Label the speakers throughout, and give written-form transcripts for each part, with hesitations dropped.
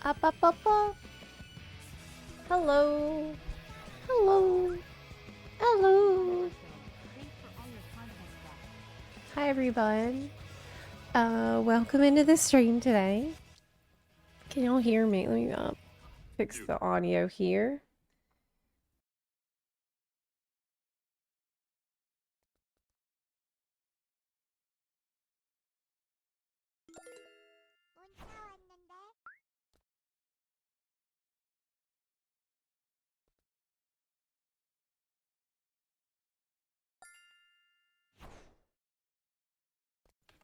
Speaker 1: Up. Hello. Hello. Hello. Hi everyone. Welcome into the stream today. Can y'all hear me? Let me fix the audio here.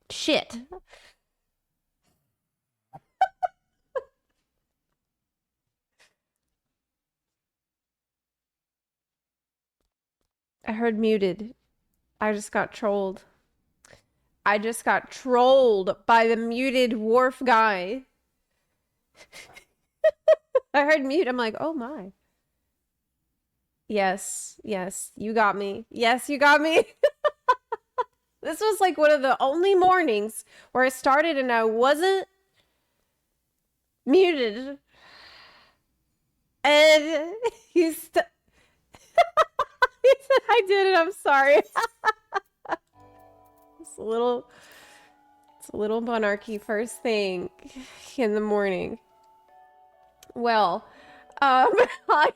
Speaker 1: Shit. I heard muted. I just got trolled. I just got trolled by the muted wharf guy. I heard mute. I'm like, oh my. Yes, you got me. Yes, you got me. This was like one of the only mornings where I started and I wasn't muted. And he said, I did it, I'm sorry. It's a little monarchy first thing in the morning. Well, hi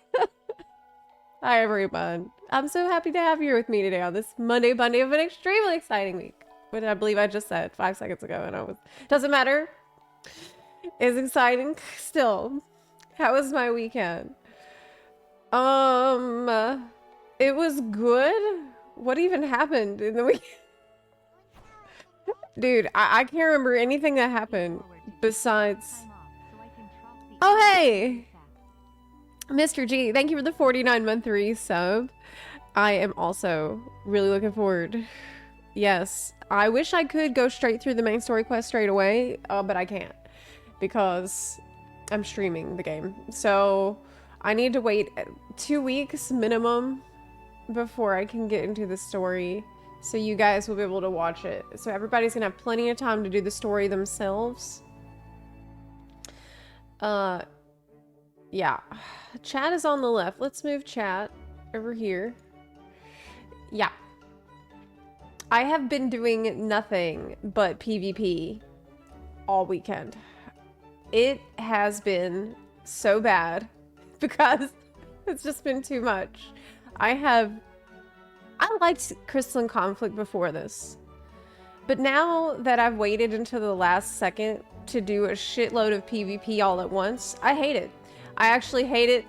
Speaker 1: everyone. I'm so happy to have you with me today on this Monday of an extremely exciting week. What I believe I just said 5 seconds ago, and doesn't matter. It's exciting still. How was my weekend? It was good. What even happened in the weekend? Dude, I can't remember anything that happened besides... Oh, hey! Mr. G, thank you for the 49-month resub. I am also really looking forward. Yes, I wish I could go straight through the main story quest straight away, but I can't because I'm streaming the game. So I need to wait 2 weeks minimum before I can get into the story, so you guys will be able to watch it. So everybody's gonna have plenty of time to do the story themselves. Yeah. Chat is on the left. Let's move chat over here. Yeah. I have been doing nothing but PvP all weekend. It has been so bad because it's just been too much. I liked Crystalline Conflict before this, but now that I've waited until the last second to do a shitload of PvP all at once, I hate it. I actually hate it.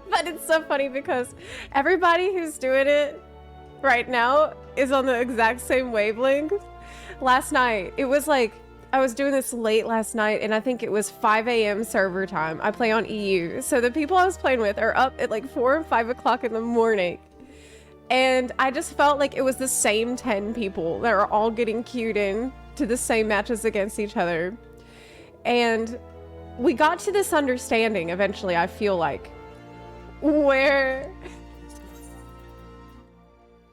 Speaker 1: But it's so funny because everybody who's doing it right now is on the exact same wavelength. Last night, it was like, I was doing this late last night, and I think it was 5 a.m. server time. I play on EU, so the people I was playing with are up at like 4 or 5 o'clock in the morning. And I just felt like it was the same 10 people that were all getting queued in to the same matches against each other. And we got to this understanding eventually, I feel like, where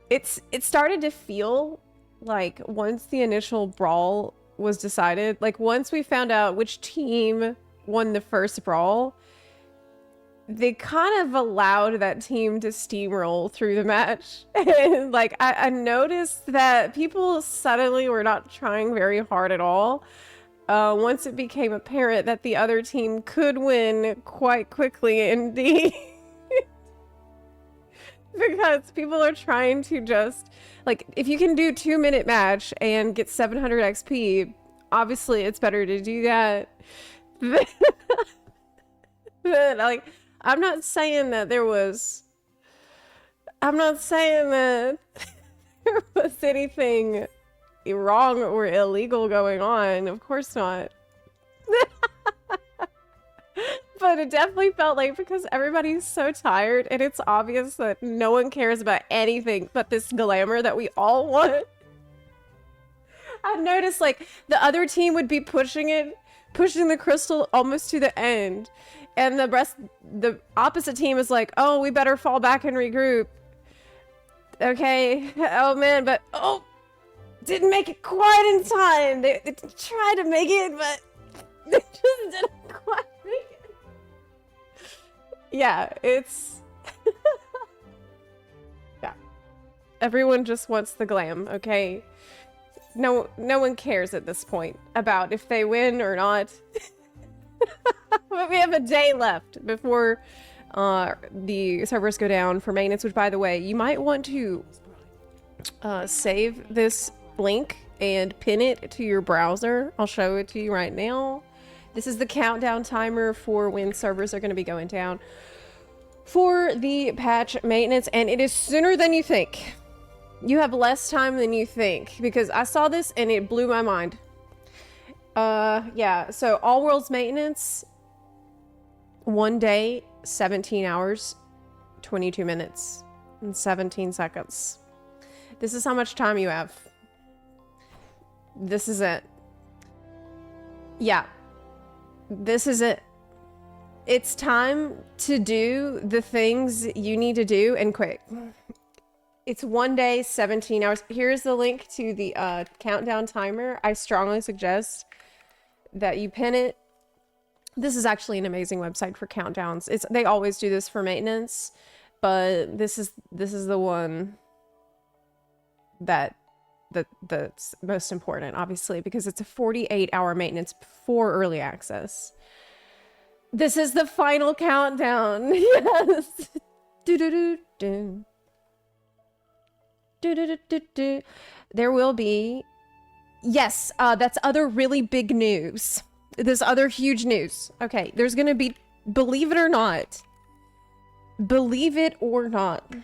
Speaker 1: it started to feel like once the initial brawl was decided, like once we found out which team won the first brawl, they kind of allowed that team to steamroll through the match. And like I noticed that people suddenly were not trying very hard at all. Once it became apparent that the other team could win quite quickly indeed. Because people are trying to just, like, if you can do 2-minute match and get 700 XP, obviously it's better to do that. But, like, I'm not saying that there was anything wrong or illegal going on. Of course not. But it definitely felt like, because everybody's so tired and it's obvious that no one cares about anything but this glamour that we all want. I've noticed like the other team would be pushing the crystal almost to the end, and the opposite team is like, oh, we better fall back and regroup. Okay, oh man, but oh, didn't make it quite in time. They tried to make it, but they just didn't Yeah, it's... yeah. Everyone just wants the glam, okay? No one cares at this point about if they win or not. But we have a day left before the servers go down for maintenance, which, by the way, you might want to save this link and pin it to your browser. I'll show it to you right now. This is the countdown timer for when servers are going to be going down for the patch maintenance, and it is sooner than you think. You have less time than you think, because I saw this and it blew my mind. Yeah, so all worlds maintenance, 1 day, 17 hours, 22 minutes, and 17 seconds. This is how much time you have. This is it. Yeah. This is it. It's time to do the things you need to do and quick. It's 1 day, 17 hours. Here's the link to the countdown timer. I strongly suggest that you pin it. This is actually an amazing website for countdowns. They always do this for maintenance, but this is the one that's most important, obviously, because it's a 48-hour maintenance before early access. This is the final countdown. Yes. Do-do-do-do. Do-do-do-do-do. There will be... Yes, that's other really big news. This other huge news. Okay, there's gonna be... Believe it or not. Believe it or not.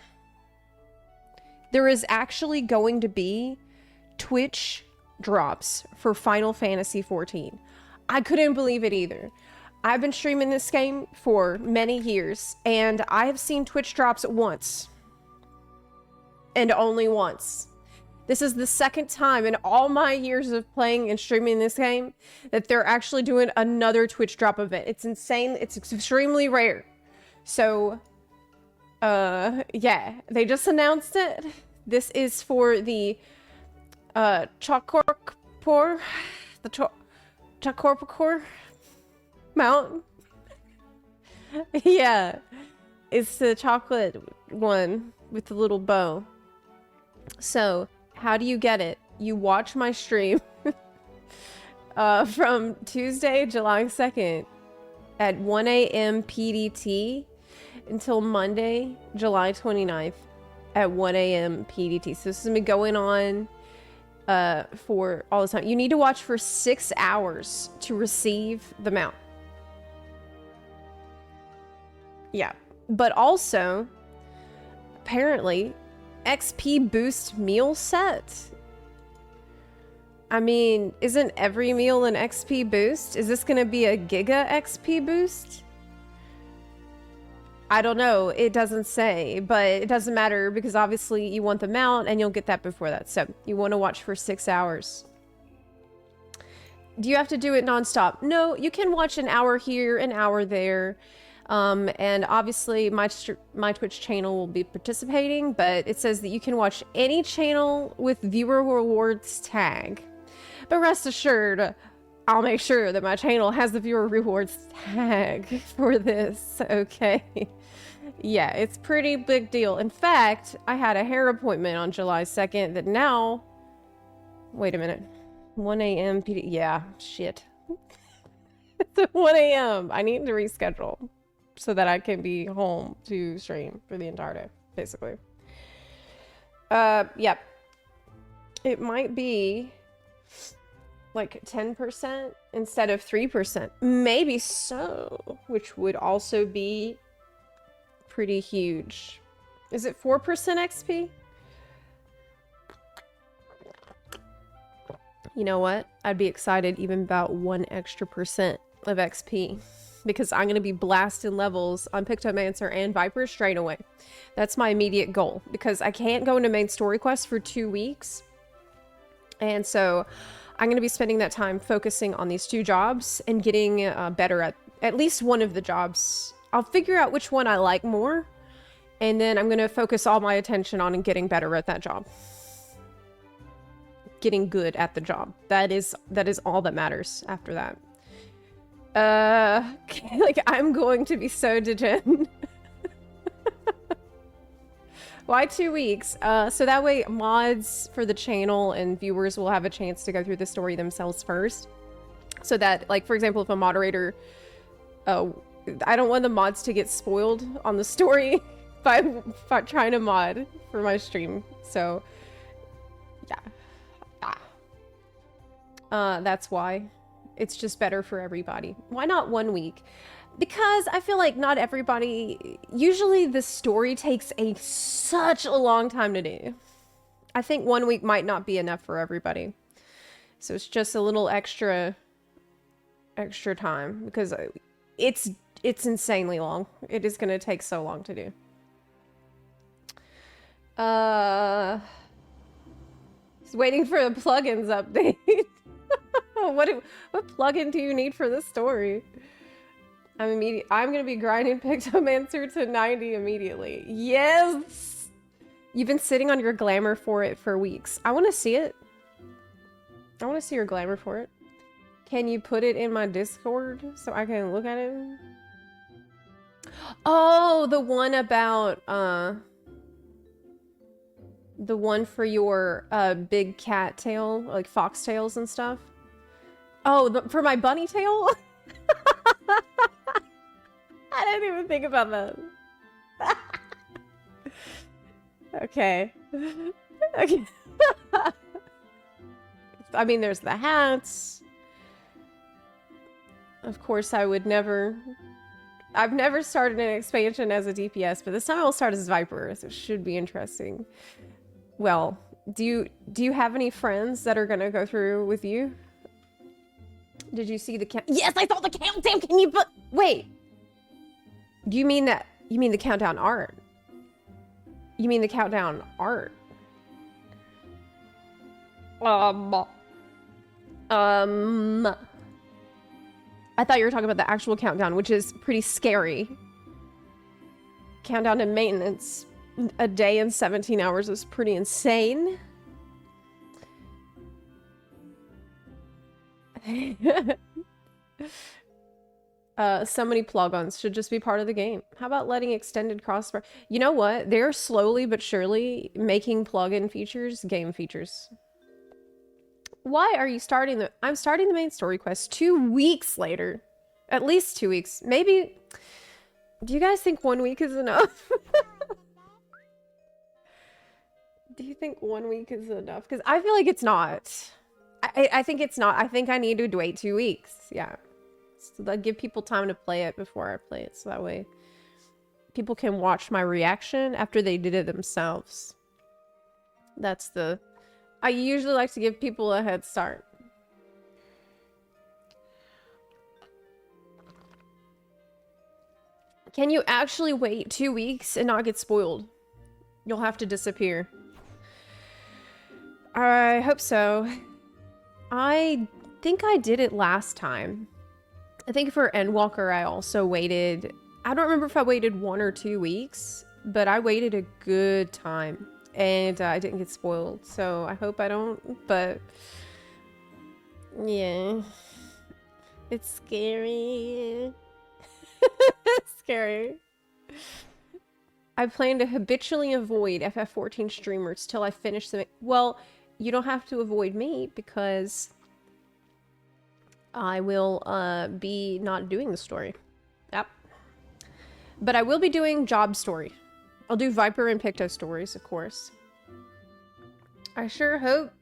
Speaker 1: There is actually going to be Twitch drops for Final Fantasy XIV. I couldn't believe it either. I've been streaming this game for many years, and I have seen Twitch drops once. And only once. This is the second time in all my years of playing and streaming this game that they're actually doing another Twitch drop event. It's insane. It's extremely rare. So, yeah, they just announced it. This is for the Chakorpor, the Chakorpor Mount. Yeah, it's the chocolate one with the little bow. So, how do you get it? You watch my stream from Tuesday, July 2nd at 1 a.m. PDT until Monday, July 29th at 1 a.m. PDT. So this is going to be going on for all the time. You need to watch for 6 hours to receive the mount. Yeah. But also, apparently, XP boost meal set. I mean, isn't every meal an XP boost? Is this going to be a Giga XP boost? I don't know. It doesn't say, but it doesn't matter because obviously you want the mount and you'll get that before that. So you want to watch for 6 hours. Do you have to do it nonstop? No, you can watch an hour here, an hour there. And obviously my Twitch channel will be participating, but it says that you can watch any channel with viewer rewards tag. But rest assured, I'll make sure that my channel has the viewer rewards tag for this, okay? Yeah, it's pretty big deal. In fact, I had a hair appointment on July 2nd that now... Wait a minute. 1 a.m. PD... Yeah, shit. It's at 1 a.m. I need to reschedule so that I can be home to stream for the entire day, basically. Yep. It might be like 10% instead of 3%. Maybe so, which would also be pretty huge. Is it 4% XP? You know what? I'd be excited even about 1 extra % of XP because I'm going to be blasting levels on Pictomancer and Viper straight away. That's my immediate goal because I can't go into main story quest for 2 weeks. And so I'm going to be spending that time focusing on these 2 jobs and getting better at least one of the jobs. I'll figure out which one I like more, and then I'm going to focus all my attention on getting better at that job. Getting good at the job. That is all that matters after that. Like, I'm going to be so degen. Why 2 weeks? So that way mods for the channel and viewers will have a chance to go through the story themselves first. So that, like, for example, if a moderator... I don't want the mods to get spoiled on the story by trying to mod for my stream. So, yeah. That's why. It's just better for everybody. Why not 1 week? Because I feel like not everybody... Usually the story takes such a long time to do. I think 1 week might not be enough for everybody. So it's just a little extra time. Because it's insanely long. It is going to take so long to do. Just waiting for the plugins update. What plugin do you need for this story? I'm gonna be grinding Pictomancer to 90 immediately. Yes! You've been sitting on your glamour for it for weeks. I want to see it. I want to see your glamour for it. Can you put it in my Discord so I can look at it? Oh, the one about, the one for your, big cat tail, like foxtails and stuff? Oh, for my bunny tail? I didn't even think about that. Okay. Okay. I mean, there's the hats. Of course, I've never started an expansion as a DPS, but this time I'll start as Viper, so it should be interesting. Well, do you have any friends that are gonna go through with you? Did you see the count? Yes, I saw the countdown. Can you wait? Do you mean that? You mean the countdown art? You mean the countdown art? I thought you were talking about the actual countdown, which is pretty scary. Countdown to maintenance. A day and 17 hours is pretty insane. So many plugins should just be part of the game. How about letting extended crossbar? You know what? They're slowly but surely making plugin features game features. Why are you starting the... I'm starting the main story quest 2 weeks later. At least 2 weeks. Maybe... Do you guys think 1 week is enough? Do you think 1 week is enough? Because I feel like it's not. I think it's not. I think I need to wait 2 weeks. Yeah. So that give people time to play it before I play it. So that way people can watch my reaction after they did it themselves. That's the... I usually like to give people a head start. Can you actually wait 2 weeks and not get spoiled? You'll have to disappear. I hope so. I think I did it last time. I think for Endwalker I also waited... I don't remember if I waited 1 or 2 weeks, but I waited a good time. And I didn't get spoiled, so I hope I don't, but... Yeah. It's scary. It's scary. I plan to habitually avoid FF14 streamers till I finish the... Well, you don't have to avoid me, because... I will be not doing the story. Yep. But I will be doing job story. I'll do Viper and Picto stories, of course. I sure hope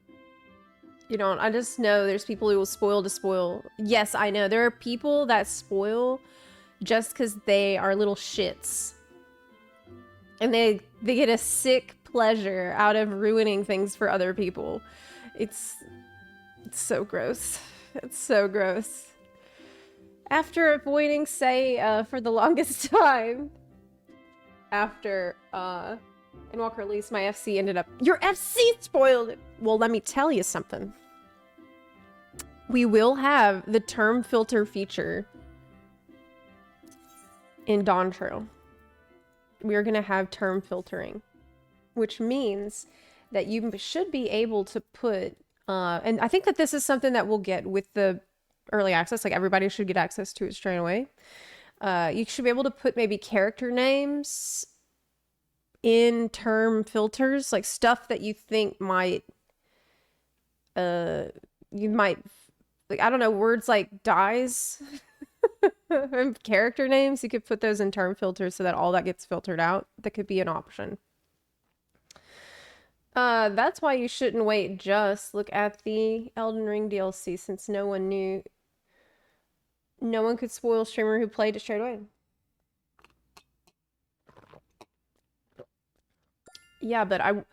Speaker 1: you don't. I just know there's people who will spoil to spoil. Yes, I know. There are people that spoil just because they are little shits. And they get a sick pleasure out of ruining things for other people. It's so gross. It's so gross. After avoiding, say, for the longest time, after Endwalker release, my FC ended up... Your FC spoiled! Well, let me tell you something. We will have the term filter feature in Dawntrail. We are going to have term filtering, which means that you should be able to put... and I think that this is something that we'll get with the early access. Like, everybody should get access to it straight away. You should be able to put maybe character names in-term filters, like stuff that you think might, you might, like, I don't know, words like dies and character names, you could put those in term filters so that all that gets filtered out. That could be an option. That's why you shouldn't wait. Just look at the Elden Ring DLC, since no one knew. No one could spoil a streamer who played it straight away. Yeah, but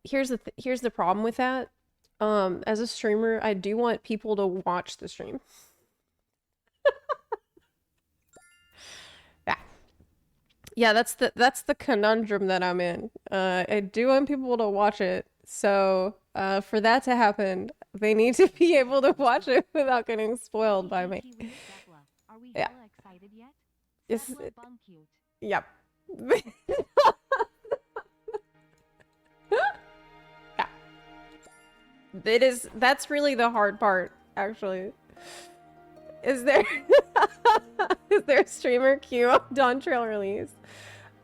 Speaker 1: here's the problem with that. As a streamer, I do want people to watch the stream. Yeah. Yeah, that's the conundrum that I'm in. I do want people to watch it. So, for that to happen, they need to be able to watch it without getting spoiled by me. Yeah. It's, yep. Yeah. That's really the hard part, actually. Is there is there a streamer queue on Dawntrail release?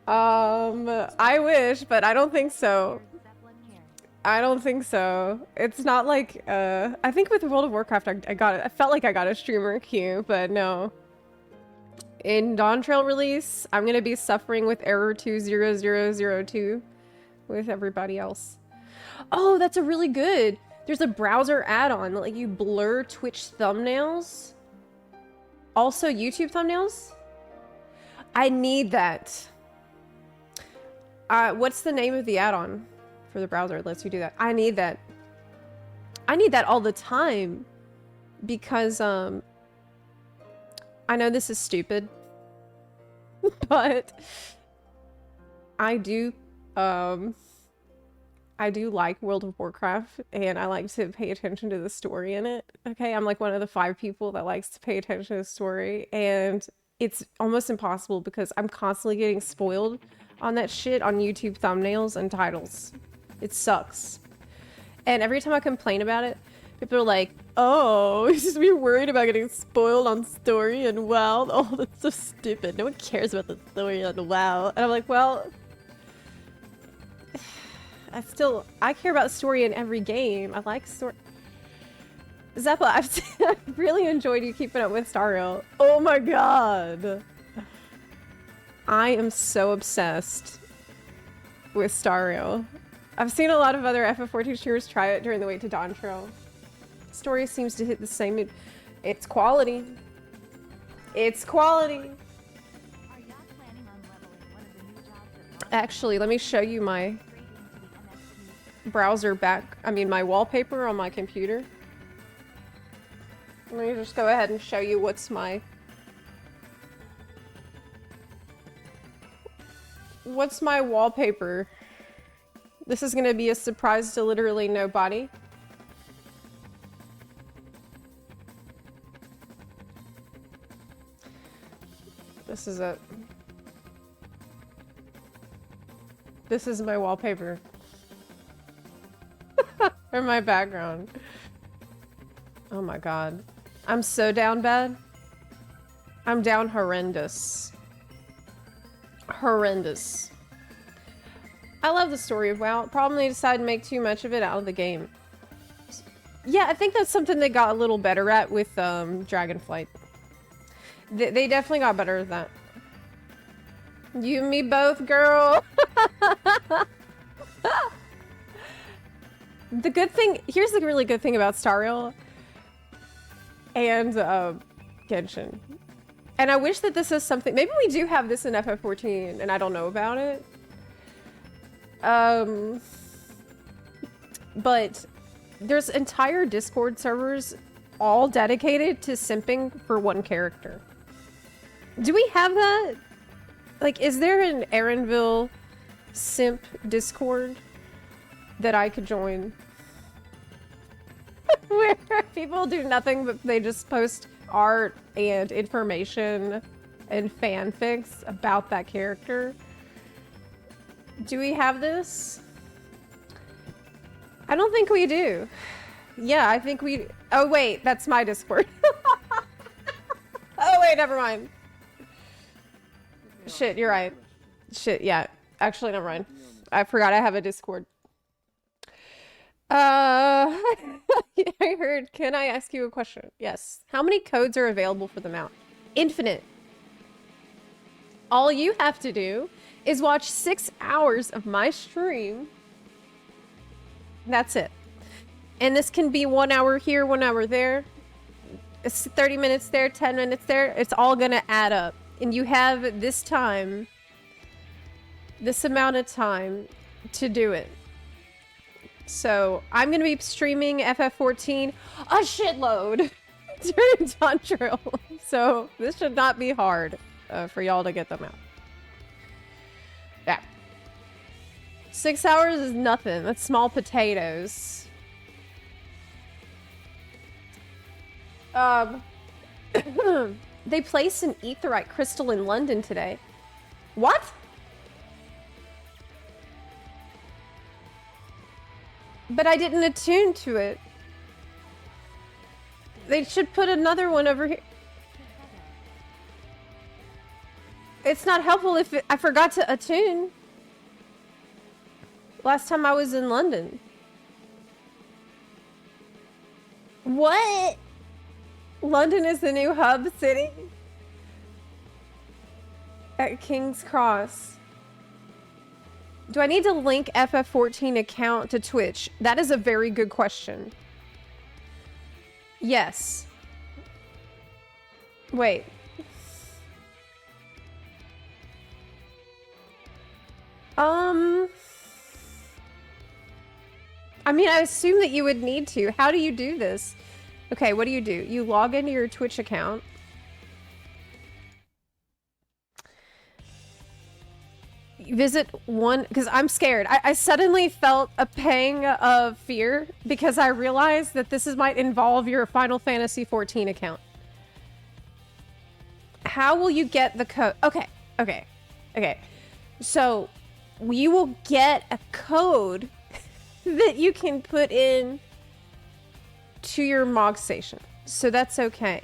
Speaker 1: I wish, but I don't think so. I don't think so. It's not like I think with World of Warcraft I felt like I got a streamer queue, but no. In Dawntrail release, I'm gonna be suffering with error 20002 with everybody else. Oh, that's a really good. There's a browser add-on that like you blur Twitch thumbnails. Also YouTube thumbnails? I need that. What's the name of the add-on for the browser that lets you do that? I need that. I need that all the time because I know this is stupid, but I do like World of Warcraft, and I like to pay attention to the story in it. Okay, I'm like one of the 5 people that likes to pay attention to the story, and it's almost impossible because I'm constantly getting spoiled on that shit on YouTube thumbnails and titles. It sucks. And every time I complain about it, people are like, oh, you're worried about getting spoiled on story and WoW. Oh, that's so stupid. No one cares about the story on WoW. And I'm like, well, I care about story in every game. I like story. Zepla, I've really enjoyed you keeping up with Star Rail. Oh my god. I am so obsessed with Star Rail. I've seen a lot of other FF14 streamers try it during the wait to Dawntrail. Story seems to hit the same mood. It's quality. It's quality. Actually, let me show you my browser my wallpaper on my computer. Let me just go ahead and show you what's my wallpaper. This is gonna be a surprise to literally nobody. This is it. This is my wallpaper. Or my background. Oh my god. I'm so down bad. I'm down horrendous. Horrendous. I love the story of WoW. Problem they decided to make too much of it out of the game. Yeah, I think that's something they got a little better at with Dragonflight. They definitely got better at that. You and me both, girl. The good thing, here's the really good thing about Star Rail and Genshin. And I wish that this is something, maybe we do have this in FF14 and I don't know about it. But there's entire Discord servers all dedicated to simping for one character. Do we have that? Like, is there an Erenville simp Discord that I could join? Where people do nothing but they just post art and information and fanfics about that character. Do we have this? I don't think we do. Yeah, I think we... Oh wait, that's my Discord. Oh wait, never mind. Shit, you're right. Shit, yeah. Actually, never mind. I forgot I have a Discord. I heard, can I ask you a question? Yes. How many codes are available for the mount? Infinite. All you have to do is watch 6 hours of my stream. That's it. And this can be 1 hour here, 1 hour there. It's 30 minutes there, 10 minutes there. It's all gonna add up. And you have this time, this amount of time to do it. So I'm gonna be streaming FF14 a shitload during Dawntrail. So this should not be hard for y'all to get them out. Yeah. 6 hours is nothing. That's small potatoes. They placed an aetheryte crystal in London today. What? But I didn't attune to it. They should put another one over here. It's not helpful if I forgot to attune. Last time I was in London. What? London is the new hub city? At King's Cross. Do I need to link FF14 account to Twitch? That is a very good question. Yes. Wait. I mean, I assume that you would need to. How do you do this? Okay, what do? You log into your Twitch account. You visit one, because I'm scared. I suddenly felt a pang of fear because I realized that this might involve your Final Fantasy XIV account. How will you get the code? Okay. So, you will get a code that you can put in to your Mog Station. So that's okay.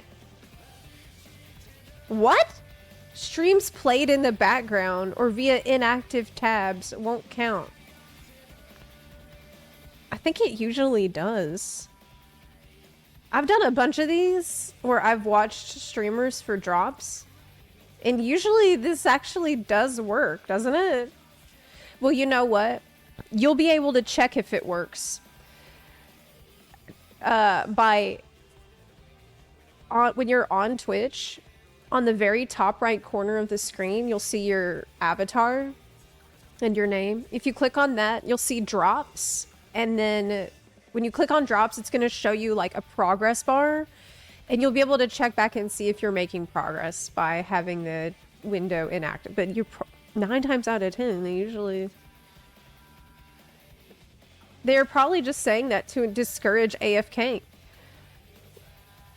Speaker 1: What? Streams played in the background or via inactive tabs won't count. I think it usually does. I've done a bunch of these where I've watched streamers for drops. And usually this actually does work, doesn't it? Well, you know what? You'll be able to check if it works. When you're on Twitch, on the very top right corner of the screen, you'll see your avatar and your name. If you click on that, you'll see drops. And then when you click on drops, it's going to show you like a progress bar. And you'll be able to check back and see if you're making progress by having the window inactive. But you're 9 times out of 10, they usually... They're probably just saying that to discourage AFK.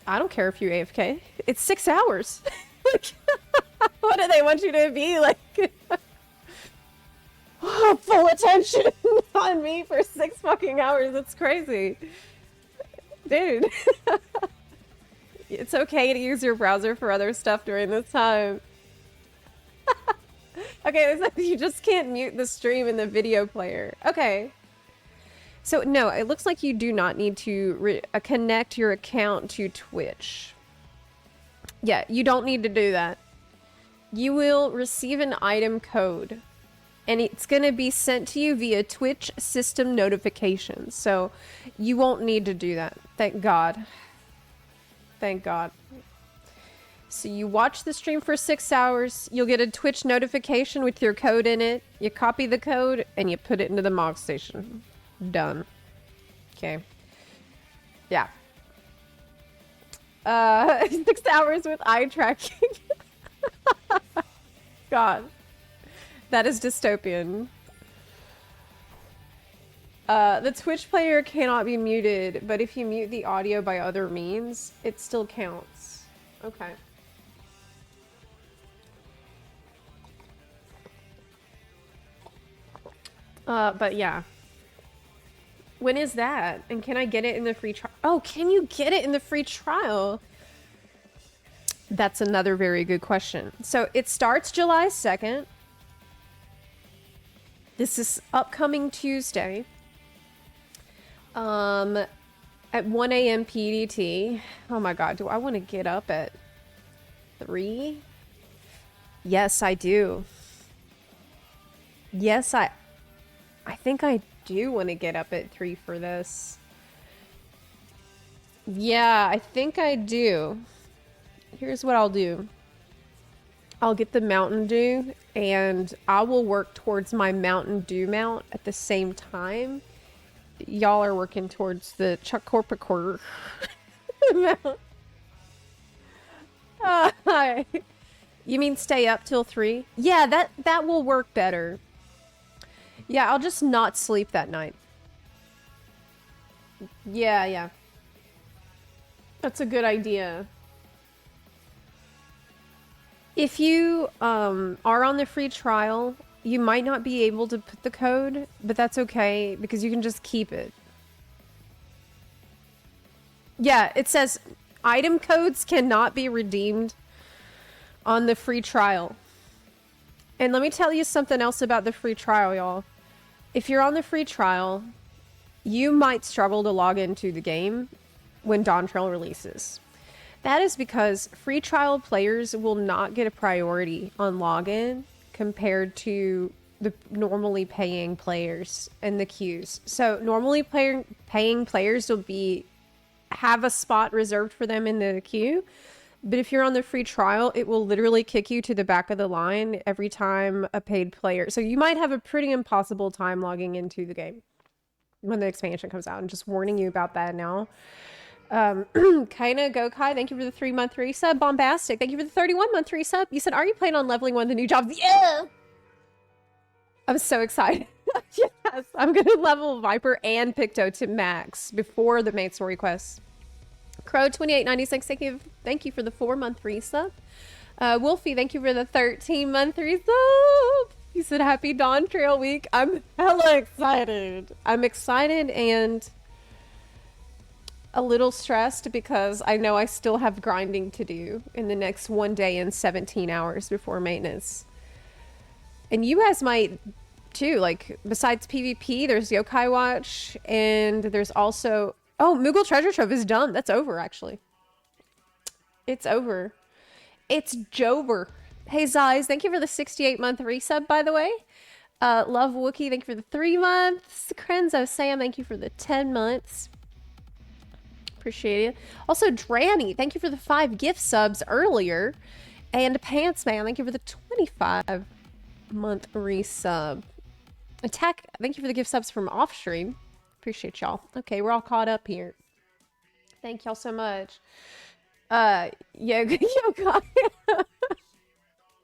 Speaker 1: I don't care if you AFK. It's 6 hours. What do they want you to be like? Full attention on me for 6 fucking hours. That's crazy. Dude. It's okay to use your browser for other stuff during this time. Okay, you just can't mute the stream in the video player. Okay. So, no, it looks like you do not need to connect your account to Twitch. Yeah, you don't need to do that. You will receive an item code, and it's going to be sent to you via Twitch system notifications. So, you won't need to do that. Thank God. Thank God. So, you watch the stream for 6 hours. You'll get a Twitch notification with your code in it. You copy the code, and you put it into the Mog Station. Done. Okay. Yeah. 6 hours with eye tracking. God. That is dystopian. The Twitch player cannot be muted, but if you mute the audio by other means, it still counts. Okay. But yeah. When is that? And can I get it in the free trial? Oh, can you get it in the free trial? That's another very good question. So it starts July 2nd. This is upcoming Tuesday. At 1 a.m. PDT. Oh my god, do I want to get up at 3? Yes, I do. Yes, I think I do want to get up at 3 for this. Yeah, I think I do. Here's what I'll do. I'll get the Mountain Dew, and I will work towards my Mountain Dew mount at the same time. Y'all are working towards the Chuck Corpicore mount. Hi. You mean stay up till 3? Yeah, that will work better. Yeah, I'll just not sleep that night. Yeah. That's a good idea. If you are on the free trial, you might not be able to put the code, but that's okay because you can just keep it. Yeah, it says item codes cannot be redeemed on the free trial. And let me tell you something else about the free trial, y'all. If you're on the free trial, you might struggle to log into the game when Dawntrail releases. That is because free trial players will not get a priority on login compared to the normally paying players and the queues. So normally paying players will have a spot reserved for them in the queue. But if you're on the free trial, it will literally kick you to the back of the line every time a paid player. So you might have a pretty impossible time logging into the game when the expansion comes out. I'm just warning you about that now. Kaina Gokai, thank you for the 3-month resub. Bombastic, thank you for the 31-month resub. You said, are you planning on leveling one of the new jobs? Yeah! I'm so excited. Yes, I'm gonna level Viper and Picto to max before the main story quests. Crow2896, thank you for the 4-month resub. Wolfie, thank you for the 13-month resub. He said, happy Dawntrail week. I'm hella excited. I'm excited and a little stressed because I know I still have grinding to do in the next 1 day and 17 hours before maintenance. And you guys might too, like besides PvP, there's Yokai Watch and there's also, oh, Moogle Treasure Trove is done. That's over actually. It's over. It's Jover. Hey Zais, thank you for the 68-month resub by the way. Love Wookie, thank you for the 3 months. Krenzo Sam, thank you for the 10 months. Appreciate it. Also, Dranny, thank you for the 5 gift subs earlier. And Pants Man, thank you for the 25-month resub. Attack, thank you for the gift subs from Offstream. Appreciate y'all. Okay, we're all caught up here. Thank y'all so much. Yokai.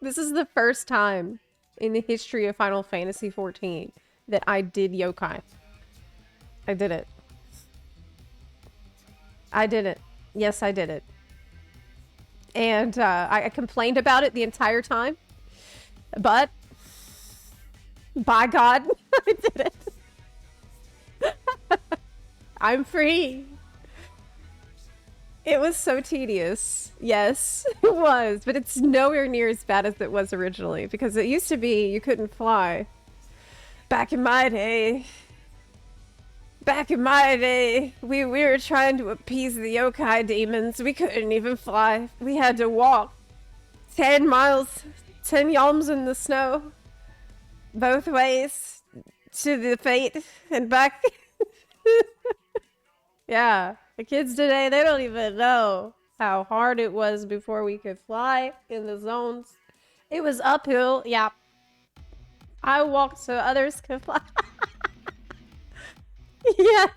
Speaker 1: This is the first time in the history of Final Fantasy XIV that I did Yokai. I did it. I did it. Yes, I did it. And I complained about it the entire time. But, by God, I did it. I'm free. It was so tedious. Yes, it was. But it's nowhere near as bad as it was originally. Because it used to be you couldn't fly. Back in my day. We were trying to appease the yokai demons. We couldn't even fly. We had to walk 10 miles, 10 yalms in the snow, both ways to the fate and back. Yeah, the kids today, they don't even know how hard it was before we could fly in the zones. It was uphill, yeah. I walked so others could fly. Yes.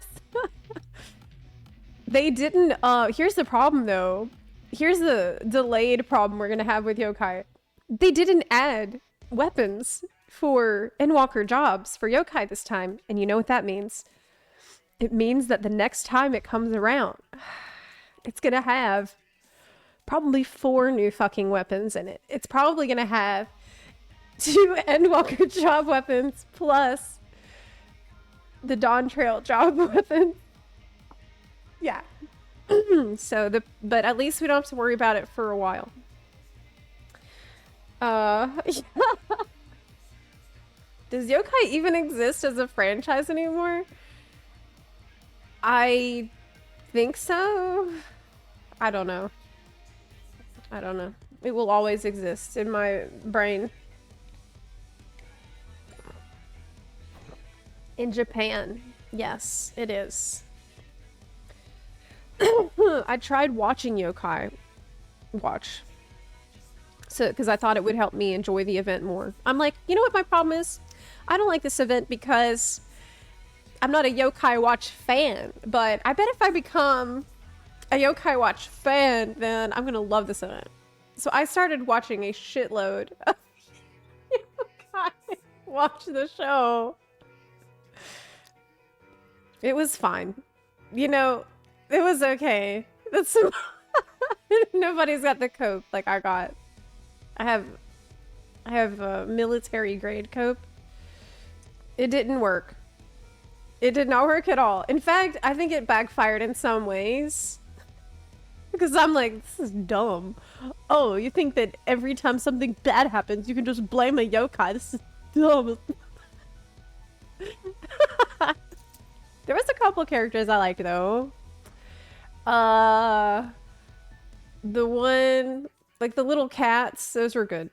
Speaker 1: They didn't, here's the problem though. Here's the delayed problem we're gonna have with yokai. They didn't add weapons for Endwalker jobs for yokai this time. And you know what that means? It means that the next time it comes around, it's gonna have probably 4 new fucking weapons in it. It's probably gonna have 2 Endwalker job weapons plus the Dawntrail job weapon. Yeah. But at least we don't have to worry about it for a while. Does yokai even exist as a franchise anymore? I think so. I don't know. I don't know. It will always exist in my brain. In Japan, yes, it is. I tried watching Yokai Watch. So, because I thought it would help me enjoy the event more. I'm like, you know what my problem is? I don't like this event because I'm not a Yokai Watch fan, but I bet if I become a Yokai Watch fan, then I'm gonna love this event. So I started watching a shitload of Yokai Watch the show. It was fine. You know, it was okay. That's nobody's got the cope like I got. I have a military grade cope. It didn't work. It did not work at all. In fact, I think it backfired in some ways. Because I'm like, this is dumb. Oh, you think that every time something bad happens, you can just blame a yokai? This is dumb. There was a couple characters I liked though. The one, like the little cats, those were good.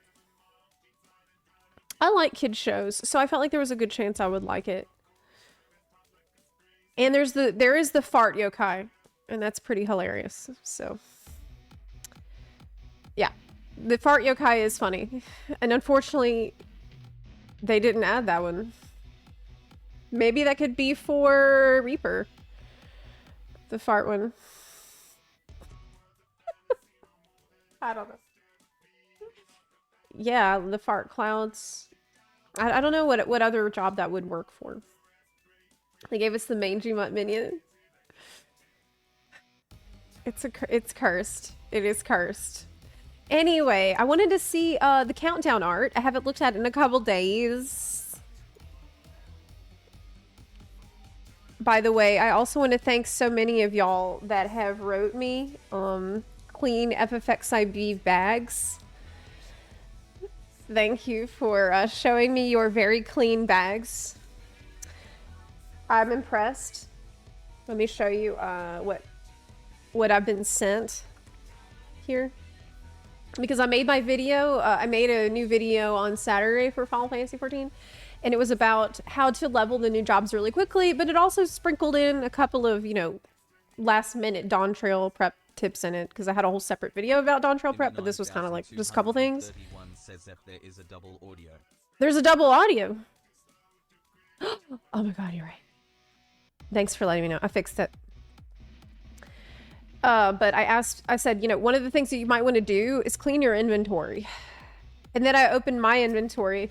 Speaker 1: I like kid shows, so I felt like there was a good chance I would like it. And there is the fart yokai, and that's pretty hilarious. So yeah, the fart yokai is funny, and unfortunately, they didn't add that one. Maybe that could be for Reaper. The fart one. I don't know. Yeah, the fart clouds. I don't know what other job that would work for. They gave us the mangy mutt minion. It's cursed. It is cursed. Anyway, I wanted to see the countdown art. I haven't looked at it in a couple days. By the way, I also want to thank so many of y'all that have wrote me clean FFXIB bags. Thank you for showing me your very clean bags. I'm impressed. Let me show you what I've been sent here. Because I made my video, I made a new video on Saturday for Final Fantasy XIV, and it was about how to level the new jobs really quickly, but it also sprinkled in a couple of, you know, last minute Dawntrail prep tips in it, because I had a whole separate video about Dawntrail prep, but this was kind of like just a couple things. There's a double audio. Oh my god, you're right. Thanks for letting me know. I fixed it. But I said, you know, one of the things that you might want to do is clean your inventory. And then I opened my inventory,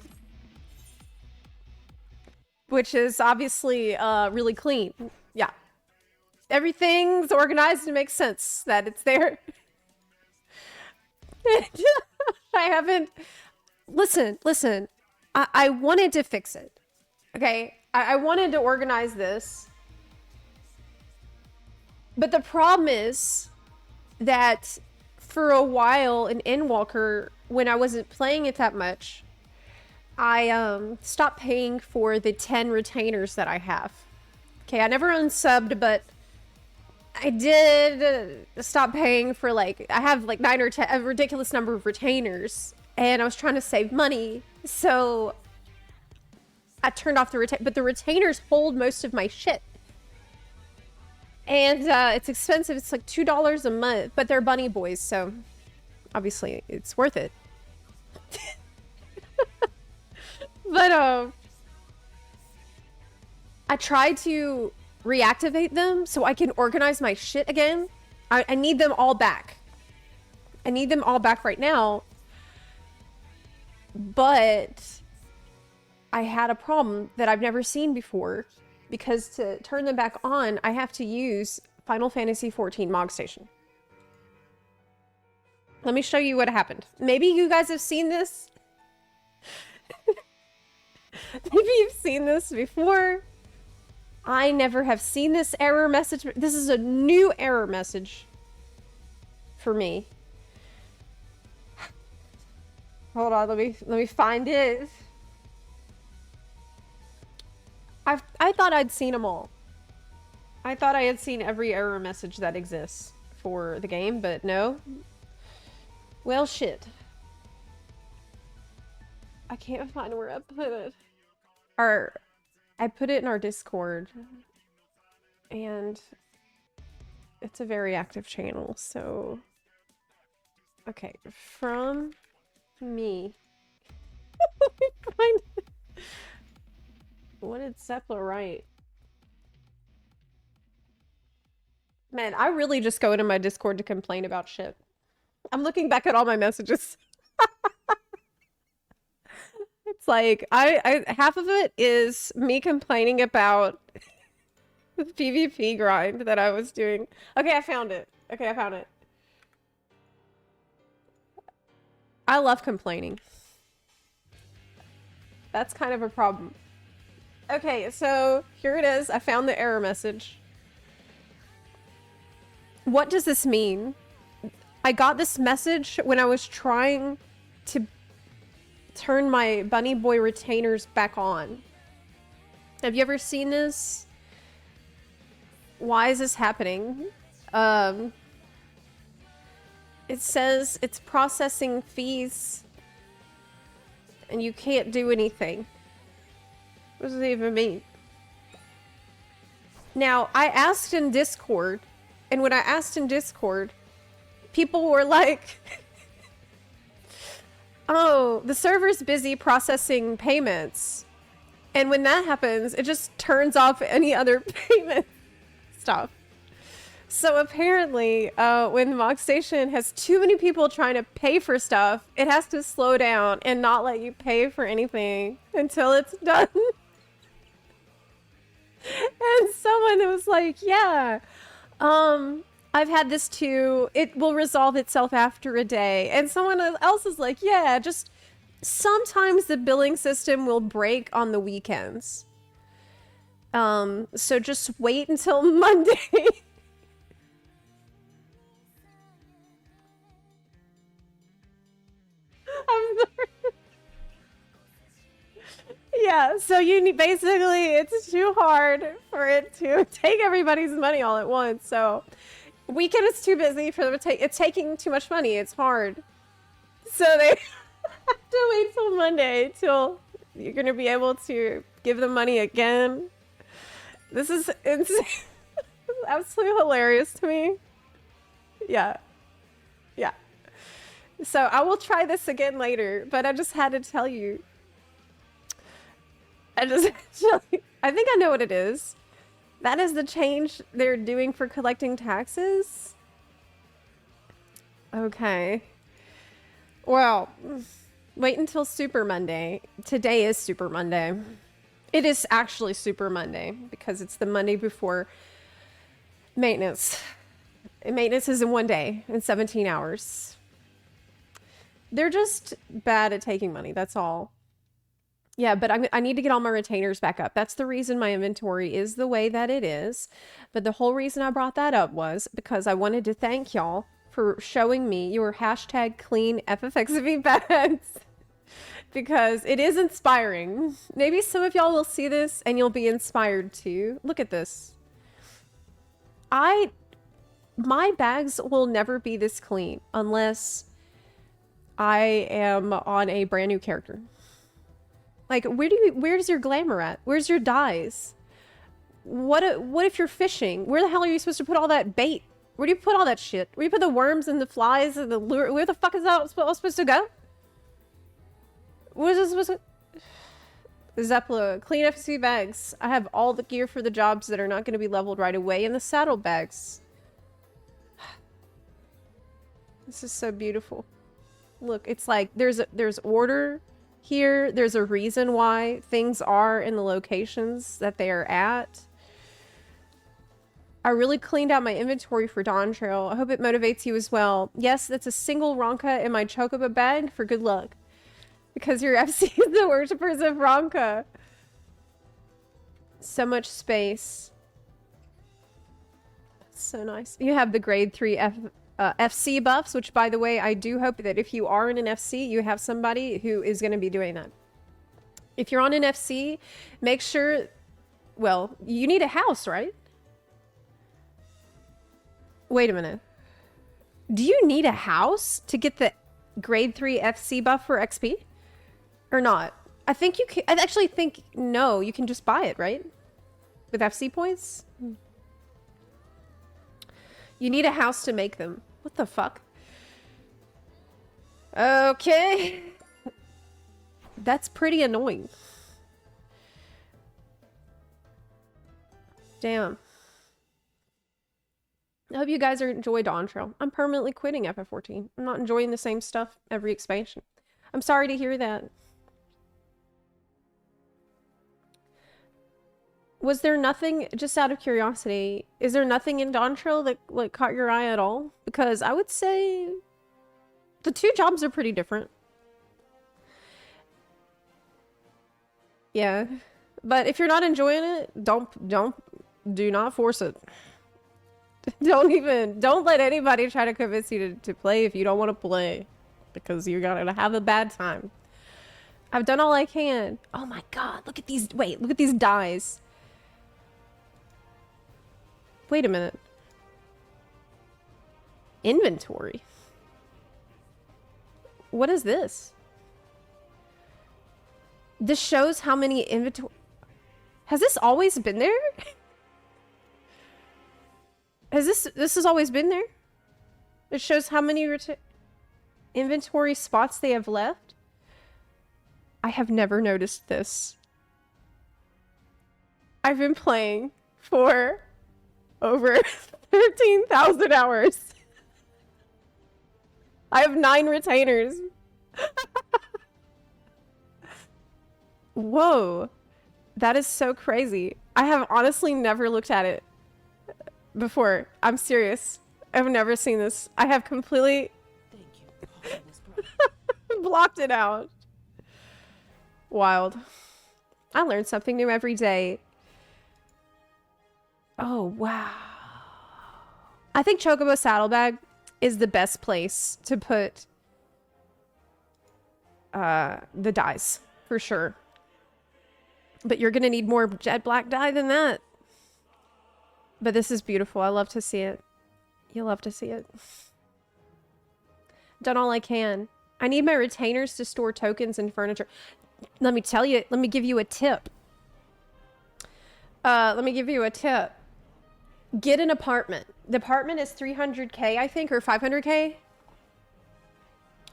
Speaker 1: which is obviously really clean. Yeah. Everything's organized and makes sense that it's there. I haven't... Listen. I wanted to fix it. Okay? I wanted to organize this. But the problem is that for a while in Endwalker, when I wasn't playing it that much, I stopped paying for the 10 retainers that I have. Okay, I never unsubbed, but I did stop paying for, like, I have like 9 or 10, a ridiculous number of retainers, and I was trying to save money, so I turned off the retainers, but the retainers hold most of my shit. And it's expensive. It's like $2 a month, but they're bunny boys, so obviously it's worth it. But I tried to reactivate them so I can organize my shit again. I need them all back. I need them all back right now. But I had a problem that I've never seen before. Because to turn them back on, I have to use Final Fantasy XIV Mog Station. Let me show you what happened. Maybe you guys have seen this. Maybe you've seen this before. I never have seen this error message. This is a new error message for me. Hold on, let me find it. I thought I'd seen them all. I thought I had seen every error message that exists for the game, but no. Well, shit. I can't find where I put it. I put it in our Discord, and it's a very active channel, so... Okay, from me. Let me find it. What did Zepla write? Man, I really just go into my Discord to complain about shit. I'm looking back at all my messages. It's like, I half of it is me complaining about the PvP grind that I was doing. Okay, I found it. Okay, I found it. I love complaining. That's kind of a problem. Okay, so here it is. I found the error message. What does this mean? I got this message when I was trying to turn my bunny boy retainers back on. Have you ever seen this? Why is this happening? It says it's processing fees and you can't do anything. What does it even mean? Now, I asked in Discord, and when I asked in Discord, people were like, oh, the server's busy processing payments. And when that happens, it just turns off any other payment stuff. So apparently, when the Mock Station has too many people trying to pay for stuff, it has to slow down and not let you pay for anything until it's done. And someone was like, yeah, I've had this too. It will resolve itself after a day. And someone else is like, yeah, just sometimes the billing system will break on the weekends. So just wait until Monday. I'm sorry. Yeah, so you need, basically it's too hard for it to take everybody's money all at once. So weekend is too busy for them to take. It's taking too much money. It's hard. So they have to wait till Monday till you're gonna be able to give them money again. This is insane. Absolutely hilarious to me. Yeah. Yeah. So I will try this again later, but I just had to tell you. I think I know what it is. That is the change they're doing for collecting taxes? Okay. Well, wait until Super Monday. Today is Super Monday. It is actually Super Monday because it's the Monday before maintenance. And maintenance is in one day, in 17 hours. They're just bad at taking money, that's all. Yeah, but I need to get all my retainers back up. That's the reason my inventory is the way that it is. But the whole reason I brought that up was because I wanted to thank y'all for showing me your hashtag clean FFXV bags. Because it is inspiring. Maybe some of y'all will see this and you'll be inspired too. Look at this. My bags will never be this clean unless I am on a brand new character. Like, where's your glamour at? Where's your dyes? What if you're fishing? Where the hell are you supposed to put all that bait? Where do you put all that shit? Where do you put the worms and the flies and the lure? Where the fuck is that all supposed to go? What is this supposed to... Zepla, clean FC bags. I have all the gear for the jobs that are not going to be leveled right away in the saddle bags. This is so beautiful. Look, it's like there's order here. There's a reason why things are in the locations that they are at. I really cleaned out my inventory for Dawntrail. I hope it motivates you as well. Yes, that's a single Ronka in my Chocobo bag for good luck. Because your FC is the worshippers of Ronka. So much space. So nice. You have the grade 3 FC buffs, which by the way, I do hope that if you are in an FC, you have somebody who is going to be doing that. If you're on an FC, make sure well, you need a house, right? Wait a minute. Do you need a house to get the grade 3 FC buff for XP? Or not? I think you can. I actually think, no, you can just buy it, right? With FC points? You need a house to make them. What the fuck? Okay. That's pretty annoying. Damn. I hope you guys enjoy Dawntrail. I'm permanently quitting FF14. I'm not enjoying the same stuff every expansion. I'm sorry to hear that. Was there nothing, just out of curiosity, is there nothing in Dawntrail that like caught your eye at all? Because I would say the two jobs are pretty different. Yeah. But if you're not enjoying it, do not force it. Don't let anybody try to convince you to play if you don't want to play. Because you're gonna have a bad time. I've done all I can. Oh my god, look at these, wait, look at these dyes. Wait a minute. Inventory. What is this? This shows how many inventory... Has this always been there? This has always been there? It shows how many inventory spots they have left? I have never noticed this. I've been playing for over 13,000 hours. I have 9 retainers. Whoa. That is so crazy. I have honestly never looked at it before. I'm serious. I've never seen this. I have completely blocked it out. Wild. I learn something new every day. Oh, wow. I think Chocobo Saddlebag is the best place to put the dyes, for sure. But you're gonna need more jet black dye than that. But this is beautiful. I love to see it. You love to see it. Done all I can. I need my retainers to store tokens and furniture. Let me tell you, let me give you a tip. Let me give you a tip. Get an apartment. The apartment is 300k, I think, or 500k.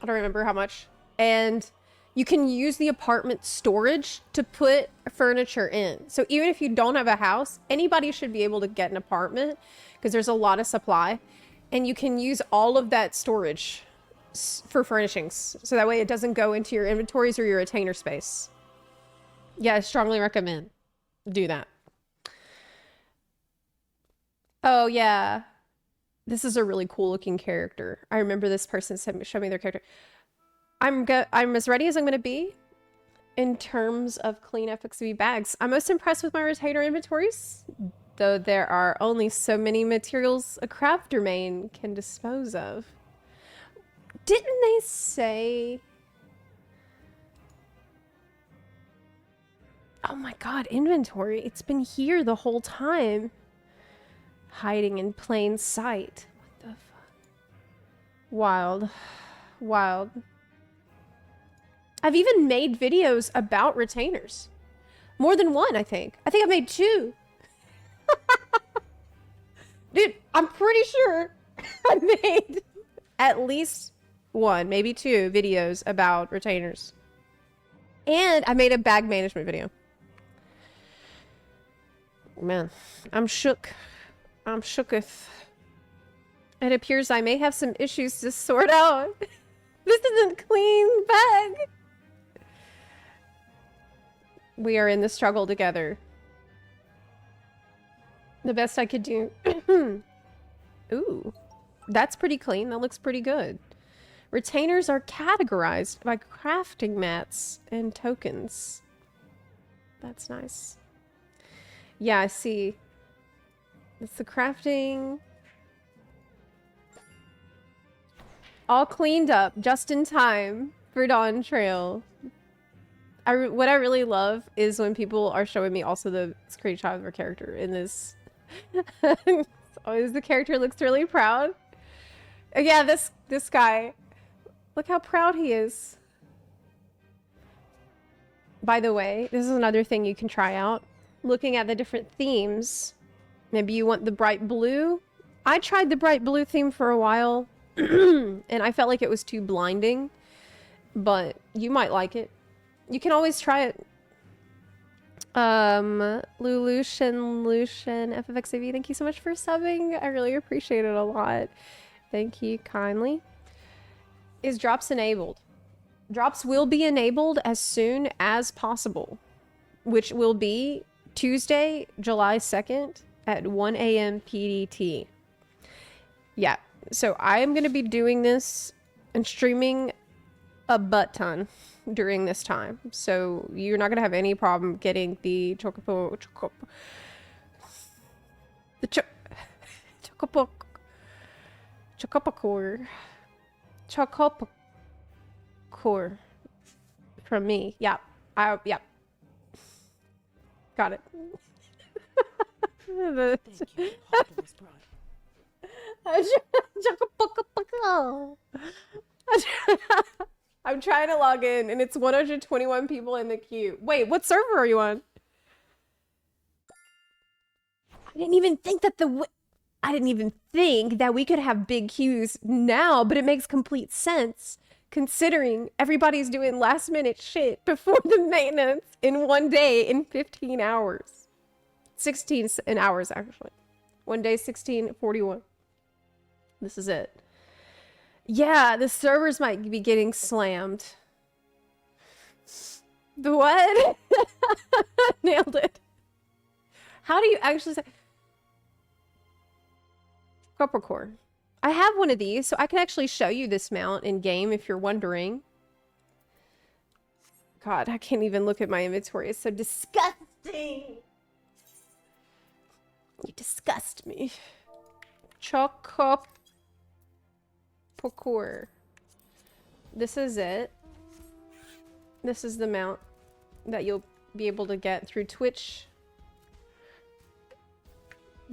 Speaker 1: I don't remember how much. And you can use the apartment storage to put furniture in. So even if you don't have a house, anybody should be able to get an apartment because there's a lot of supply. And you can use all of that storage for furnishings. So that way it doesn't go into your inventories or your retainer space. Yeah, I strongly recommend do that. Oh, yeah. This is a really cool looking character. I remember this person showed me their character. I'm as ready as I'm going to be in terms of clean FXV bags. I'm most impressed with my retainer inventories, though there are only so many materials a crafter main can dispose of. Didn't they say... Oh my god, inventory. It's been here the whole time. Hiding in plain sight. What the fuck? Wild. Wild. I've even made videos about retainers. More than one, I think. I think I made 2. Dude, I'm pretty sure I made at least 1, maybe 2 videos about retainers. And I made a bag management video. Man, I'm shook. I'm shooketh. It appears I may have some issues to sort out. This isn't clean bag. We are in the struggle together. The best I could do. Ooh, that's pretty clean. That looks pretty good. Retainers are categorized by crafting mats and tokens. That's nice. Yeah, I see. It's the crafting. All cleaned up just in time for Dawntrail. what I really love is when people are showing me also the screenshot of their character in this. Always the character looks really proud. Yeah, this guy. Look how proud he is. By the way, this is another thing you can try out. Looking at the different themes. Maybe you want the bright blue. I tried the bright blue theme for a while. And I felt like it was too blinding. But you might like it. You can always try it. Lucian, FFXAV, thank you so much for subbing. I really appreciate it a lot. Thank you kindly. Is drops enabled? Drops will be enabled as soon as possible, which will be Tuesday, July 2nd at 1 a.m. PDT. Yeah, so I am going to be doing this and streaming a butt ton during this time. So you're not going to have any problem getting the Chocobo core from me. Yep. Yep. Got it. I'm trying to log in and it's 121 people in the queue. Wait, what server are you on? I didn't even think that we could have big queues now, but it makes complete sense considering everybody's doing last minute shit before the maintenance in one day in 15 hours. 16 hours actually. One day 16:41. This is it. Yeah, the servers might be getting slammed. The what? Nailed it. How do you actually say Copper core? I have one of these, so I can actually show you this mount in game if you're wondering. God, I can't even look at my inventory. It's so disgusting. You disgust me. Choco Parkour. This is it. This is the mount that you'll be able to get through Twitch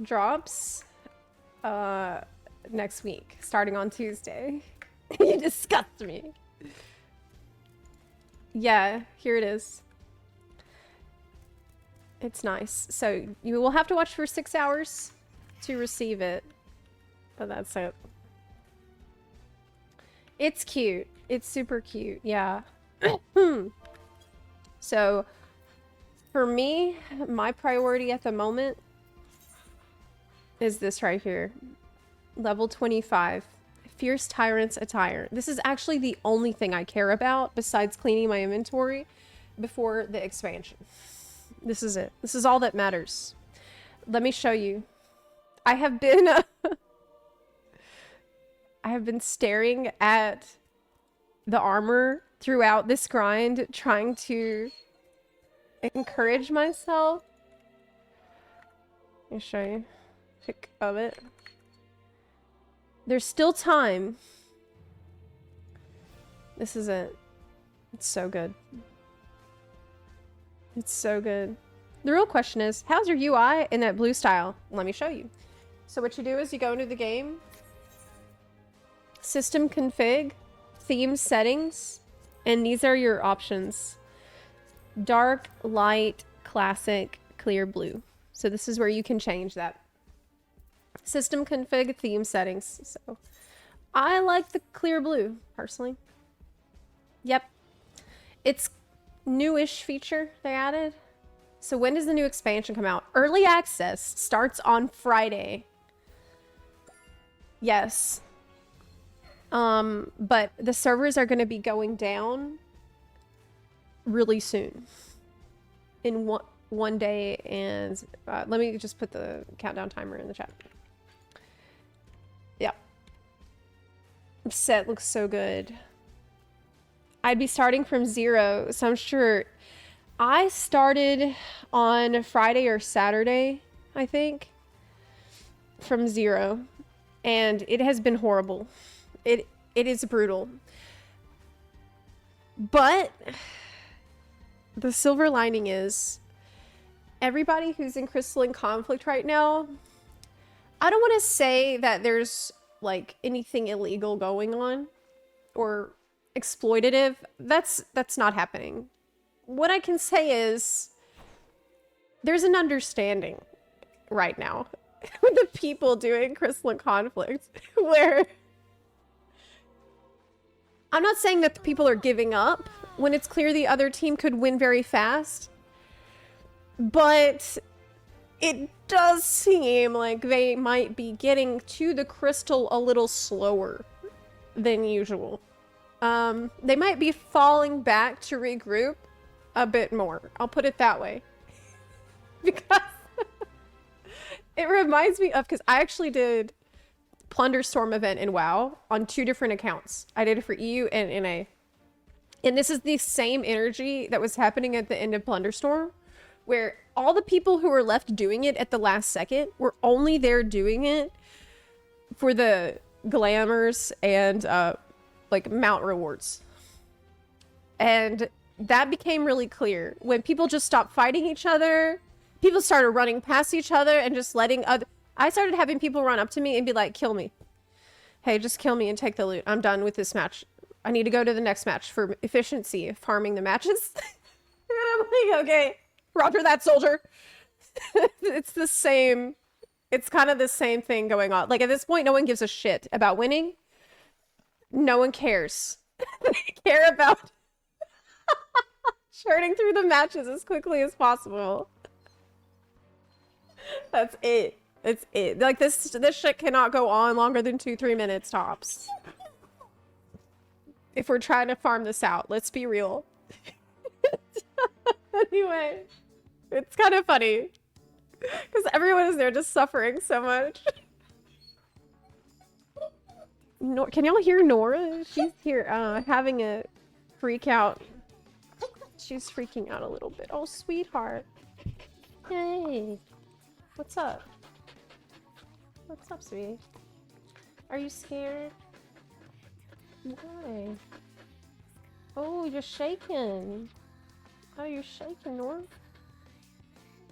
Speaker 1: drops next week, starting on Tuesday. You disgust me. Yeah, here it is. It's nice. So you will have to watch for 6 hours to receive it. But that's it. It's cute. It's super cute. Yeah. So for me, my priority at the moment is this right here. Level 25. Fierce Tyrant's Attire. This is actually the only thing I care about besides cleaning my inventory before the expansion. This is it. This is all that matters. Let me show you. I have been I have been staring at the armor throughout this grind, trying to encourage myself. Let me show you a pic of it. There's still time. This is it. It's so good. It's so good. The real question is, how's your UI in that blue style? Let me show you. So what you do is you go into the game, system config, theme settings, and these are your options. Dark, light, classic, clear blue. So this is where you can change that. System config, theme settings. So I like the clear blue, personally. Yep. It's newish feature they added. So when does the new expansion come out? Early access starts on Friday. Yes. But the servers are going to be going down really soon. In one day, and let me just put the countdown timer in the chat. Yeah. Set looks so good. I'd be starting from 0, so I'm sure I started on Friday or Saturday, I think, from 0, and it has been horrible. It is brutal. But the silver lining is everybody who's in crystalline conflict right now, I don't want to say that there's like anything illegal going on or exploitative. That's not happening. What I can say is there's an understanding right now with the people doing crystalline conflict where I'm not saying that the people are giving up when it's clear the other team could win very fast, but it does seem like they might be getting to the crystal a little slower than usual. They might be falling back to regroup a bit more. I'll put it that way. Because it reminds me of, because I actually did Plunderstorm event in WoW on 2 different accounts. I did it for EU and NA. And this is the same energy that was happening at the end of Plunderstorm, where all the people who were left doing it at the last second were only there doing it for the glamours and like mount rewards. And that became really clear when people just stopped fighting each other. People started running past each other and just letting I started having people run up to me and be like, kill me. Hey, just kill me and take the loot. I'm done with this match. I need to go to the next match for efficiency of farming the matches. And I'm like, okay, roger that, soldier. It's the same. It's kind of the same thing going on. Like at this point, no one gives a shit about winning. No one cares. They care about churning through the matches as quickly as possible. That's it. It's it. Like this shit cannot go on longer than 2-3 minutes tops. If we're trying to farm this out, let's be real. Anyway, it's kind of funny because everyone is there just suffering so much. Can y'all hear Nora? She's here having a freak out. She's freaking out a little bit. Oh, sweetheart. Hey. What's up? What's up, sweetie? Are you scared? Why? Oh, you're shaking. Oh, you're shaking, Nora.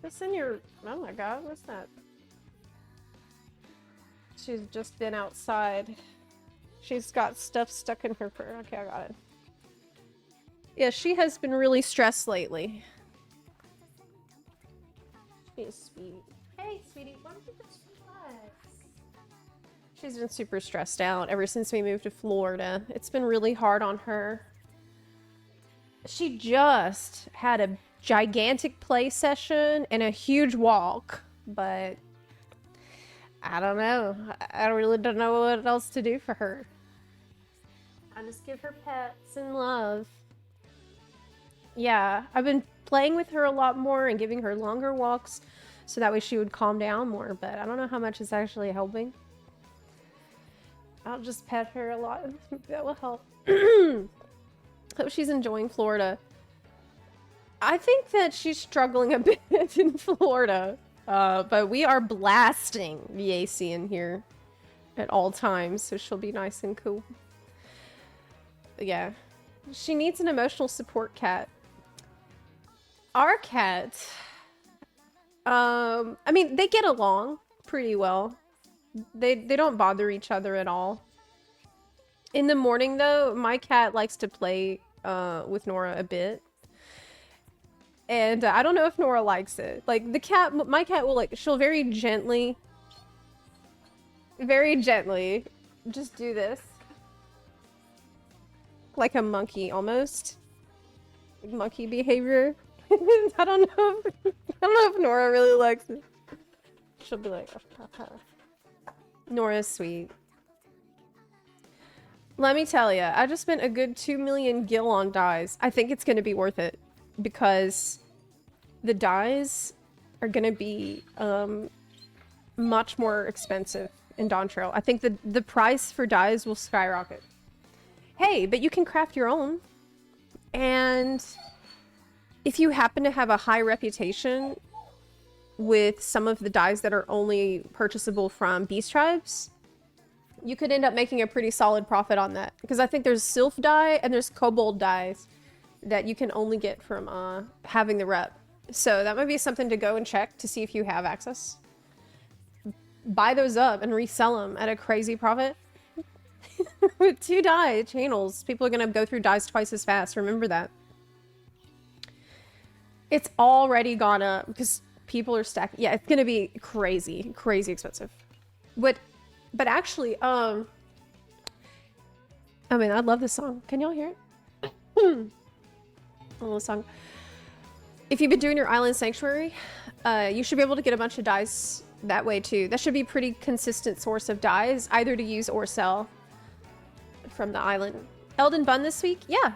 Speaker 1: What's in your... Oh my god, what's that? She's just been outside. She's got stuff stuck in her fur. Okay, I got it. Yeah, she has been really stressed lately. She's sweet. Hey, sweetie, why don't you just relax? She's been super stressed out ever since we moved to Florida. It's been really hard on her. She just had a gigantic play session and a huge walk, but I don't know. I really don't know what else to do for her. I just give her pets and love. Yeah, I've been playing with her a lot more and giving her longer walks so that way she would calm down more, but I don't know how much is actually helping. I'll just pet her a lot. That will help. Hope she's enjoying Florida. I think that she's struggling a bit in Florida, but we are blasting the AC in here at all times, so she'll be nice and cool. Yeah, she needs an emotional support cat. Our cat, I mean, they get along pretty well. They don't bother each other at all. In the morning, though, my cat likes to play with Nora a bit. And I don't know if Nora likes it. Like, my cat will, like, she'll very gently just do this. Like a monkey, almost. Like monkey behavior. I don't know if Nora really likes it. She'll be like, Nora's sweet. Let me tell you, I just spent a good 2 million gil on dyes. I think it's going to be worth it because the dyes are going to be much more expensive in Dawntrail. I think the price for dyes will skyrocket. Hey, but you can craft your own. And if you happen to have a high reputation with some of the dyes that are only purchasable from beast tribes, you could end up making a pretty solid profit on that. Because I think there's sylph dye and there's kobold dyes. that you can only get from having the rep. So that might be something to go and check to see if you have access. Buy those up and resell them at a crazy profit. With 2 die channels, people are gonna go through dies twice as fast. Remember that. It's already gone up because people are stacking. Yeah, it's gonna be crazy, crazy expensive. But actually, I mean, I love this song. Can y'all hear it? I love this song. If you've been doing your island sanctuary, you should be able to get a bunch of dies that way too. That should be a pretty consistent source of dies, either to use or sell from the island. Elden Bun this week? Yeah.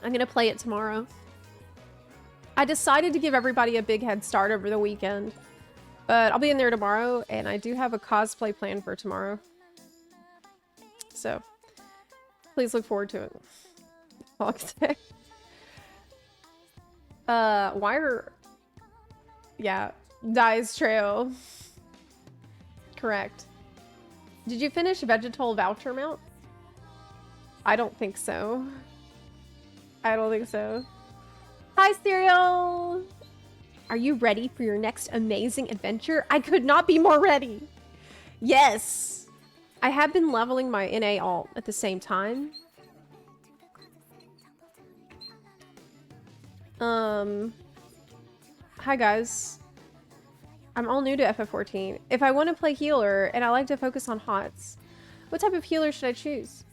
Speaker 1: I'm gonna play it tomorrow. I decided to give everybody a big head start over the weekend, but I'll be in there tomorrow, and I do have a cosplay plan for tomorrow. So, please look forward to it. Okay. Wire... Yeah. Dies Trail. Correct. Did you finish Vegetal Voucher Mount? I don't think so. I don't think so. Hi, Serial! Are you ready for your next amazing adventure? I could not be more ready! Yes! I have been leveling my NA alt at the same time. Hi guys. I'm all new to FF14. If I want to play healer and I like to focus on HOTS, what type of healer should I choose?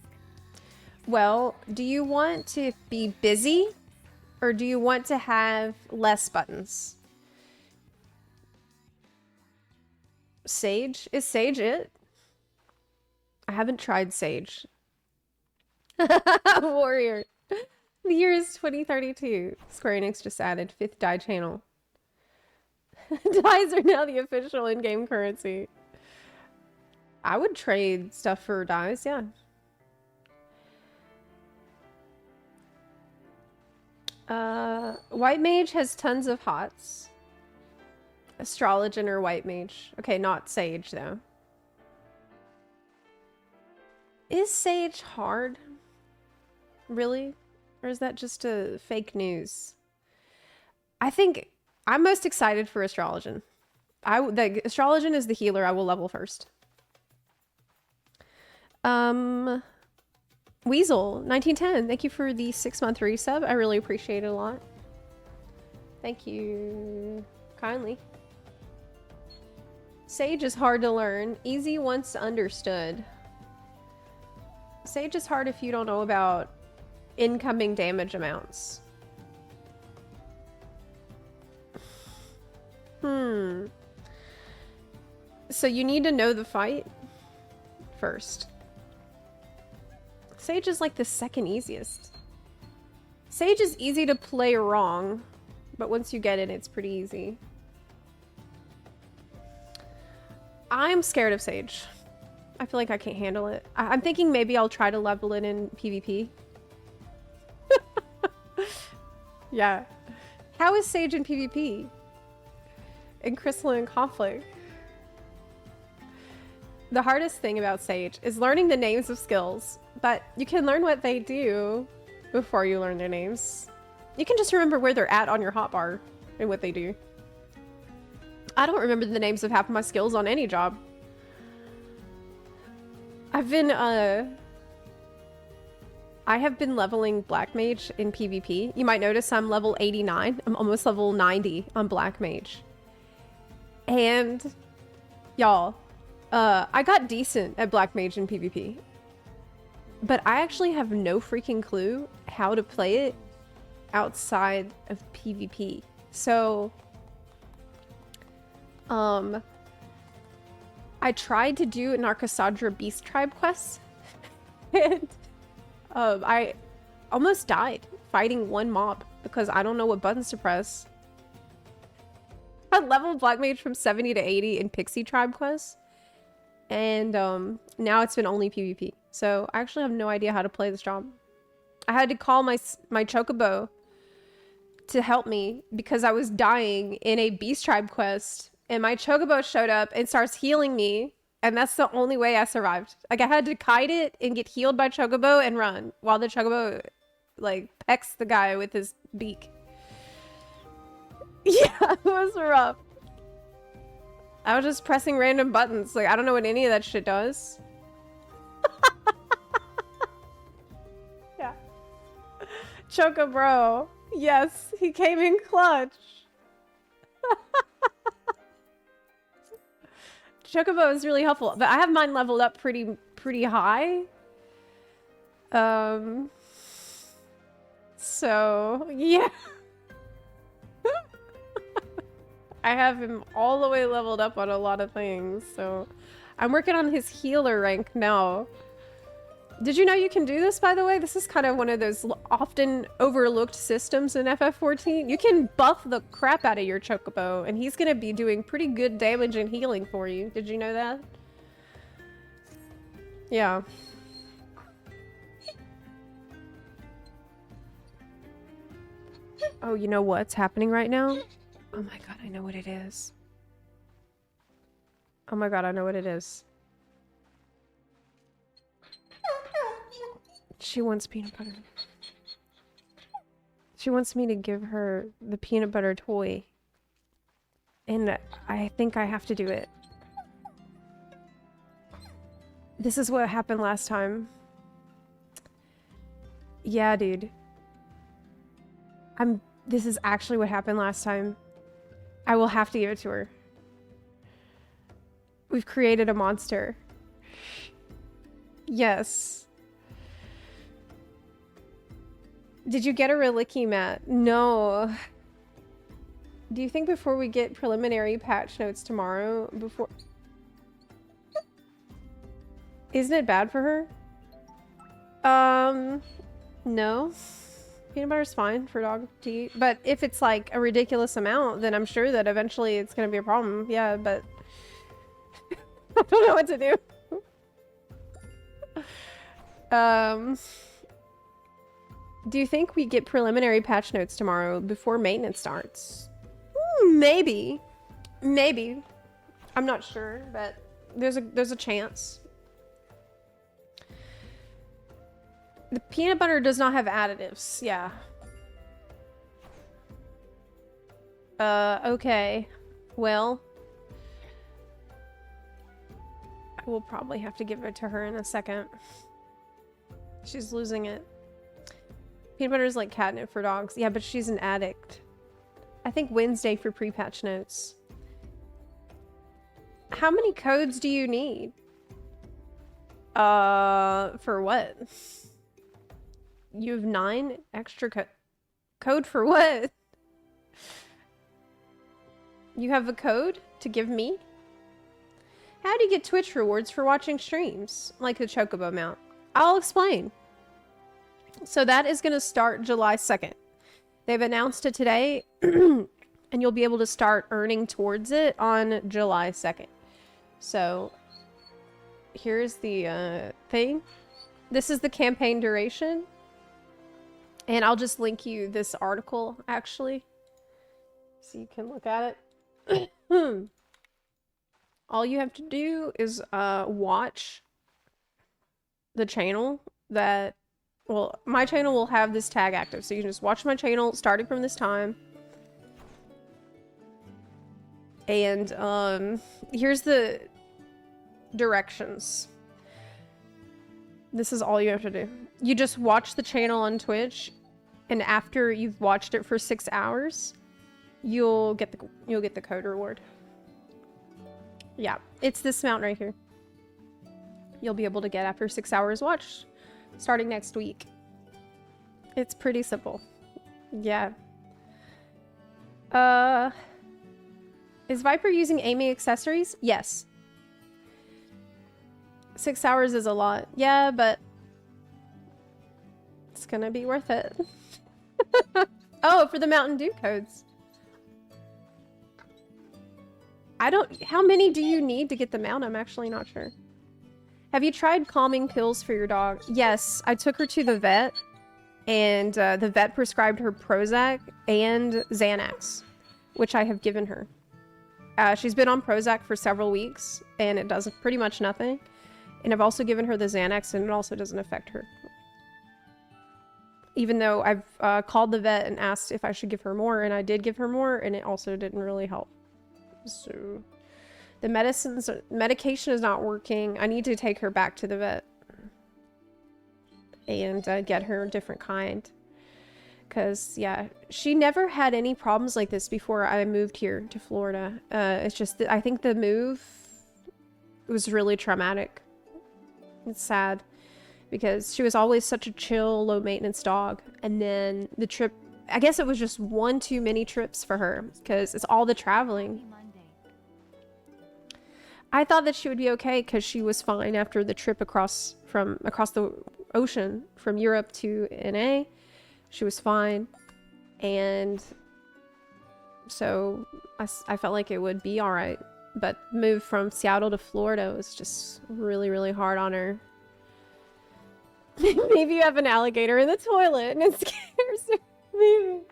Speaker 1: Well, do you want to be busy or do you want to have less buttons? Sage? Is Sage it? I haven't tried Sage. Warrior. The year is 2032. Square Enix just added 5th die channel. Dies are now the official in-game currency. I would trade stuff for dies, yeah. White Mage has tons of HOTS. Astrologian or White Mage. Okay, not Sage, though. Is Sage hard? Really? Or is that just a fake news? I think I'm most excited for Astrologian. The Astrologian is the healer I will level first. Weasel, 1910, thank you for the 6-month resub. I really appreciate it a lot. Thank you kindly. Sage is hard to learn. Easy once understood. Sage is hard if you don't know about incoming damage amounts. So you need to know the fight first. Sage is like the second easiest. Sage is easy to play wrong, but once you get it, it's pretty easy. I'm scared of Sage. I feel like I can't handle it. I'm thinking maybe I'll try to level it in PvP. Yeah. How is Sage in PvP? In Crystalline Conflict? The hardest thing about Sage is learning the names of skills, but you can learn what they do before you learn their names. You can just remember where they're at on your hotbar and what they do. I don't remember the names of half of my skills on any job. I have been leveling Black Mage in PvP. You might notice I'm level 89. I'm almost level 90 on Black Mage. And y'all, I got decent at Black Mage in PvP. But I actually have no freaking clue how to play it outside of PvP. So, I tried to do an Arcasadra Beast Tribe quest. And I almost died fighting one mob because I don't know what buttons to press. I leveled Black Mage from 70 to 80 in Pixie Tribe quests. And now it's been only PvP. So I actually have no idea how to play this job. I had to call my Chocobo to help me because I was dying in a Beast Tribe quest. And my Chocobo showed up and starts healing me And that's the only way I survived. Like, I had to kite it and get healed by Chocobo and run while the Chocobo, like, pecks the guy with his beak. Yeah, it was rough. I was just pressing random buttons. Like, I don't know what any of that shit does. Yeah. Chocobro. Yes, he came in clutch. Chocobo is really helpful, but I have mine leveled up pretty high. So yeah. I have him all the way leveled up on a lot of things, so I'm working on his healer rank now. Did you know you can do this, by the way? This is kind of one of those often overlooked systems in FF14. You can buff the crap out of your Chocobo, and he's going to be doing pretty good damage and healing for you. Did you know that? Yeah. Oh, you know what's happening right now? Oh my god, I know what it is. Oh my god, I know what it is. She wants peanut butter. She wants me to give her the peanut butter toy. And I think I have to do it. This is what happened last time. Yeah, dude. This is actually what happened last time. I will have to give it to her. We've created a monster. Yes. Did you get a reliquy mat? No. Do you think before we get preliminary patch notes tomorrow, before... Isn't it bad for her? No. Peanut butter's fine for dog to eat. But if it's like a ridiculous amount, then I'm sure that eventually it's gonna be a problem. Yeah, but... I don't know what to do. Do you think we get preliminary patch notes tomorrow before maintenance starts? Maybe. Maybe. I'm not sure, but there's a chance. The peanut butter does not have additives. Yeah. Okay. Well, I will probably have to give it to her in a second. She's losing it. Peanut butter is like catnip for dogs. Yeah, but she's an addict. I think Wednesday for pre-patch notes. How many codes do you need? For what? You have 9 extra code for what? You have a code to give me? How do you get Twitch rewards for watching streams? Like the Chocobo mount. I'll explain. So that is going to start July 2nd. They've announced it today, and you'll be able to start earning towards it on July 2nd. So here's the thing. This is the campaign duration. And I'll just link you this article, actually, so you can look at it. All you have to do is watch the channel that... Well, my channel will have this tag active, so you can just watch my channel starting from this time. And here's the directions. This is all you have to do. You just watch the channel on Twitch, and after you've watched it for 6 hours, you'll get the code reward. Yeah, it's this mount right here. You'll be able to get after 6 hours watched, starting next week. It's pretty simple. Yeah. Is Viper using aiming accessories? Yes. 6 hours is a lot. Yeah, but it's gonna be worth it. Oh, for the Mountain Dew codes. How many do you need to get the mount? I'm actually not sure. Have you tried calming pills for your dog? Yes, I took her to the vet, and the vet prescribed her Prozac and Xanax, which I have given her. She's been on Prozac for several weeks, and it does pretty much nothing. And I've also given her the Xanax, and it also doesn't affect her. Even though I've called the vet and asked if I should give her more, and I did give her more, and it also didn't really help. So the medication is not working. I need to take her back to the vet and get her a different kind. Because, yeah, she never had any problems like this before I moved here to Florida. It's just that I think the move was really traumatic. It's sad. Because she was always such a chill, low-maintenance dog. And then the trip... I guess it was just one too many trips for her. Because it's all the traveling. I thought that she would be okay because she was fine after the trip across the ocean from Europe to NA. She was fine, and so I felt like it would be all right. But move from Seattle to Florida was just really, really hard on her. Maybe you have an alligator in the toilet and it scares her. Maybe.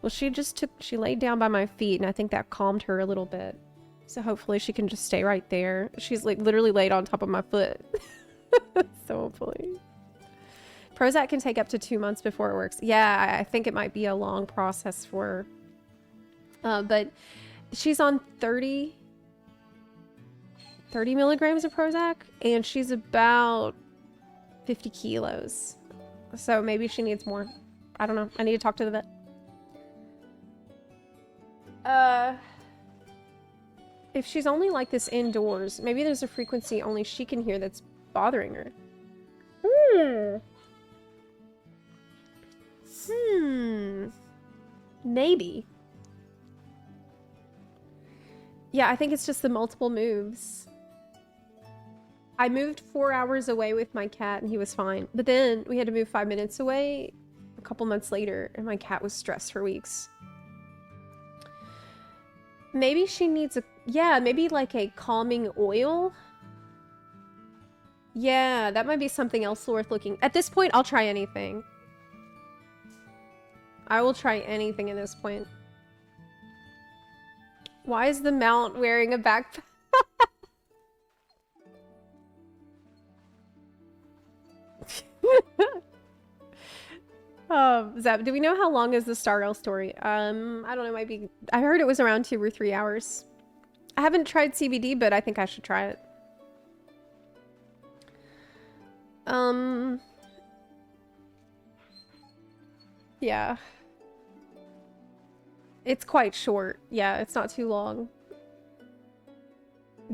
Speaker 1: Well, she laid down by my feet, and I think that calmed her a little bit. So hopefully she can just stay right there. She's like literally laid on top of my foot. So hopefully. Prozac can take up to 2 months before it works. Yeah, I think it might be a long process for her. But she's on 30 milligrams of Prozac, and she's about 50 kilos. So maybe she needs more. I don't know. I need to talk to the vet. If she's only like this indoors, maybe there's a frequency only she can hear that's bothering her. Maybe. Yeah, I think it's just the multiple moves. I moved 4 hours away with my cat and he was fine. But then we had to move 5 minutes away a couple months later, and my cat was stressed for weeks. Maybe she needs maybe like a calming oil. Yeah, that might be something else worth looking. At this point, I'll try anything. I will try anything at this point. Why is the mount wearing a backpack? Zep, do we know how long is the Stargirl story? I don't know, it might be... I heard it was around 2 or 3 hours. I haven't tried CBD, but I think I should try it. Yeah. It's quite short. Yeah, it's not too long.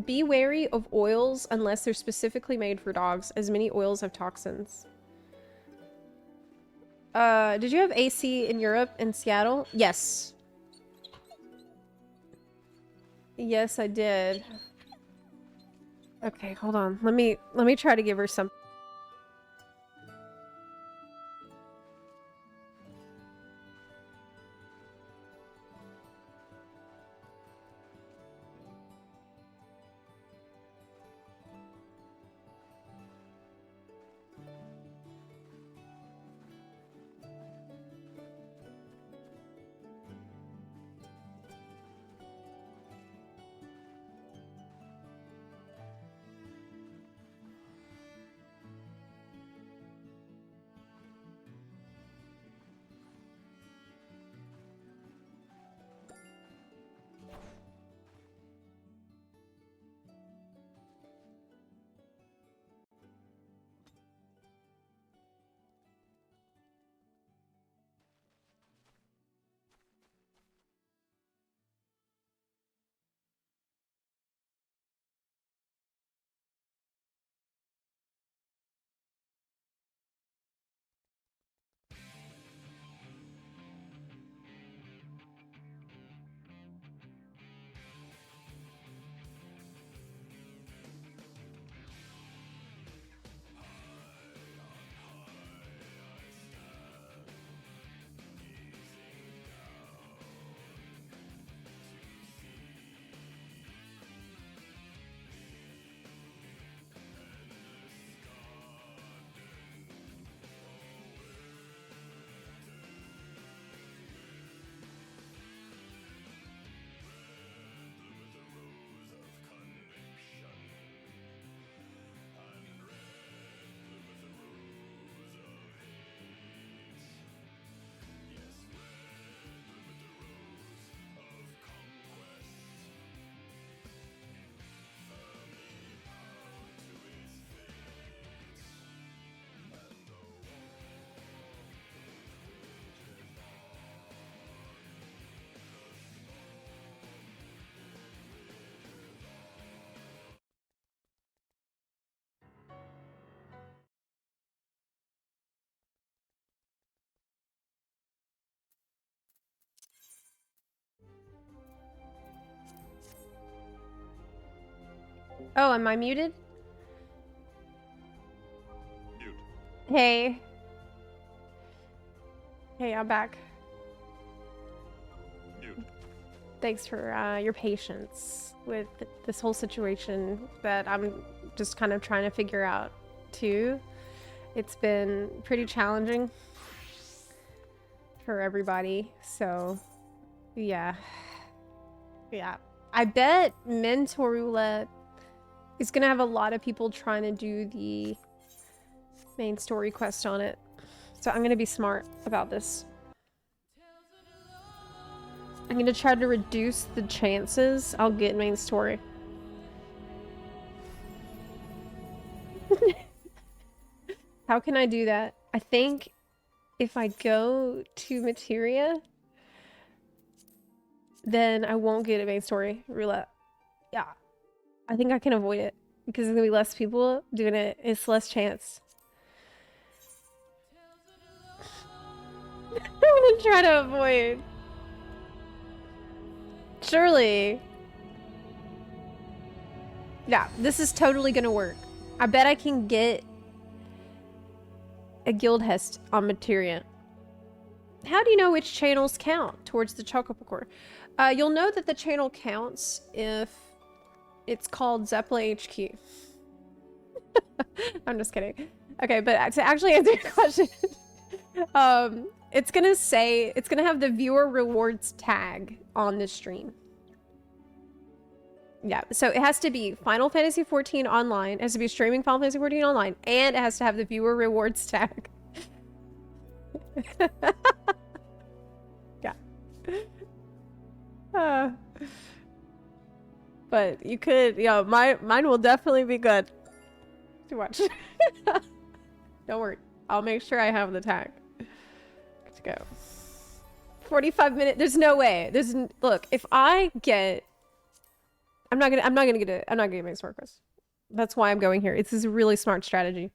Speaker 1: Be wary of oils unless they're specifically made for dogs, as many oils have toxins. Did you have AC in Europe, in Seattle? Yes. Yes, I did. Okay, hold on. Let me try to give her some. Oh, am I muted?
Speaker 2: Mute.
Speaker 1: Hey. Hey, I'm back.
Speaker 2: Mute.
Speaker 1: Thanks for your patience with this whole situation that I'm just kind of trying to figure out too. It's been pretty challenging for everybody, so yeah. Yeah. I bet Mentor Roulette is gonna have a lot of people trying to do the main story quest on it. So I'm gonna be smart about this. I'm gonna try to reduce the chances I'll get main story. How can I do that? I think if I go to Materia, then I won't get a main story roulette. Yeah. I think I can avoid it because there's gonna be less people doing it. It's less chance. I'm gonna try to avoid. Surely. Yeah, this is totally gonna work. I bet I can get a guild hest on Materia. How do you know which channels count towards the Chocobo core? You'll know that the channel counts if it's called Zepla HQ. I'm just kidding. Okay, but to actually answer your question, it's gonna have the viewer rewards tag on this stream. Yeah, so it has to be Final Fantasy XIV online, it has to be streaming Final Fantasy XIV online, and it has to have the viewer rewards tag. Yeah. But you could, yeah, mine will definitely be good to watch. Don't worry, I'll make sure I have the tag. Good to go. 45 minutes. There's no way. Look, if I get, I'm not gonna get my smart quest. That's why I'm going here. This is a really smart strategy.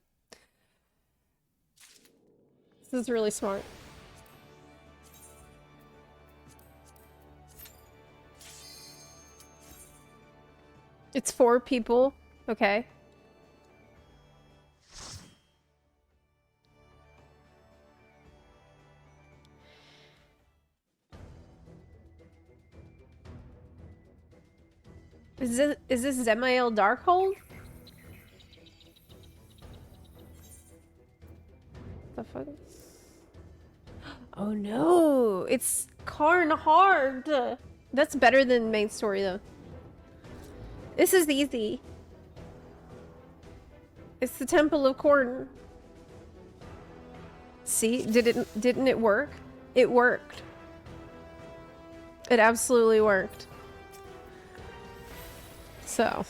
Speaker 1: This is really smart. It's 4 people. Okay. Is this Zemael Darkhold? The fuck? Oh no! It's Karn Hard! That's better than main story though. This is easy. It's the Temple of Karn. See? Didn't it work? It worked. It absolutely worked. So.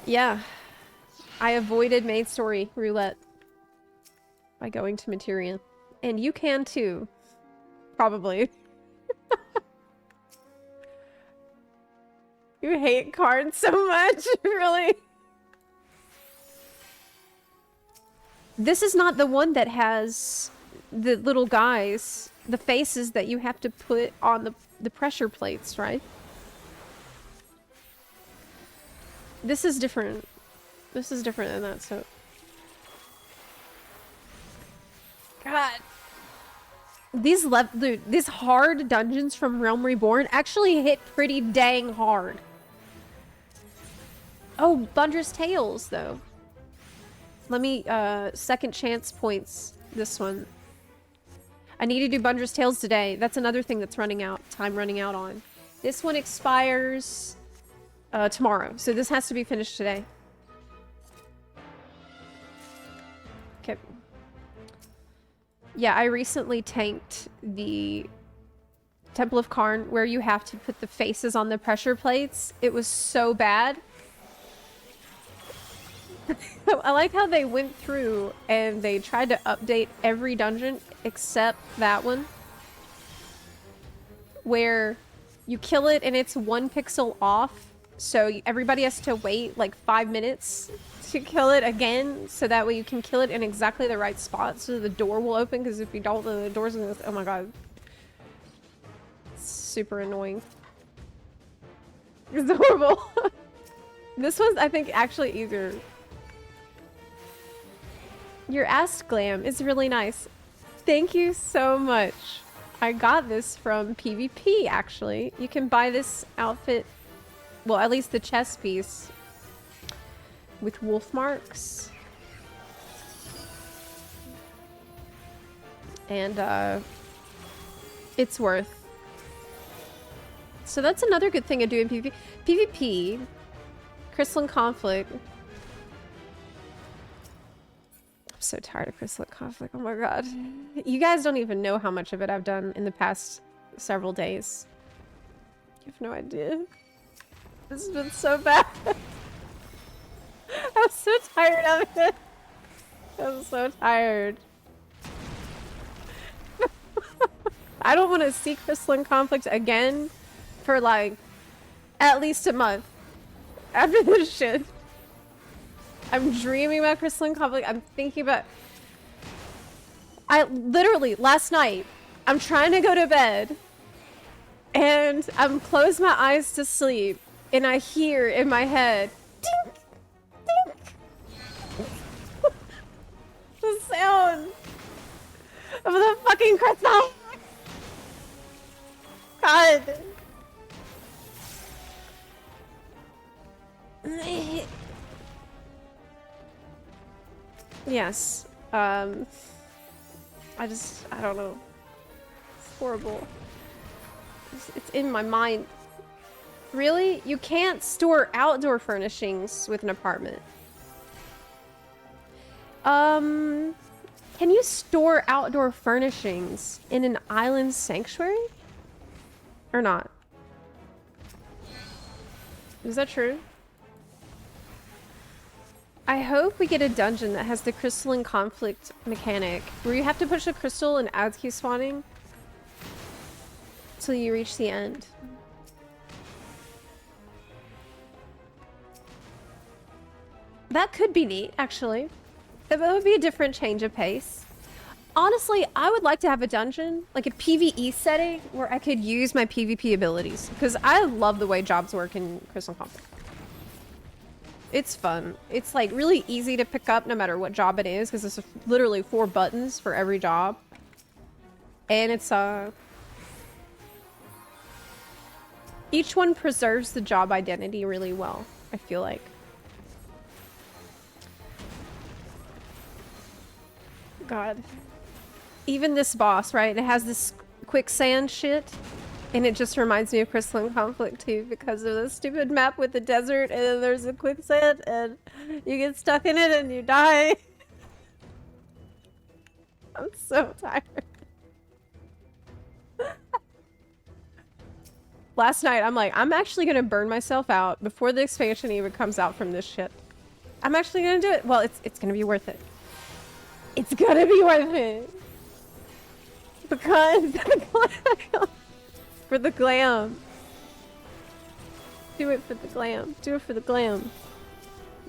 Speaker 1: Yeah. I avoided main story roulette by going to Materia. And you can too. Probably. You hate cards so much, really? This is not the one that has the little guys, the faces that you have to put on the pressure plates, right? This is different. This is different than that, so... God. Dude, these hard dungeons from Realm Reborn actually hit pretty dang hard. Oh, Thunderous Tales, though. Let me, second chance points this one. I need to do Thunderous Tales today. That's another thing that's running out, time running out on. This one expires, tomorrow, so this has to be finished today. Okay. Yeah, I recently tanked the Temple of Karn where you have to put the faces on the pressure plates. It was so bad. I like how they went through and they tried to update every dungeon except that one. Where you kill it and it's 1 pixel off. So everybody has to wait like 5 minutes to kill it again. So that way you can kill it in exactly the right spot so the door will open. Because if you don't, the door's gonna... Oh my god. It's super annoying. It's horrible. This one's, I think, actually easier. Your ass glam is really nice. Thank you so much. I got this from PvP, actually. You can buy this outfit, well, at least the chest piece, with wolf marks. And, it's worth. So that's another good thing of doing PvP. PvP, Crystalline Conflict. I'm so tired of Crystalline Conflict, oh my god. You guys don't even know how much of it I've done in the past several days. You have no idea. This has been so bad. I'm so tired of it. I'm so tired. I don't want to see Crystalline Conflict again for like at least a month after this shit. I'm dreaming about Crystalline Conflict. I'm thinking about... I literally, last night, I'm trying to go to bed and I'm closed my eyes to sleep and I hear in my head, dink, dink. The sound of the fucking crystal. God. Yes. I don't know. It's horrible. It's in my mind. Really? You can't store outdoor furnishings with an apartment. Can you store outdoor furnishings in an island sanctuary? Or not? Is that true? I hope we get a dungeon that has the Crystalline Conflict mechanic, where you have to push a crystal and ads keep spawning till you reach the end. That could be neat, actually. That would be a different change of pace. Honestly, I would like to have a dungeon, like a PvE setting, where I could use my PvP abilities, because I love the way jobs work in Crystalline Conflict. It's fun. It's like really easy to pick up no matter what job it is, because there's literally 4 buttons for every job. And it's each one preserves the job identity really well, I feel like. God. Even this boss, right? It has this quicksand shit. And it just reminds me of Crystalline Conflict too, because of the stupid map with the desert and then there's a quicksand and you get stuck in it and you die. I'm so tired. Last night, I'm like, I'm actually gonna burn myself out before the expansion even comes out from this shit. I'm actually gonna do it. Well, it's gonna be worth it. It's gonna be worth it. Because for the glam. Do it for the glam. Do it for the glam.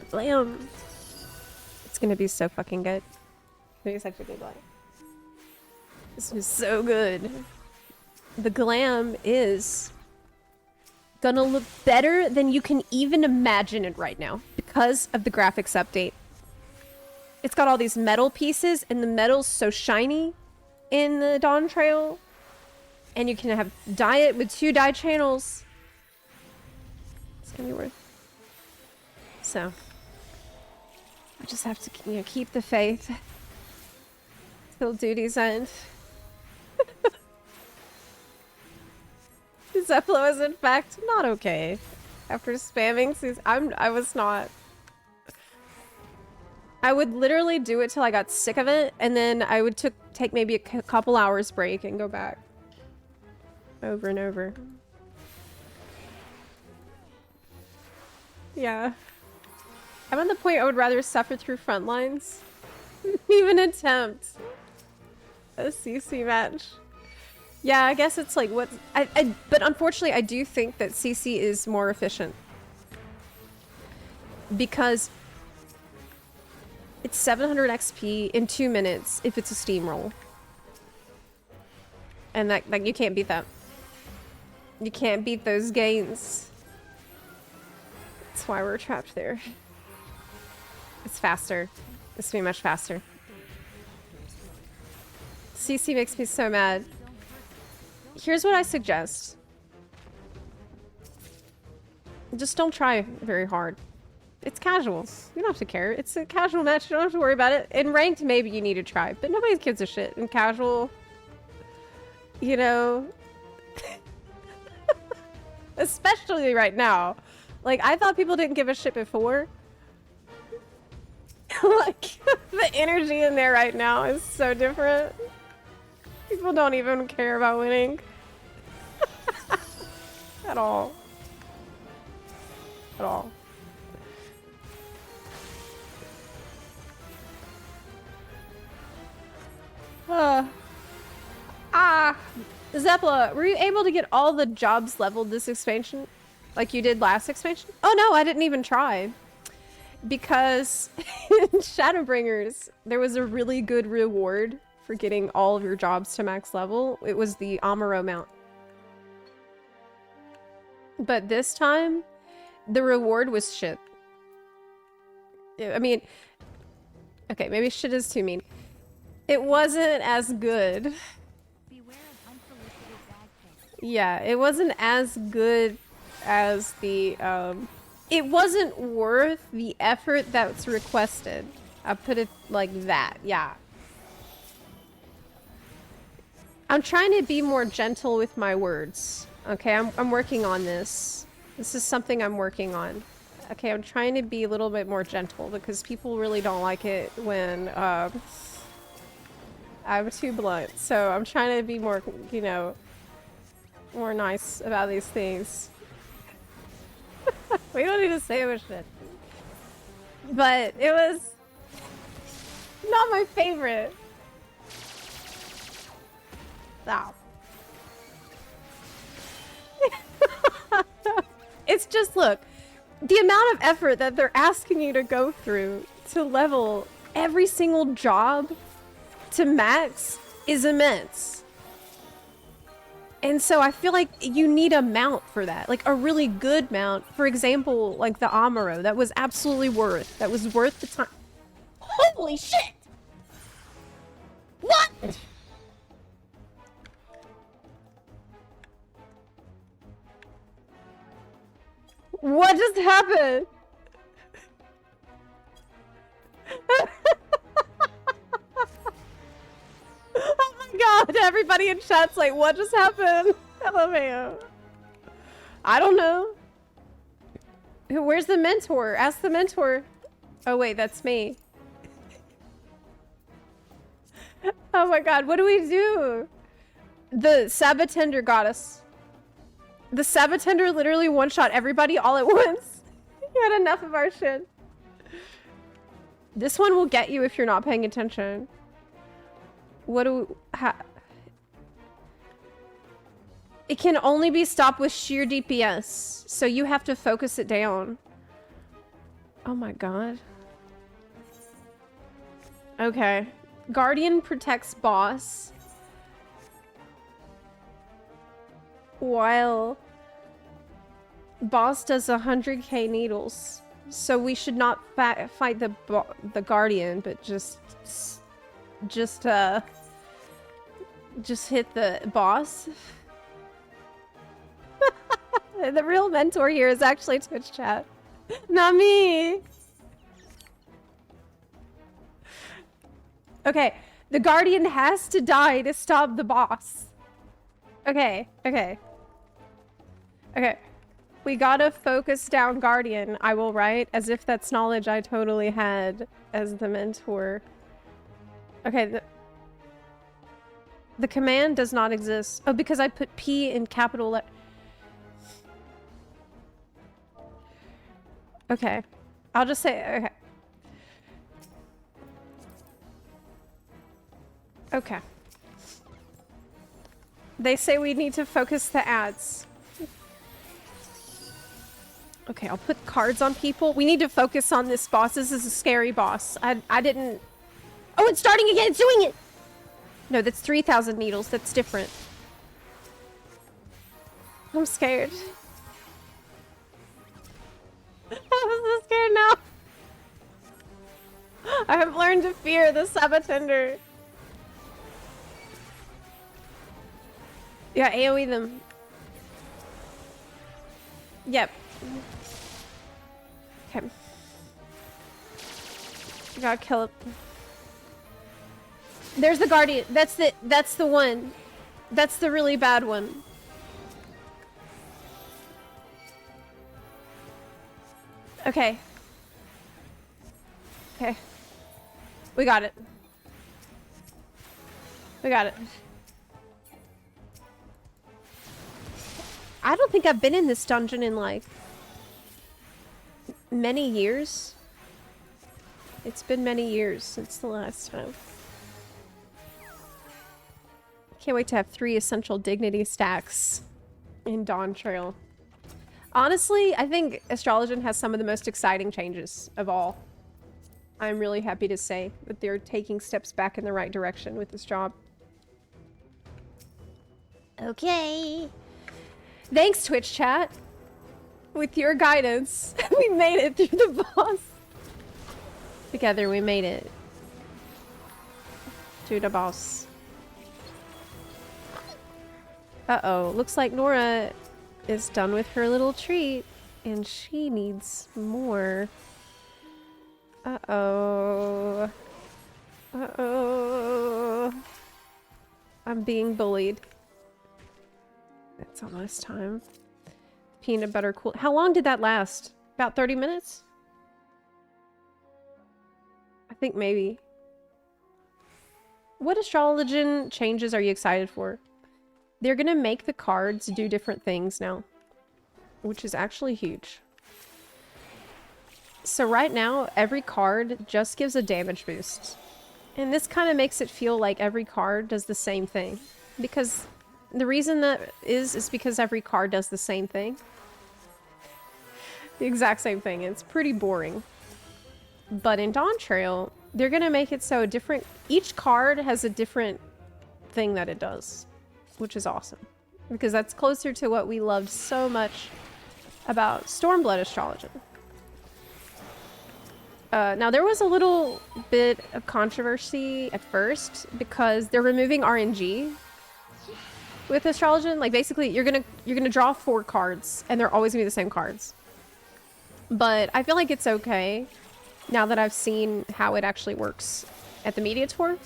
Speaker 1: The glam. It's gonna be so fucking good. It's such a good life. This was so good. The glam is gonna look better than you can even imagine it right now because of the graphics update. It's got all these metal pieces and the metal's so shiny in the Dawntrail. And you can have dye it with 2 dye channels. It's gonna be worth. So I just have to, you know, keep the faith till duty's end. Zepla was in fact not okay after spamming. I was not. I would literally do it till I got sick of it, and then I would take maybe a couple hours break and go back. Over and over. Yeah. I'm at the point I would rather suffer through front lines than even attempt a CC match. Yeah, I guess it's like what but unfortunately I do think that CC is more efficient. Because it's 700 XP in 2 minutes if it's a steamroll. And that, like, you can't beat that. You can't beat those gains. That's why we're trapped there. It's faster. It's gonna be much faster. CC makes me so mad. Here's what I suggest. Just don't try very hard. It's casual. You don't have to care. It's a casual match. You don't have to worry about it. In ranked, maybe you need to try, but nobody gives a shit. In casual, you know, especially right now. Like, I thought people didn't give a shit before. Like, the energy in there right now is so different. People don't even care about winning. At all. At all. Zepla, were you able to get all the jobs leveled this expansion? Like you did last expansion? Oh no, I didn't even try. Because in Shadowbringers, there was a really good reward for getting all of your jobs to max level. It was the Amuro mount. But this time, the reward was shit. I mean, okay, maybe shit is too mean. It wasn't as good. Yeah, it wasn't as good as the, it wasn't worth the effort that's requested. I'll put it like that, yeah. I'm trying to be more gentle with my words. Okay, I'm working on this. This is something I'm working on. Okay, I'm trying to be a little bit more gentle because people really don't like it when, I'm too blunt. So I'm trying to be more, you know, more nice about these things. We don't need to say much shit. But it was not my favorite. Stop. It's just, look, the amount of effort that they're asking you to go through to level every single job to max is immense. And so I feel like you need a mount for that, like a really good mount. For example, like the Amuro, that was absolutely that was worth the time. Holy shit! What? What just happened? Oh my god, everybody in chat's like, what just happened? LMAO. I don't know. Where's the mentor? Ask the mentor. Oh wait, that's me. Oh my god, what do we do? The Sabatender got us. The Sabatender literally one-shot everybody all at once. He had enough of our shit. This one will get you if you're not paying attention. What do we... It can only be stopped with sheer DPS, so you have to focus it down. Oh my god. Okay. Guardian protects boss. While boss does 100k needles. So we should not fight the Guardian, but just hit the boss. The real mentor here is actually Twitch chat. Not me! Okay, the Guardian has to die to stop the boss. Okay, okay. Okay. We gotta focus down Guardian, I will write, as if that's knowledge I totally had as the mentor. Okay, the command does not exist. Oh, because I put P in capital letter. Okay. I'll just say, okay. Okay. They say we need to focus the ads. Okay, I'll put cards on people. We need to focus on this boss. This is a scary boss. I didn't... Oh, it's starting again! It's doing it! No, that's 3,000 needles. That's different. I'm scared. I'm so scared now. I have learned to fear the Sabatender. Yeah, AoE them. Yep. Okay. I gotta kill it. There's the Guardian. That's the one. That's the really bad one. Okay. Okay. We got it. We got it. I don't think I've been in this dungeon in like many years. It's been many years since the last time. Can't wait to have 3 essential dignity stacks in Dawntrail. Honestly, I think Astrologian has some of the most exciting changes of all. I'm really happy to say that they're taking steps back in the right direction with this job. Okay. Thanks, Twitch chat. With your guidance, we made it through the boss. Together, we made it to the boss. Uh-oh. Looks like Nora is done with her little treat, and she needs more. Uh-oh. Uh-oh. I'm being bullied. It's almost time. Peanut butter cool. How long did that last? About 30 minutes? I think maybe. What Astrologian changes are you excited for? They're gonna make the cards do different things now, which is actually huge. So right now, every card just gives a damage boost. And this kind of makes it feel like every card does the same thing. Because the reason that is because every card does the same thing. The exact same thing. It's pretty boring. But in Dawntrail, they're gonna make it so different. Each card has a different thing that it does, which is awesome. Because that's closer to what we loved so much about Stormblood Astrologian. Now, there was a little bit of controversy at first because they're removing RNG with Astrologian. Like, basically, you're gonna draw 4 cards, and they're always gonna be the same cards. But I feel like it's okay now that I've seen how it actually works at the media tour.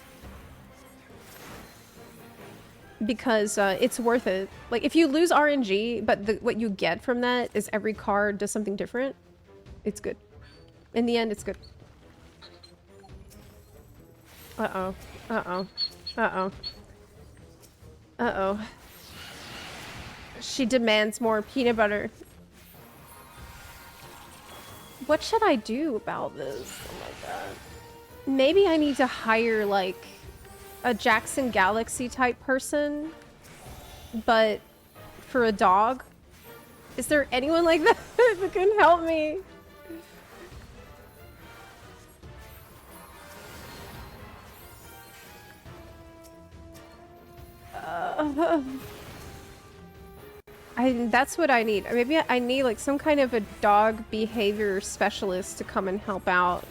Speaker 1: Because it's worth it. Like, if you lose RNG, but what you get from that is every card does something different, it's good. In the end, it's good. Uh-oh. Uh-oh. Uh-oh. Uh-oh. She demands more peanut butter. What should I do about this? Oh my god. Maybe I need to hire, like, a Jackson Galaxy type person, but for a dog? Is there anyone like that that can help me? That's what I need. Maybe I need like some kind of a dog behavior specialist to come and help out.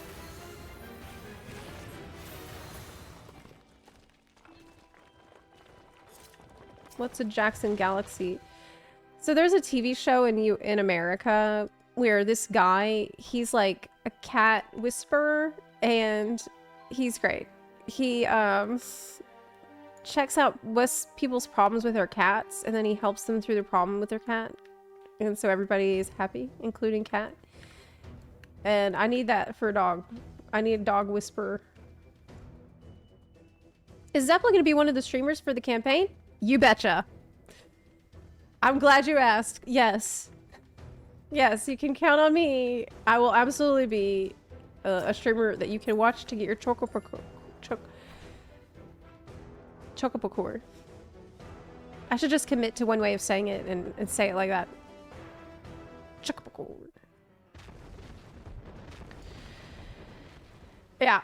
Speaker 1: What's a Jackson Galaxy? So there's a TV show in America where this guy, he's like a cat whisperer, and he's great. He checks out what's people's problems with their cats, and then he helps them through the problem with their cat. And so everybody is happy, including cat. And I need that for a dog. I need a dog whisperer. Is Zepla going to be one of the streamers for the campaign? You betcha. I'm glad you asked. Yes. Yes, you can count on me. I will absolutely be a streamer that you can watch to get your Chocopocore. I should just commit to one way of saying it and say it like that. Chocopocore. Yeah.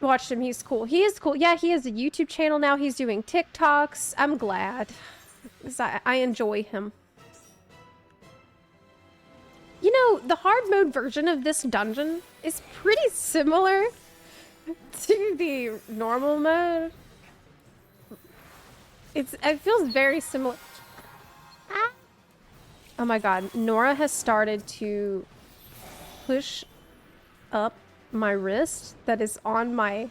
Speaker 1: Watched him, he's cool. He is cool. Yeah, he has a YouTube channel now. He's doing TikToks. I'm glad. 'Cause I enjoy him. You know, the hard mode version of this dungeon is pretty similar to the normal mode. It feels very similar. Ah. Oh my god, Nora has started to push up my wrist that is on my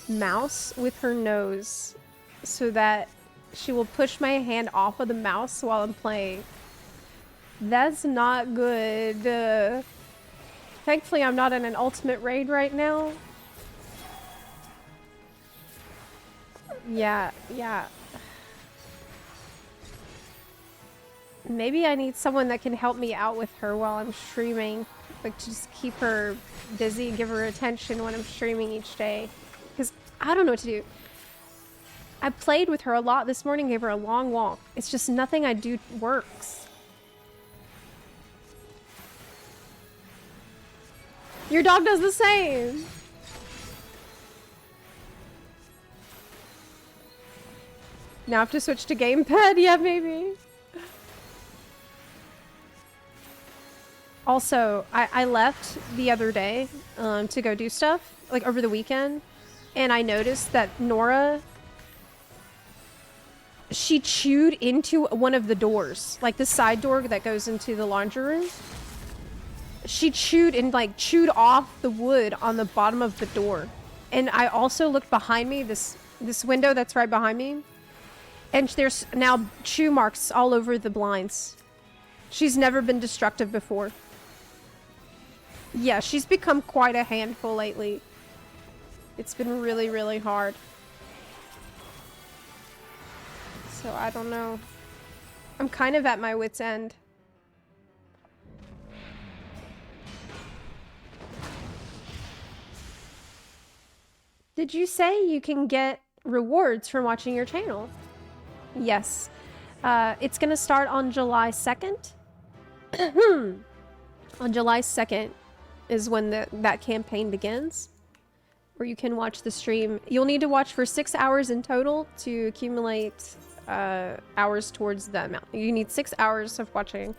Speaker 1: mouse with her nose so that she will push my hand off of the mouse while I'm playing. That's not good. Thankfully, I'm not in an ultimate raid right now. Yeah. Maybe I need someone that can help me out with her while I'm streaming. Like, to just keep her busy and give her attention when I'm streaming each day. Because I don't know what to do. I played with her a lot this morning, gave her a long walk. It's just nothing I do works. Your dog does the same. Now I have to switch to gamepad? Yeah, maybe. Also, I left the other day to go do stuff, like over the weekend, and I noticed that Nora, she chewed into one of the doors, like the side door that goes into the laundry room. She chewed and like chewed off the wood on the bottom of the door. And I also looked behind me, this window that's right behind me, and there's now chew marks all over the blinds. She's never been destructive before. Yeah, she's become quite a handful lately. It's been really, really hard. So I don't know. I'm kind of at my wit's end. Did you say you can get rewards from watching your channel? Yes. It's gonna start on July 2nd. On July 2nd is when that campaign begins, where you can watch the stream. You'll need to watch for 6 hours in total to accumulate hours towards the amount. You need 6 hours of watching.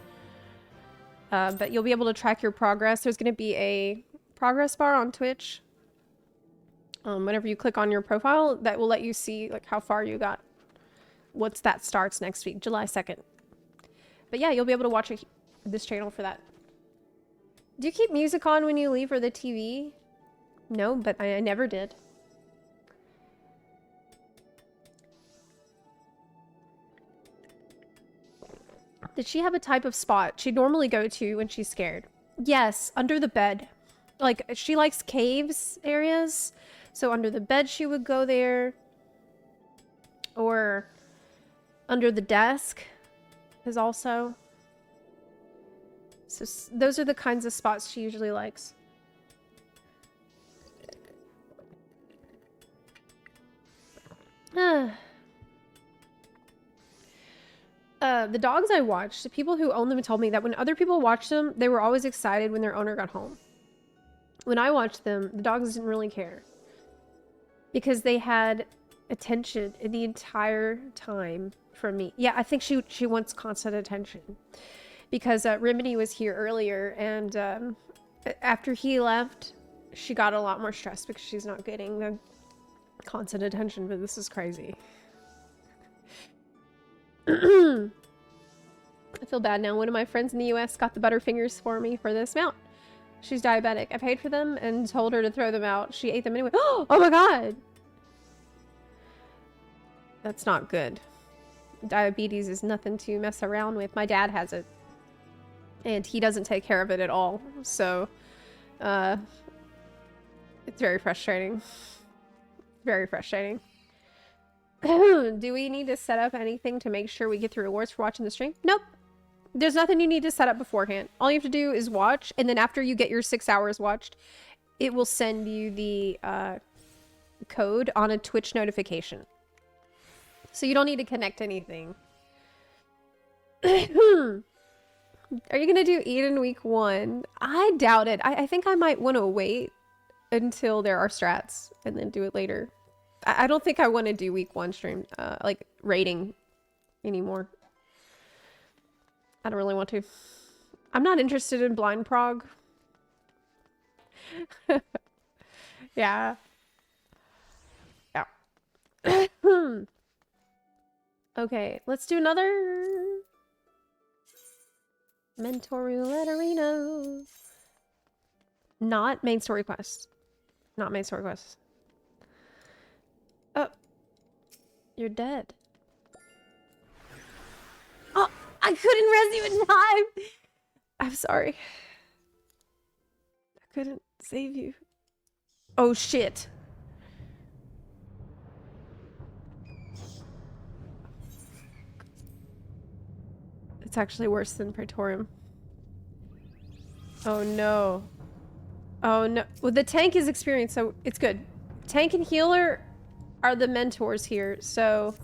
Speaker 1: But you'll be able to track your progress. There's gonna be a progress bar on Twitch. Whenever you click on your profile, that will let you see like how far you got. That starts next week, July 2nd. But yeah, you'll be able to watch this channel for that. Do you keep music on when you leave or the TV? No, but I never did. Did she have a type of spot she'd normally go to when she's scared? Yes, under the bed. Like, she likes caves areas. So under the bed she would go there, or under the desk is also. So those are the kinds of spots she usually likes. The dogs I watched, the people who own them told me that when other people watched them, they were always excited when their owner got home. When I watched them, the dogs didn't really care. Because they had attention the entire time from me. Yeah, I think she wants constant attention. Because Remedy was here earlier, and after he left, she got a lot more stressed because she's not getting the constant attention, but this is crazy. I feel bad now. One of my friends in the US got the Butterfingers for me for this mount. She's diabetic. I paid for them and told her to throw them out. She ate them anyway. Oh my god! That's not good. Diabetes is nothing to mess around with. My dad has it. And he doesn't take care of it at all. So, it's very frustrating. Very frustrating. Do we need to set up anything to make sure we get the rewards for watching the stream? Nope. There's nothing you need to set up beforehand. All you have to do is watch, and then after you get your 6 hours watched, it will send you the code on a Twitch notification. So you don't need to connect anything. Are you gonna do Eden week 1? I doubt it. I think I might want to wait until there are strats and then do it later. I don't think I want to do week 1 stream, like rating anymore. I don't really want to. I'm not interested in blind prog. Yeah. Yeah. Okay, let's do another Mentor Roulette Arena. Not main story quest. Not main story quest. Oh. You're dead. Oh, I couldn't res you in time! I'm sorry. I couldn't save you. Oh shit. It's actually worse than Praetorium. Oh no. Oh no. Well, the tank is experienced, so it's good. Tank and healer are the mentors here, so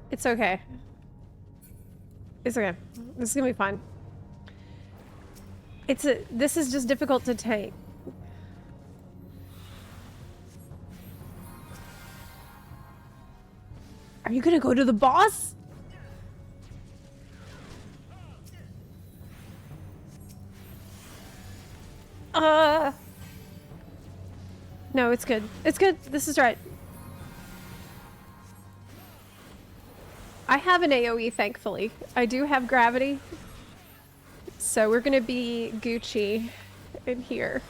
Speaker 1: it's okay. It's okay. This is gonna be fine. This is just difficult to tank. Are you gonna go to the boss? No, it's good. It's good. This is right. I have an AoE, thankfully. I do have gravity. So we're gonna be Gucci in here.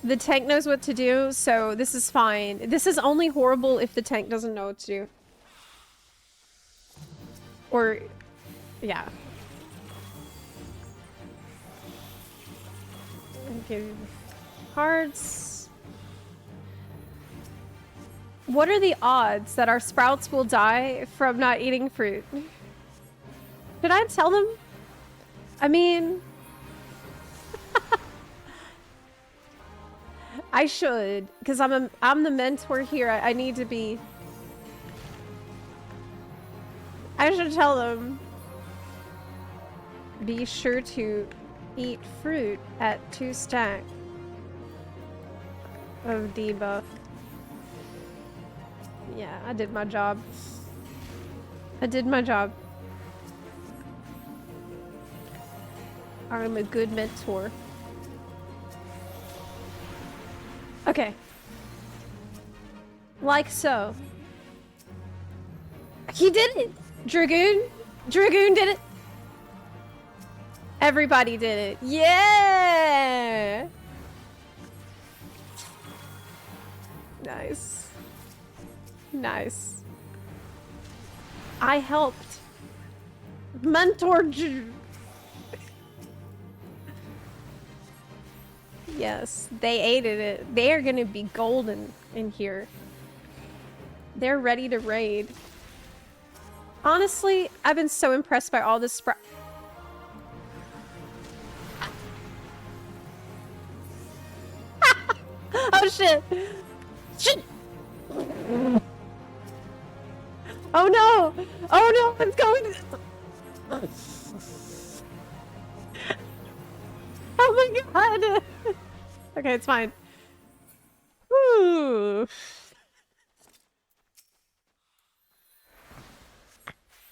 Speaker 1: The tank knows what to do, so this is fine. This is only horrible if the tank doesn't know what to do. Or, yeah. Okay. Cards. What are the odds that our sprouts will die from not eating fruit? Should I tell them? I mean... I should, because I'm the mentor here. I need to be... I should tell them. Be sure to eat fruit at 2 stack of debuff. Yeah, I did my job. I did my job. I'm a good mentor. Okay. Like so. He did it! Dragoon! Dragoon did it! Everybody did it. Yeah! Nice. Nice. I helped. Mentor. Yes, they aided it. They are gonna be golden in here. They're ready to raid. Honestly, I've been so impressed by all this Oh shit! Shit! Oh no! Oh no! It's going! Oh my god! Okay, it's fine. Woo!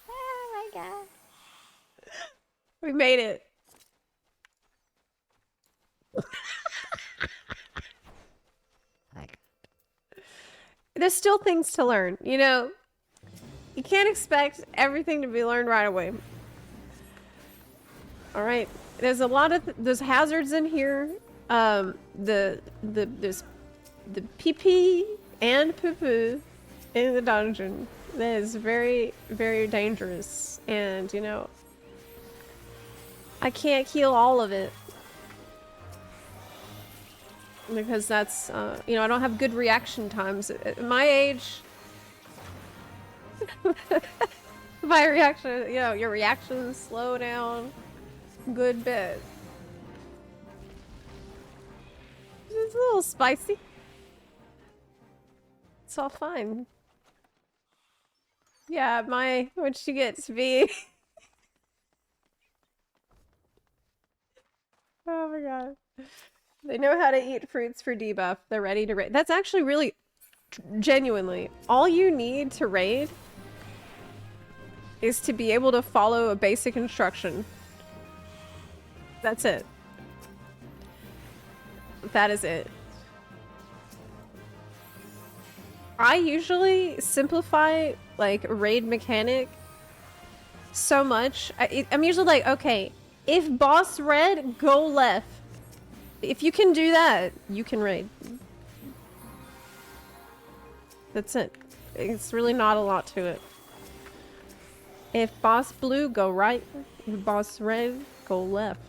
Speaker 1: Oh my god. We made it. There's still things to learn, you know? You can't expect everything to be learned right away. Alright. There's a lot of there's hazards in here. There's the pee-pee and poo-poo in the dungeon. That is very, very dangerous. And, you know, I can't heal all of it. Because that's, you know, I don't have good reaction times. At my age... my reaction, you know, your reactions slow down a good bit. It's a little spicy. It's all fine. Yeah, what she gets be. Oh my god. They know how to eat fruits for debuff. They're ready to raid. That's actually really, genuinely, all you need to raid is to be able to follow a basic instruction. That's it. That is it. I usually simplify like raid mechanic so much. I'm usually like, okay, if boss red, go left. If you can do that, you can raid. That's it. It's really not a lot to it. If boss blue, go right. If boss red, go left.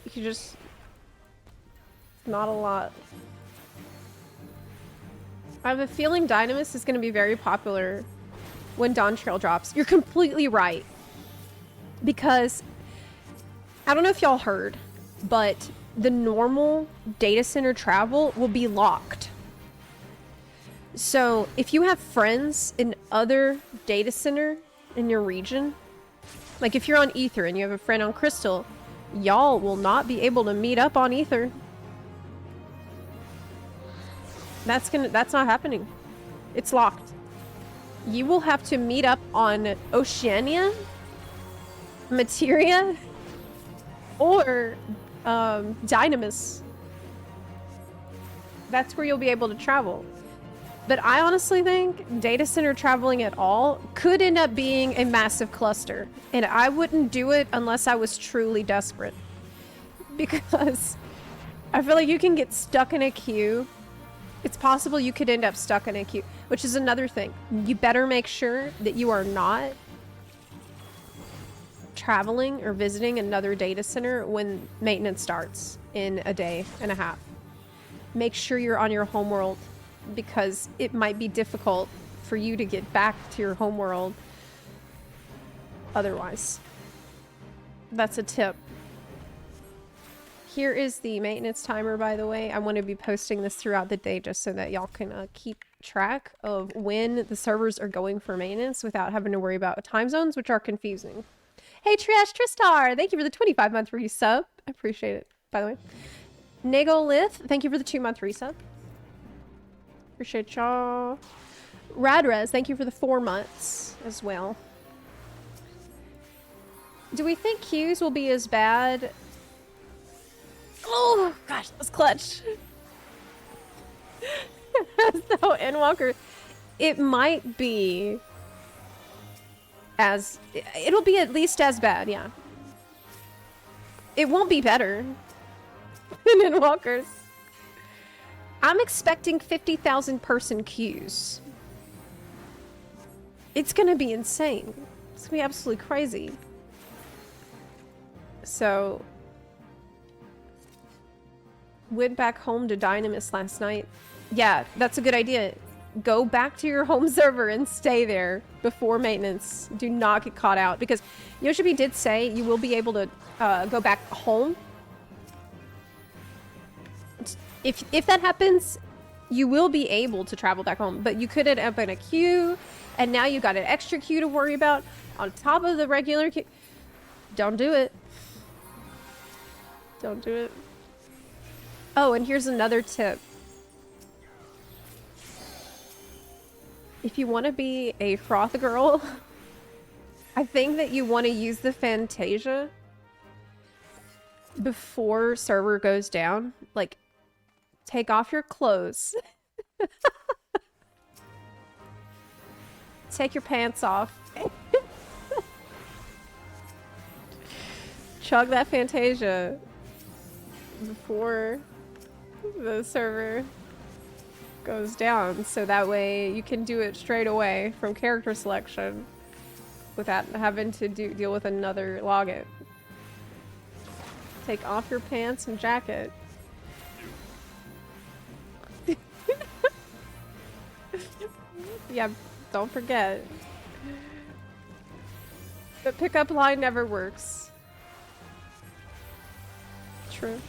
Speaker 1: You can just... not a lot. I have a feeling Dynamis is going to be very popular when Dawntrail drops. You're completely right. Because, I don't know if y'all heard, but the normal data center travel will be locked. So, if you have friends in other data center in your region, like if you're on Ether and you have a friend on Crystal, y'all will not be able to meet up on Ether. That's not happening. It's locked. You will have to meet up on Oceania, Materia, or Dynamis. That's where you'll be able to travel. But I honestly think data center traveling at all could end up being a massive cluster. And I wouldn't do it unless I was truly desperate. Because I feel like you can get stuck in a queue. It's possible you could end up stuck in a queue, which is another thing. You better make sure that you are not traveling or visiting another data center when maintenance starts in a day and a half. Make sure you're on your homeworld, because it might be difficult for you to get back to your homeworld otherwise. That's a tip. Here is the maintenance timer, by the way. I want to be posting this throughout the day just so that y'all can keep track of when the servers are going for maintenance without having to worry about time zones, which are confusing. Hey, Trish Tristar! Thank you for the 25-month resub. I appreciate it, by the way. Nagolith, thank you for the 2-month resub. Appreciate y'all. Radrez, thank you for the 4 months as well. Do we think queues will be as bad? Oh gosh, that was clutch. So Endwalker, it might be as... it'll be at least as bad, yeah. It won't be better than Endwalkers. I'm expecting 50,000 person queues. It's gonna be insane. It's gonna be absolutely crazy. So... went back home to Dynamis last night. Yeah, that's a good idea. Go back to your home server and stay there before maintenance. Do not get caught out, because Yoshibi did say you will be able to go back home. If that happens, you will be able to travel back home, but you could end up in a queue, and now you got an extra queue to worry about on top of the regular queue. Don't do it. Don't do it. Oh, and here's another tip. If you want to be a froth girl, I think that you want to use the Fantasia before server goes down. Like, take off your clothes. Take your pants off. Chug that Fantasia before the server goes down, so that way you can do it straight away from character selection without having to deal with another login. Take off your pants and jacket. Yeah, don't forget. The pickup line never works. True.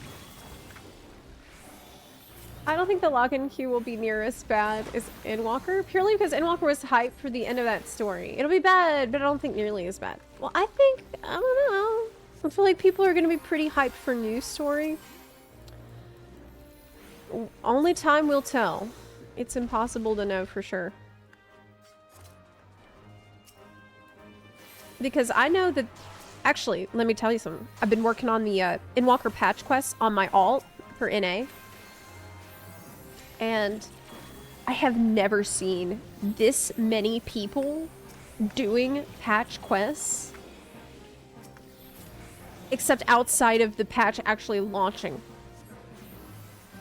Speaker 1: I don't think the login queue will be near as bad as Endwalker, purely because Endwalker was hyped for the end of that story. It'll be bad, but I don't think nearly as bad. Well, I don't know. I feel like people are going to be pretty hyped for new story. Only time will tell. It's impossible to know for sure. Because I know that... Actually, let me tell you something. I've been working on the Inwalker patch quest on my alt for NA. And I have never seen this many people doing patch quests. Except outside of the patch actually launching.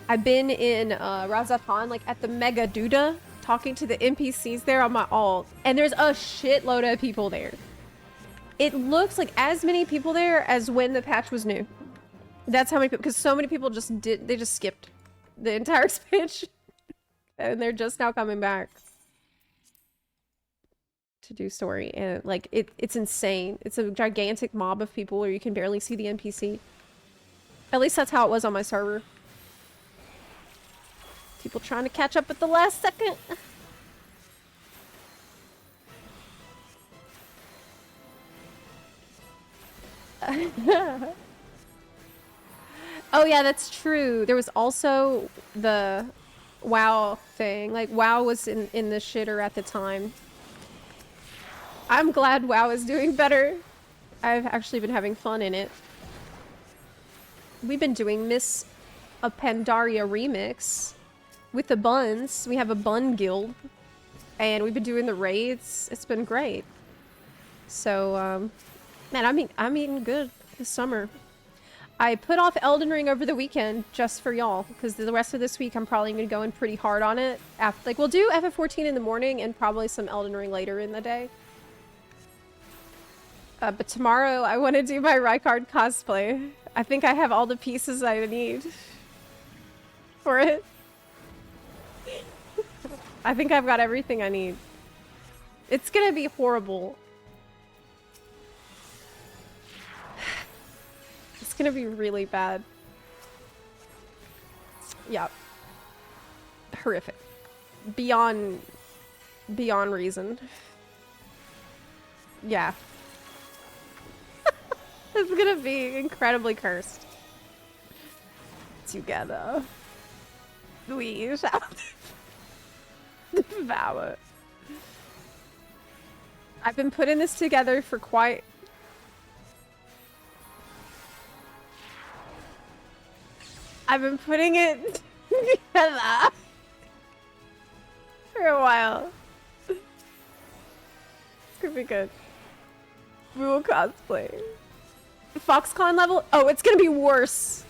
Speaker 1: I've been in Razathan, like at the Mega Duda, talking to the NPCs there on my alt. And there's a shitload of people there. It looks like as many people there as when the patch was new. That's how many people, because so many people just they just skipped the entire expansion. And they're just now coming back to do story. And like, it's insane. It's a gigantic mob of people where you can barely see the NPC. At least that's how it was on my server. People trying to catch up at the last second. Oh yeah, that's true. There was also the WoW thing. Like, WoW was in the shitter at the time. I'm glad WoW is doing better. I've actually been having fun in it. We've been doing Miss a Pandaria remix with the buns. We have a bun guild. And we've been doing the raids. It's been great. So, man, I'm eating good this summer. I put off Elden Ring over the weekend just for y'all, because the rest of this week I'm probably going to go in pretty hard on it. After, like, we'll do FF14 in the morning and probably some Elden Ring later in the day. But tomorrow I want to do my Rykard cosplay. I think I have all the pieces I need for it. I think I've got everything I need. It's gonna be horrible. It's gonna be really bad. Yeah. Horrific. Beyond reason. Yeah. It's gonna be incredibly cursed. Together. We shall devour. I've been putting this together for quite... I've been putting it together for a while. It's gonna be good. We will cosplay. Foxconn level? Oh, it's gonna be worse.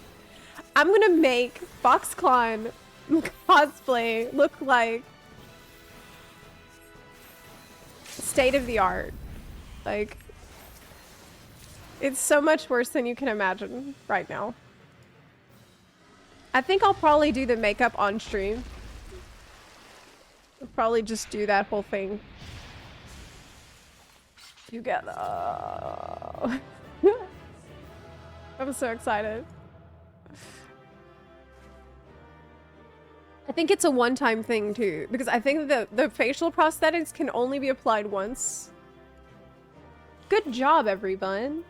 Speaker 1: I'm gonna make Foxconn cosplay look like state of the art. Like, it's so much worse than you can imagine right now. I think I'll probably do the makeup on stream. I'll probably just do that whole thing together. I'm so excited. I think it's a one-time thing too, because I think the facial prosthetics can only be applied once. Good job, everyone.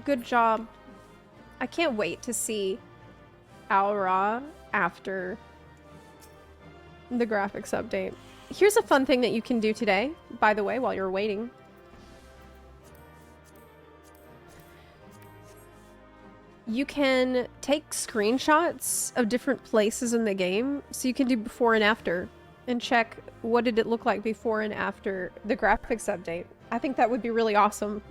Speaker 1: Good job. I can't wait to see Aura after the graphics update. Here's a fun thing that you can do today, by the way, while you're waiting. You can take screenshots of different places in the game, so you can do before and after, and check what did it look like before and after the graphics update. I think that would be really awesome.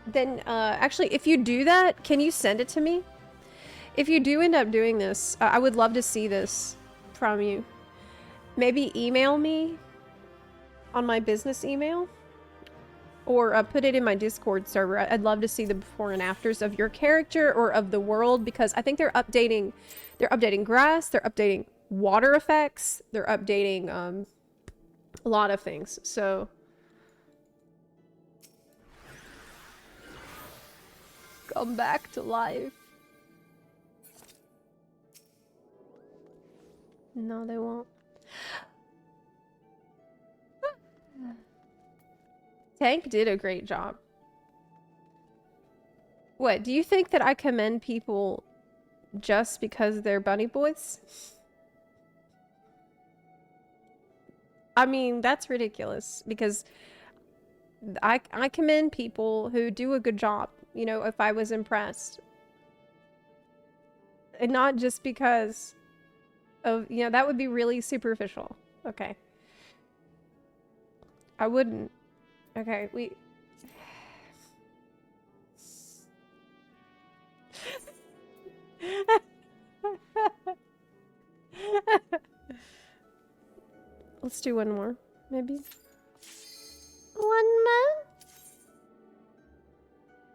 Speaker 1: Then, actually, if you do that, can you send it to me? If you do end up doing this, I would love to see this from you. Maybe email me on my business email, or put it in my Discord server. I'd love to see the before and afters of your character or of the world, because I think they're updating grass, they're updating water effects, they're updating a lot of things. So come back to life. No, they won't. Tank did a great job. What, do you think that I commend people just because they're bunny boys? I mean, that's ridiculous because I commend people who do a good job, you know, if I was impressed. And not just because of, you know, that would be really superficial. Okay. I wouldn't. Okay, we... Let's do one more, maybe. One more?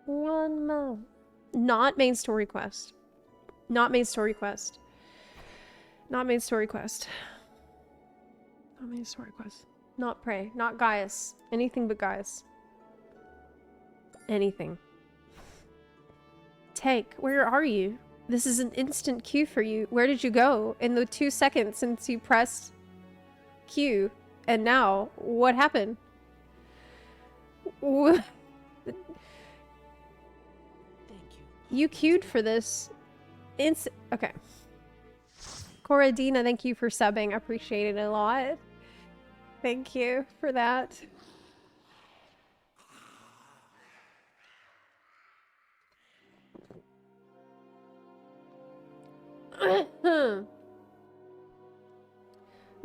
Speaker 1: One more. Not main story quest. Not main story quest. Not main story quest. Not main story quest. Not Prey. Not Gaius. Anything but Gaius. Anything. Take, where are you? This is an instant Q for you. Where did you go in the 2 seconds since you pressed Q? And now, what happened? Thank you. You queued for this. Okay. Coradina, thank you for subbing. I appreciate it a lot. Thank you for that.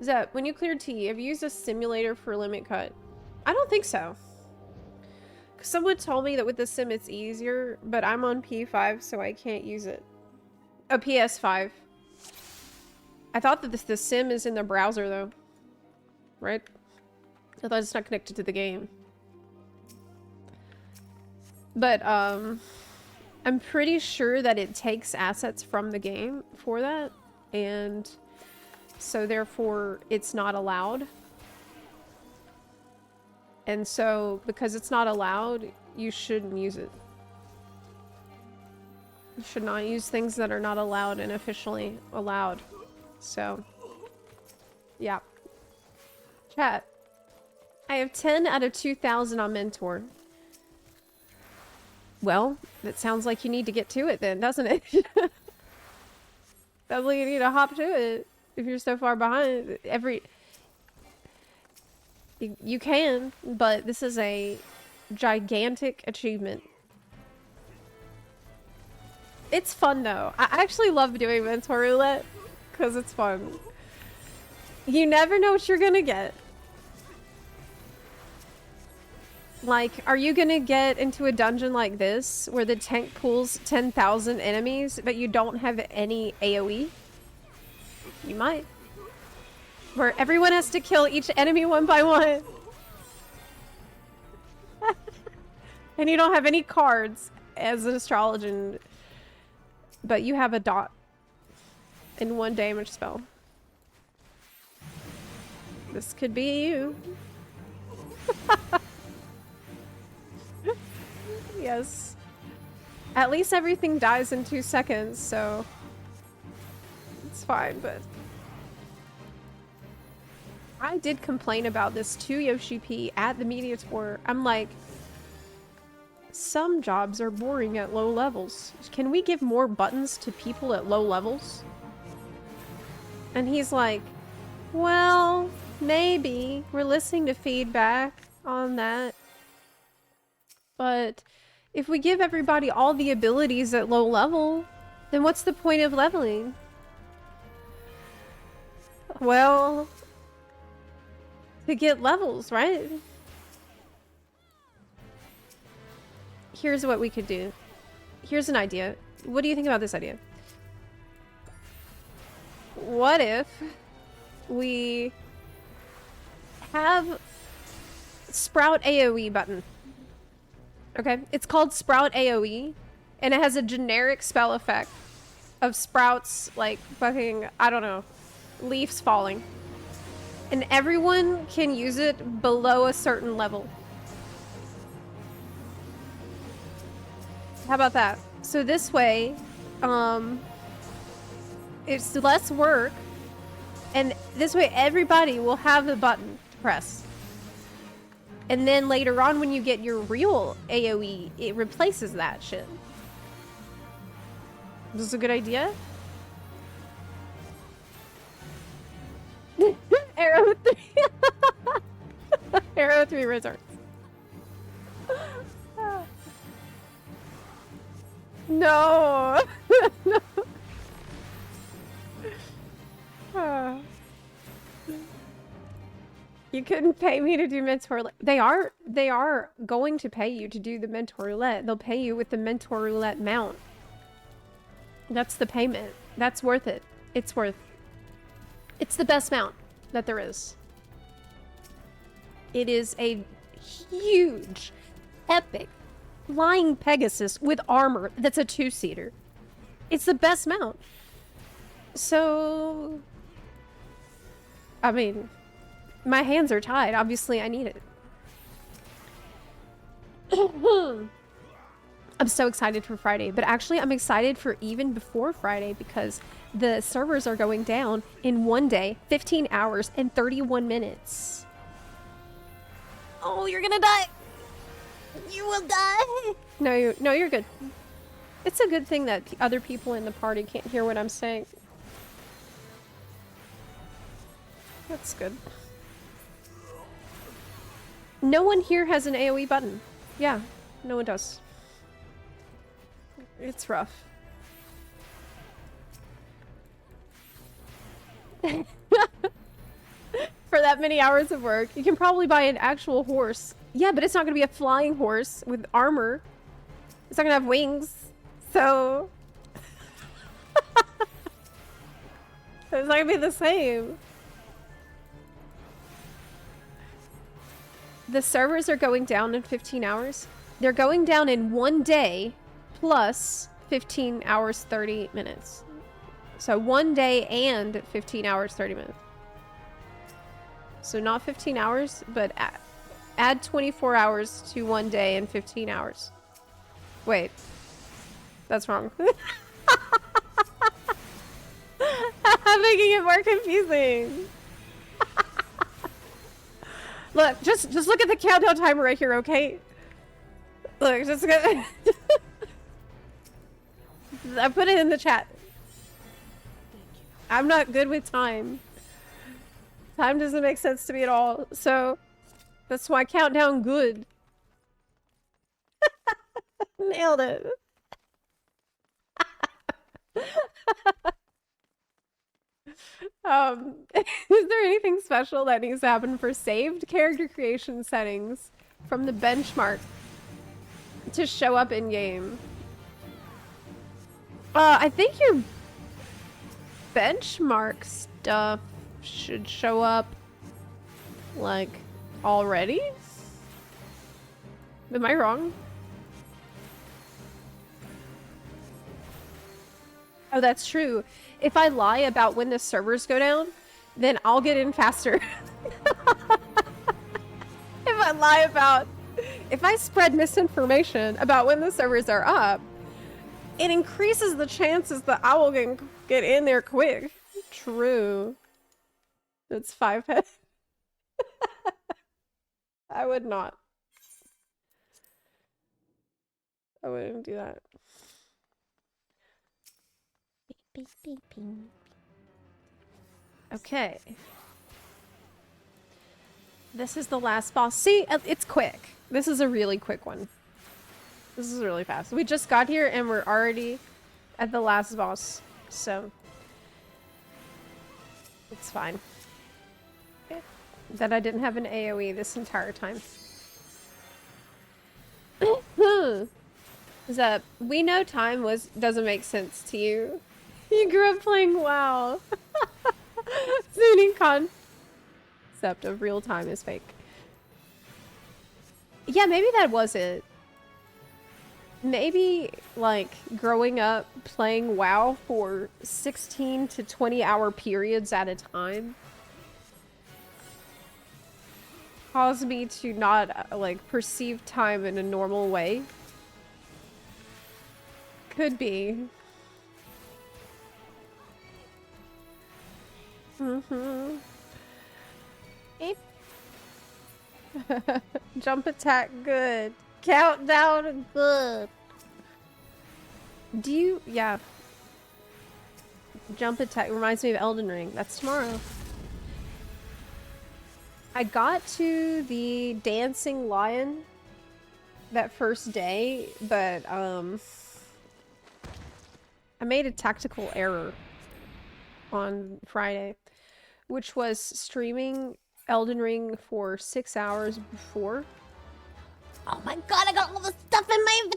Speaker 1: Zep, when you cleared T, have you used a simulator for limit cut? I don't think so. Someone told me that with the sim it's easier, but I'm on P5, so I can't use it. A PS5. I thought that the sim is in the browser, though. Right? I thought it's not connected to the game. But, I'm pretty sure that it takes assets from the game for that, and so therefore it's not allowed. And so, because it's not allowed, you shouldn't use it. You should not use things that are not allowed and officially allowed. So, yeah. Chat. I have 10 out of 2,000 on Mentor. Well, that sounds like you need to get to it then, doesn't it? Sounds like you need to hop to it if you're so far behind. You can, but this is a gigantic achievement. It's fun though. I actually love doing Mentor Roulette because it's fun. You never know what you're gonna get. Like, are you gonna get into a dungeon like this where the tank pulls 10,000 enemies but you don't have any AoE? You might. Where everyone has to kill each enemy one by one. And you don't have any cards as an astrologian, but you have a dot and 1 damage spell. This could be you. Yes. At least everything dies in 2 seconds, so it's fine, but I did complain about this to Yoshi P at the media tour. I'm like, some jobs are boring at low levels. Can we give more buttons to people at low levels? And he's like, well, maybe. We're listening to feedback on that. But if we give everybody all the abilities at low level, then what's the point of leveling? Well, to get levels, right? Here's what we could do. Here's an idea. What do you think about this idea? What if we have Sprout AoE button? Okay, it's called Sprout AoE, and it has a generic spell effect of sprouts, like fucking, I don't know, leaves falling. And everyone can use it below a certain level. How about that? So this way, it's less work, and this way everybody will have the button to press. And then later on when you get your real AoE, it replaces that shit. This is a good idea. Arrow 3. Arrow 3 resorts. No. No. You couldn't pay me to do mentor roulette. They are going to pay you to do the mentor roulette. They'll pay you with the mentor roulette mount. That's the payment. That's worth it. It's the best mount that there is. It is a huge, epic, flying Pegasus with armor that's a 2-seater. It's the best mount. So, I mean, my hands are tied. Obviously, I need it. I'm so excited for Friday, but actually I'm excited for even before Friday because the servers are going down in 1 day, 15 hours, and 31 minutes. Oh, you're gonna die! You will die! No, you're good. It's a good thing that other people in the party can't hear what I'm saying. That's good. No one here has an AoE button. Yeah, no one does. It's rough. For that many hours of work, you can probably buy an actual horse. Yeah, but it's not gonna be a flying horse with armor. It's not gonna have wings, so... It's not gonna be the same. The servers are going down in 15 hours. They're going down in 1 day plus 15 hours, 30 minutes. So 1 day and 15 hours, 30 minutes. So not 15 hours, but add 24 hours to 1 day and 15 hours. Wait. That's wrong. I'm making it more confusing. Look, just look at the countdown timer right here, okay? Look, just gonna... I put it in the chat. I'm not good with time. Time doesn't make sense to me at all, so that's why I count down good. Nailed it. Is there anything special that needs to happen for saved character creation settings from the benchmark to show up in game? I think your benchmark stuff should show up, like, already? Am I wrong? Oh, that's true. If I lie about when the servers go down, then I'll get in faster. If I spread misinformation about when the servers are up, it increases the chances that I will get in there quick. True. It's 5 heads. I would not. I wouldn't do that. Beep, beep, beep. Okay. This is the last boss. See, it's quick. This is a really quick one. This is really fast. We just got here and we're already at the last boss, so it's fine. Okay. That I didn't have an AoE this entire time. Zep, we know time doesn't make sense to you. You grew up playing WoW. Zooming concept of real time is fake. Yeah, maybe that was it. Maybe, like, growing up playing WoW for 16 to 20 hour periods at a time caused me to not, like, perceive time in a normal way. Could be. Mm-hmm. Beep. Jump attack, good. Countdown, good. Do you... Yeah. Jump attack reminds me of Elden Ring. That's tomorrow. I got to the dancing lion that first day, but I made a tactical error on Friday, which was streaming Elden Ring for 6 hours before. Oh my god, I got all the stuff in my...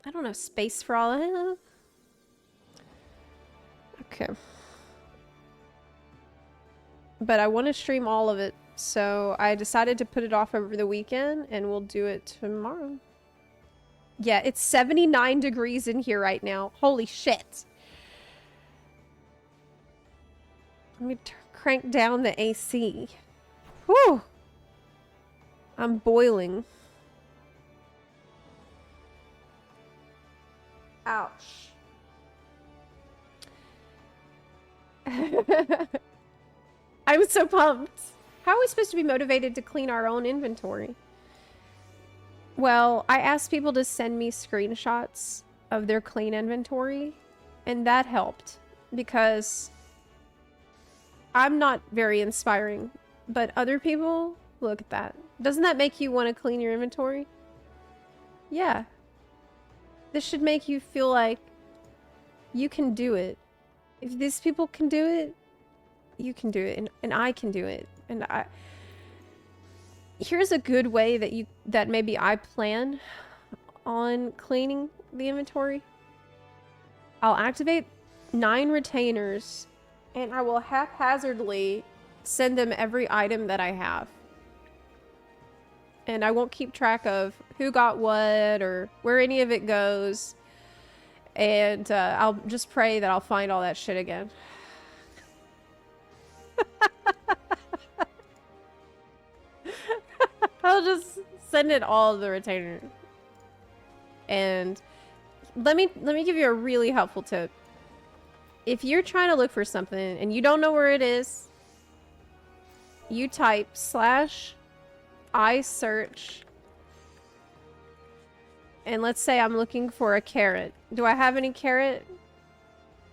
Speaker 1: I don't have space for all of it. Okay. But I want to stream all of it, so I decided to put it off over the weekend, and we'll do it tomorrow. Yeah, it's 79 degrees in here right now. Holy shit. Let me crank down the AC. Whew. I'm boiling. Ouch. I'm so pumped. How are we supposed to be motivated to clean our own inventory? Well, I asked people to send me screenshots of their clean inventory, and that helped because I'm not very inspiring, but other people, look at that. Doesn't that make you want to clean your inventory? Yeah. This should make you feel like you can do it. If these people can do it, you can do it, and I can do it. And here's a good way that maybe I plan on cleaning the inventory. I'll activate 9 retainers, and I will haphazardly send them every item that I have. And I won't keep track of who got what or where any of it goes. And I'll just pray that I'll find all that shit again. I'll just send it all to the retainer. And let me give you a really helpful tip. If you're trying to look for something and you don't know where it is, you type /iSearch, and let's say I'm looking for a carrot. Do I have any carrot?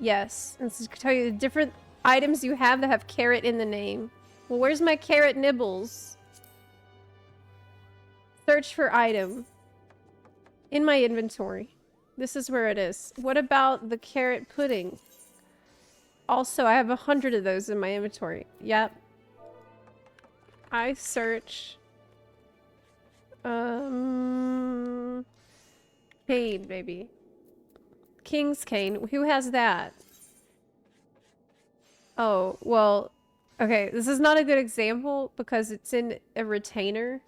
Speaker 1: Yes. And so to tell you the different items you have that have carrot in the name. Well, where's my carrot nibbles? Search for item. In my inventory. This is where it is. What about the carrot pudding? Also, I have 100 of those in my inventory. Yep. I search. Cane, maybe. King's cane. Who has that? Oh, well, okay. This is not a good example because it's in a retainer,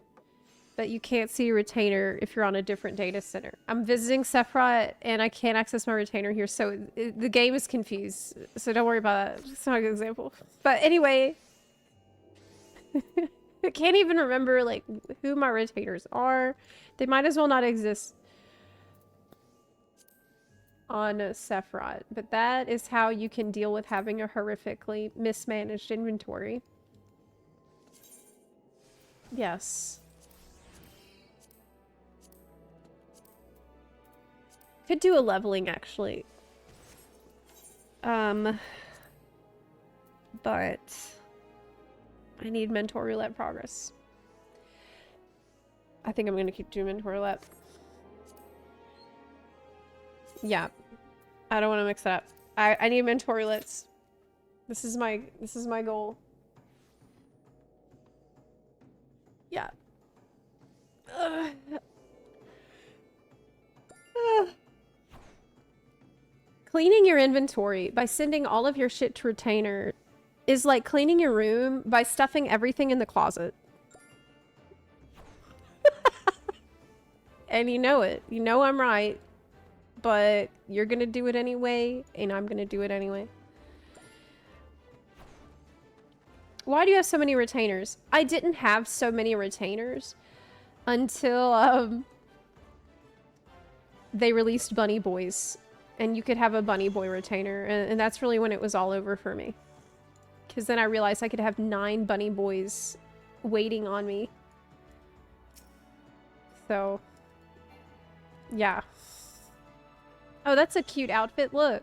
Speaker 1: but you can't see a retainer if you're on a different data center. I'm visiting Sephiroth and I can't access my retainer here, so the game is confused. So don't worry about that. It's not a good example. But anyway, I can't even remember like who my retainers are. They might as well not exist on Sephiroth, but that is how you can deal with having a horrifically mismanaged inventory. Yes. Could do a leveling, actually. But I need mentor roulette progress. I think I'm gonna keep doing mentor roulette. Yeah. I don't want to mix it up. I need mentor roulettes. This is my goal. Yeah. Cleaning your inventory by sending all of your shit to retainer is like cleaning your room by stuffing everything in the closet. And you know it. You know I'm right. But you're gonna do it anyway, and I'm gonna do it anyway. Why do you have so many retainers? I didn't have so many retainers until they released Bunny Boys. And you could have a Bunny Boy retainer, and that's really when it was all over for me. Because then I realized I could have 9 Bunny Boys waiting on me. So, yeah. Oh, that's a cute outfit. Look.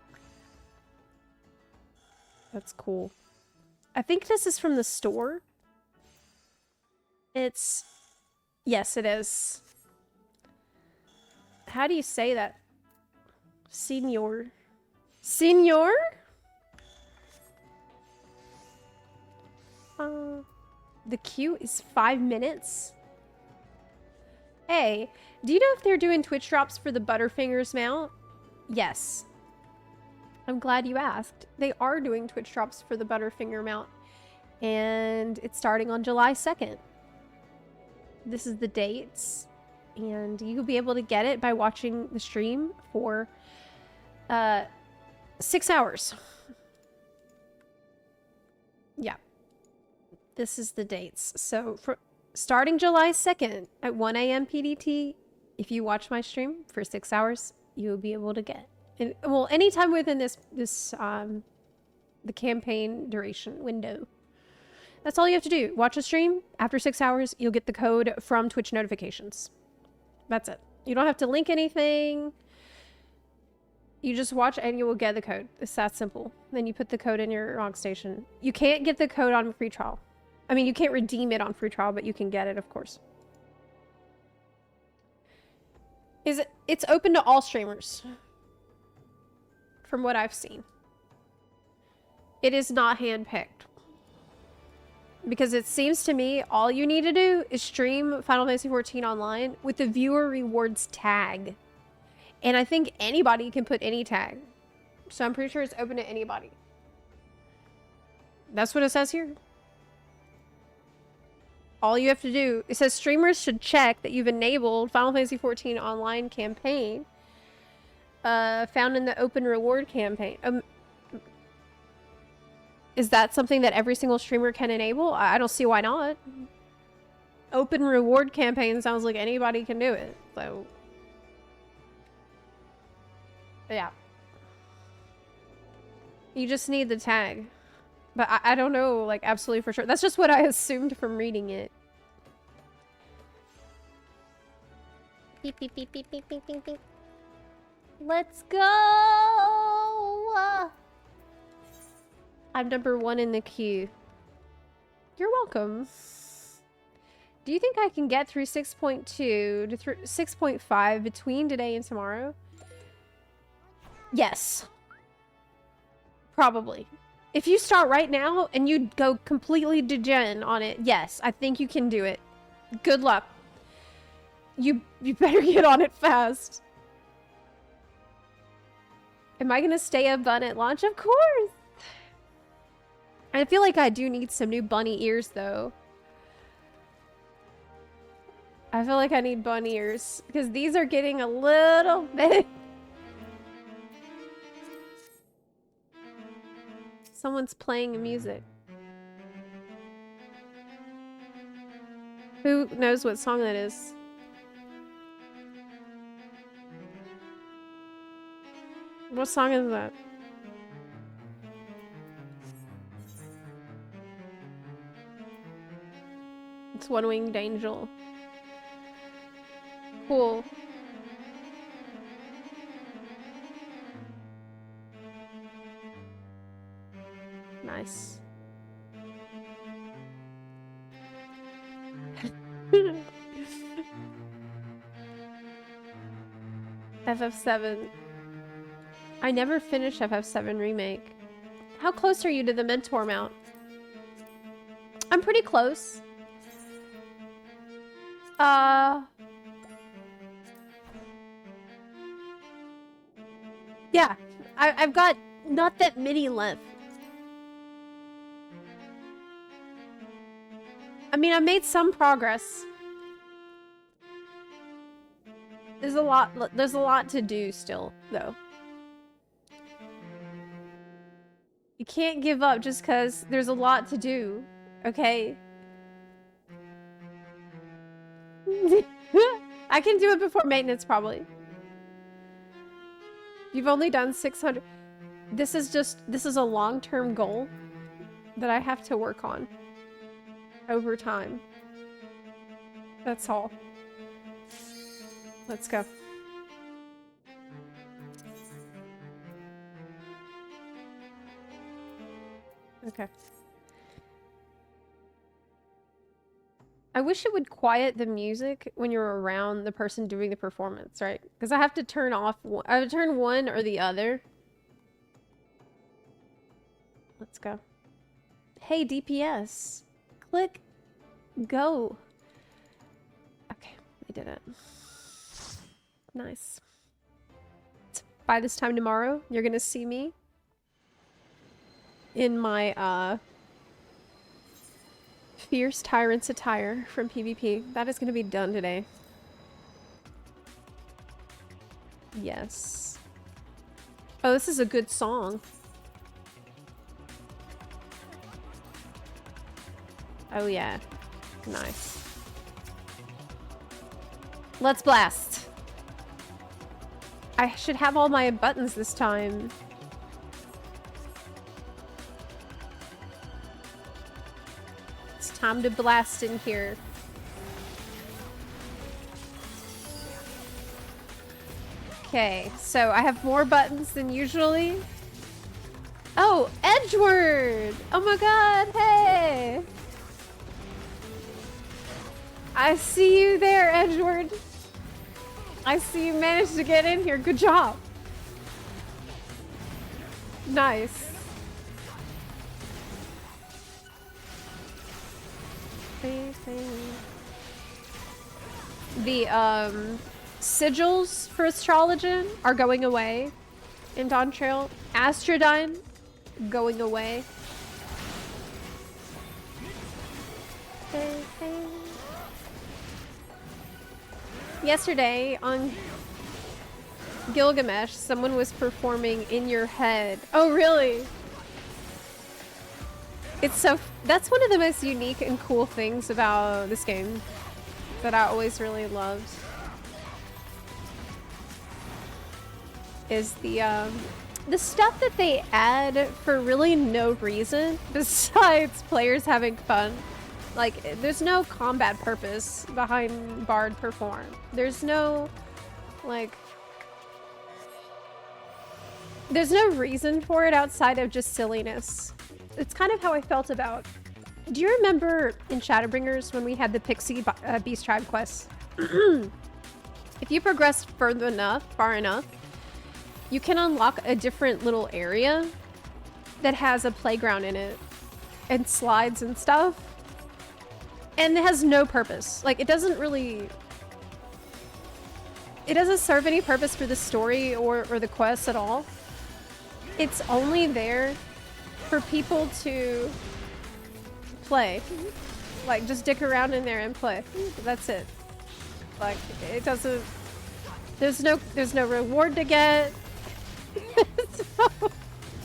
Speaker 1: That's cool. I think this is from the store. It's... Yes, it is. How do you say that? Senior. Senior? The queue is 5 minutes. Hey, do you know if they're doing Twitch drops for the Butterfingers mount? Yes. I'm glad you asked. They are doing Twitch drops for the Butterfinger mount. And it's starting on July 2nd. This is the dates. And you'll be able to get it by watching the stream for 6 hours. Yeah. This is the dates. So starting July 2nd at 1 a.m. PDT, if you watch my stream for 6 hours, you'll be able to get it. Well, anytime within the campaign duration window. That's all you have to do. Watch a stream. After 6 hours, you'll get the code from Twitch notifications. That's it. You don't have to link anything. You just watch and you will get the code. It's that simple. Then you put the code in your ROG station. You can't get the code on free trial. I mean, you can't redeem it on free trial, but you can get it, of course. It's open to all streamers. From what I've seen. It is not handpicked. Because it seems to me all you need to do is stream Final Fantasy XIV Online with the viewer rewards tag. And I think anybody can put any tag. So I'm pretty sure it's open to anybody. That's what it says here. All you have to do, it says streamers should check that you've enabled Final Fantasy XIV Online campaign found in the open reward campaign. Is that something that every single streamer can enable? I don't see why not. Open reward campaign sounds like anybody can do it. So, yeah. You just need the tag. But I don't know, like, absolutely for sure. That's just what I assumed from reading it. Beep, beep, beep, beep, beep, beep, beep, beep. Let's go! I'm number 1 in the queue. You're welcome. Do you think I can get through 6.2 to 6.5 between today and tomorrow? Yes. Probably. If you start right now and you go completely degen on it, yes, I think you can do it. Good luck. You better get on it fast. Am I gonna stay a bun at launch? Of course! I feel like I do need some new bunny ears, though. I feel like I need bunny ears, because these are getting a little bit... Someone's playing music. Who knows what song that is? What song is that? It's One Winged Angel. Cool. Nice. FF7. I never finished FF7 Remake. How close are you to the Mentor mount? I'm pretty close. Yeah. I've got not that many left. I mean, I made some progress. There's a lot to do still, though. You can't give up just because there's a lot to do, okay? I can do it before maintenance, probably. You've only done 600. This is a long-term goal that I have to work on over time. That's all. Let's go. Okay. I wish it would quiet the music when you're around the person doing the performance, right? Because I have to turn off I have to turn one or the other. Let's go. Hey, DPS. Click. Go. Okay, I did it. Nice. By this time tomorrow, you're gonna see me in my, Fierce Tyrant's attire from PvP. That is gonna be done today. Yes. Oh, this is a good song. Oh yeah. Nice. Let's blast. I should have all my buttons this time. It's time to blast in here. Okay, so I have more buttons than usually. Oh, Edward! Oh my god, hey! I see you there, Edward. I see you managed to get in here. Good job. Nice. The sigils for Astrologian are going away in Dawntrail. Astrodyne going away. Yesterday on Gilgamesh, someone was performing In Your Head. Oh, really? It's so... That's one of the most unique and cool things about this game that I always really loved. Is the stuff that they add for really no reason besides players having fun. Like, there's no combat purpose behind Bard Perform. There's no, like... There's no reason for it outside of just silliness. It's kind of how I felt about... Do you remember in Shadowbringers when we had the Pixie Beast Tribe quests? If you progress far enough, you can unlock a different little area that has a playground in it and slides and stuff. And it has no purpose. Like, it doesn't really... It doesn't serve any purpose for the story or the quests at all. It's only there for people to play. Like, just dick around in there and play. That's it. Like, it doesn't... There's no reward to get.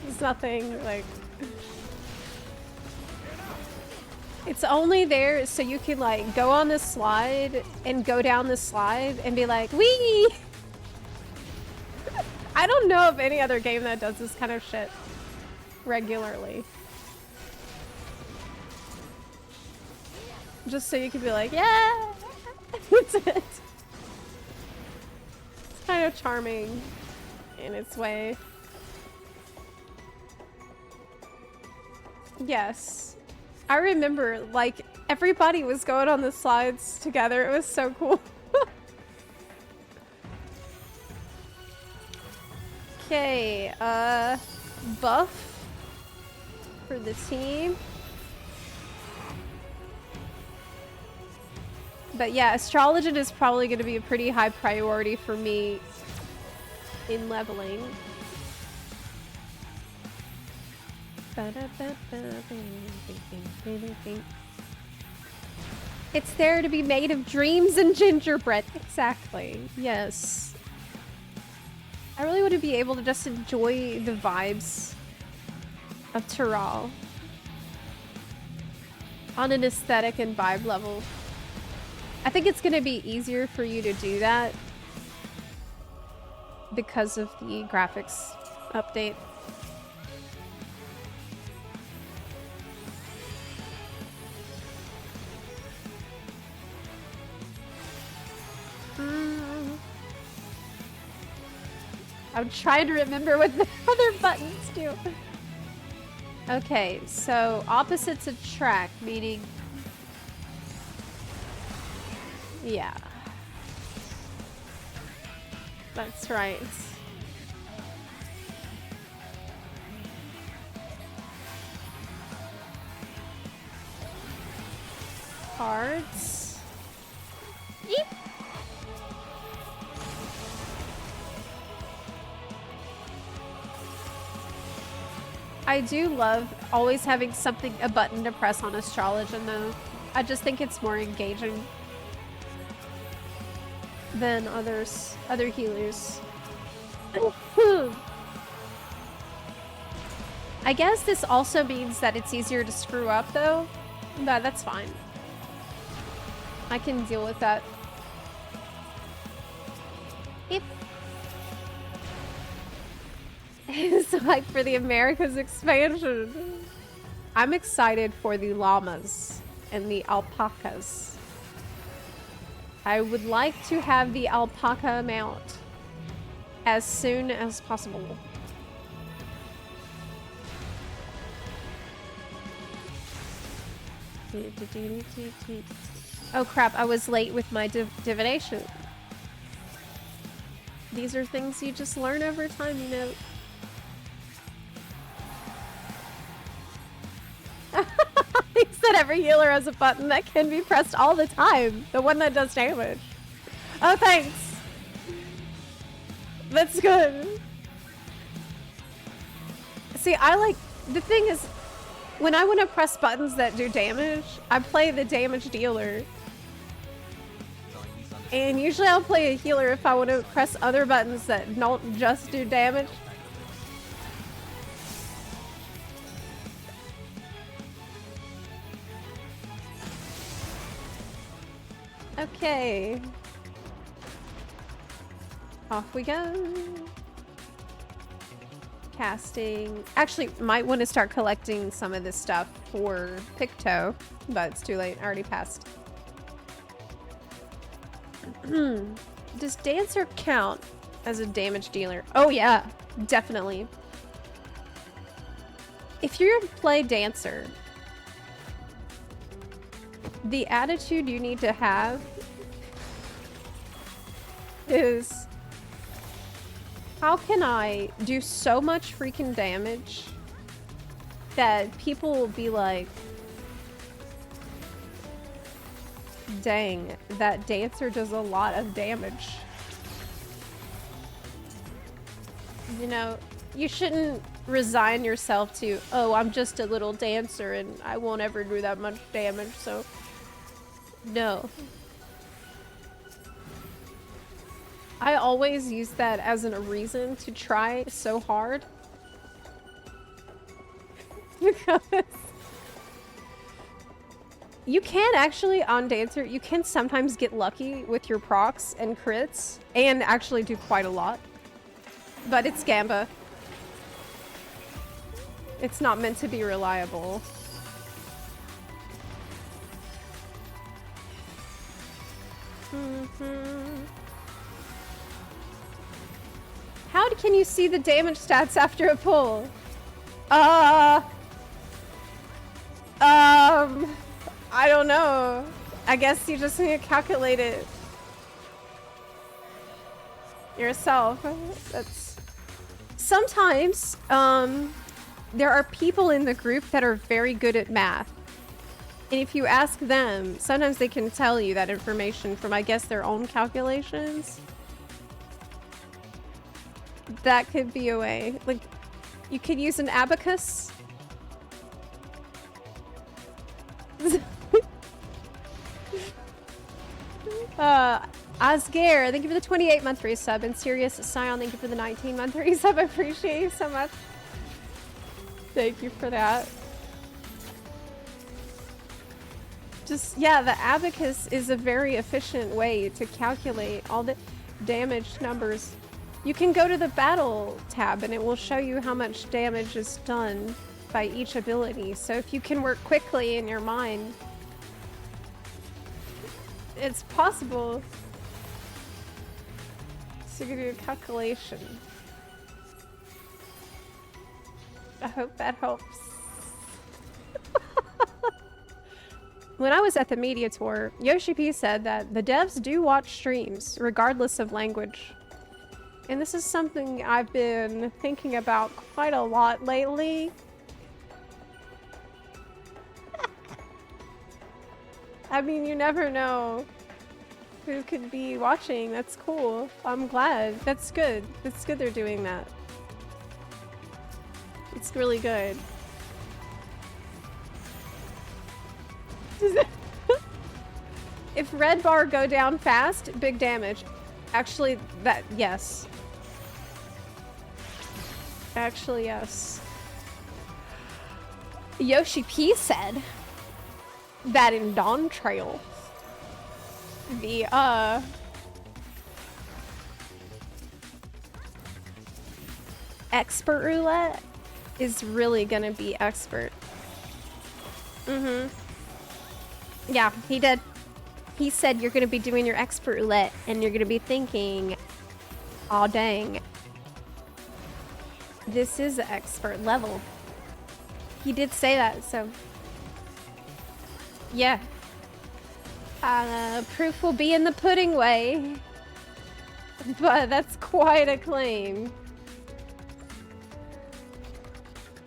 Speaker 1: There's nothing, like... It's only there so you can, like, go on this slide and go down this slide and be like, wee! I don't know of any other game that does this kind of shit regularly. Just so you can be like, yeah! That's it. It's kind of charming in its way. Yes. I remember, like, everybody was going on the slides together. It was so cool. Okay, buff for the team. But yeah, Astrologian is probably going to be a pretty high priority for me in leveling. It's there to be made of dreams and gingerbread. Exactly. Yes. I really want to be able to just enjoy the vibes of Tural on an aesthetic and vibe level. I think it's going to be easier for you to do that because of the graphics update. I'm trying to remember what the other buttons do. Okay, so opposites attract, meaning... Yeah. That's right. Cards. Yeep. I do love always having something, a button to press on Astrologian though. I just think it's more engaging than other healers. I guess this also means that it's easier to screw up though. But that's fine. I can deal with that. If it's like for the Americas expansion. I'm excited for the llamas and the alpacas. I would like to have the alpaca mount as soon as possible. Oh crap, I was late with my divination. These are things you just learn over time, you know. He said every healer has a button that can be pressed all the time. The one that does damage. Oh, thanks. That's good. See, the thing is, when I want to press buttons that do damage, I play the damage dealer. And usually I'll play a healer if I want to press other buttons that don't just do damage. Okay. Off we go. Casting. Actually, might want to start collecting some of this stuff for Picto, but it's too late. I already passed. Does Dancer count as a damage dealer? Oh yeah, definitely. If you play Dancer, the attitude you need to have is, how can I do so much freaking damage that people will be like, dang, that Dancer does a lot of damage. You know, you shouldn't resign yourself to, oh, I'm just a little Dancer and I won't ever do that much damage, so no. I always use that as a reason to try so hard. Because you can actually, on Dancer, you can sometimes get lucky with your procs and crits, and actually do quite a lot. But it's Gamba. It's not meant to be reliable. How can you see the damage stats after a pull? I don't know. I guess you just need to calculate it yourself. That's sometimes there are people in the group that are very good at math. And if you ask them, sometimes they can tell you that information from, I guess, their own calculations. That could be a way. Like, you could use an abacus. Asgare, thank you for the 28-month resub. And Sirius Scion, thank you for the 19-month resub. I appreciate you so much. Thank you for that. Just, yeah, the abacus is a very efficient way to calculate all the damage numbers. You can go to the battle tab and it will show you how much damage is done by each ability. So if you can work quickly in your mind, it's possible to do a calculation. I hope that helps. When I was at the media tour, Yoshi P said that the devs do watch streams, regardless of language. And this is something I've been thinking about quite a lot lately. I mean, you never know who could be watching. That's cool. I'm glad. That's good. It's good they're doing that. It's really good. If red bar go down fast, big damage. Actually, yes. Actually, yes. Yoshi P said that in Dawntrail, the, expert roulette is really gonna be expert. Yeah, he did. He said you're gonna be doing your expert roulette and you're gonna be thinking, aw dang, this is the expert level. He did say that, so yeah. Proof will be in the pudding way. But that's quite a claim.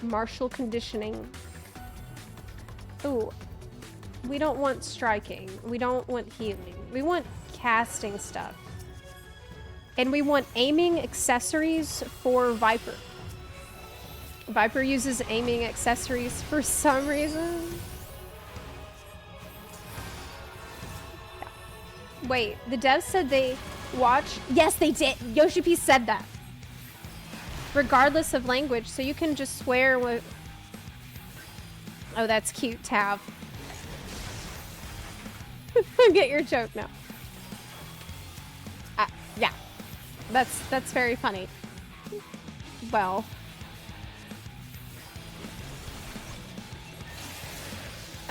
Speaker 1: Martial conditioning. Ooh. We don't want striking. We don't want healing. We want casting stuff. And we want aiming accessories for Viper. Viper uses aiming accessories for some reason. Wait, the devs said they watch? Yes, they did. Yoshi P said that. Regardless of language, so you can just swear with... Oh, that's cute, Tav. I get your joke now. Yeah. That's very funny. Well...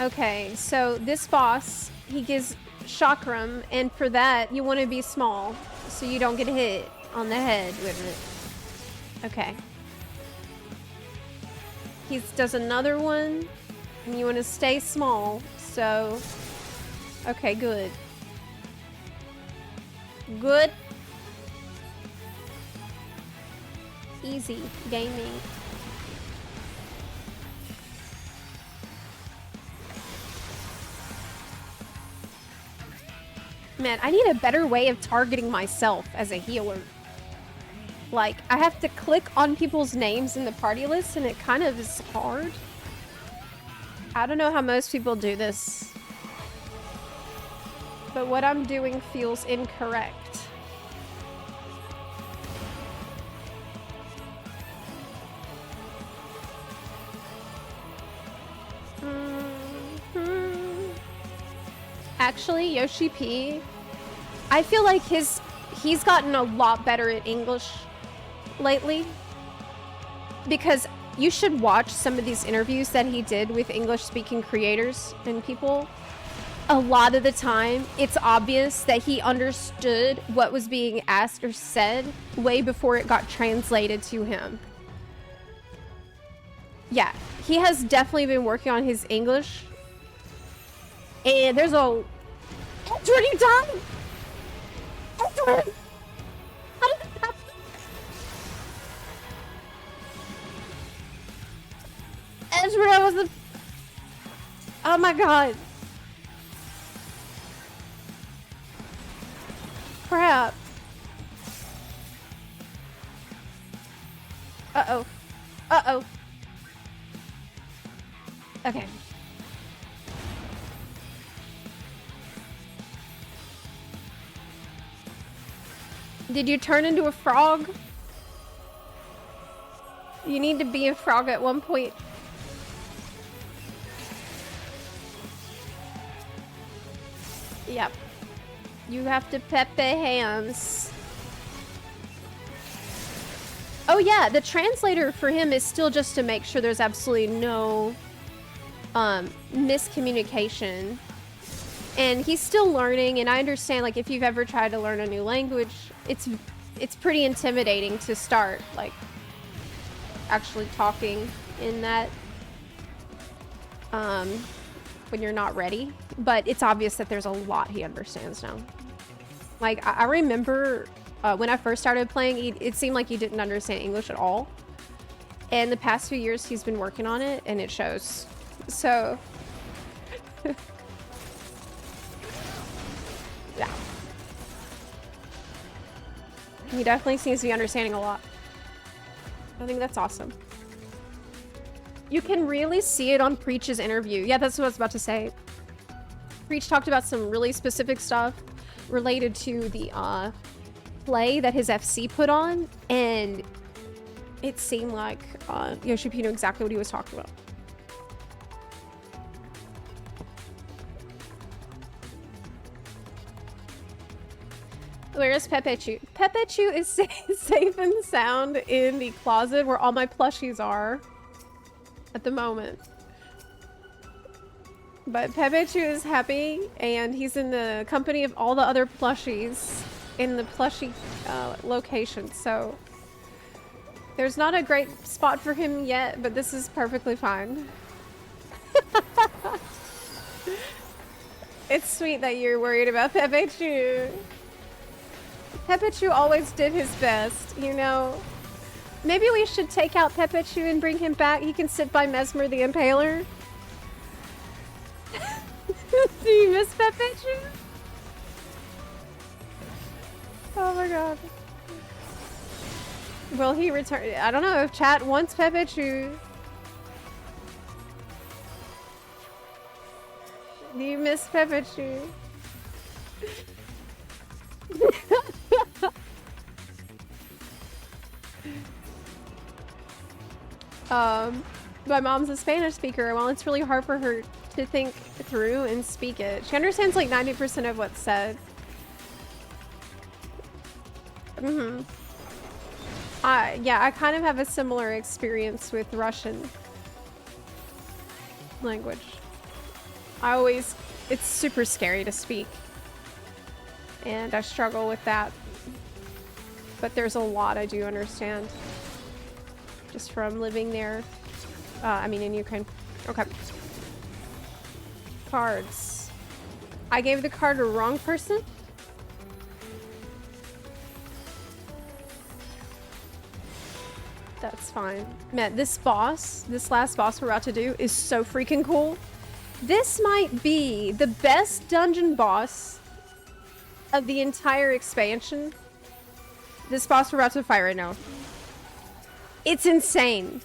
Speaker 1: Okay, so this boss, he gives chakram, and for that, you want to be small, so you don't get hit on the head with it. Okay. He does another one, and you want to stay small, so... Okay, good. Good. Easy gaming. Man, I need a better way of targeting myself as a healer. Like, I have to click on people's names in the party list, and it kind of is hard. I don't know how most people do this. But what I'm doing feels incorrect. Actually, Yoshi P, I feel like he's gotten a lot better at English lately. Because you should watch some of these interviews that he did with English-speaking creators and people. A lot of the time, it's obvious that he understood what was being asked or said way before it got translated to him. Yeah, he has definitely been working on his English. And there's a... Edward, you died! Edward! How did that happen? Edward, I was a... Oh my god. Crap. Uh-oh. Uh-oh. Okay. Did you turn into a frog? You need to be a frog at one point. Yep. You have to pepe hands. Oh yeah, the translator for him is still just to make sure there's absolutely no miscommunication. And he's still learning, and I understand, like, if you've ever tried to learn a new language, it's pretty intimidating to start, like, actually talking in that. when you're not ready. But it's obvious that there's a lot he understands now. Like, I remember when I first started playing, it seemed like he didn't understand English at all. And the past few years, he's been working on it, and it shows. So... yeah. He definitely seems to be understanding a lot. I think that's awesome. You can really see it on Preach's interview. Yeah, that's what I was about to say. Preach talked about some really specific stuff related to the play that his FC put on, and it seemed like Yoshi P knew exactly what he was talking about. Where is Pepechu? Pepechu is safe and sound in the closet where all my plushies are at the moment. But Pepechu is happy, and he's in the company of all the other plushies in the plushie location, so there's not a great spot for him yet, but this is perfectly fine. It's sweet that you're worried about Pepechu. Pepechu always did his best, you know. Maybe we should take out Pepechu and bring him back. He can sit by Mesmer the Impaler. Do you miss Pepechu? Oh my god. Will he return? I don't know if chat wants Pepechu. Do you miss Pepechu? My mom's a Spanish speaker. Well, it's really hard for her to think through and speak it. She understands like 90% of what's said. Yeah, I kind of have a similar experience with Russian language. It's super scary to speak. And I struggle with that. But there's a lot I do understand. Just from living there. I mean in Ukraine. Okay. Cards. I gave the card to the wrong person? That's fine. Man, this last boss we're about to do is so freaking cool. This might be the best dungeon boss of the entire expansion. This boss we're about to fight right now. It's insane.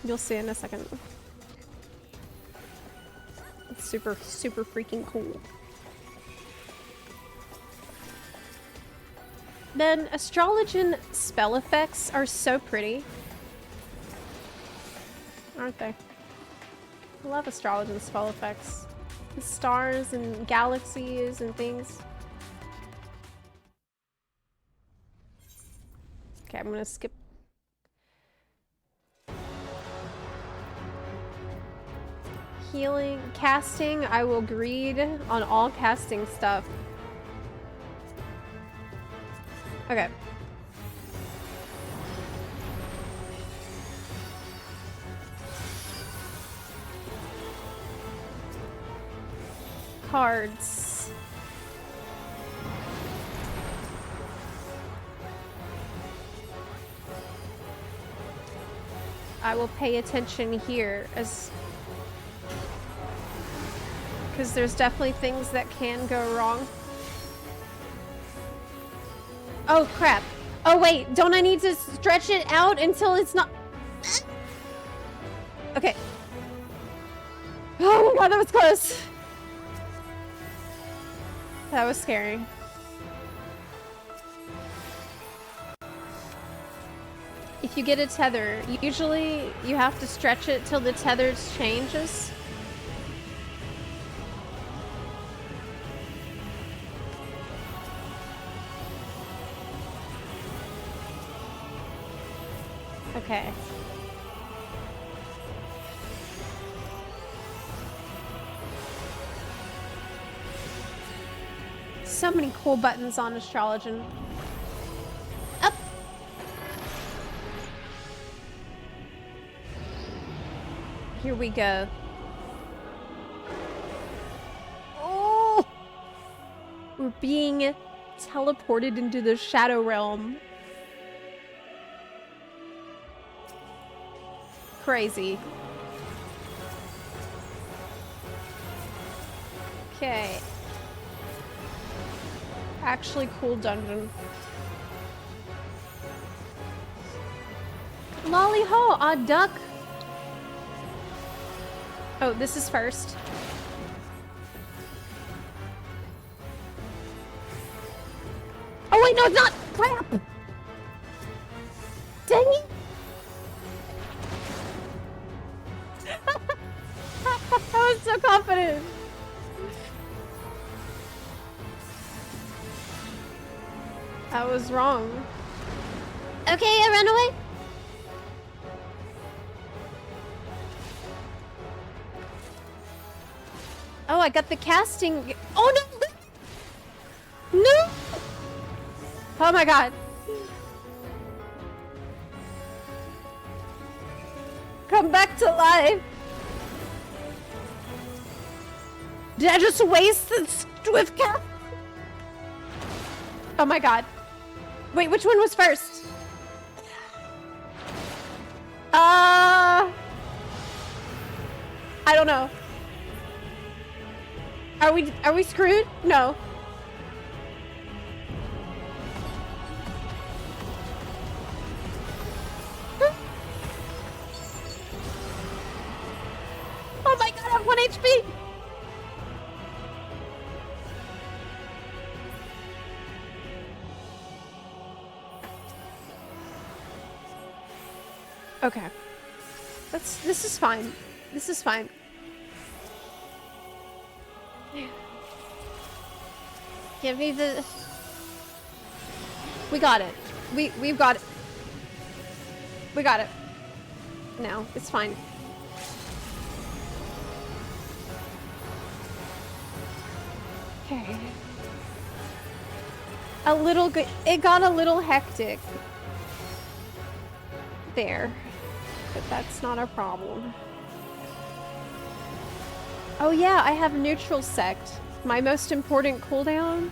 Speaker 1: You'll see in a second. It's super, super freaking cool. Then, Astrologian spell effects are so pretty. Aren't they? I love Astrologian spell effects. The stars and galaxies and things. Okay, I'm gonna skip. Healing, casting, I will greed on all casting stuff. Okay. Cards. I will pay attention here as because there's definitely things that can go wrong. Oh crap. Oh wait, don't I need to stretch it out until it's not... Okay. Oh my god, that was close. That was scary. If you get a tether, usually you have to stretch it till the tether changes. Okay. So many cool buttons on Astrologian. Up. Here we go. We're being teleported into the Shadow Realm. Crazy. Okay. Actually cool dungeon. Lolly ho, a duck. Oh, this is first. Oh wait, no, it's not! Crap! Dang it! I was so confident. I was wrong. Okay, I ran away. Oh, I got the casting. Oh no! No! Oh my god. Come back to life. Did I just waste the swift cap? Oh my god. Wait, which one was first? I don't know. Are we screwed? No. Oh my god, I have 1 HP! Okay. This is fine. This is fine. Give me the... We got it. We've got it. We got it. No, it's fine. Okay. It got a little hectic. There. But that's not a problem. Oh yeah, I have neutral sect. My most important cooldown.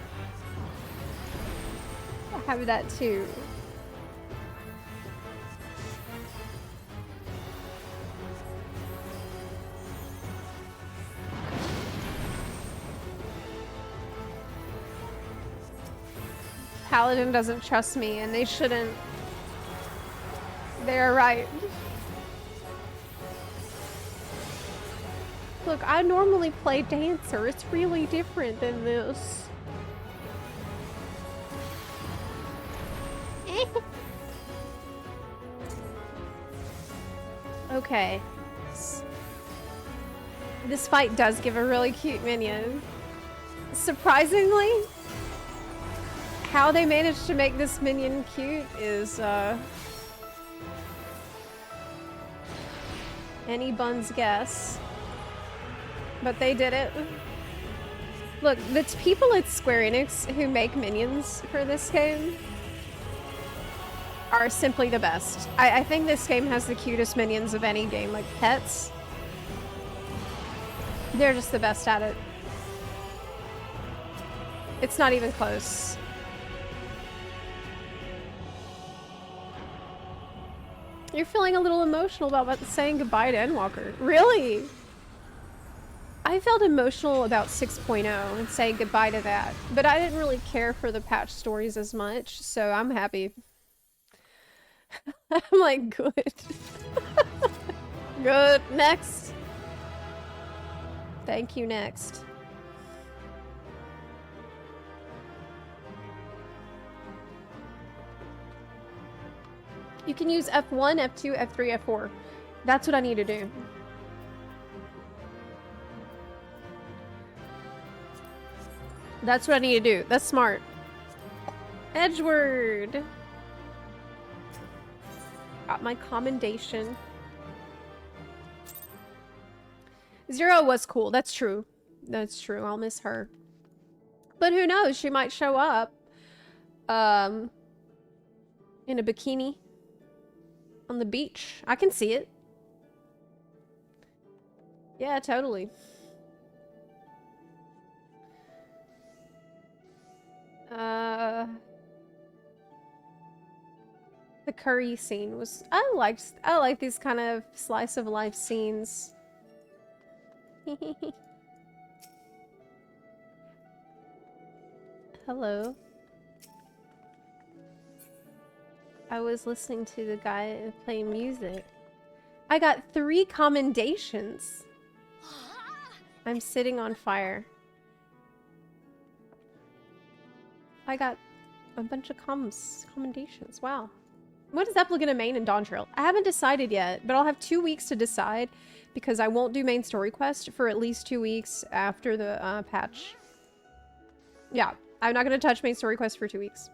Speaker 1: I have that too. Paladin doesn't trust me, and they shouldn't. They're right. Look, I normally play Dancer. It's really different than this. Okay. This fight does give a really cute minion. Surprisingly, how they managed to make this minion cute is, any bun's guess. But they did it. Look, the people at Square Enix who make minions for this game are simply the best. I think this game has the cutest minions of any game, like pets. They're just the best at it. It's not even close. You're feeling a little emotional about saying goodbye to Endwalker. Really? I felt emotional about 6.0 and saying goodbye to that, but I didn't really care for the patch stories as much, so I'm happy. I'm like, good. Good. Next. Thank you, next. You can use F1, F2, F3, F4. That's what I need to do. That's what I need to do. That's smart. Edgeward. Got my commendation. Zero was cool. That's true. That's true. I'll miss her. But who knows? She might show up. In a bikini. On the beach. I can see it. Yeah, totally. Uh, the curry scene was I like these kind of slice of life scenes. Hello. I was listening to the guy play music. I got 3 commendations. I'm sitting on fire. I got a bunch of commendations. Wow. What is Zepla gonna main in Dawntrail? I haven't decided yet, but I'll have 2 weeks to decide because I won't do main story quest for at least 2 weeks after the patch. Yeah, I'm not gonna touch main story quest for 2 weeks.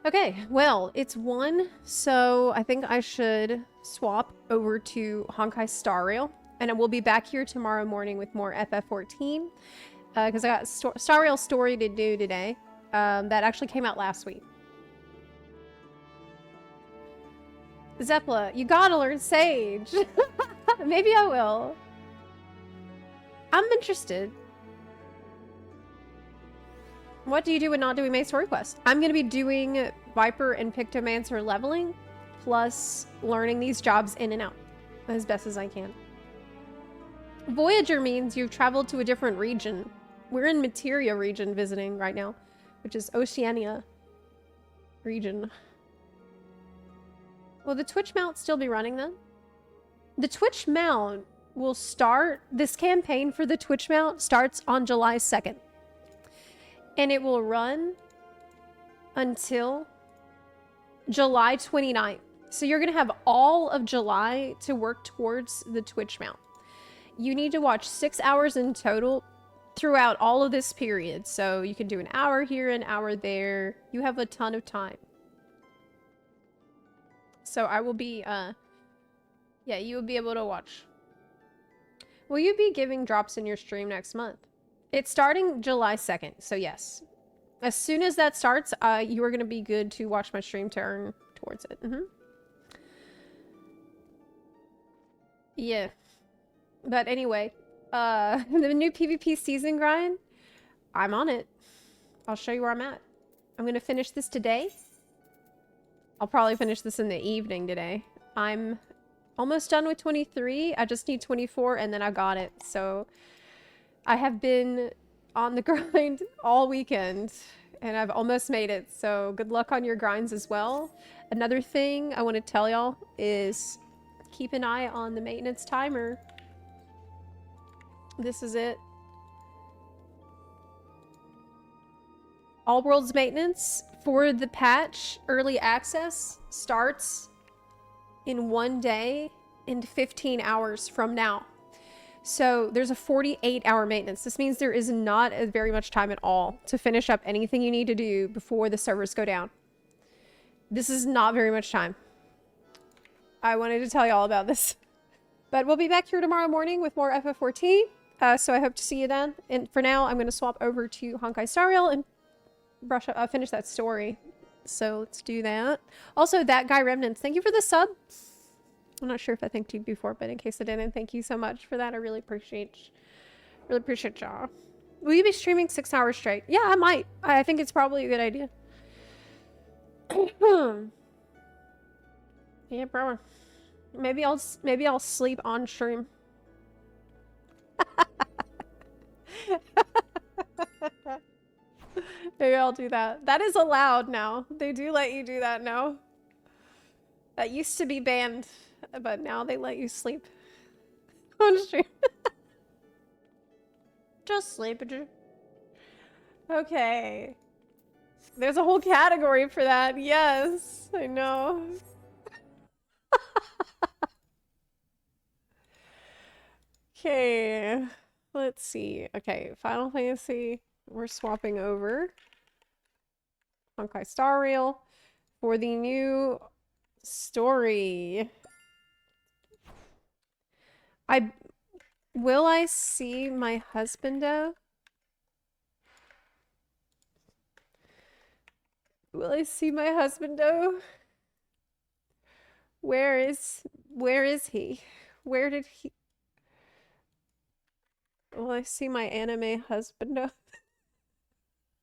Speaker 1: Okay, well, it's 1, so I think I should swap over to Honkai Star Rail, and I will be back here tomorrow morning with more FF14, because I got Star Rail story to do today, that actually came out last week. Zepla, you gotta learn Sage! Maybe I will. I'm interested. What do you do when not doing main story quests? I'm going to be doing Viper and Pictomancer leveling, plus learning these jobs in and out as best as I can. Voyager means you've traveled to a different region. We're in Materia region visiting right now, which is Oceania region. Will the Twitch mount still be running then? The Twitch mount will start, this campaign for the Twitch mount starts on July 2nd. And it will run until July 29th. So you're going to have all of July to work towards the Twitch mount. You need to watch 6 hours in total throughout all of this period. So you can do an hour here, an hour there. You have a ton of time. So I will be, yeah, you will be able to watch. Will you be giving drops in your stream next month? It's starting July 2nd, so yes. As soon as that starts, you are going to be good to watch my stream to earn towards it. Yeah. But anyway, the new PvP season grind, I'm on it. I'll show you where I'm at. I'm going to finish this today. I'll probably finish this in the evening today. I'm almost done with 23. I just need 24 and then I got it. So I have been on the grind all weekend and I've almost made it. So good luck on your grinds as well. Another thing I want to tell y'all is keep an eye on the maintenance timer. This is it. All Worlds maintenance for the patch early access starts in 1 day and 15 hours from now. So there's a 48-hour maintenance. This means there is not very much time at all to finish up anything you need to do before the servers go down. This is not very much time. I wanted to tell you all about this. But we'll be back here tomorrow morning with more FF14. So I hope to see you then. And for now, I'm going to swap over to Honkai Star Rail and brush up, finish that story. So let's do that. Also, that guy Remnants, thank you for the sub. I'm not sure if I thanked you before, but in case I didn't, thank you so much for that. I really appreciate y'all. Will you be streaming 6 hours straight? Yeah, I might. I think it's probably a good idea. Yeah, bro. Maybe I'll sleep on stream. Maybe I'll do that. That is allowed now. They do let you do that now. That used to be banned, but now they let you sleep on stream. Just sleep. Okay. There's a whole category for that. Yes, I know. Okay. Let's see. Okay, Final Fantasy. We're swapping over. Honkai Star Rail for the new story. Will I see my husband though? Will I see my husband though? Where is he? Where did he? Will I see my anime husband though?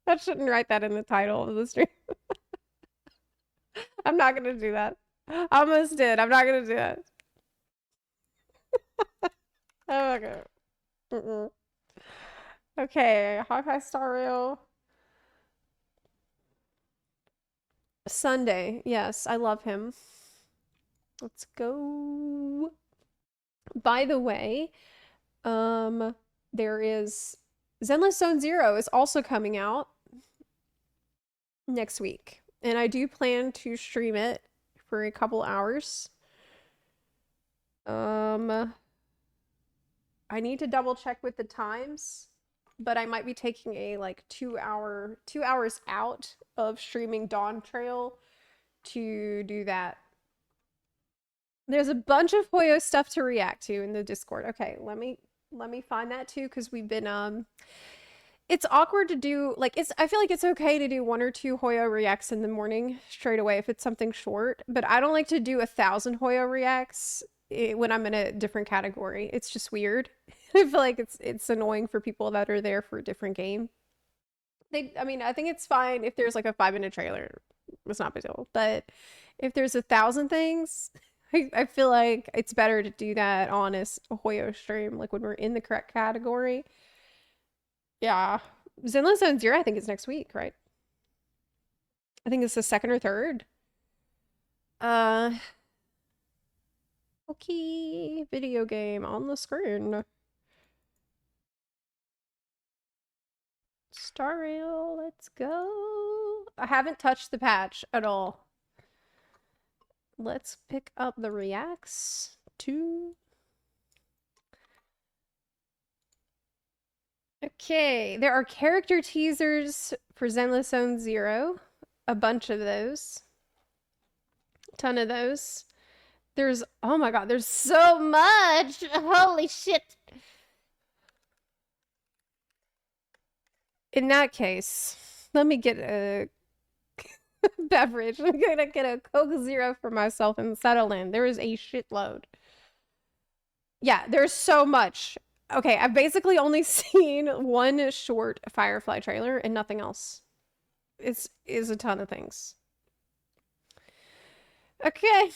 Speaker 1: I shouldn't write that in the title of the stream. I'm not gonna do that. I almost did. I'm not gonna do that. Oh, okay. Mm-mm. Okay, Honkai Star Rail. Sunday. Yes, I love him. Let's go. By the way, there is Zenless Zone Zero is also coming out next week. And I do plan to stream it for a couple hours. I need to double check with the times, but I might be taking a like 2 hours out of streaming Dawntrail to do that. There's a bunch of Hoyo stuff to react to in the Discord. Okay, let me find that too, because we've been it's awkward to do like I feel like it's okay to do 1 or 2 Hoyo reacts in the morning straight away if it's something short, but I don't like to do 1,000 Hoyo reacts when I'm in a different category. It's just weird. I feel like it's annoying for people that are there for a different game. I mean, I think it's fine if there's like a 5-minute trailer. It's not a big deal. But if there's 1,000 things, I feel like it's better to do that on a Hoyo stream, like when we're in the correct category. Yeah. Zenless Zone Zero, I think it's next week, right? I think it's the 2nd or 3rd. Okay, video game on the screen. Star Rail, let's go. I haven't touched the patch at all. Let's pick up the reacts too. Okay, there are character teasers for Zenless Zone Zero. A bunch of those. A ton of those. There's, oh my god, there's so much! Holy shit! In that case, let me get a beverage. I'm gonna get a Coke Zero for myself and settle in. There is a shitload. Yeah, there's so much. Okay, I've basically only seen 1 short Firefly trailer and nothing else. It's a ton of things. Okay.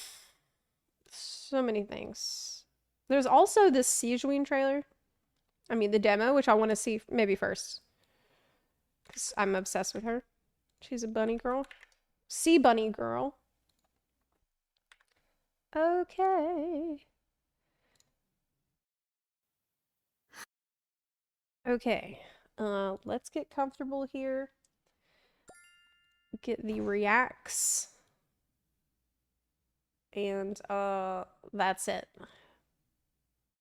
Speaker 1: So many things. There's also this Siegeween trailer. I mean, the demo, which I want to see maybe first. Because I'm obsessed with her. She's a bunny girl. Sea bunny girl. Okay. Okay. Let's get comfortable here. Get the reacts. And that's it.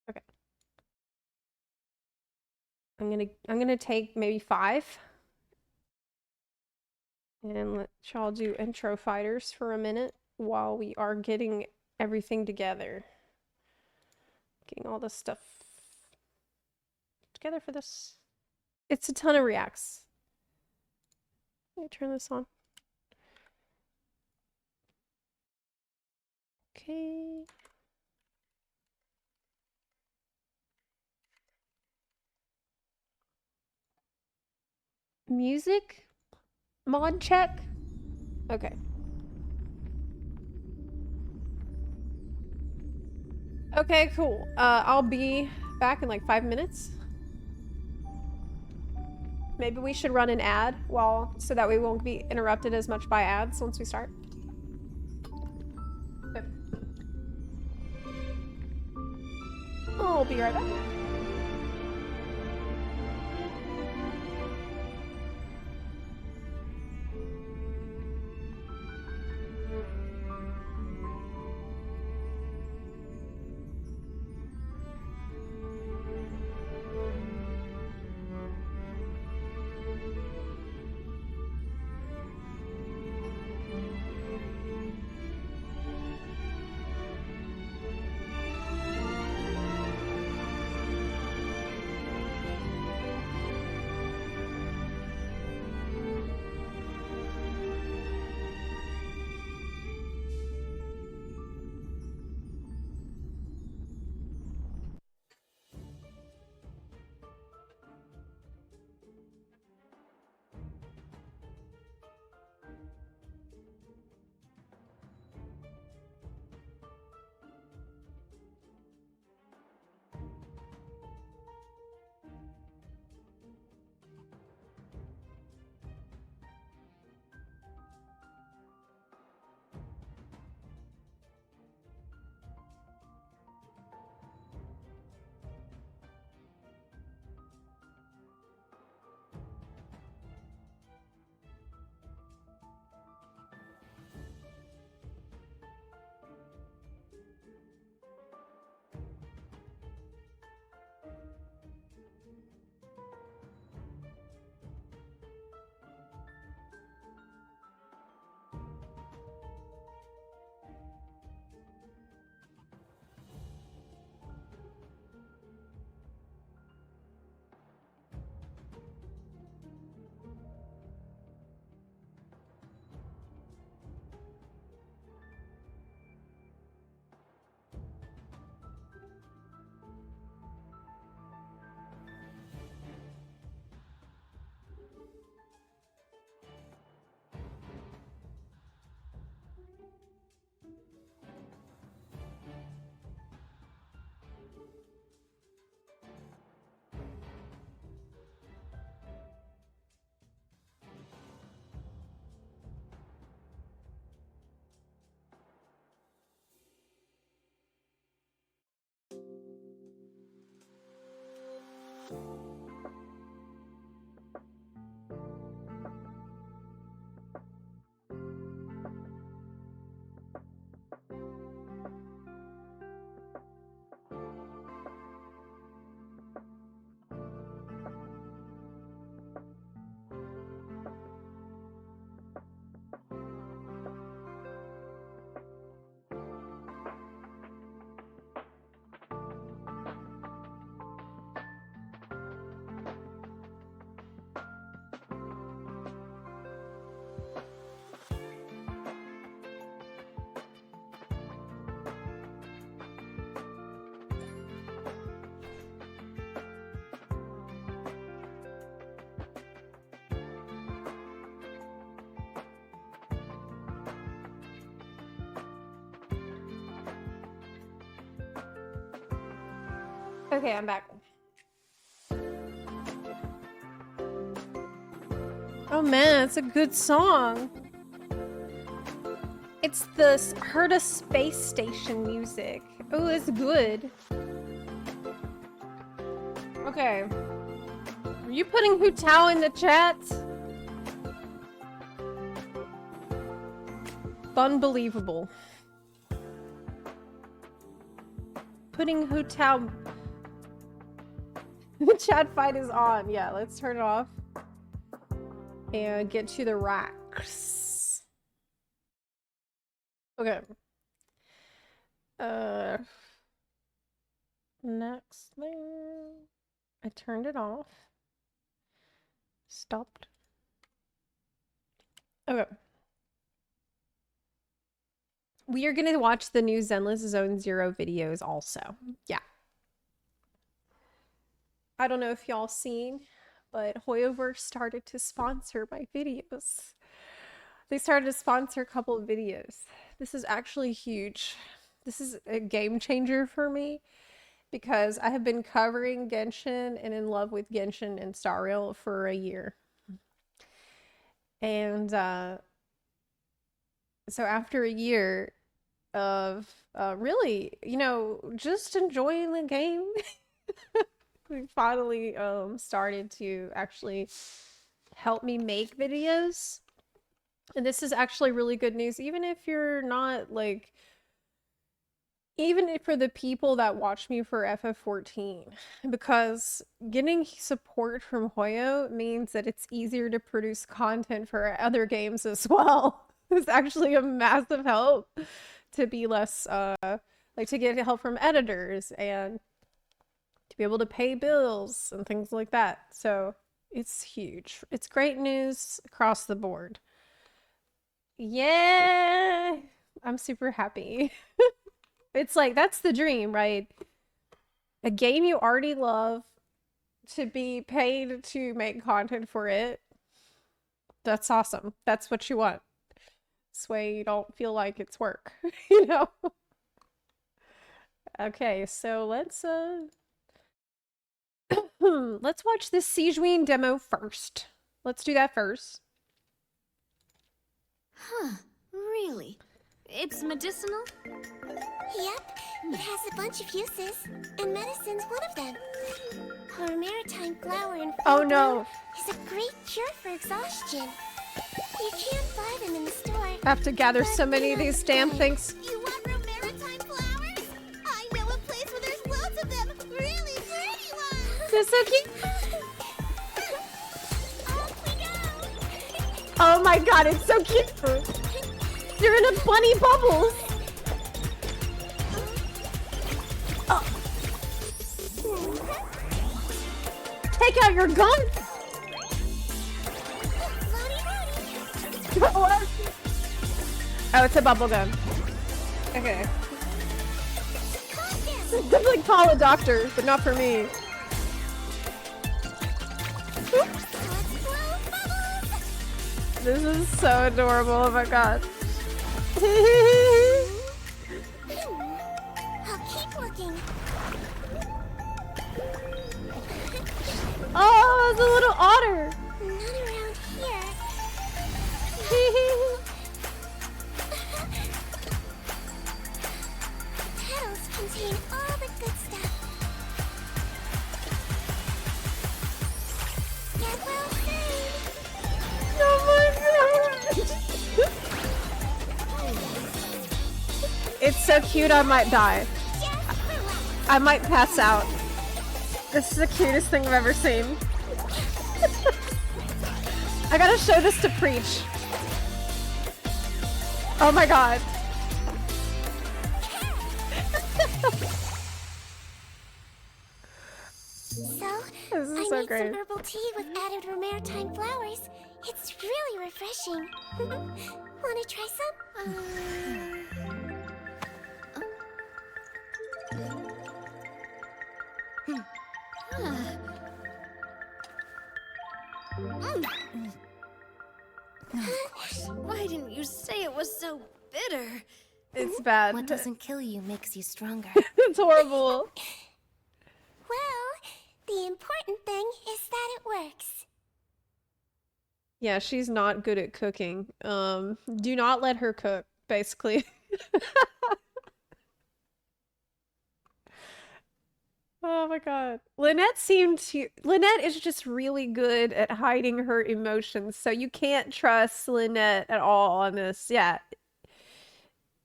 Speaker 1: Okay. I'm gonna take maybe 5. And let y'all do intro fighters for a minute while we are getting everything together. Getting all this stuff together for this. It's a ton of reacts. Let me turn this on. Okay. Music? Mod check? Okay. Okay, cool. I'll be back in like 5 minutes. Maybe we should run an ad so that we won't be interrupted as much by ads once we start. Okay. I'll be right back. Okay, I'm back. Oh man, it's a good song. It's the Herta Space Station music. Oh, it's good. Okay. Are you putting Hu Tao in the chat? Unbelievable. Putting Hu Tao... The chat fight is on. Yeah, let's turn it off. And get to the racks. Okay. Next thing. I turned it off. Stopped. Okay. We are gonna watch the new Zenless Zone Zero videos also. Yeah. I don't know if y'all seen, but Hoyoverse started to sponsor my videos. They started to sponsor a couple of videos. This is actually huge. This is a game changer for me because I have been covering Genshin and in love with Genshin and Star Rail for a year. And so after a year of really, you know, just enjoying the game, we finally started to actually help me make videos. And this is actually really good news, even if you're not like, even if for the people that watch me for FF14, because getting support from Hoyo means that it's easier to produce content for other games as well. It's actually a massive help to be less, like to get help from editors and to be able to pay bills and things like that. So it's huge. It's great news across the board. Yeah, I'm super happy. It's like, that's the dream, right? A game you already love, to be paid to make content for it. That's awesome. That's what you want. This way you don't feel like it's work, you know? Okay, so let's let's watch this Sijuin demo first. Let's do that first.
Speaker 2: Huh, really? It's medicinal?
Speaker 3: Yep, it has a bunch of uses, and medicine's one of them. Our maritime flower in
Speaker 1: Oh no,
Speaker 3: is a great cure for exhaustion. You can't buy them in the store.
Speaker 1: I have to gather so many of these damn things.
Speaker 3: You want real maritime flowers? I know a place where there's loads of them, really pretty ones.
Speaker 1: They're so cute.
Speaker 3: Off we go.
Speaker 1: Oh my god, it's so cute. You're in a bunny bubbles. Oh. Take out your gun. What? Oh, it's a bubble gun. Okay. It's like call a doctor, but not for me. This is so adorable. Oh my god.
Speaker 3: I'll keep looking.
Speaker 1: Oh, it's a little otter.
Speaker 3: None around here. Petals contain all the good stuff. Get well soon.
Speaker 1: Oh my god. It's so cute, I might die. I might pass out. This is the cutest thing I've ever seen. I gotta show this to Preach. Oh my god.
Speaker 3: So,
Speaker 1: This is
Speaker 3: I
Speaker 1: so
Speaker 3: made
Speaker 1: great.
Speaker 3: some herbal tea with added maritime flowers. It's really refreshing. Wanna try some?
Speaker 2: Why didn't you say it was so bitter?
Speaker 1: It's bad.
Speaker 2: What doesn't kill you makes you stronger.
Speaker 1: It's horrible.
Speaker 3: Well, the important thing is that it works.
Speaker 1: Yeah, she's not good at cooking. Do not let her cook, basically. Oh my God. Lynette is just really good at hiding her emotions, so you can't trust Lynette at all on this. Yeah.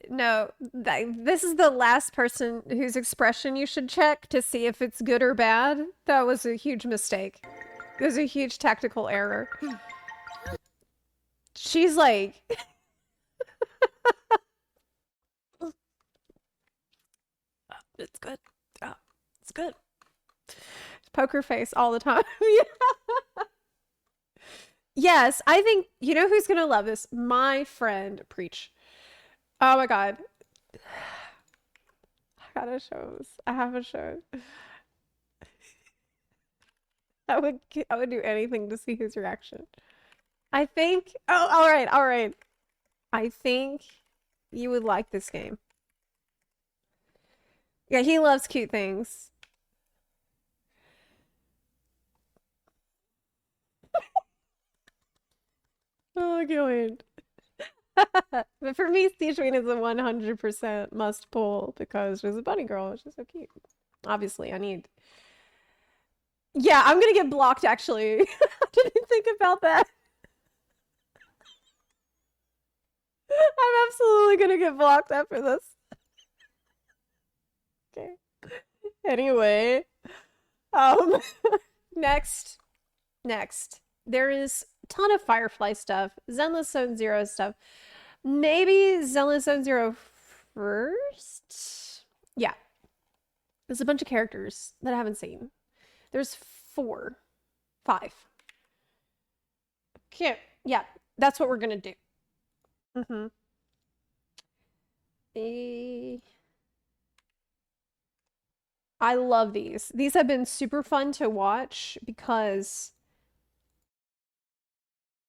Speaker 1: No, this is the last person whose expression you should check to see if it's good or bad. That was a huge mistake. It was a huge tactical error. She's like... It's good. Oh, it's good. Poker face all the time. Yeah. Yes, I think, you know who's gonna love this? My friend Preach. Oh my God. I gotta show this. I haven't shown. I would do anything to see his reaction. I think, oh, all right. I think you would like this game. Yeah, he loves cute things. Oh, good. But for me, Steve Queen is a 100% must pull because she's a bunny girl. She's so cute. Obviously, I need... Yeah, I'm gonna get blocked, actually. I didn't think about that. I'm absolutely gonna get blocked after this. Okay. Anyway. Next. There is a ton of Firefly stuff. Zenless Zone Zero stuff. Maybe Zenless Zone Zero first? Yeah. There's a bunch of characters that I haven't seen. There's 5. Okay. Yeah, that's what we're gonna do. I love these. These have been super fun to watch because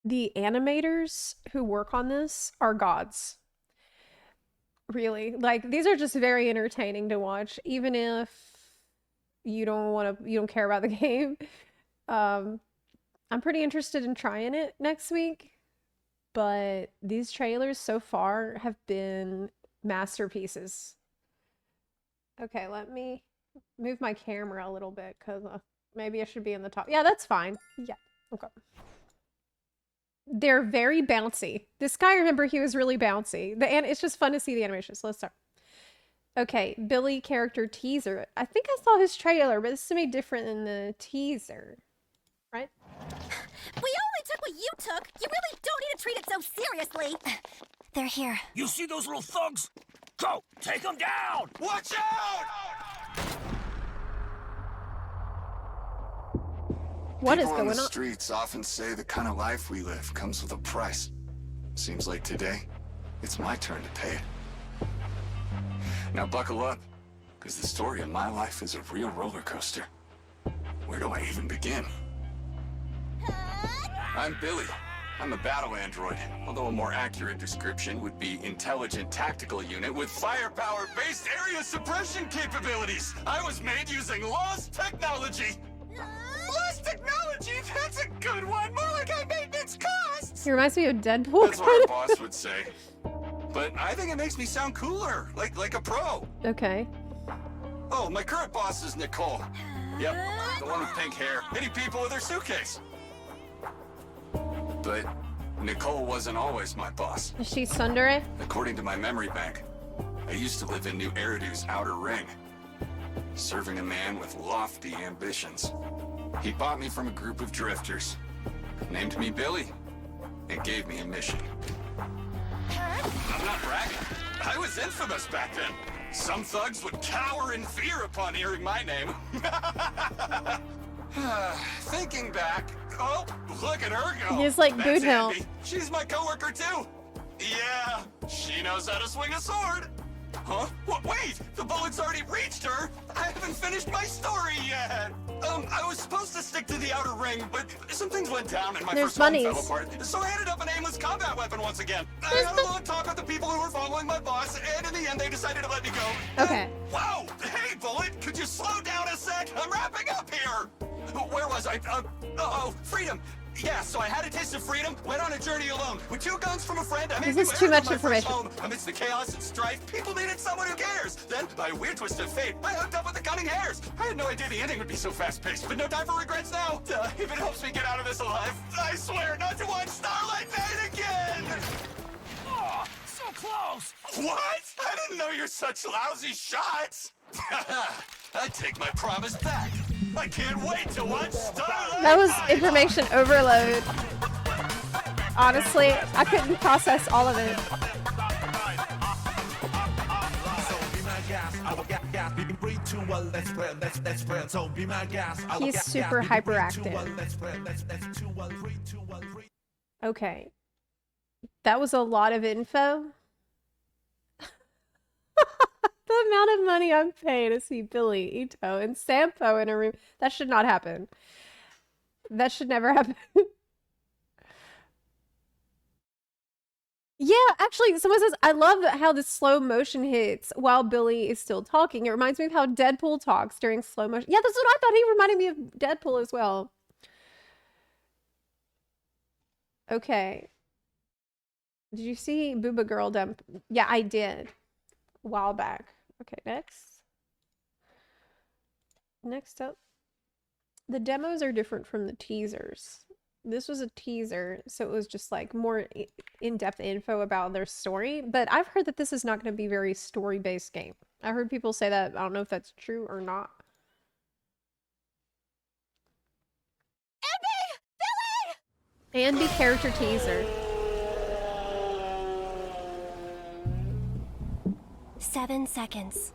Speaker 1: the animators who work on this are gods. Really. Like, these are just very entertaining to watch, even if you don't care about the game. I'm pretty interested in trying it next week, but these trailers so far have been masterpieces. Okay, let me move my camera a little bit because maybe I should be in the top. Yeah, that's fine. Yeah, okay. They're very bouncy. This guy, remember, he was really bouncy. It's just fun to see the animations. So let's start. Okay, Billy character teaser. I think I saw his trailer, but this is maybe different than the teaser, right?
Speaker 3: We only took what you took. You really don't need to treat it so seriously. They're here.
Speaker 4: You see those little thugs? Go! Take them down! Watch out!
Speaker 1: What is
Speaker 5: People
Speaker 1: going
Speaker 5: on the
Speaker 1: on?
Speaker 5: streets often say the kind of life we live comes with a price. Seems like today, it's my turn to pay it. Now buckle up, because the story of my life is a real roller coaster. Where do I even begin? I'm Billy. I'm a battle android, although a more accurate description would be intelligent tactical unit with firepower-based area suppression capabilities. I was made using lost technology. Lost technology? That's a good one. More like high maintenance costs.
Speaker 1: He reminds me of Deadpool.
Speaker 5: That's what our boss would say. But I think it makes me sound cooler, like a pro.
Speaker 1: Okay.
Speaker 5: Oh, my current boss is Nicole. Yep, the one with pink hair, hitting people with her suitcase. But Nicole wasn't always my boss.
Speaker 1: Is she Sundere?
Speaker 5: According to my memory bank, I used to live in New Eridu's outer ring, serving a man with lofty ambitions. He bought me from a group of drifters, named me Billy, and gave me a mission. I'm not bragging. I was infamous back then. Some thugs would cower in fear upon hearing my name. Thinking back, oh, look at her go.
Speaker 1: He's like Boot Hill.
Speaker 5: Andy. She's my coworker too. Yeah, she knows how to swing a sword. Huh? Wait! The bullet's already reached her! I haven't finished my story yet! I was supposed to stick to the outer ring, but some things went down and my
Speaker 1: There's
Speaker 5: first home
Speaker 1: bunnies.
Speaker 5: fell apart, so I ended up an aimless combat weapon once again. I had a long talk with the people who were following my boss, and in the end they decided to let me go.
Speaker 1: Okay.
Speaker 5: Whoa! Hey, Bullet! Could you slow down a sec? I'm wrapping up here! Where was I? Oh, freedom! Yeah, so I had a taste of freedom, went on a journey alone. With 2 guns from a friend, I made
Speaker 1: This is too much information.
Speaker 5: home. Amidst the chaos and strife, people needed someone who cares. Then, by a weird twist of fate, I hooked up with the Cunning Hares. I had no idea the ending would be so fast-paced, but no time for regrets now. If it helps me get out of this alive, I swear not to watch Starlight Night again!
Speaker 4: Oh, so close!
Speaker 5: What? I didn't know you're such lousy shots! I take my promise back. I can't wait to watch Starlight
Speaker 1: That was
Speaker 5: Night.
Speaker 1: information overload. Honestly, I couldn't process all of it. He's super hyperactive. Okay. That was a lot of info. The amount of money I'm paying to see Billy, Ito, and Sampo in a room. That should not happen. That should never happen. Yeah, actually, someone says, I love how the slow motion hits while Billy is still talking. It reminds me of how Deadpool talks during slow motion. Yeah, that's what I thought. He reminded me of Deadpool as well. Okay. Did you see Booba Girl dump? Yeah, I did. A while back. Okay, next. Next up. The demos are different from the teasers. This was a teaser, so it was just like more in-depth info about their story. But I've heard that this is not going to be a very story-based game. I heard people say that. I don't know if that's true or not. Andy character teaser.
Speaker 3: 7 seconds.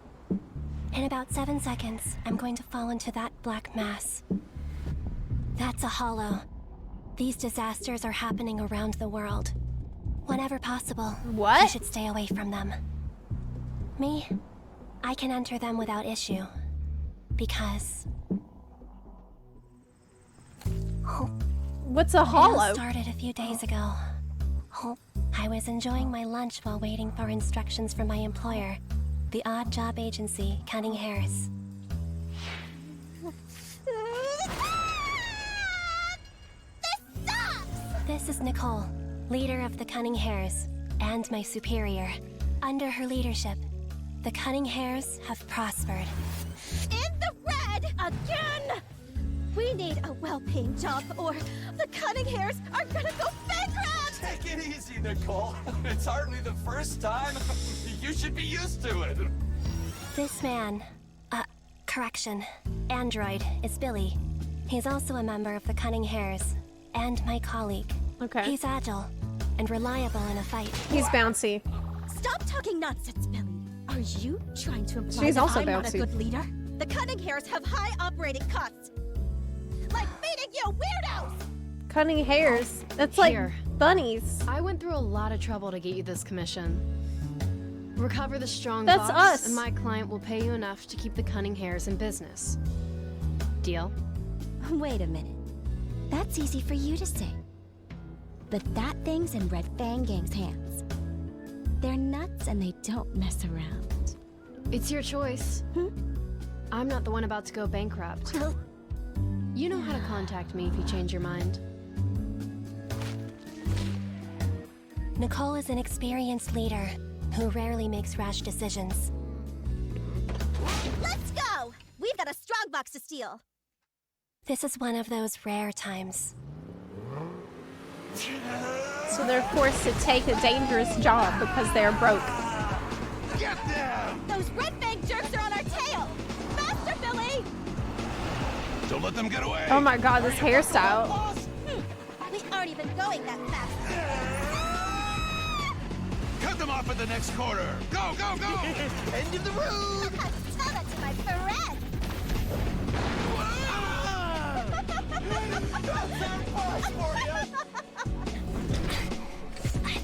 Speaker 3: In about 7 seconds, I'm going to fall into that black mass. That's a hollow. These disasters are happening around the world. Whenever possible,
Speaker 1: What?
Speaker 3: you should stay away from them. Me, I can enter them without issue. Because...
Speaker 1: What's a
Speaker 3: It all
Speaker 1: hollow?
Speaker 3: started a few days ago. I was enjoying my lunch while waiting for instructions from my employer, the odd job agency, Cunning Hares. This is Nicole, leader of the Cunning Hares, and my superior. Under her leadership, the Cunning Hares have prospered.
Speaker 2: In the red again! We need a well-paying job or the Cunning Hares are gonna go bankrupt!
Speaker 5: Take it easy, Nicole. It's hardly the first time. You should be used to it.
Speaker 3: This man, correction, android, is Billy. He's also a member of the Cunning Hares, and my colleague.
Speaker 1: Okay.
Speaker 3: He's agile and reliable in a fight.
Speaker 1: He's bouncy.
Speaker 2: Stop talking nonsense, Billy. Are you trying to imply
Speaker 1: She's
Speaker 2: that
Speaker 1: also
Speaker 2: I'm not
Speaker 1: bouncy.
Speaker 2: a good leader? The Cunning Hares have high operating costs. Like feeding you weirdos!
Speaker 1: Cunning Hares. That's like
Speaker 6: Here.
Speaker 1: bunnies.
Speaker 6: I went through a lot of trouble to get you this commission. Recover the strong
Speaker 1: That's
Speaker 6: box,
Speaker 1: us.
Speaker 6: and my client will pay you enough to keep the Cunning Hares in business. Deal?
Speaker 7: Wait a minute. That's easy for you to say. But that thing's in Red Fang Gang's hands. They're nuts and they don't mess around.
Speaker 6: It's your choice. I'm not the one about to go bankrupt. You know how to contact me if you change your mind.
Speaker 3: Nicole is an experienced leader who rarely makes rash decisions.
Speaker 2: Let's go! We've got a strong box to steal.
Speaker 3: This is one of those rare times.
Speaker 1: So they're forced to take a dangerous job because they're broke.
Speaker 4: Get them!
Speaker 2: Those red fang jerks are on our tail! Faster, Billy!
Speaker 4: Don't let them get away!
Speaker 1: Oh my god, this hairstyle.
Speaker 2: We aren't even going that fast.
Speaker 4: Cut them off at the next corner! Go, go, go! End of the road!
Speaker 2: Tell that to my friend!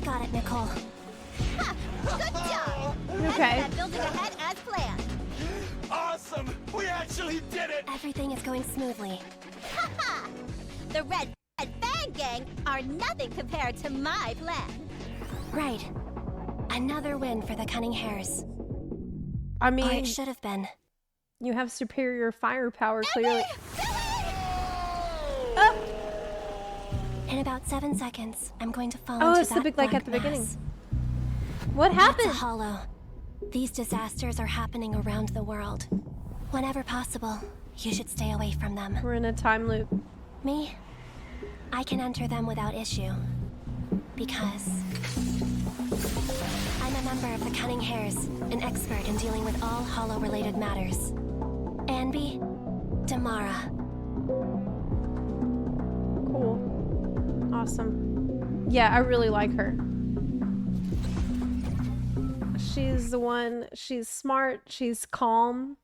Speaker 3: Got it, Nicole.
Speaker 2: Good job!
Speaker 1: Okay.
Speaker 2: That building ahead as planned.
Speaker 4: Awesome! We actually did it!
Speaker 3: Everything is going smoothly.
Speaker 2: Haha! The Red Fang Gang are nothing compared to my plan.
Speaker 3: Right. Another win for the Cunning Hares.
Speaker 1: I
Speaker 3: Or
Speaker 1: mean,
Speaker 3: it should have been.
Speaker 1: you have superior firepower, clearly.
Speaker 3: In about 7 seconds, I'm going to fall
Speaker 1: Oh,
Speaker 3: into
Speaker 1: it's the
Speaker 3: that
Speaker 1: big, like,
Speaker 3: black
Speaker 1: at the beginning.
Speaker 3: mass.
Speaker 1: What
Speaker 3: That's a
Speaker 1: happened?
Speaker 3: hollow. These disasters are happening around the world. Whenever possible, you should stay away from them.
Speaker 1: We're in a time loop.
Speaker 3: Me? I can enter them without issue. Because I'm a member of the Cunning Hares, an expert in dealing with all hollow-related matters. Anby, Damara.
Speaker 1: Cool. Awesome. Yeah, I really like her. She's the one, she's smart, she's calm.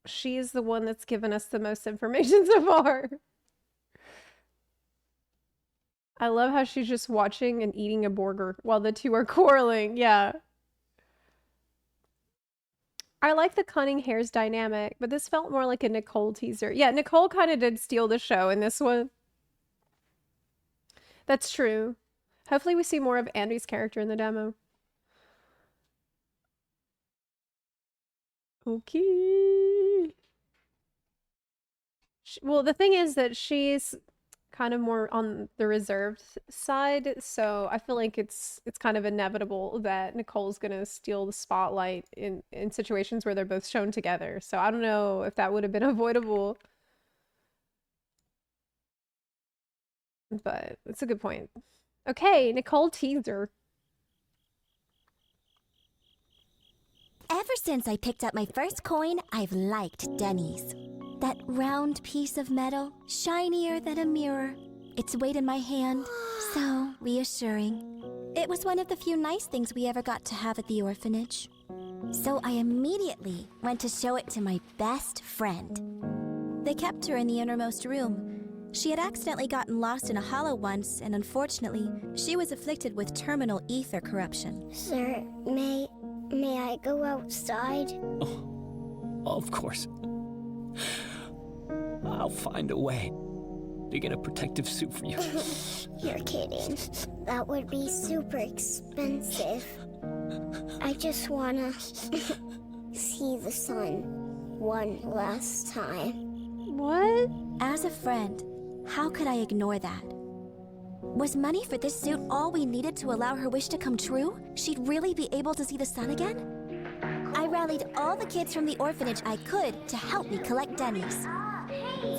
Speaker 1: She's the one that's given us the most information so far. I love how she's just watching and eating a burger while the two are quarreling. Yeah. I like the Cunning Hares dynamic, but this felt more like a Nicole teaser. Yeah, Nicole kind of did steal the show in this one. That's true. Hopefully we see more of Andy's character in the demo. Okay. Well, the thing is that she's kind of more on the reserved side, so I feel like it's kind of inevitable that Nicole's gonna steal the spotlight in situations where they're both shown together. So I don't know if that would have been avoidable, but it's a good point. Okay, Nicole teaser.
Speaker 7: Ever since I picked up my first coin, I've liked Denny's. That round piece of metal, shinier than a mirror. Its weight in my hand, so reassuring. It was one of the few nice things we ever got to have at the orphanage. So I immediately went to show it to my best friend. They kept her in the innermost room. She had accidentally gotten lost in a hollow once, and unfortunately, she was afflicted with terminal ether corruption.
Speaker 8: Sir, may I go outside?
Speaker 9: Oh, of course. I'll find a way to get a protective suit for you.
Speaker 8: You're kidding. That would be super expensive. I just wanna see the sun one last time.
Speaker 1: What?
Speaker 7: As a friend, how could I ignore that? Was money for this suit all we needed to allow her wish to come true? She'd really be able to see the sun again? I rallied all the kids from the orphanage I could to help me collect Denny's.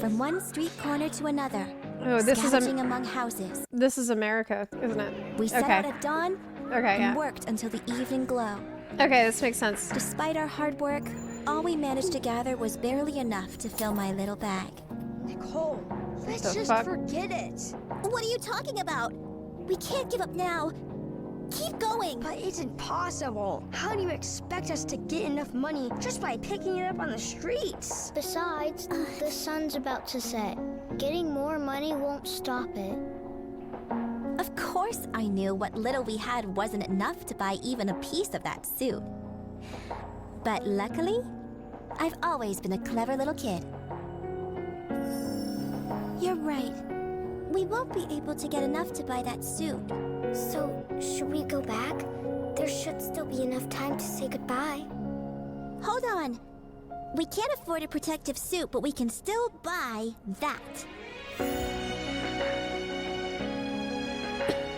Speaker 7: From one street corner to another,
Speaker 1: Oh, this is
Speaker 7: scavenging among houses.
Speaker 1: this is America, isn't it?
Speaker 7: We set
Speaker 1: Okay.
Speaker 7: out at dawn
Speaker 1: Okay,
Speaker 7: and
Speaker 1: yeah.
Speaker 7: worked until the evening glow.
Speaker 1: Okay, this makes sense.
Speaker 7: Despite our hard work, all we managed to gather was barely enough to fill my little bag.
Speaker 2: Nicole, let's
Speaker 1: The
Speaker 2: just
Speaker 1: fuck?
Speaker 2: forget it.
Speaker 7: What are you talking about? We can't give up now. Keep going.
Speaker 10: But it's impossible. How do you expect us to get enough money just by picking it up on the streets?
Speaker 8: Besides, the sun's about to set. Getting more money won't stop it.
Speaker 7: Of course I knew what little we had wasn't enough to buy even a piece of that suit. But luckily, I've always been a clever little kid. You're right. We won't be able to get enough to buy that suit.
Speaker 8: So, should we go back? There should still be enough time to say goodbye.
Speaker 7: Hold on. We can't afford a protective suit, but we can still buy that.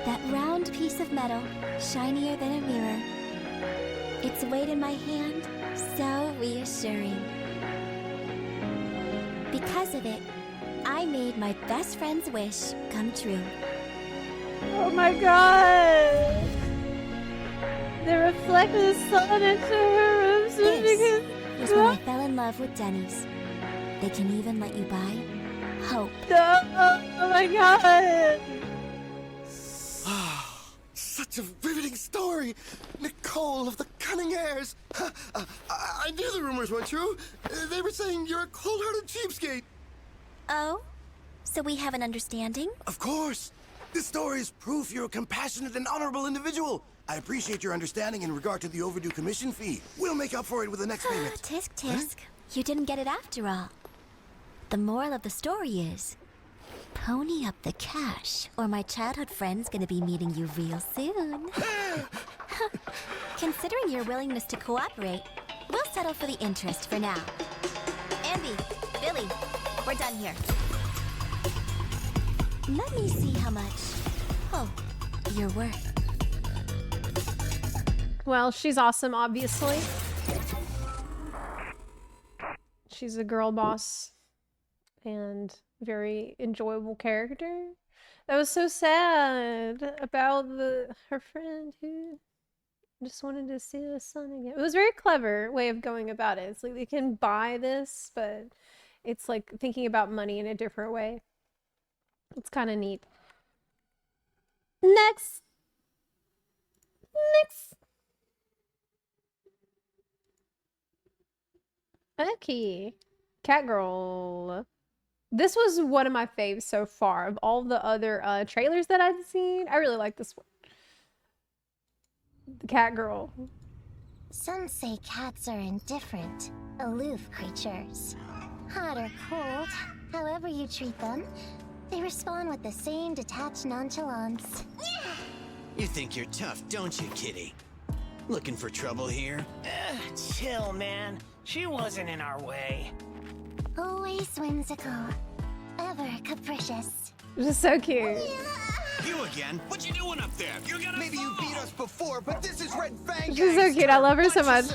Speaker 7: That round piece of metal, shinier than a mirror. Its weight in my hand, so reassuring. Because of it, I made my best friend's wish come true.
Speaker 1: Oh my god! They reflect the sun into her room so she
Speaker 7: This
Speaker 1: can...
Speaker 7: was when I fell in love with Denny's. They can even let you buy hope.
Speaker 1: No! Oh my god!
Speaker 4: Such a riveting story! Nicole of the Cunning Hares! I knew the rumors weren't true. They were saying you're a cold-hearted cheapskate.
Speaker 7: Oh? So we have an understanding?
Speaker 4: Of course. This story is proof you're a compassionate and honorable individual. I appreciate your understanding in regard to the overdue commission fee. We'll make up for it with the next payment.
Speaker 7: Tisk tisk. You didn't get it after all. The moral of the story is, pony up the cash, or my childhood friend's gonna be meeting you real soon. Considering your willingness to cooperate, we'll settle for the interest for now. Andy, Billy, we're done here. Let me see how much, you're worth.
Speaker 1: Well, she's awesome, obviously. She's a girl boss and very enjoyable character. That was so sad about her friend who just wanted to see the sun again. It was a very clever way of going about it. It's like they can buy this, but it's like thinking about money in a different way. It's kind of neat. Next. Okay. Catgirl. This was one of my faves so far. Of all the other trailers that I've seen, I really like this one. The Catgirl.
Speaker 8: Some say cats are indifferent, aloof creatures. Hot or cold, however you treat them, they respond with the same detached nonchalance.
Speaker 11: You think you're tough, don't you, kitty? Looking for trouble here?
Speaker 12: Chill, man. She wasn't in our way.
Speaker 8: Always whimsical, ever capricious.
Speaker 1: This is so cute.
Speaker 11: You again? What you doing up there? You're gonna Maybe you beat us before, but this is Red Fang.
Speaker 1: She's so cute. I love her so much.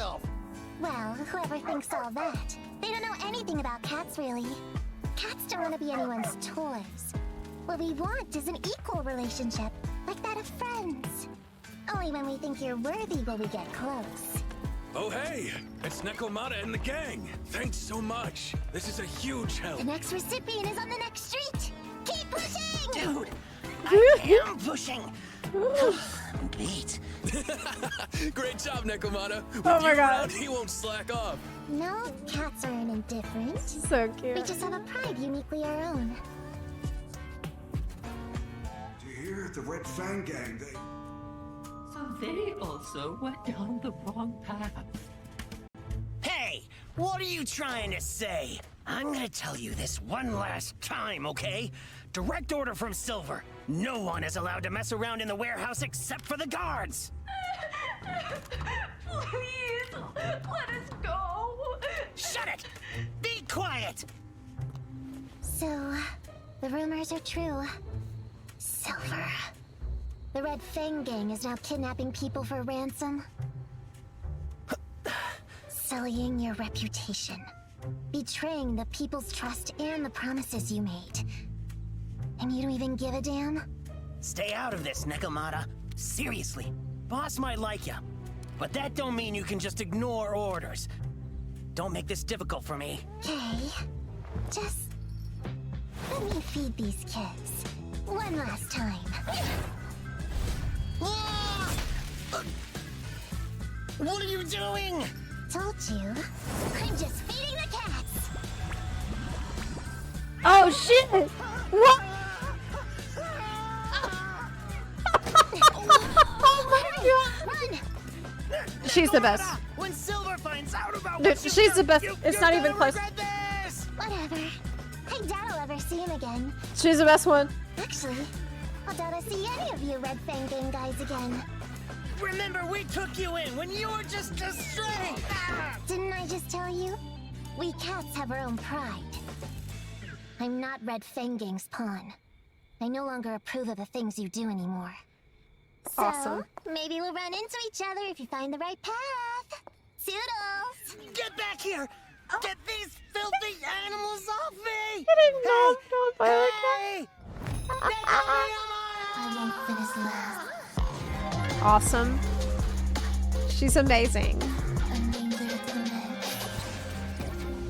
Speaker 8: Well, whoever thinks all that, they don't know anything about cats, really. Cats don't want to be anyone's toys. What we want is an equal relationship, like that of friends. Only when we think you're worthy will we get close.
Speaker 13: Oh hey, it's Nekomata and the gang. Thanks so much. This is a huge help.
Speaker 8: The next recipient is on the next street. Keep pushing!
Speaker 12: Dude, I am pushing. I'm beat.
Speaker 13: Great job, Nekomata. With
Speaker 1: Oh my
Speaker 13: you
Speaker 1: God.
Speaker 13: around, he won't slack off.
Speaker 8: No, cats aren't indifferent.
Speaker 1: So cute.
Speaker 8: We just have a pride uniquely our own.
Speaker 14: To hear the Red Fang gang,
Speaker 15: So they also went down the wrong path.
Speaker 12: Hey, what are you trying to say? I'm gonna tell you this one last time, okay? Direct order from Silver. No one is allowed to mess around in the warehouse except for the guards.
Speaker 15: Please, let us go.
Speaker 12: Shut it! Be quiet!
Speaker 8: So, the rumors are true. Silver. The Red Fang gang is now kidnapping people for ransom. Sullying your reputation. Betraying the people's trust and the promises you made. And you don't even give a damn?
Speaker 12: Stay out of this, Nekomata. Seriously, boss might like you, but that don't mean you can just ignore orders. Don't make this difficult for me.
Speaker 8: Okay. Just let me feed these kids. One last time.
Speaker 12: What are you doing?
Speaker 8: Told you. I'm just feeding the cats.
Speaker 1: Oh shit! What? Oh my
Speaker 8: God! Run!
Speaker 1: She's the best.
Speaker 12: When Silver finds out about
Speaker 1: Dude, she's the best. It's not even close.
Speaker 8: Whatever. I doubt I'll ever see him again.
Speaker 1: She's the best one.
Speaker 8: Actually, I doubt I see any of you Red Fang gang guys again.
Speaker 12: Remember, we took you in when you were just a stray.
Speaker 8: Didn't I just tell you? We cats have our own pride. I'm not Red Fang gang's pawn. I no longer approve of the things you do anymore. So,
Speaker 1: Awesome.
Speaker 8: maybe we'll run into each other if you find the right path. Toodles!
Speaker 12: Get back here! Get these filthy animals off me!
Speaker 1: I didn't know I was gonna play
Speaker 12: Hey!
Speaker 8: I won't finish last.
Speaker 1: Awesome. She's amazing.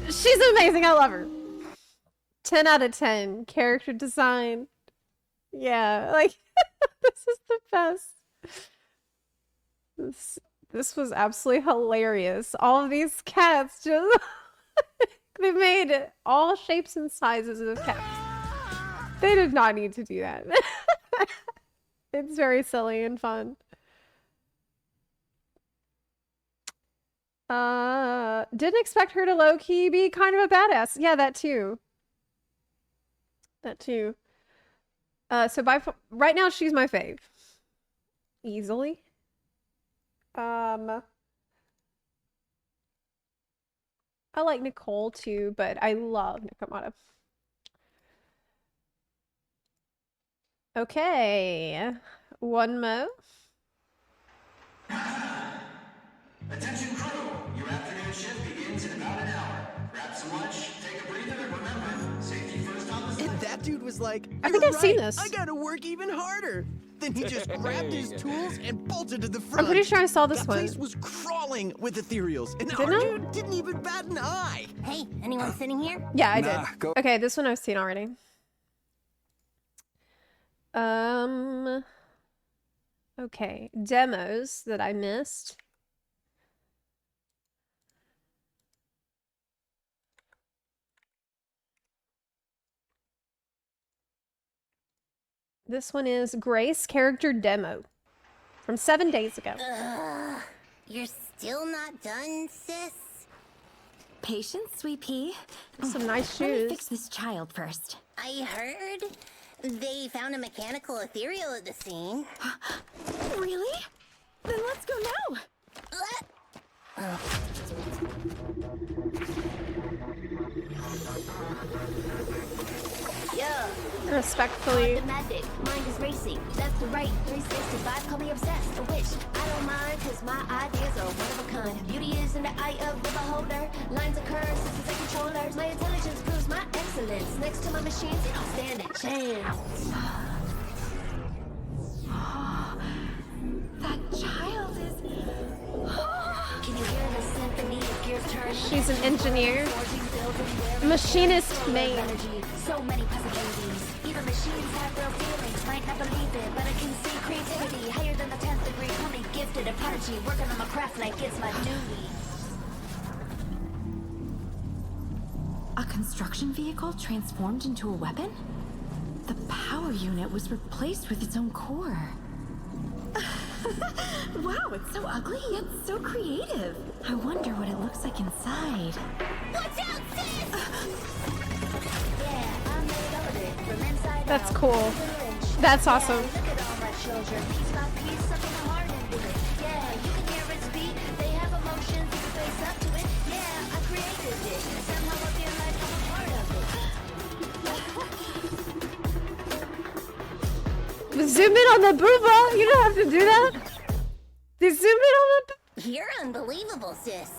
Speaker 1: She's amazing. I love her. 10 out of 10. Character design. Yeah, like this is the best. This was absolutely hilarious. All of these cats just they made all shapes and sizes of cats. They did not need to do that. It's very silly and fun. Didn't expect her to low-key be kind of a badass. Yeah, that too. That too. So right now she's my fave. Easily. I like Nicole too, but I love Nakamata. Okay. One more.
Speaker 16: Attention crew, your afternoon shift begins in about an hour. Grab some lunch, take a breather, and remember, safety first on the side.
Speaker 11: And that dude was like,
Speaker 1: I think I've seen this.
Speaker 11: I gotta work even harder. Then he just grabbed his tools and bolted to the front.
Speaker 1: I'm pretty sure I saw this
Speaker 11: that
Speaker 1: one.
Speaker 11: place was crawling with ethereals, and
Speaker 1: Didn't
Speaker 11: our
Speaker 1: I?
Speaker 11: dude didn't even bat an eye.
Speaker 8: Hey, anyone sitting here?
Speaker 1: Yeah, I
Speaker 11: Nah,
Speaker 1: did.
Speaker 11: go-
Speaker 1: Okay, this one I've seen already. Okay, demos that I missed. This one is Grace character demo from 7 days ago.
Speaker 8: You're still not done, sis?
Speaker 7: Patience, sweet pea.
Speaker 1: Some nice
Speaker 7: Let me
Speaker 1: shoes.
Speaker 7: fix this child first.
Speaker 8: I heard they found a mechanical ethereal at the scene.
Speaker 7: Really? Then let's go now.
Speaker 8: Yeah.
Speaker 1: Respectfully.
Speaker 8: Automatic, mind is racing. Left to right, 365, call me obsessed. A wish, I don't mind, cause my ideas are one of a kind. Beauty is in the eye of the beholder. Lines occur, systems and controllers. My intelligence proves my excellence. Next to my machines, they don't stand a chance.
Speaker 7: That child is...
Speaker 8: Can you hear the symphony of gears turning?
Speaker 1: She's an engineer. Machinist main.
Speaker 8: So many possibilities. Even machines have real feelings. Might not believe it, but I can see creativity higher than the 10th degree. Call me gifted, a prodigy, working on my craft like it's my duty.
Speaker 7: A construction vehicle transformed into a weapon? The power unit was replaced with its own core. Wow, it's so ugly yet so creative. I wonder what it looks like inside.
Speaker 8: Watch out, sis! Yeah, I made all of it from inside
Speaker 1: That's
Speaker 8: out.
Speaker 1: cool. That's awesome.
Speaker 8: Look at all my children, piece by piece, something heart into it. Yeah, you can hear its beat. They have emotions, you can face up to it. Yeah, I created it. Somehow I feel like I'm a part of it.
Speaker 1: Zoom in on the booba. You don't have to do that. They zoom in on the.
Speaker 8: You're unbelievable, sis.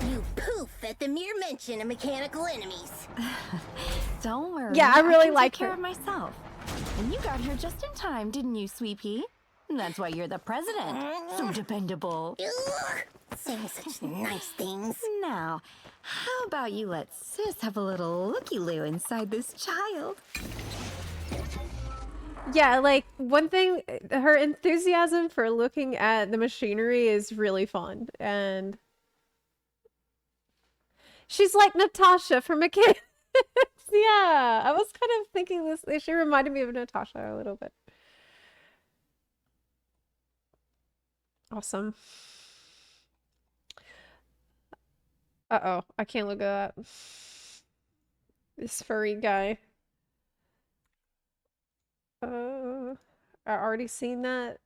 Speaker 8: You poof at the mere mention of mechanical enemies.
Speaker 7: Don't worry.
Speaker 1: Yeah, I really
Speaker 7: can
Speaker 1: like
Speaker 7: take care
Speaker 1: her.
Speaker 7: of myself. And you got here just in time, didn't you, sweet pea? That's why you're the president. So dependable.
Speaker 8: Ugh, saying such nice things.
Speaker 7: Now, how about you let sis have a little looky-loo inside this child?
Speaker 1: Yeah, like one thing, her enthusiasm for looking at the machinery is really fun, and she's like Natasha from Mechanics. Yeah, I was kind of thinking this. She reminded me of Natasha a little bit. Awesome. Uh-oh, I can't look at that. This furry guy. I already seen that.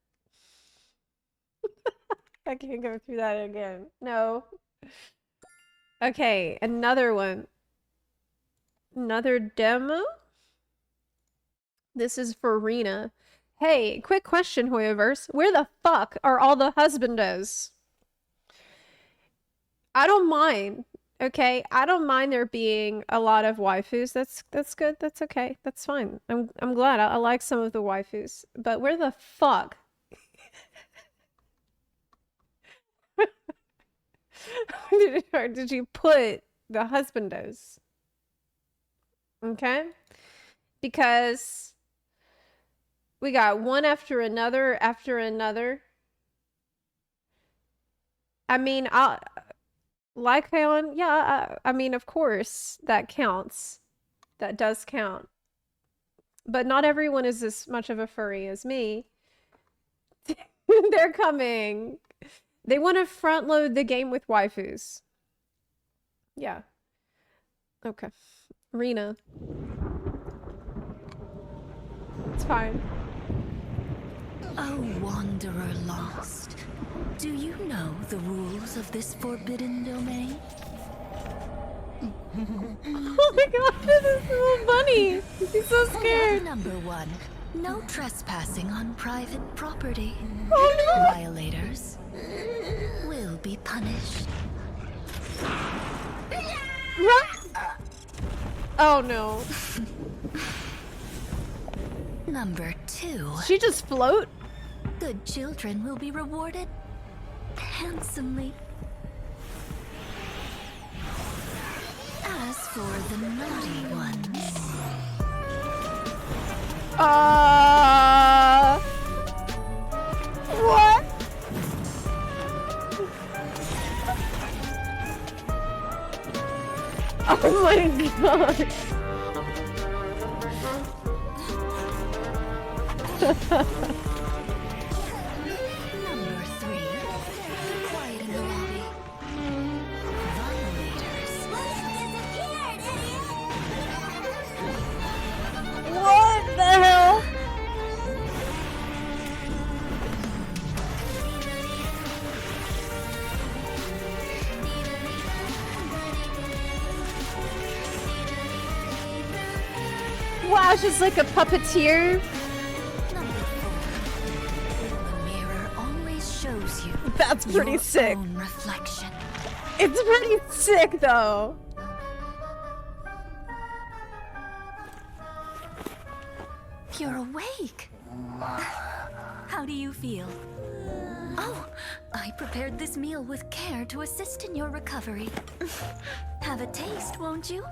Speaker 1: I can't go through that again. No. Okay, another one. Another demo? This is for Rena. Hey, quick question, Hoyoverse. Where the fuck are all the husbandos? I don't mind. Okay, I don't mind there being a lot of waifus. That's good. That's okay. That's fine. I'm glad. I like some of the waifus. But where the fuck? did you put the husbandos? Okay? Because we got one after another after another. I mean, Lycaon, yeah, I mean, of course, that counts. That does count. But not everyone is as much of a furry as me. They're coming. They want to front load the game with waifus. Yeah. Okay. Rena. It's fine.
Speaker 17: Oh, wanderer lost. Do you know the rules of this forbidden domain?
Speaker 1: Oh my god, this is little bunny. He's so scared.
Speaker 17: Number 1. No trespassing on private property.
Speaker 1: Oh no!
Speaker 17: Violators will be punished.
Speaker 1: Oh no.
Speaker 17: Number 2.
Speaker 1: She just float?
Speaker 17: Good children will be rewarded handsomely. As for the naughty ones...
Speaker 1: What? Oh my god.
Speaker 17: Number 3. Quiet in the lobby. Violators.
Speaker 1: What the hell? Wow, she's like a puppeteer.
Speaker 17: Shows you.
Speaker 1: That's pretty sick.
Speaker 17: Own reflection.
Speaker 1: It's pretty sick though.
Speaker 17: You're awake. How do you feel? Oh, I prepared this meal with care to assist in your recovery. Have a taste, won't you?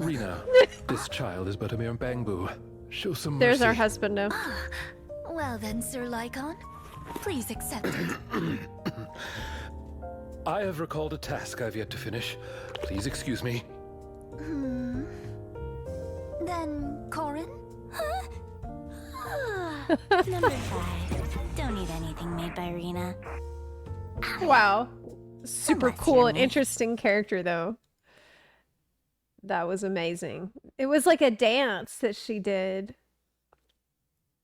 Speaker 18: Rena, this child is but a mere bangbu. Show some mercy.
Speaker 1: There's our husband now.
Speaker 17: Well then, Sir Lycon, please accept it.
Speaker 18: I have recalled a task I've yet to finish. Please excuse me.
Speaker 17: Then, Corin?
Speaker 7: Number 5. Don't need anything made by Rena.
Speaker 1: Wow. Super cool and interesting character though. That was amazing. It was like a dance that she did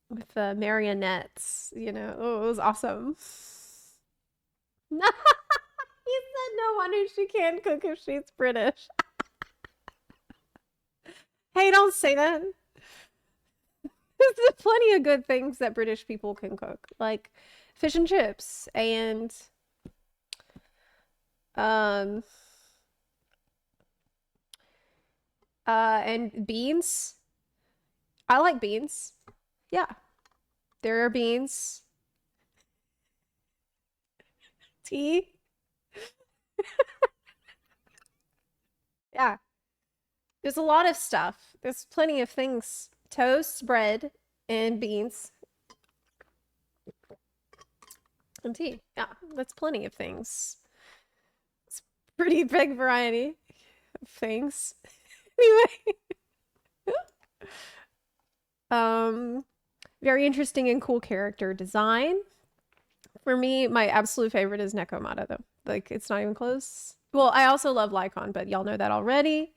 Speaker 1: with the marionettes, you know. Oh, it was awesome. He said no wonder she can't cook if she's British. Hey, don't say that. There's plenty of good things that British people can cook, like fish and chips and beans. I like beans. Yeah. There are beans. Tea. Yeah. There's a lot of stuff. There's plenty of things. Toast, bread, and beans. And tea. Yeah, that's plenty of things. It's a pretty big variety of things. Anyway. Very interesting and cool character design. For me, my absolute favorite is Nekomata, though. Like, it's not even close. Well, I also love Lycon, but y'all know that already.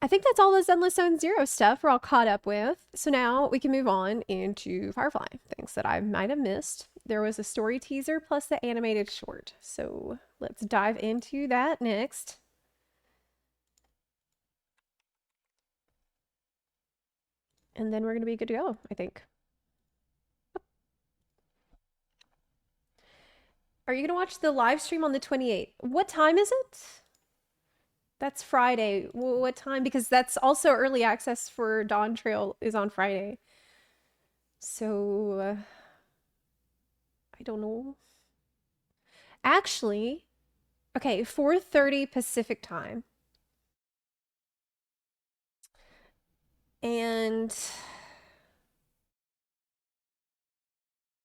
Speaker 1: I think that's all the Zenless Zone Zero stuff we're all caught up with. So now we can move on into Firefly, things that I might have missed. There was a story teaser plus the animated short. So let's dive into that next. And then we're going to be good to go, I think. Are you going to watch the live stream on the 28th? What time is it? That's Friday. What time? Because that's also early access for Dawntrail is on Friday. So, I don't know. Actually, okay, 4:30 Pacific time. And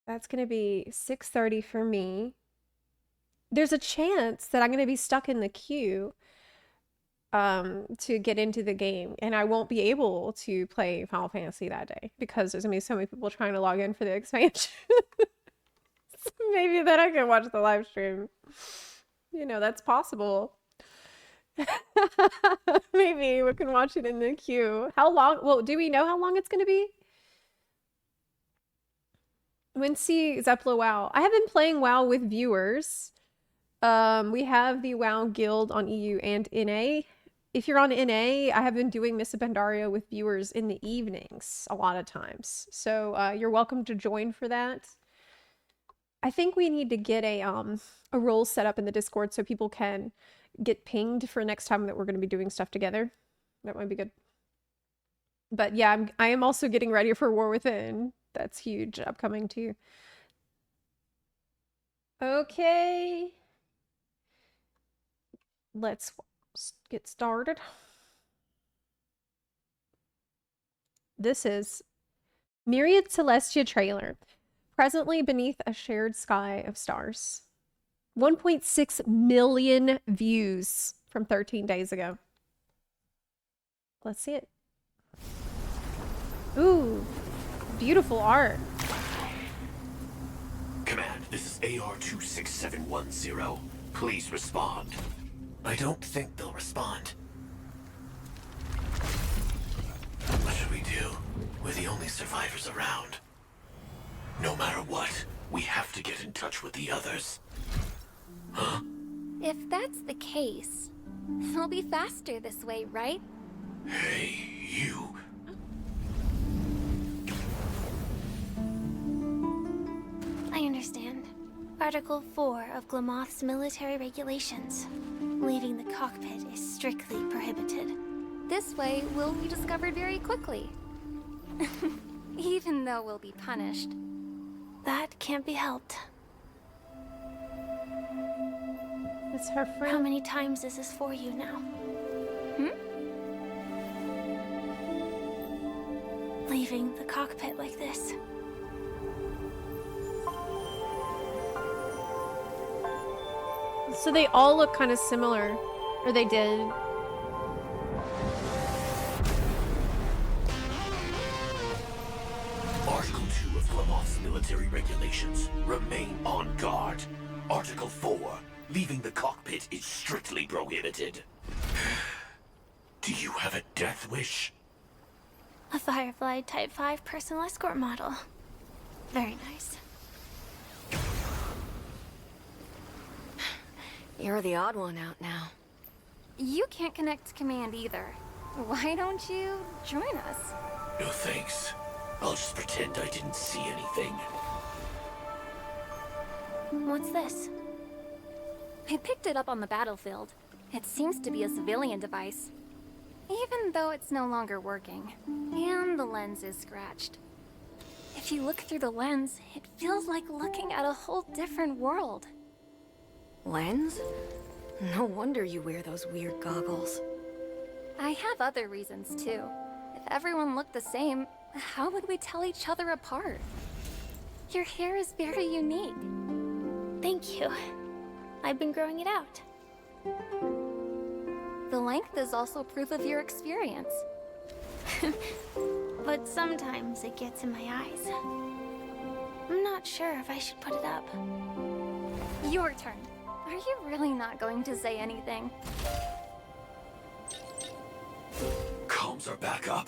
Speaker 1: that's going to be 6:30 for me. There's a chance that I'm going to be stuck in the queue to get into the game, and I won't be able to play Final Fantasy that day because there's going to be so many people trying to log in for the expansion. Maybe then I can watch the live stream. You know, that's possible. Maybe we can watch it in the queue. How long? Well, do we know how long it's going to be? Wincy Zepla WoW. I have been playing WoW with viewers. We have the WoW guild on EU and NA. If you're on NA, I have been doing Miss Pandaria with viewers in the evenings a lot of times. So you're welcome to join for that. I think we need to get a role set up in the Discord so people can get pinged for next time that we're going to be doing stuff together. That might be good. But yeah, I am also getting ready for War Within. That's huge, upcoming too. Okay. Let's get started. This is Myriad Celestia trailer. Presently beneath a shared sky of stars. 1.6 million views from 13 days ago. Let's see it. Ooh, beautiful art.
Speaker 19: Command, this is AR-26710. Please respond. I don't think they'll respond. What should we do? We're the only survivors around. No matter what, we have to get in touch with the others. Huh?
Speaker 3: If that's the case, it'll be faster this way, right?
Speaker 19: Hey, you.
Speaker 3: I understand. Article 4 of Glamoth's military regulations. Leaving the cockpit is strictly prohibited. This way, we'll be discovered very quickly. Even though we'll be punished. That can't be helped.
Speaker 1: It's her friend.
Speaker 3: How many times is this for you now? Leaving the cockpit like this.
Speaker 1: So they all look kind of similar. Or they did.
Speaker 19: Article 2 of Glamoth's military regulations. Remain on guard. Article 4. Leaving the cockpit is strictly prohibited. Do you have a death wish?
Speaker 3: A Firefly Type 5 personal escort model. Very nice.
Speaker 20: You're the odd one out now.
Speaker 3: You can't connect to command either. Why don't you join us?
Speaker 19: No thanks. I'll just pretend I didn't see anything.
Speaker 3: What's this? I picked it up on the battlefield. It seems to be a civilian device. Even though it's no longer working. And the lens is scratched. If you look through the lens, it feels like looking at a whole different world.
Speaker 20: Lens? No wonder you wear those weird goggles.
Speaker 3: I have other reasons too. If everyone looked the same, how would we tell each other apart? Your hair is very unique. Thank you. I've been growing it out. The length is also proof of your experience. But sometimes it gets in my eyes. I'm not sure if I should put it up. Your turn. Are you really not going to say anything?
Speaker 19: Comms are back up.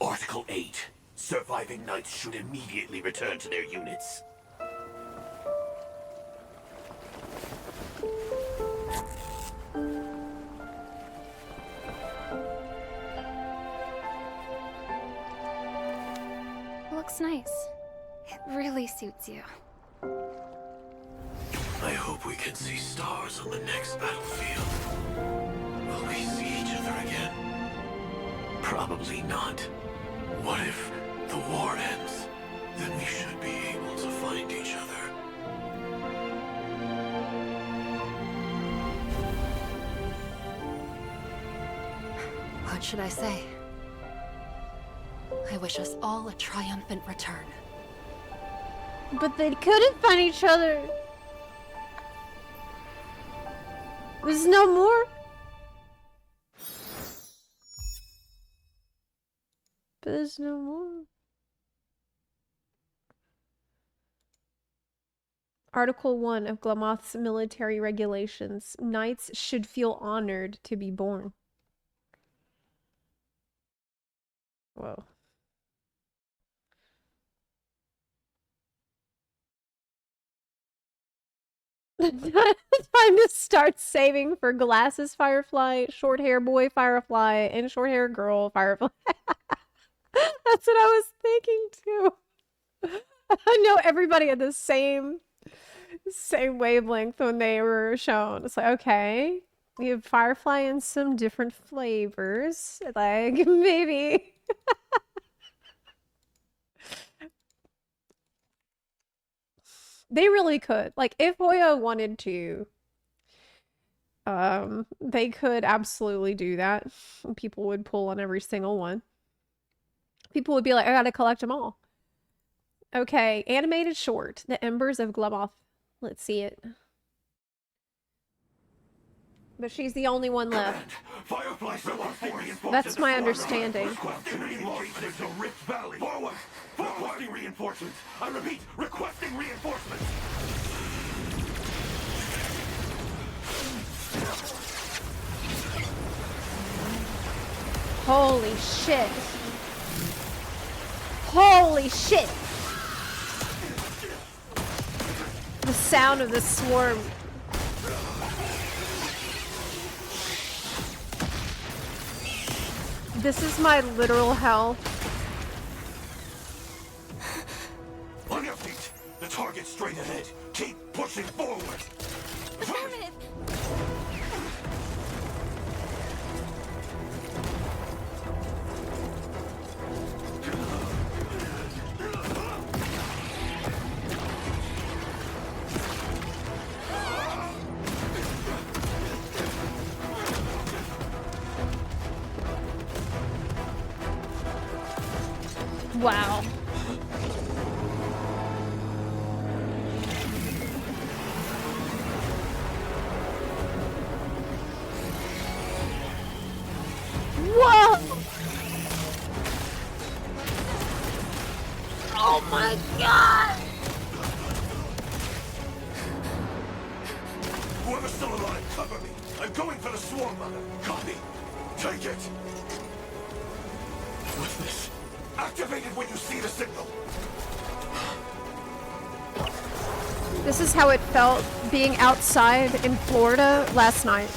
Speaker 19: Article 8. Surviving knights should immediately return to their units.
Speaker 3: Looks nice. It really suits you.
Speaker 19: I hope we can see stars on the next battlefield. Will we see each other again? Probably not. What if the war ends? Then we should be able to find each other.
Speaker 20: What should I say? I wish us all a triumphant return.
Speaker 1: But they couldn't find each other. There's no more. But there's no more. Article 1 of Glamoth's military regulations. Knights should feel honored to be born. Whoa. Time to start saving for glasses, Firefly, short hair boy, Firefly, and short hair girl, Firefly. That's what I was thinking too. I know everybody had the same wavelength when they were shown. It's like, okay, we have Firefly in some different flavors. Like, maybe. They really could. Like, if Hoya wanted to, they could absolutely do that. People would pull on every single one. People would be like, I gotta collect them all. Okay, animated short. The Embers of Glamoth. Let's see it. But she's the only one left. That's my understanding.
Speaker 19: Requesting reinforcements. I repeat, requesting reinforcements.
Speaker 1: Holy shit. Holy shit. The sound of the swarm. This is my literal hell.
Speaker 19: On your feet. The target's straight ahead. Keep pushing forward.
Speaker 2: Affirmative.
Speaker 1: Wow. Whoa! Oh my god!
Speaker 19: Whoever's still alive, cover me. I'm going for the swarm mother. Copy. Take it. What's this? Activated when you see the signal.
Speaker 1: This is how it felt being outside in Florida last night.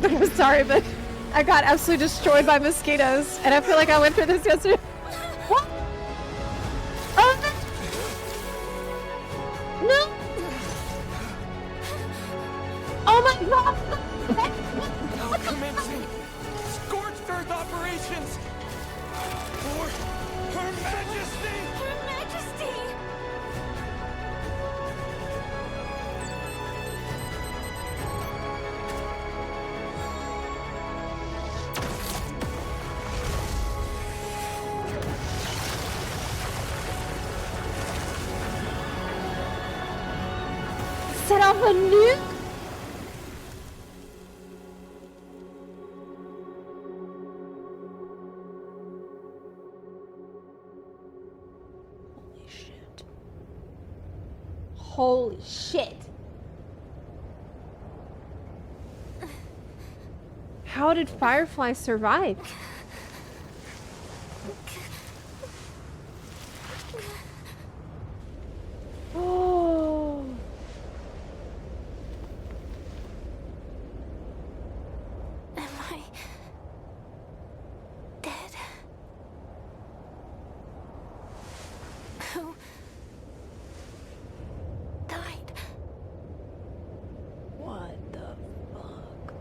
Speaker 1: I'm sorry, but I got absolutely destroyed by mosquitoes, and I feel like I went through this yesterday. What? Oh no! Oh my god!
Speaker 13: Now commencing scorched earth operations for Her Majesty!
Speaker 2: Her Majesty!
Speaker 1: Set off a nuke? Holy shit. How did Firefly survive? Oh.
Speaker 3: Am I dead? Who died?
Speaker 1: What the fuck?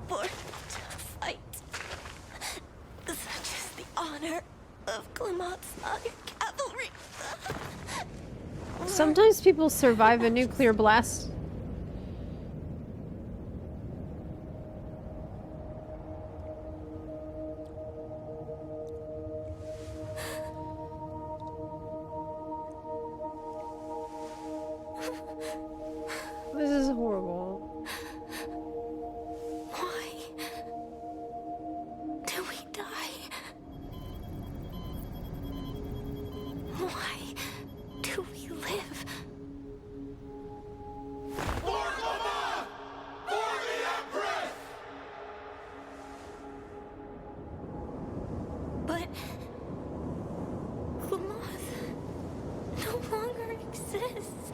Speaker 3: Born to fight. Such is the honor of Glamoth's cavalry.
Speaker 1: Sometimes people survive a nuclear blast.
Speaker 3: do we die? Why do we live?
Speaker 16: For Glama! For the Empress!
Speaker 3: But Glamoth no longer exists.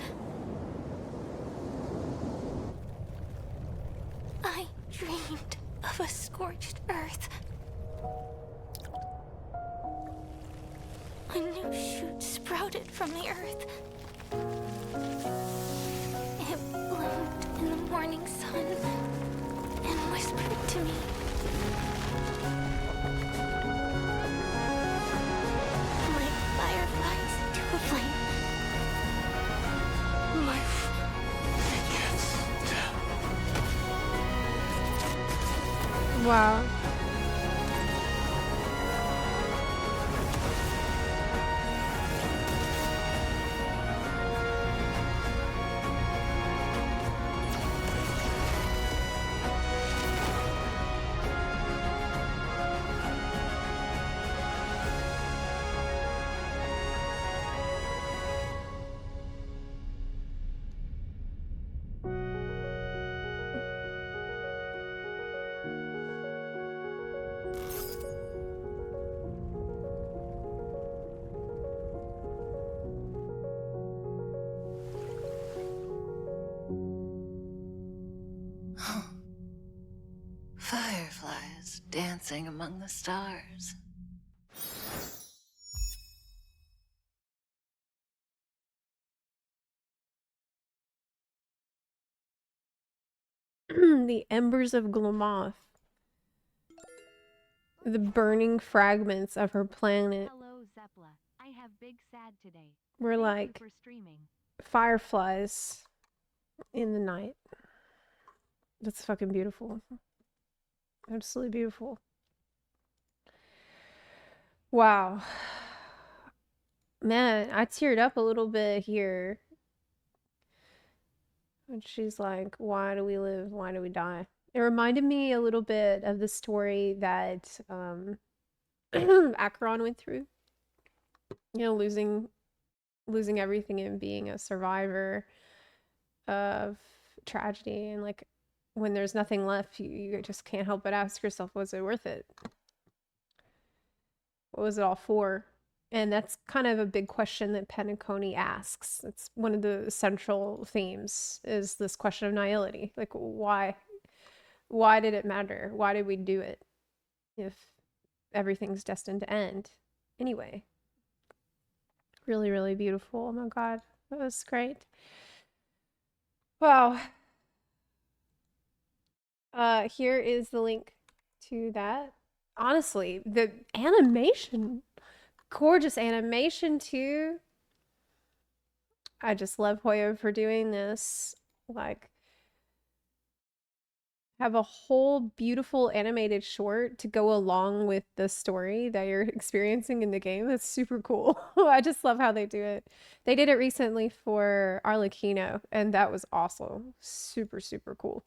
Speaker 3: I dreamed of a scorched earth. A new shoot sprouted from the earth. It bloomed in the morning sun and whispered to me. Like fireflies to a flame.
Speaker 19: Life begets death.
Speaker 1: Wow.
Speaker 15: Fireflies dancing among the stars.
Speaker 1: The embers of Glamoth. The burning fragments of her planet.
Speaker 21: Hello, Zepla. I have Big Sad today.
Speaker 1: We're
Speaker 21: Thank
Speaker 1: like
Speaker 21: you for streaming.
Speaker 1: fireflies in the night. That's fucking beautiful. Absolutely beautiful. Wow. Man, I teared up a little bit here. And she's like, why do we live? Why do we die? It reminded me a little bit of the story that Acheron went through. You know, losing everything and being a survivor of tragedy, and like when there's nothing left, you just can't help but ask yourself, was it worth it? What was it all for? And that's kind of a big question that Penacony asks. It's one of the central themes, is this question of nihility. Like, why did it matter? Why did we do it if everything's destined to end anyway? Really, really beautiful. Oh my God, that was great. Wow. Here is the link to that. Honestly, the animation, gorgeous animation too. I just love Hoyo for doing this. Like, have a whole beautiful animated short to go along with the story that you're experiencing in the game. That's super cool. I just love how they do it. They did it recently for Arlecchino, and that was awesome. Super, super cool.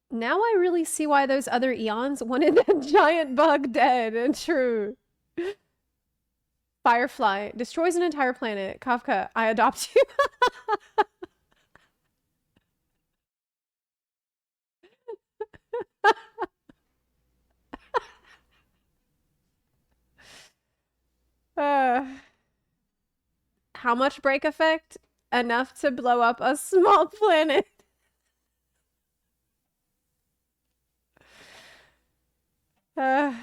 Speaker 1: Now I really see why those other eons wanted that giant bug dead and true. Firefly destroys an entire planet. Kafka, I adopt you. How much break effect? Enough to blow up a small planet. How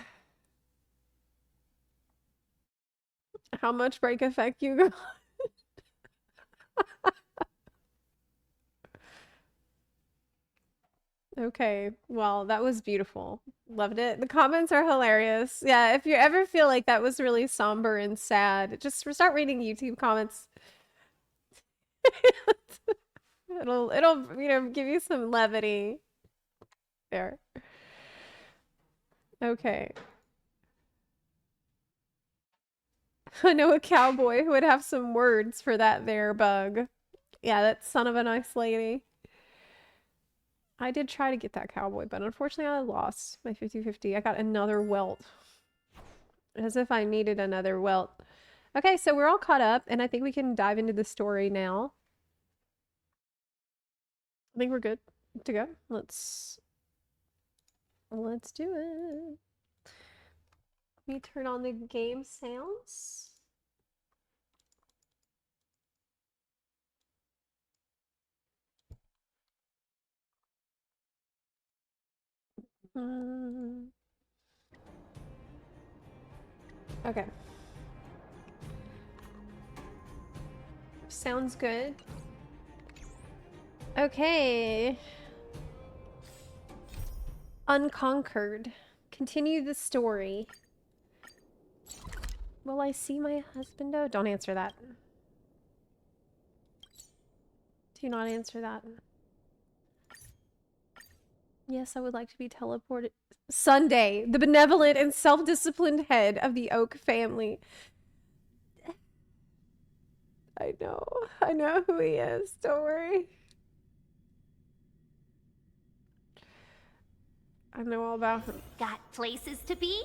Speaker 1: much break effect you got? Okay, well, that was beautiful. Loved it. The comments are hilarious. Yeah, if you ever feel like that was really somber and sad, just start reading YouTube comments. It'll you know, give you some levity. There. Okay. I know a cowboy who would have some words for that there bug. Yeah, that son of a nice lady. I did try to get that cowboy, but unfortunately I lost my 50-50. I got another welt. As if I needed another welt. Okay, so we're all caught up, and I think we can dive into the story now. I think we're good to go. Let's do it. Let me turn on the game sounds. Okay. Sounds good. Okay. Unconquered. Continue the story. Will I see my husband? Oh, don't answer that. Do not answer that. Yes, I would like to be teleported. Sunday, the benevolent and self-disciplined head of the Oak family. I know who he is. Don't worry. I know all about him.
Speaker 8: Got places to be?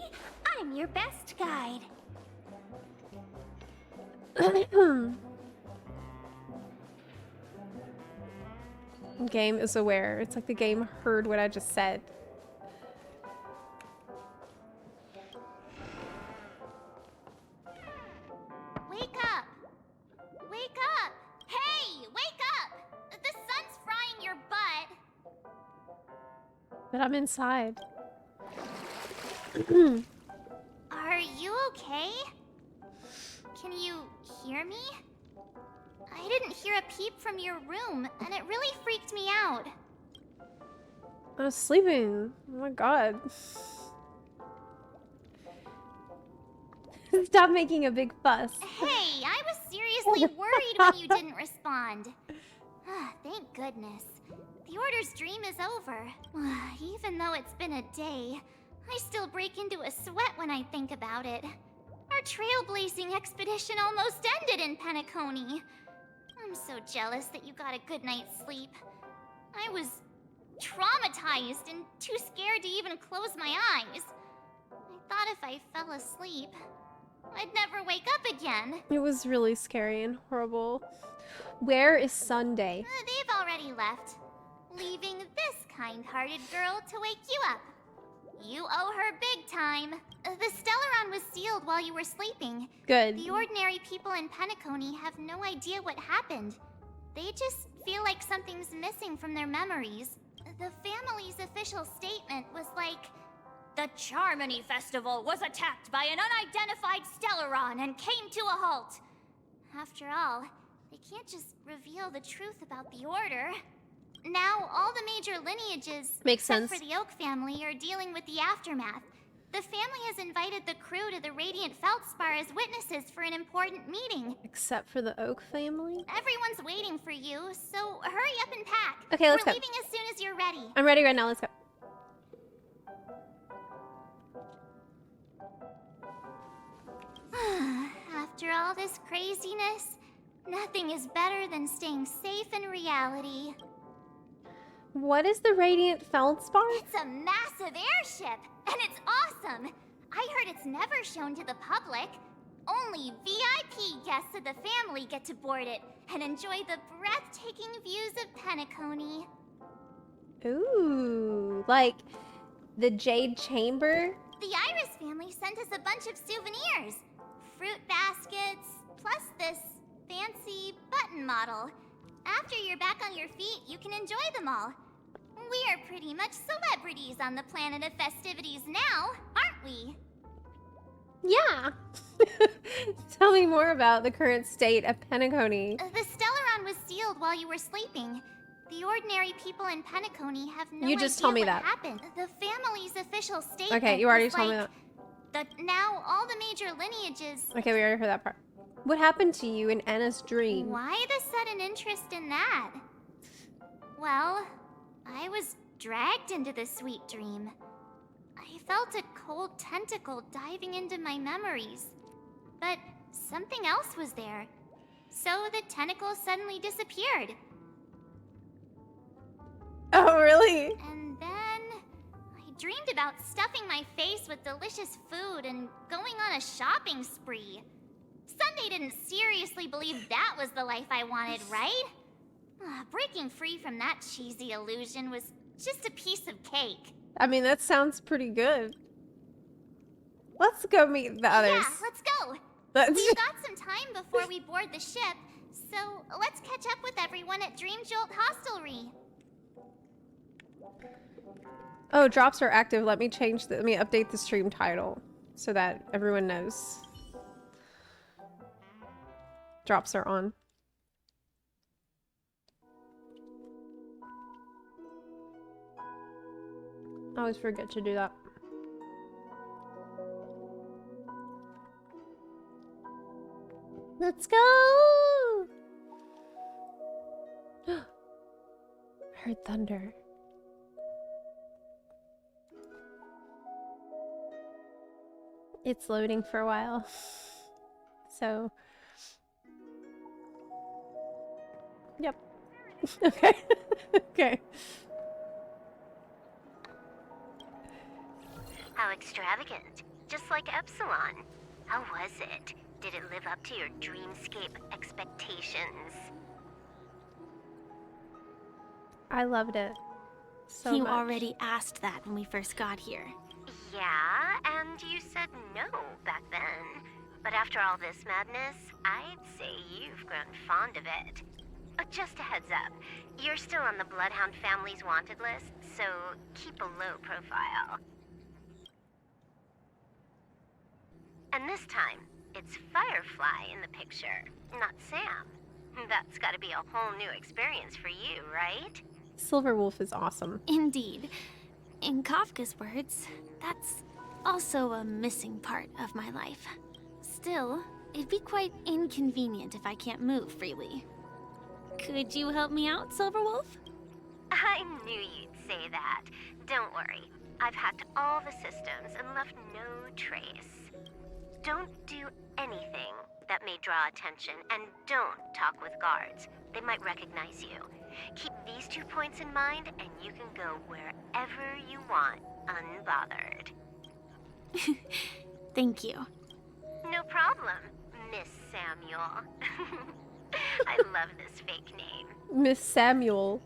Speaker 8: I'm your best guide.
Speaker 1: Game is aware. It's like the game heard what I just said.
Speaker 8: Wake up! Wake up! Hey, wake up! The sun's frying your butt.
Speaker 1: But I'm inside.
Speaker 8: Are you okay? Can you hear me? I didn't hear a peep from your room, and it really freaked me out.
Speaker 1: I was sleeping. Oh my god. Stop making a big fuss.
Speaker 8: Hey, I was seriously worried when you didn't respond. Thank goodness. The Order's dream is over. Even though it's been a day, I still break into a sweat when I think about it. Our trailblazing expedition almost ended in Penacony. I'm so jealous that you got a good night's sleep. I was traumatized and too scared to even close my eyes. I thought if I fell asleep, I'd never wake up again.
Speaker 1: It was really scary and horrible. Where is Sunday?
Speaker 8: They've already left, leaving this kind-hearted girl to wake you up. You owe her big time. The Stellaron was sealed while you were sleeping.
Speaker 1: Good.
Speaker 8: The ordinary people in Penacony have no idea what happened. They just feel like something's missing from their memories. The family's official statement was like, "The Charmony Festival was attacked by an unidentified Stellaron and came to a halt." After all, they can't just reveal the truth about the Order. Now, all the major lineages,
Speaker 1: Makes
Speaker 8: except
Speaker 1: sense.
Speaker 8: for the Oak family, are dealing with the aftermath. The family has invited the crew to the Radiant Feldspar as witnesses for an important meeting.
Speaker 1: Except for the Oak family?
Speaker 8: Everyone's waiting for you, so hurry up and pack.
Speaker 1: Okay, let's
Speaker 8: We're
Speaker 1: go.
Speaker 8: leaving as soon as you're ready.
Speaker 1: I'm ready right now. Let's go.
Speaker 8: After all this craziness, nothing is better than staying safe in reality.
Speaker 1: What is the Radiant Feldspar?
Speaker 8: It's a massive airship, and it's awesome. I heard it's never shown to the public. Only VIP guests of the family get to board it and enjoy the breathtaking views of Penacony.
Speaker 1: Ooh, like the Jade Chamber?
Speaker 8: The Iris family sent us a bunch of souvenirs. Fruit baskets, plus this fancy button model. After you're back on your feet, you can enjoy them all. We are pretty much celebrities on the planet of festivities now, aren't we?
Speaker 1: Yeah. Tell me more about the current state of Penacony.
Speaker 8: The Stellaron was sealed while you were sleeping. The ordinary people in Penacony have no
Speaker 1: You
Speaker 8: idea
Speaker 1: just told me
Speaker 8: what
Speaker 1: that.
Speaker 8: happened. The family's official statement
Speaker 1: Okay, you already
Speaker 8: was
Speaker 1: told me
Speaker 8: like, now all the major lineages...
Speaker 1: Okay, we already heard that part. What happened to you in Anna's dream?
Speaker 8: Why the sudden interest in that? Well, I was dragged into this sweet dream. I felt a cold tentacle diving into my memories. But something else was there. So the tentacle suddenly disappeared.
Speaker 1: Oh, really?
Speaker 5: And then I dreamed about stuffing my face with delicious food and going on a shopping spree. Sunday didn't seriously believe that was the life I wanted, right? Breaking free from that cheesy illusion was just a piece of cake.
Speaker 1: I mean, that sounds pretty good. Let's go meet the others.
Speaker 5: Yeah, let's go. We've got some time before we board the ship, so let's catch up with everyone at Dream Jolt Hostelry.
Speaker 1: Oh, drops are active. Let me update the stream title so that everyone knows. Drops are on. I always forget to do that. Let's go! I heard thunder. It's loading for a while. So... Yep. Okay. Okay.
Speaker 3: How extravagant. Just like Epsilon. How was it? Did it live up to your dreamscape expectations?
Speaker 1: I loved it so
Speaker 22: You
Speaker 1: much.
Speaker 22: already asked that when we first got here.
Speaker 3: Yeah, and you said no back then. But after all this madness, I'd say you've grown fond of it. Just a heads up, you're still on the Bloodhound family's wanted list, so keep a low profile. And this time, it's Firefly in the picture, not Sam. That's gotta be a whole new experience for you, right?
Speaker 1: Silverwolf is awesome.
Speaker 22: Indeed. In Kafka's words, that's also a missing part of my life. Still, it'd be quite inconvenient if I can't move freely. Could you help me out, Silverwolf?
Speaker 3: I knew you'd say that. Don't worry. I've hacked all the systems and left no trace. Don't do anything that may draw attention, and don't talk with guards. They might recognize you. Keep these 2 points in mind, and you can go wherever you want, unbothered.
Speaker 22: Thank you.
Speaker 3: No problem, Miss Samuel. I love this fake name.
Speaker 1: Miss Samuel.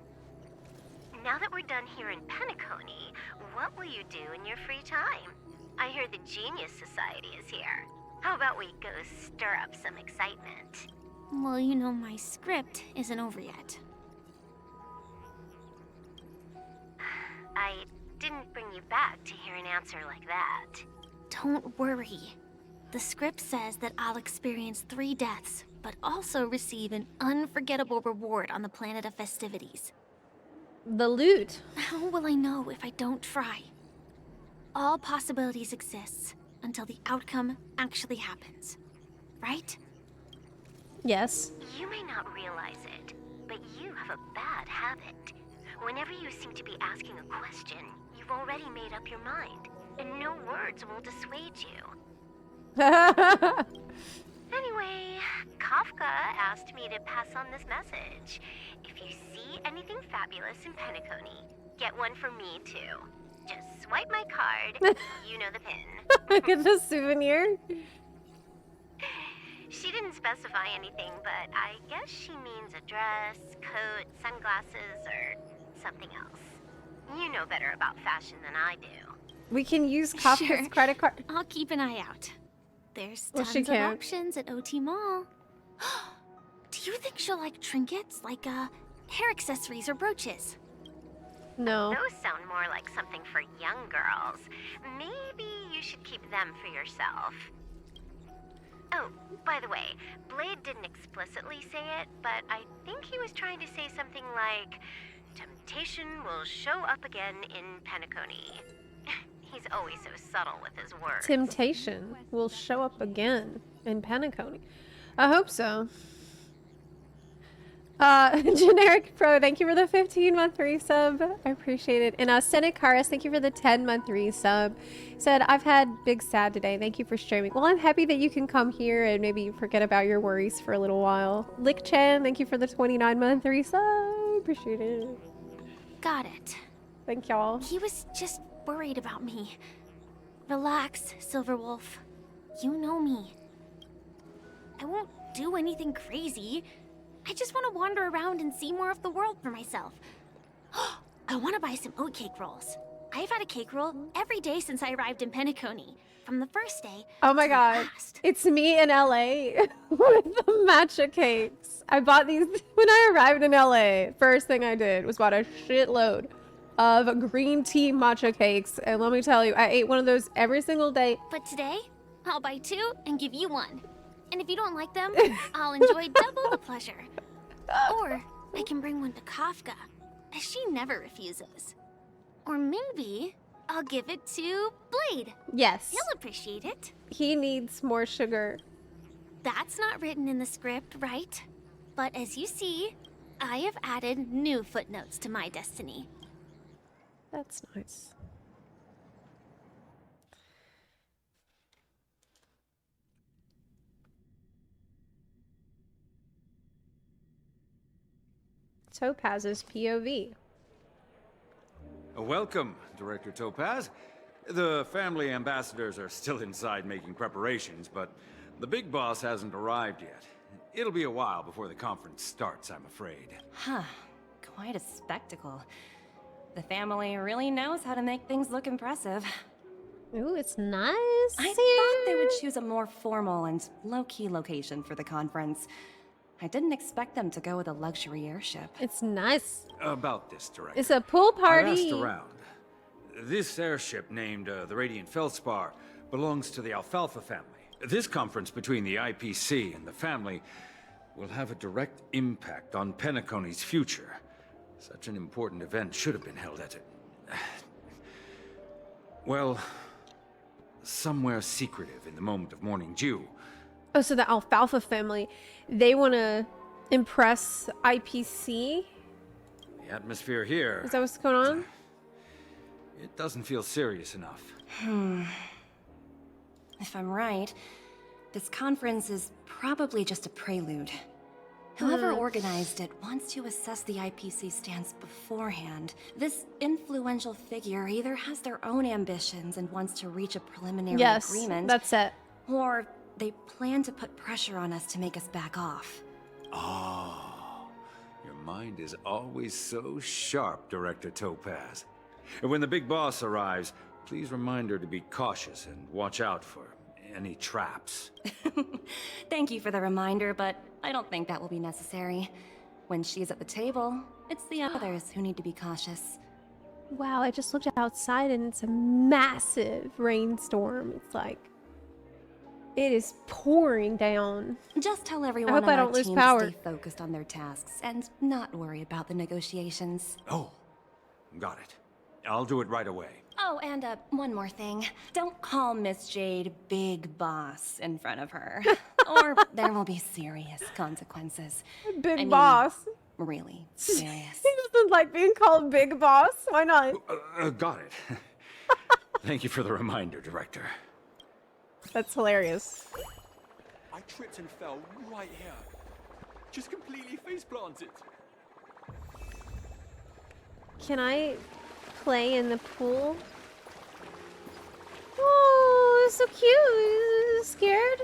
Speaker 3: Now that we're done here in Penacony, what will you do in your free time? I hear the Genius Society is here. How about we go stir up some excitement?
Speaker 22: Well, you know my script isn't over yet.
Speaker 3: I didn't bring you back to hear an answer like that.
Speaker 22: Don't worry. The script says that I'll experience 3 deaths, but also receive an unforgettable reward on the planet of festivities.
Speaker 1: The loot.
Speaker 22: How will I know if I don't try? All possibilities exist until the outcome actually happens, right?
Speaker 1: Yes.
Speaker 3: You may not realize it, but you have a bad habit. Whenever you seem to be asking a question, you've already made up your mind, and no words will dissuade you. Anyway, Kafka asked me to pass on this message. If you see anything fabulous in Penacony, get one for me too. Just swipe my card, you know the pin.
Speaker 1: Get the souvenir.
Speaker 3: She didn't specify anything, but I guess she means a dress, coat, sunglasses, or something else. You know better about fashion than I do.
Speaker 1: We can use Kafka's credit card.
Speaker 22: I'll keep an eye out. There's
Speaker 1: Well,
Speaker 22: tons
Speaker 1: she
Speaker 22: of
Speaker 1: can't.
Speaker 22: options at OT Mall. Do you think she'll like trinkets, like hair accessories or brooches?
Speaker 1: No.
Speaker 3: Those sound more like something for young girls. Maybe you should keep them for yourself. Oh, by the way, Blade didn't explicitly say it, but I think he was trying to say something like, temptation will show up again in Penacony. He's always so subtle with his words.
Speaker 1: Temptation will show up again in Penacony. I hope so. Generic Pro, thank you for the 15-month resub. I appreciate it. And Senekaris, thank you for the 10-month resub. Said, I've had big sad today. Thank you for streaming. Well, I'm happy that you can come here and maybe forget about your worries for a little while. Lick Chen, thank you for the 29-month resub. Appreciate it.
Speaker 22: got it.
Speaker 1: Thank y'all.
Speaker 22: He was just worried about me. Relax, Silverwolf. You know me. I won't do anything crazy. I just want to wander around and see more of the world for myself. I want to buy some oatcake rolls. I've had a cake roll every day since I arrived in Penacony. From the first day.
Speaker 1: Oh my god. It's me in LA with the matcha cakes. I bought these when I arrived in LA. First thing I did was bought a shitload of green tea matcha cakes. And let me tell you, I ate one of those every single day.
Speaker 22: But today, I'll buy 2 and give you 1. And if you don't like them, I'll enjoy double the pleasure. Or I can bring one to Kafka, as she never refuses. Or maybe I'll give it to Blade.
Speaker 1: Yes.
Speaker 22: He'll appreciate it.
Speaker 1: He needs more sugar.
Speaker 22: That's not written in the script, right? But as you see, I have added new footnotes to my destiny.
Speaker 1: That's nice. Topaz's POV.
Speaker 6: Welcome, Director Topaz. The family ambassadors are still inside making preparations, but the big boss hasn't arrived yet. It'll be a while before the conference starts, I'm afraid.
Speaker 9: Huh. Quite a spectacle. The family really knows how to make things look impressive.
Speaker 1: Ooh, it's nice.
Speaker 9: I thought they would choose a more formal and low-key location for the conference. I didn't expect them to go with a luxury airship.
Speaker 1: It's nice.
Speaker 6: About this, Director.
Speaker 1: It's a pool party.
Speaker 6: I asked around. This airship, named the Radiant Feldspar, belongs to the Alfalfa family. This conference between the IPC and the family will have a direct impact on Penacony's future. Such an important event should have been held at it. Well, somewhere secretive in the moment of morning dew.
Speaker 1: Oh, so the Alfalfa family, they want to impress IPC?
Speaker 6: The atmosphere here...
Speaker 1: Is that what's going on?
Speaker 6: It doesn't feel serious enough.
Speaker 9: If I'm right, this conference is probably just a prelude. Whoever organized it wants to assess the IPC stance beforehand. This influential figure either has their own ambitions and wants to reach a preliminary agreement.
Speaker 1: That's it.
Speaker 9: Or they plan to put pressure on us to make us back off.
Speaker 6: Oh, your mind is always so sharp, Director Topaz. And when the big boss arrives, please remind her to be cautious and watch out for any traps.
Speaker 9: Thank you for the reminder, but I don't think that will be necessary. When she's at the table, it's the others who need to be cautious.
Speaker 1: Wow, I just looked outside and it's a massive rainstorm. It's like, it is pouring down.
Speaker 9: Just tell everyone
Speaker 1: I hope
Speaker 9: on
Speaker 1: I
Speaker 9: our
Speaker 1: don't lose
Speaker 9: team
Speaker 1: power.
Speaker 9: to stay focused on their tasks and not worry about the negotiations.
Speaker 6: Oh, got it. I'll do it right away.
Speaker 9: Oh, and one more thing. Don't call Miss Jade Big Boss in front of her, or there will be serious consequences.
Speaker 1: Big Boss?
Speaker 9: Really serious.
Speaker 1: He doesn't like being called Big Boss. Why not?
Speaker 6: Got it. Thank you for the reminder, Director.
Speaker 1: That's hilarious.
Speaker 23: I tripped and fell right here. Just completely face planted.
Speaker 1: Can I play in the pool? Oh, it's so cute. Scared?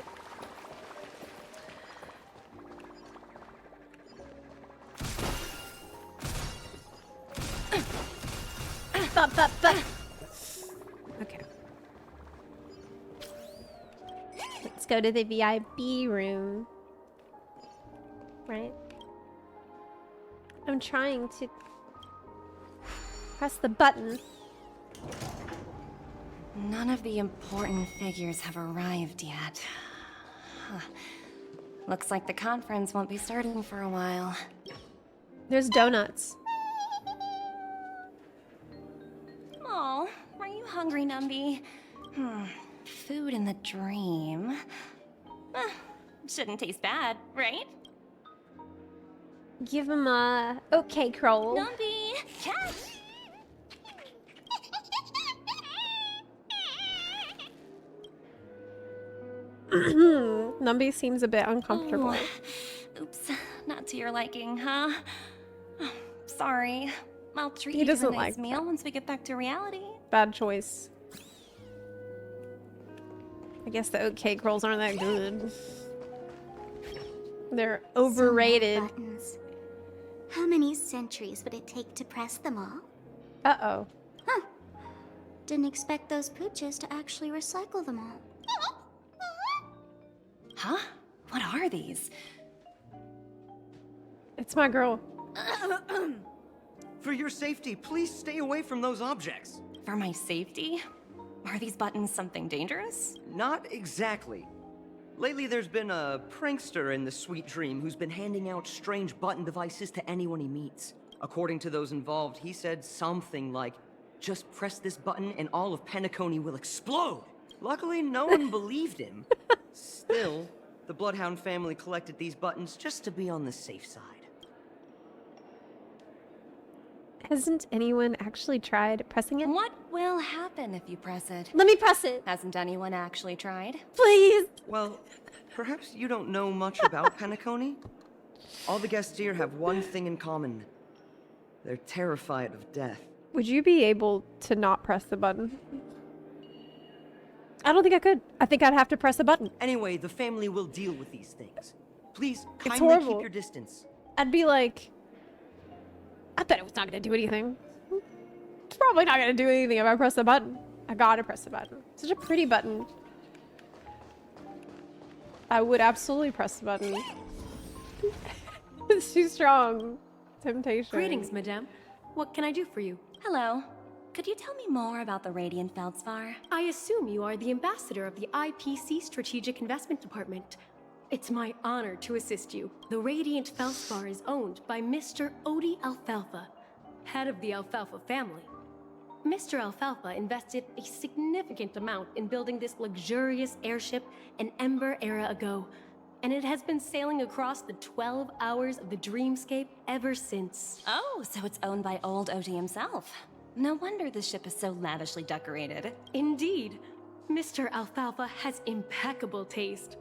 Speaker 1: Okay. Let's go to the VIP room. Right? I'm trying to press the button.
Speaker 9: None of the important figures have arrived yet. Huh. Looks like the conference won't be starting for a while.
Speaker 1: There's donuts.
Speaker 9: Oh, are you hungry, Numby? Food in the dream. Shouldn't taste bad, right?
Speaker 1: Give him a oatcake roll.
Speaker 9: Numby, catch!
Speaker 1: Numby seems a bit uncomfortable.
Speaker 9: Oops, not to your liking, huh? Sorry. I'll treat
Speaker 1: He
Speaker 9: you to a
Speaker 1: doesn't
Speaker 9: nice
Speaker 1: like
Speaker 9: meal once we get back to reality.
Speaker 1: Bad choice. I guess the oat cake rolls aren't that good. They're overrated.
Speaker 5: Some more buttons. How many centuries would it take to press them all?
Speaker 1: Uh-oh.
Speaker 5: Huh. Didn't expect those pooches to actually recycle them all.
Speaker 9: Huh? What are these?
Speaker 1: It's my girl.
Speaker 4: For your safety, please stay away from those objects.
Speaker 9: For my safety? Are these buttons something dangerous?
Speaker 4: Not exactly. Lately, there's been a prankster in the Sweet Dream who's been handing out strange button devices to anyone he meets. According to those involved, he said something like, "Just press this button and all of Penacony will explode." Luckily, no one believed him. Still, the Bloodhound family collected these buttons just to be on the safe side.
Speaker 1: Hasn't anyone actually tried pressing it?
Speaker 9: What will happen if you press it?
Speaker 1: Let me press it.
Speaker 9: Hasn't anyone actually tried?
Speaker 1: Please.
Speaker 4: Well, perhaps you don't know much about Penacony. All the guests here have one thing in common. They're terrified of death.
Speaker 1: Would you be able to not press the button? I don't think I could. I think I'd have to press the button.
Speaker 4: Anyway, the family will deal with these things. Please,
Speaker 1: It's
Speaker 4: kindly
Speaker 1: horrible.
Speaker 4: keep your distance.
Speaker 1: I'd be like, I thought it was not going to do anything. It's probably not going to do anything if I press the button. I gotta press the button. Such a pretty button. I would absolutely press the button. It's too strong. Temptation.
Speaker 10: Greetings, madame. What can I do for you?
Speaker 9: Hello. Could you tell me more about the Radiant Feldspar?
Speaker 10: I assume you are the ambassador of the IPC Strategic Investment Department. It's my honor to assist you. The Radiant Feldspar is owned by Mr. Odie Alfalfa, head of the Alfalfa family. Mr. Alfalfa invested a significant amount in building this luxurious airship an Ember era ago, and it has been sailing across the 12 hours of the dreamscape ever since.
Speaker 9: Oh, so it's owned by old Odie himself. No wonder the ship is so lavishly decorated.
Speaker 10: Indeed. Mr. Alfalfa has impeccable taste.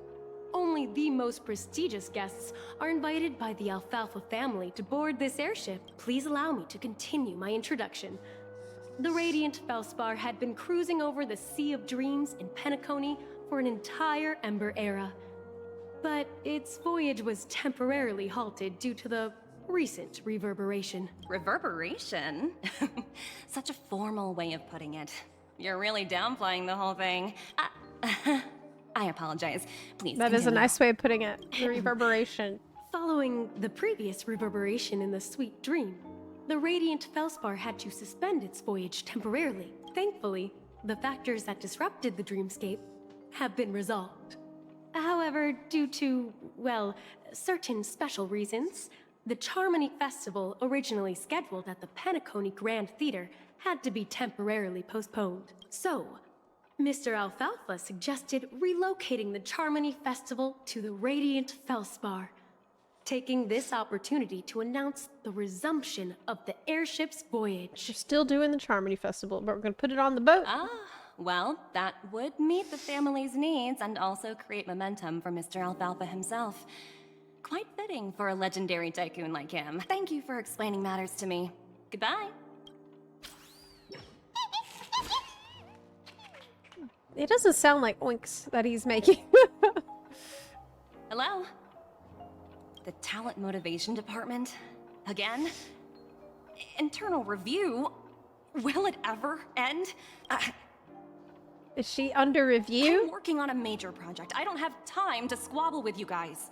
Speaker 10: Only the most prestigious guests are invited by the Alfalfa family to board this airship. Please allow me to continue my introduction. The Radiant Feldspar had been cruising over the Sea of Dreams in Penacony for an entire Ember era. But its voyage was temporarily halted due to the recent reverberation.
Speaker 9: Reverberation? Such a formal way of putting it. You're really downplaying the whole thing. I apologize. Please
Speaker 1: That is a
Speaker 9: continue.
Speaker 1: nice way of putting it. The reverberation.
Speaker 10: Following the previous reverberation in the Sweet Dream, the Radiant Feldspar had to suspend its voyage temporarily. Thankfully, the factors that disrupted the dreamscape have been resolved. However, due to, well, certain special reasons, the Charmony Festival, originally scheduled at the Penacony Grand Theater, had to be temporarily postponed. So, Mr. Alfalfa suggested relocating the Charmony Festival to the Radiant Feldspar, taking this opportunity to announce the resumption of the airship's voyage.
Speaker 1: We're still doing the Charmony Festival, but we're going to put it on the boat.
Speaker 9: Ah, well, that would meet the family's needs and also create momentum for Mr. Alfalfa himself. Quite fitting for a legendary tycoon like him. Thank you for explaining matters to me. Goodbye.
Speaker 1: It doesn't sound like oinks that he's making.
Speaker 9: Hello? The Talent Motivation Department? Again? Internal review? Will it ever end?
Speaker 1: Is she under review?
Speaker 9: I'm working on a major project. I don't have time to squabble with you guys.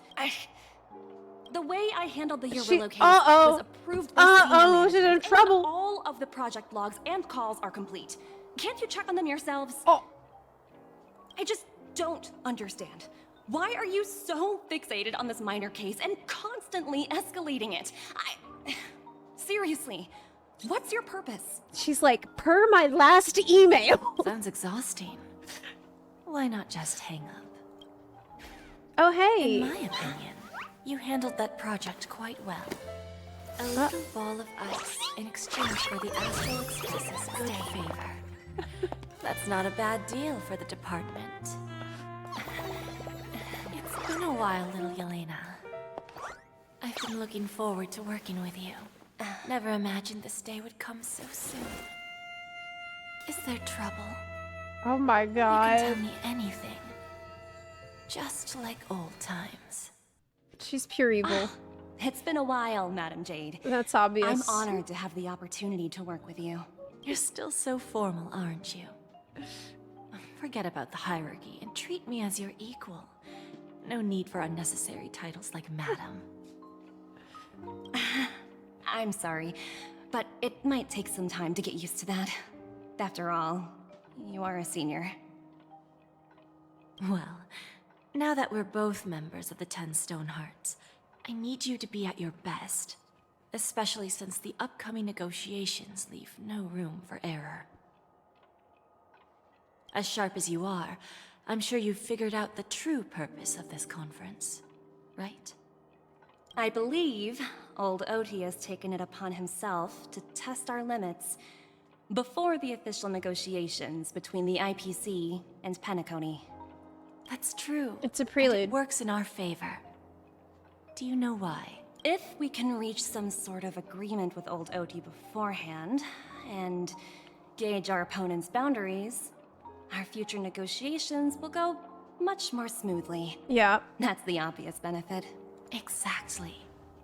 Speaker 9: The way I handled the year relocation was approved by senior
Speaker 1: she's in
Speaker 9: management,
Speaker 1: trouble.
Speaker 9: and all of the project logs and calls are complete. Can't you check on them yourselves? I just don't understand. Why are you so fixated on this minor case and constantly escalating it? Seriously, what's your purpose?
Speaker 1: She's like, per my last email.
Speaker 20: Sounds exhausting. Why not just hang up?
Speaker 1: Oh, hey.
Speaker 20: In my opinion, you handled that project quite well. A little ball of ice in exchange for the Astral Express's good favor. That's not a bad deal for the department. It's been a while, little Yelena. I've been looking forward to working with you. Never imagined this day would come so soon. Is there trouble?
Speaker 1: Oh my
Speaker 20: You
Speaker 1: god.
Speaker 20: can tell me anything. Just like old times.
Speaker 1: She's pure evil.
Speaker 9: It's been a while, Madam Jade.
Speaker 1: That's obvious.
Speaker 9: I'm honored to have the opportunity to work with you.
Speaker 20: You're still so formal, aren't you? Forget about the hierarchy and treat me as your equal. No need for unnecessary titles like Madam.
Speaker 9: I'm sorry, but it might take some time to get used to that. After all, you are a senior.
Speaker 20: Well, now that we're both members of the 10 Stone Hearts, I need you to be at your best. Especially since the upcoming negotiations leave no room for error. As sharp as you are, I'm sure you've figured out the true purpose of this conference, right?
Speaker 9: I believe old Oti has taken it upon himself to test our limits before the official negotiations between the IPC and Penacony.
Speaker 20: That's true.
Speaker 1: It's a prelude.
Speaker 20: And it works in our favor. Do you know why?
Speaker 9: If we can reach some sort of agreement with old Oti beforehand, and gauge our opponent's boundaries, our future negotiations will go much more smoothly.
Speaker 1: Yeah.
Speaker 9: That's the obvious benefit.
Speaker 20: Exactly.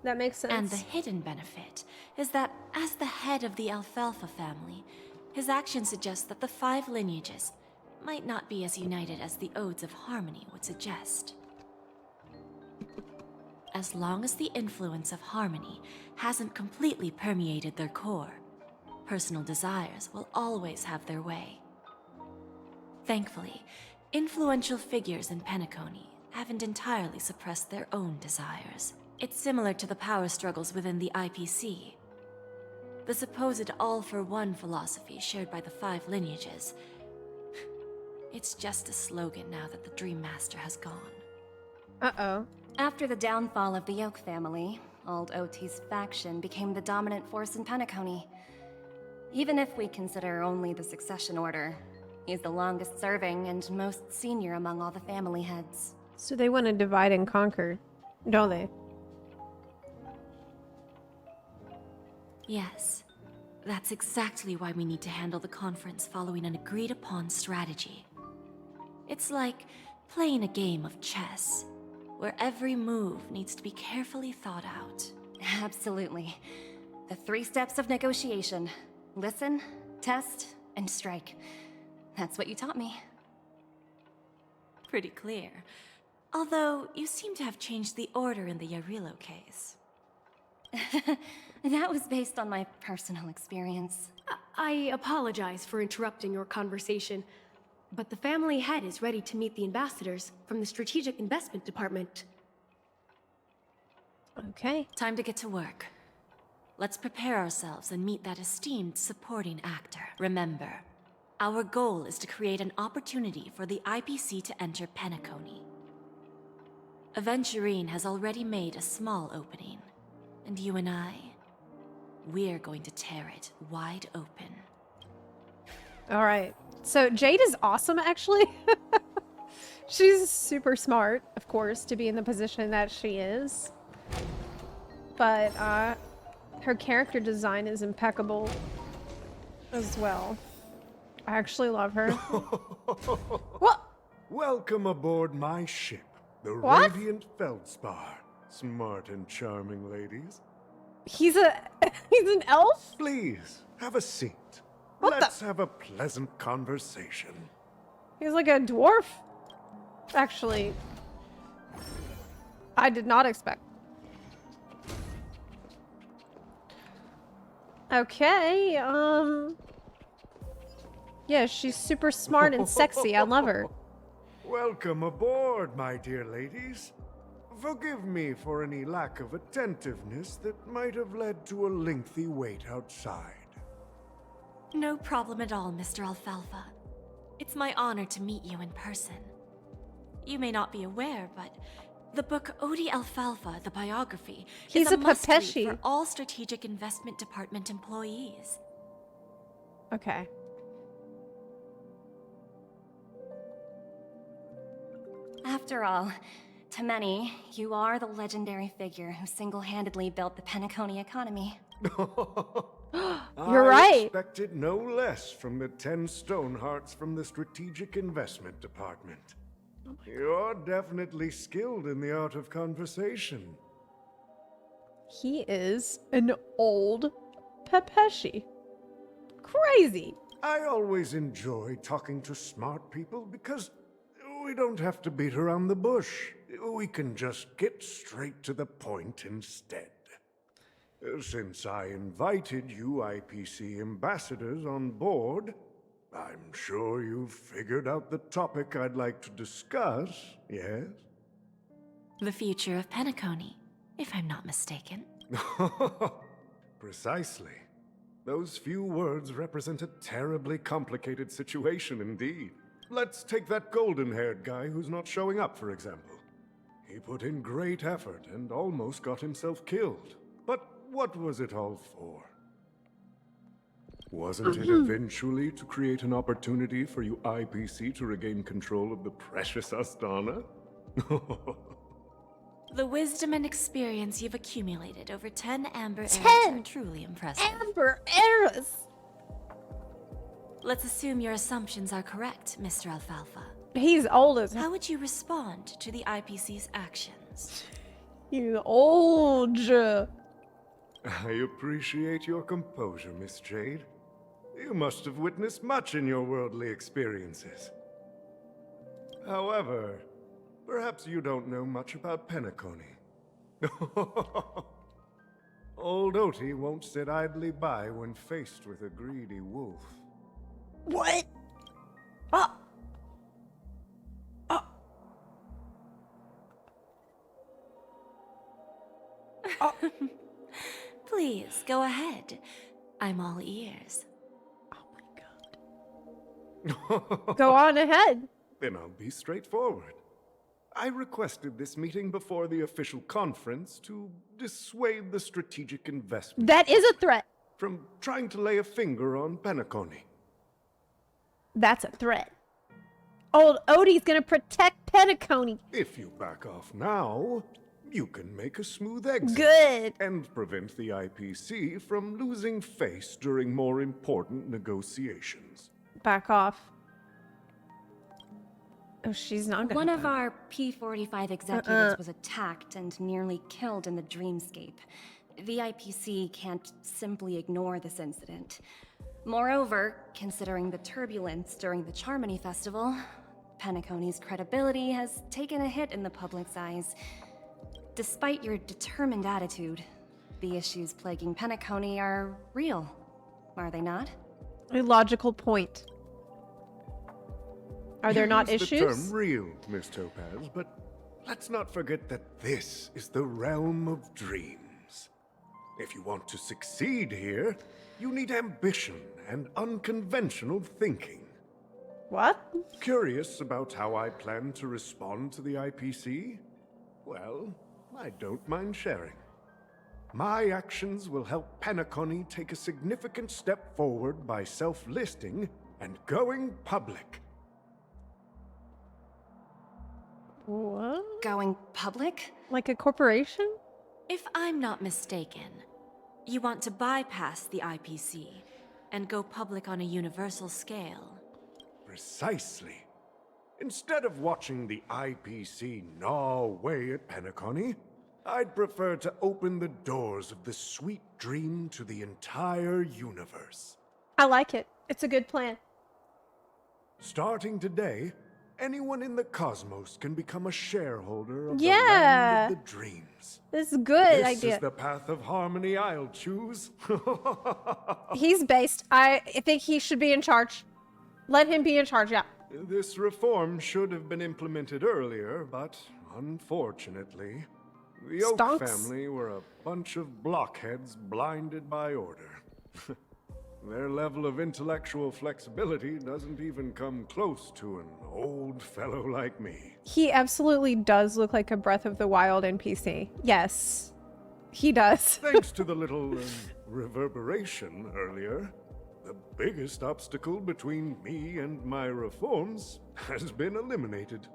Speaker 1: That makes sense.
Speaker 20: And the hidden benefit is that as the head of the Alfalfa family, his actions suggest that the 5 lineages might not be as united as the Odes of Harmony would suggest. As long as the influence of Harmony hasn't completely permeated their core, personal desires will always have their way. Thankfully, influential figures in Penacony haven't entirely suppressed their own desires. It's similar to the power struggles within the IPC. The supposed all-for-one philosophy shared by the 5 lineages. It's just a slogan now that the Dream Master has gone.
Speaker 1: Uh-oh.
Speaker 9: After the downfall of the Oak family, old Oti's faction became the dominant force in Penacony. Even if we consider only the succession order, he's the longest serving and most senior among all the family heads.
Speaker 1: So they want to divide and conquer, don't they?
Speaker 20: Yes. That's exactly why we need to handle the conference following an agreed-upon strategy. It's like playing a game of chess, where every move needs to be carefully thought out.
Speaker 9: Absolutely. The 3 steps of negotiation. Listen, test, and strike. That's what you taught me.
Speaker 20: Pretty clear. Although, you seem to have changed the order in the Yarilo case.
Speaker 9: That was based on my personal experience.
Speaker 10: I apologize for interrupting your conversation, but the family head is ready to meet the ambassadors from the Strategic Investment Department.
Speaker 1: Okay.
Speaker 20: Time to get to work. Let's prepare ourselves and meet that esteemed supporting actor. Remember, our goal is to create an opportunity for the IPC to enter Penacony. Aventurine has already made a small opening, and you and we're going to tear it wide open.
Speaker 1: All right. So Jade is awesome, actually. She's super smart, of course, to be in the position that she is. But her character design is impeccable as well. I actually love her. What?
Speaker 11: Welcome aboard my ship, the
Speaker 1: What?
Speaker 11: Radiant Feldspar. Smart and charming ladies.
Speaker 1: He's an elf?
Speaker 11: Please, have a seat.
Speaker 1: What
Speaker 11: Let's have a pleasant conversation.
Speaker 1: He's like a dwarf. Actually, I did not expect. Okay, yeah, she's super smart and sexy. I love her.
Speaker 11: Welcome aboard, my dear ladies. Forgive me for any lack of attentiveness that might have led to a lengthy wait outside.
Speaker 20: No problem at all, Mr. Alfalfa. It's my honor to meet you in person. You may not be aware, but the book Odi Alfalfa, the biography,
Speaker 1: He's
Speaker 20: is a
Speaker 1: a
Speaker 20: must-read
Speaker 1: Papeshi.
Speaker 20: for all Strategic Investment Department employees.
Speaker 1: Okay.
Speaker 9: After all, to many, you are the legendary figure who single-handedly built the Penacony economy.
Speaker 1: You're right.
Speaker 11: I expected no less from the 10 Stonehearts from the Strategic Investment Department. You're definitely skilled in the art of conversation.
Speaker 1: He is an old Pepeshi. Crazy.
Speaker 11: I always enjoy talking to smart people because we don't have to beat around the bush. We can just get straight to the point instead. Since I invited you IPC ambassadors on board, I'm sure you've figured out the topic I'd like to discuss, yes?
Speaker 17: The future of Penacony, if I'm not mistaken.
Speaker 11: Precisely. Those few words represent a terribly complicated situation indeed. Let's take that golden-haired guy who's not showing up, for example. He put in great effort and almost got himself killed. But what was it all for? Wasn't it eventually to create an opportunity for you IPC to regain control of the precious Astana?
Speaker 17: The wisdom and experience you've accumulated over 10 Amber Eras are truly impressive.
Speaker 1: Amber Eras!
Speaker 17: Let's assume your assumptions are correct, Mr. Alfalfa.
Speaker 1: He's old as
Speaker 17: How would you respond to the IPC's actions?
Speaker 1: He's old.
Speaker 11: I appreciate your composure, Miss Jade. You must have witnessed much in your worldly experiences. However, perhaps you don't know much about Penacony. Old Oti won't sit idly by when faced with a greedy wolf.
Speaker 1: What?
Speaker 17: Please, go ahead. I'm all ears.
Speaker 1: Go on ahead.
Speaker 11: Then I'll be straightforward. I requested this meeting before the official conference to dissuade the strategic investment.
Speaker 1: That is a threat.
Speaker 11: From trying to lay a finger on Penacony.
Speaker 1: That's a threat. Old Odie's gonna protect Penacony.
Speaker 11: If you back off now, you can make a smooth exit.
Speaker 1: Good.
Speaker 11: And prevent the IPC from losing face during more important negotiations.
Speaker 1: Back off. Oh, she's not gonna.
Speaker 9: One of our P-45 executives was attacked and nearly killed in the dreamscape. The IPC can't simply ignore this incident. Moreover, considering the turbulence during the Charmony Festival, Penacony's credibility has taken a hit in the public's eyes. Despite your determined attitude, the issues plaguing Penacony are real, are they not?
Speaker 1: A logical point. Are there not
Speaker 11: Use
Speaker 1: issues?
Speaker 11: the term real, Miss Topaz, but let's not forget that this is the realm of dreams. If you want to succeed here, you need ambition and unconventional thinking.
Speaker 1: What?
Speaker 11: Curious about how I plan to respond to the IPC? Well, I don't mind sharing. My actions will help Penacony take a significant step forward by self-listing and going public.
Speaker 1: What?
Speaker 9: Going public?
Speaker 1: Like a corporation?
Speaker 17: If I'm not mistaken, you want to bypass the IPC and go public on a universal scale.
Speaker 11: Precisely. Instead of watching the IPC gnaw away at Penacony, I'd prefer to open the doors of the sweet dream to the entire universe.
Speaker 1: I like it. It's a good plan.
Speaker 11: Starting today, anyone in the cosmos can become a shareholder of
Speaker 1: Yeah.
Speaker 11: the land of the dreams.
Speaker 1: This is a good
Speaker 11: This
Speaker 1: idea.
Speaker 11: is the path of harmony I'll choose.
Speaker 1: He's based. I think he should be in charge. Let him be in charge, yeah.
Speaker 11: This reform should have been implemented earlier, but unfortunately, the Oak
Speaker 1: Stonks.
Speaker 11: family were a bunch of blockheads blinded by order. Their level of intellectual flexibility doesn't even come close to an old fellow like me.
Speaker 1: He absolutely does look like a Breath of the Wild NPC. Yes, he does.
Speaker 11: Thanks to the little reverberation earlier, the biggest obstacle between me and my reforms has been eliminated.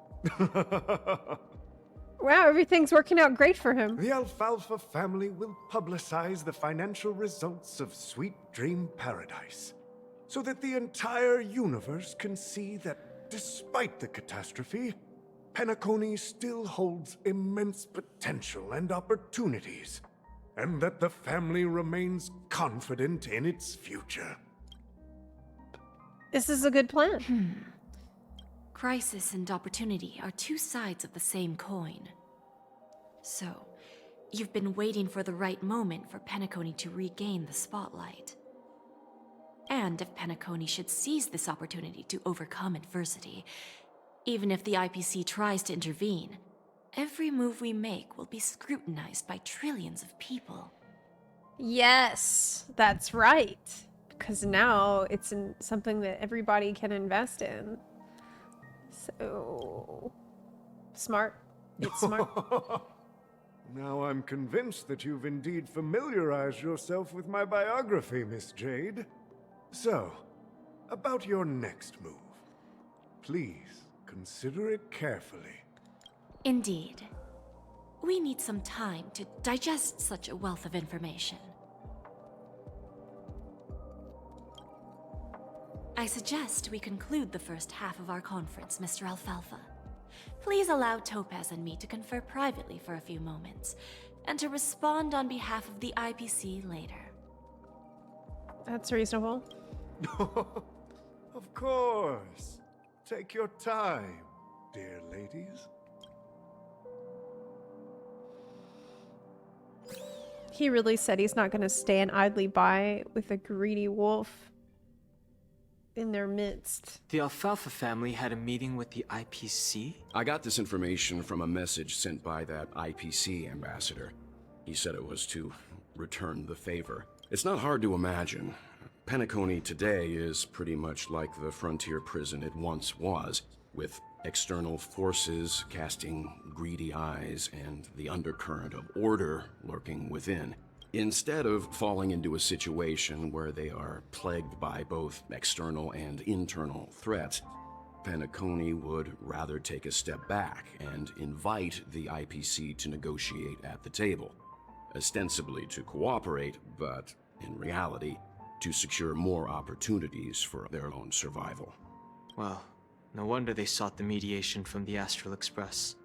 Speaker 1: Wow, everything's working out great for him.
Speaker 11: The Alfalfa family will publicize the financial results of Sweet Dream Paradise, so that the entire universe can see that despite the catastrophe, Penacony still holds immense potential and opportunities, and that the family remains confident in its future.
Speaker 1: This is a good plan.
Speaker 9: Crisis and opportunity are two sides of the same coin. So, you've been waiting for the right moment for Penacony to regain the spotlight. And if Penacony should seize this opportunity to overcome adversity, even if the IPC tries to intervene, every move we make will be scrutinized by trillions of people.
Speaker 1: Yes, that's right. Because now it's something that everybody can invest in. So... smart. It's smart.
Speaker 11: Now I'm convinced that you've indeed familiarized yourself with my biography, Miss Jade. So, about your next move. Please, consider it carefully.
Speaker 9: Indeed. We need some time to digest such a wealth of information. I suggest we conclude the first half of our conference, Mr. Alfalfa. Please allow Topaz and me to confer privately for a few moments, and to respond on behalf of the IPC later.
Speaker 1: That's reasonable.
Speaker 11: Of course. Take your time, dear ladies.
Speaker 1: He really said he's not going to stand idly by with a greedy wolf in their midst.
Speaker 12: The Alfalfa family had a meeting with the IPC?
Speaker 14: I got this information from a message sent by that IPC ambassador. He said it was to return the favor. It's not hard to imagine. Penacony today is pretty much like the frontier prison it once was, with external forces casting greedy eyes and the undercurrent of order lurking within. Instead of falling into a situation where they are plagued by both external and internal threats, Penacony would rather take a step back and invite the IPC to negotiate at the table, ostensibly to cooperate, but in reality, to secure more opportunities for their own survival.
Speaker 12: Well, no wonder they sought the mediation from the Astral Express.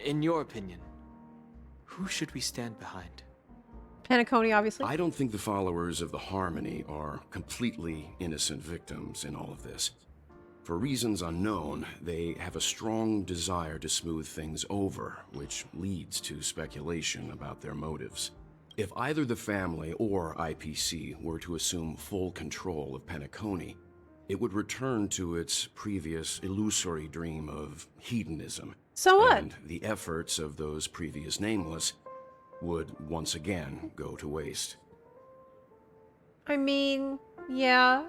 Speaker 12: In your opinion, who should we stand behind?
Speaker 1: Penacony, obviously.
Speaker 14: I don't think the followers of the Harmony are completely innocent victims in all of this. For reasons unknown, they have a strong desire to smooth things over, which leads to speculation about their motives. If either the family or IPC were to assume full control of Penacony, it would return to its previous illusory dream of hedonism.
Speaker 1: So what?
Speaker 14: And the efforts of those previous nameless would once again go to waste.
Speaker 1: I mean, yeah.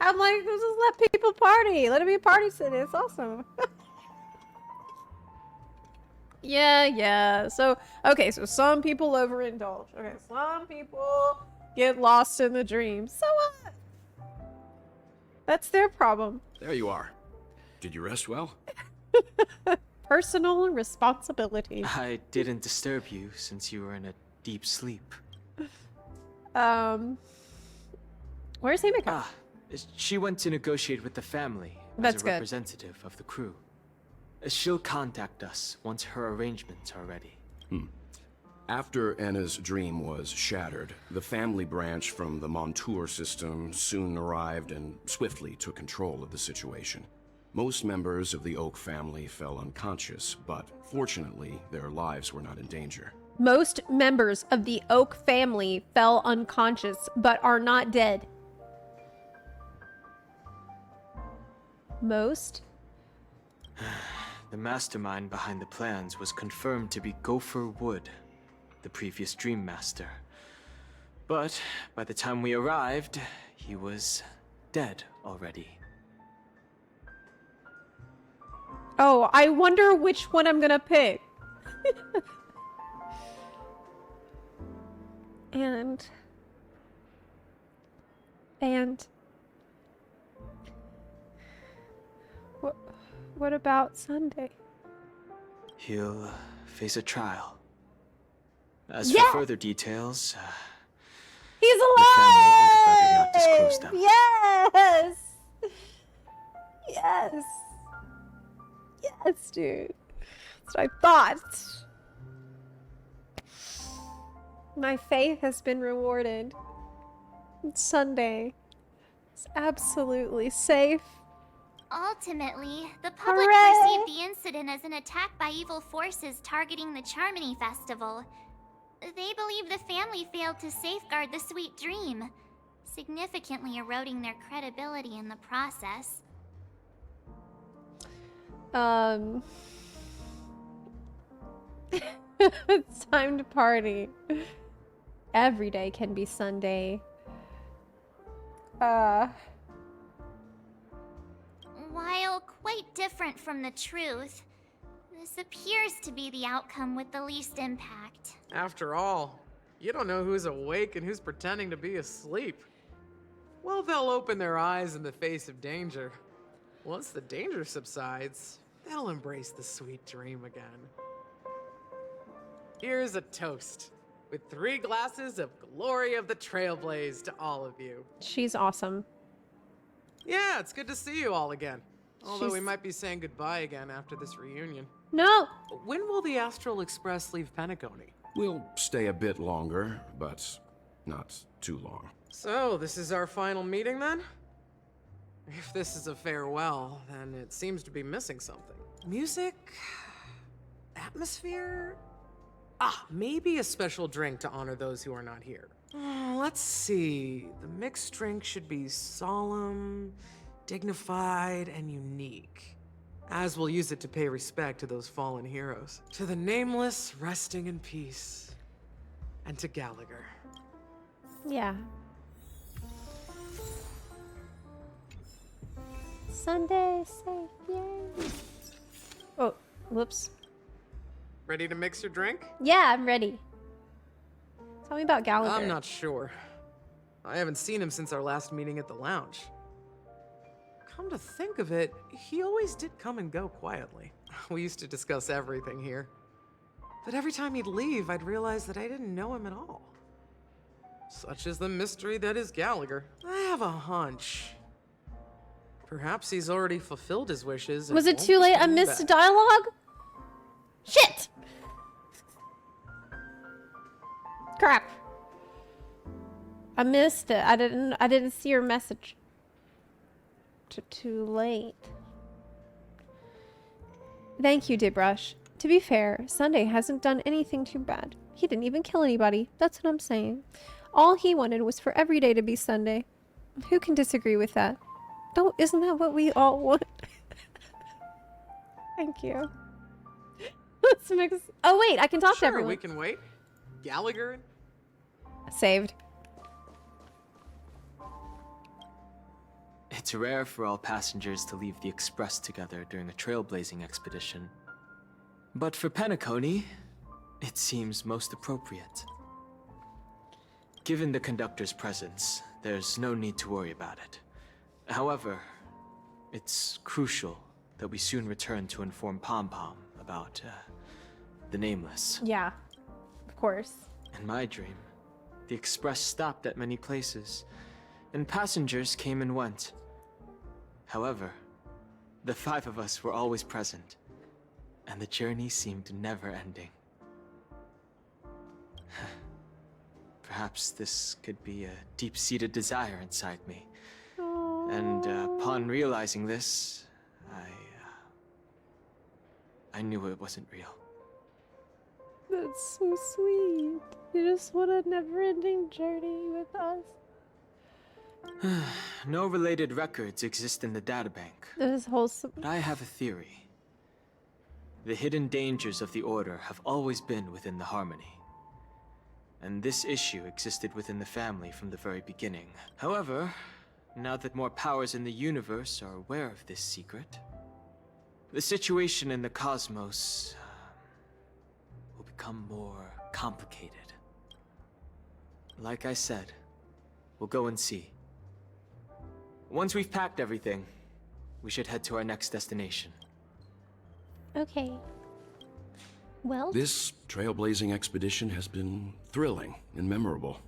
Speaker 1: I'm like, just let people party. Let it be a party city. It's awesome. Yeah. So, okay, so some people overindulge. Okay, some people get lost in the dream. So what? That's their problem.
Speaker 14: There you are. Did you rest well?
Speaker 1: Personal responsibility.
Speaker 12: I didn't disturb you since you were in a deep sleep.
Speaker 1: Where's Himiko?
Speaker 12: Ah, she went to negotiate with the family
Speaker 1: That's
Speaker 12: as a
Speaker 1: good.
Speaker 12: representative of the crew. She'll contact us once her arrangements are ready.
Speaker 14: After Anna's dream was shattered, the family branch from the Montour system soon arrived and swiftly took control of the situation. Most members of the Oak family fell unconscious, but fortunately, their lives were not in danger.
Speaker 1: Most members of the Oak family fell unconscious, but are not dead. Most?
Speaker 12: The mastermind behind the plans was confirmed to be Gopher Wood, the previous Dream Master. But by the time we arrived, he was dead already.
Speaker 1: Oh, I wonder which one I'm gonna pick. And What about Sunday?
Speaker 12: He'll face a trial. As
Speaker 1: Yeah!
Speaker 12: for further details,
Speaker 1: He's
Speaker 12: the family would rather not
Speaker 1: alive!
Speaker 12: disclose them.
Speaker 1: Yes! Yes! Yes, dude. That's what I thought. My faith has been rewarded. Sunday is absolutely safe.
Speaker 5: Ultimately, the public
Speaker 1: Hooray!
Speaker 5: perceived the incident as an attack by evil forces targeting the Charmony Festival. They believe the family failed to safeguard the sweet dream, significantly eroding their credibility in the process.
Speaker 1: It's time to party. Every day can be Sunday.
Speaker 5: While quite different from the truth, this appears to be the outcome with the least impact.
Speaker 7: After all, you don't know who's awake and who's pretending to be asleep. Well, they'll open their eyes in the face of danger. Once the danger subsides, they'll embrace the sweet dream again. Here's a toast, with 3 glasses of Glory of the Trailblaze to all of you.
Speaker 1: She's awesome.
Speaker 7: Yeah, it's good to see you all again. Although we
Speaker 1: She's-
Speaker 7: might be saying goodbye again after this reunion.
Speaker 1: No!
Speaker 7: When will the Astral Express leave Penacony?
Speaker 14: We'll stay a bit longer, but not too long.
Speaker 7: So, this is our final meeting then? If this is a farewell, then it seems to be missing something. Music? Atmosphere? Ah, maybe a special drink to honor those who are not here. Let's see. The mixed drink should be solemn, dignified, and unique. As we'll use it to pay respect to those fallen heroes. To the Nameless, resting in peace. And to Gallagher.
Speaker 1: Yeah. Sunday safe, yay. Oh, whoops.
Speaker 7: Ready to mix your drink?
Speaker 1: Yeah, I'm ready. Tell me about Gallagher.
Speaker 7: I'm not sure. I haven't seen him since our last meeting at the lounge. Come to think of it, he always did come and go quietly. We used to discuss everything here. But every time he'd leave, I'd realize that I didn't know him at all. Such is the mystery that is Gallagher. I have a hunch. Perhaps he's already fulfilled his wishes. And
Speaker 1: Was it
Speaker 7: won't
Speaker 1: too
Speaker 7: be
Speaker 1: late? I
Speaker 7: coming
Speaker 1: missed
Speaker 7: back.
Speaker 1: dialogue? Shit! Crap. I missed it. I didn't see your message. Too late. Thank you, Dibrush. To be fair, Sunday hasn't done anything too bad. He didn't even kill anybody. That's what I'm saying. All he wanted was for every day to be Sunday. Who can disagree with that? Isn't that what we all want? Thank you. Let's mix. Oh wait, I can talk to
Speaker 7: Sure,
Speaker 1: everyone.
Speaker 7: we can wait. Gallagher?
Speaker 1: Saved.
Speaker 12: It's rare for all passengers to leave the Express together during a trailblazing expedition. But for Penacony, it seems most appropriate. Given the conductor's presence, there's no need to worry about it. However, it's crucial that we soon return to inform Pom Pom about the Nameless.
Speaker 1: Yeah, of course.
Speaker 12: In my dream, the Express stopped at many places, and passengers came and went. However, the 5 of us were always present, and the journey seemed never ending. Perhaps this could be a deep-seated desire inside me. And upon realizing this, I knew it wasn't real.
Speaker 1: That's so sweet. You just want a never-ending journey with us.
Speaker 12: No related records exist in the databank.
Speaker 1: That is wholesome.
Speaker 12: But I have a theory. The hidden dangers of the Order have always been within the Harmony. And this issue existed within the family from the very beginning. However, now that more powers in the universe are aware of this secret, the situation in the cosmos will become more complicated. Like I said, we'll go and see. Once we've packed everything, we should head to our next destination.
Speaker 1: Okay. Well,
Speaker 14: This trailblazing expedition has been thrilling and memorable.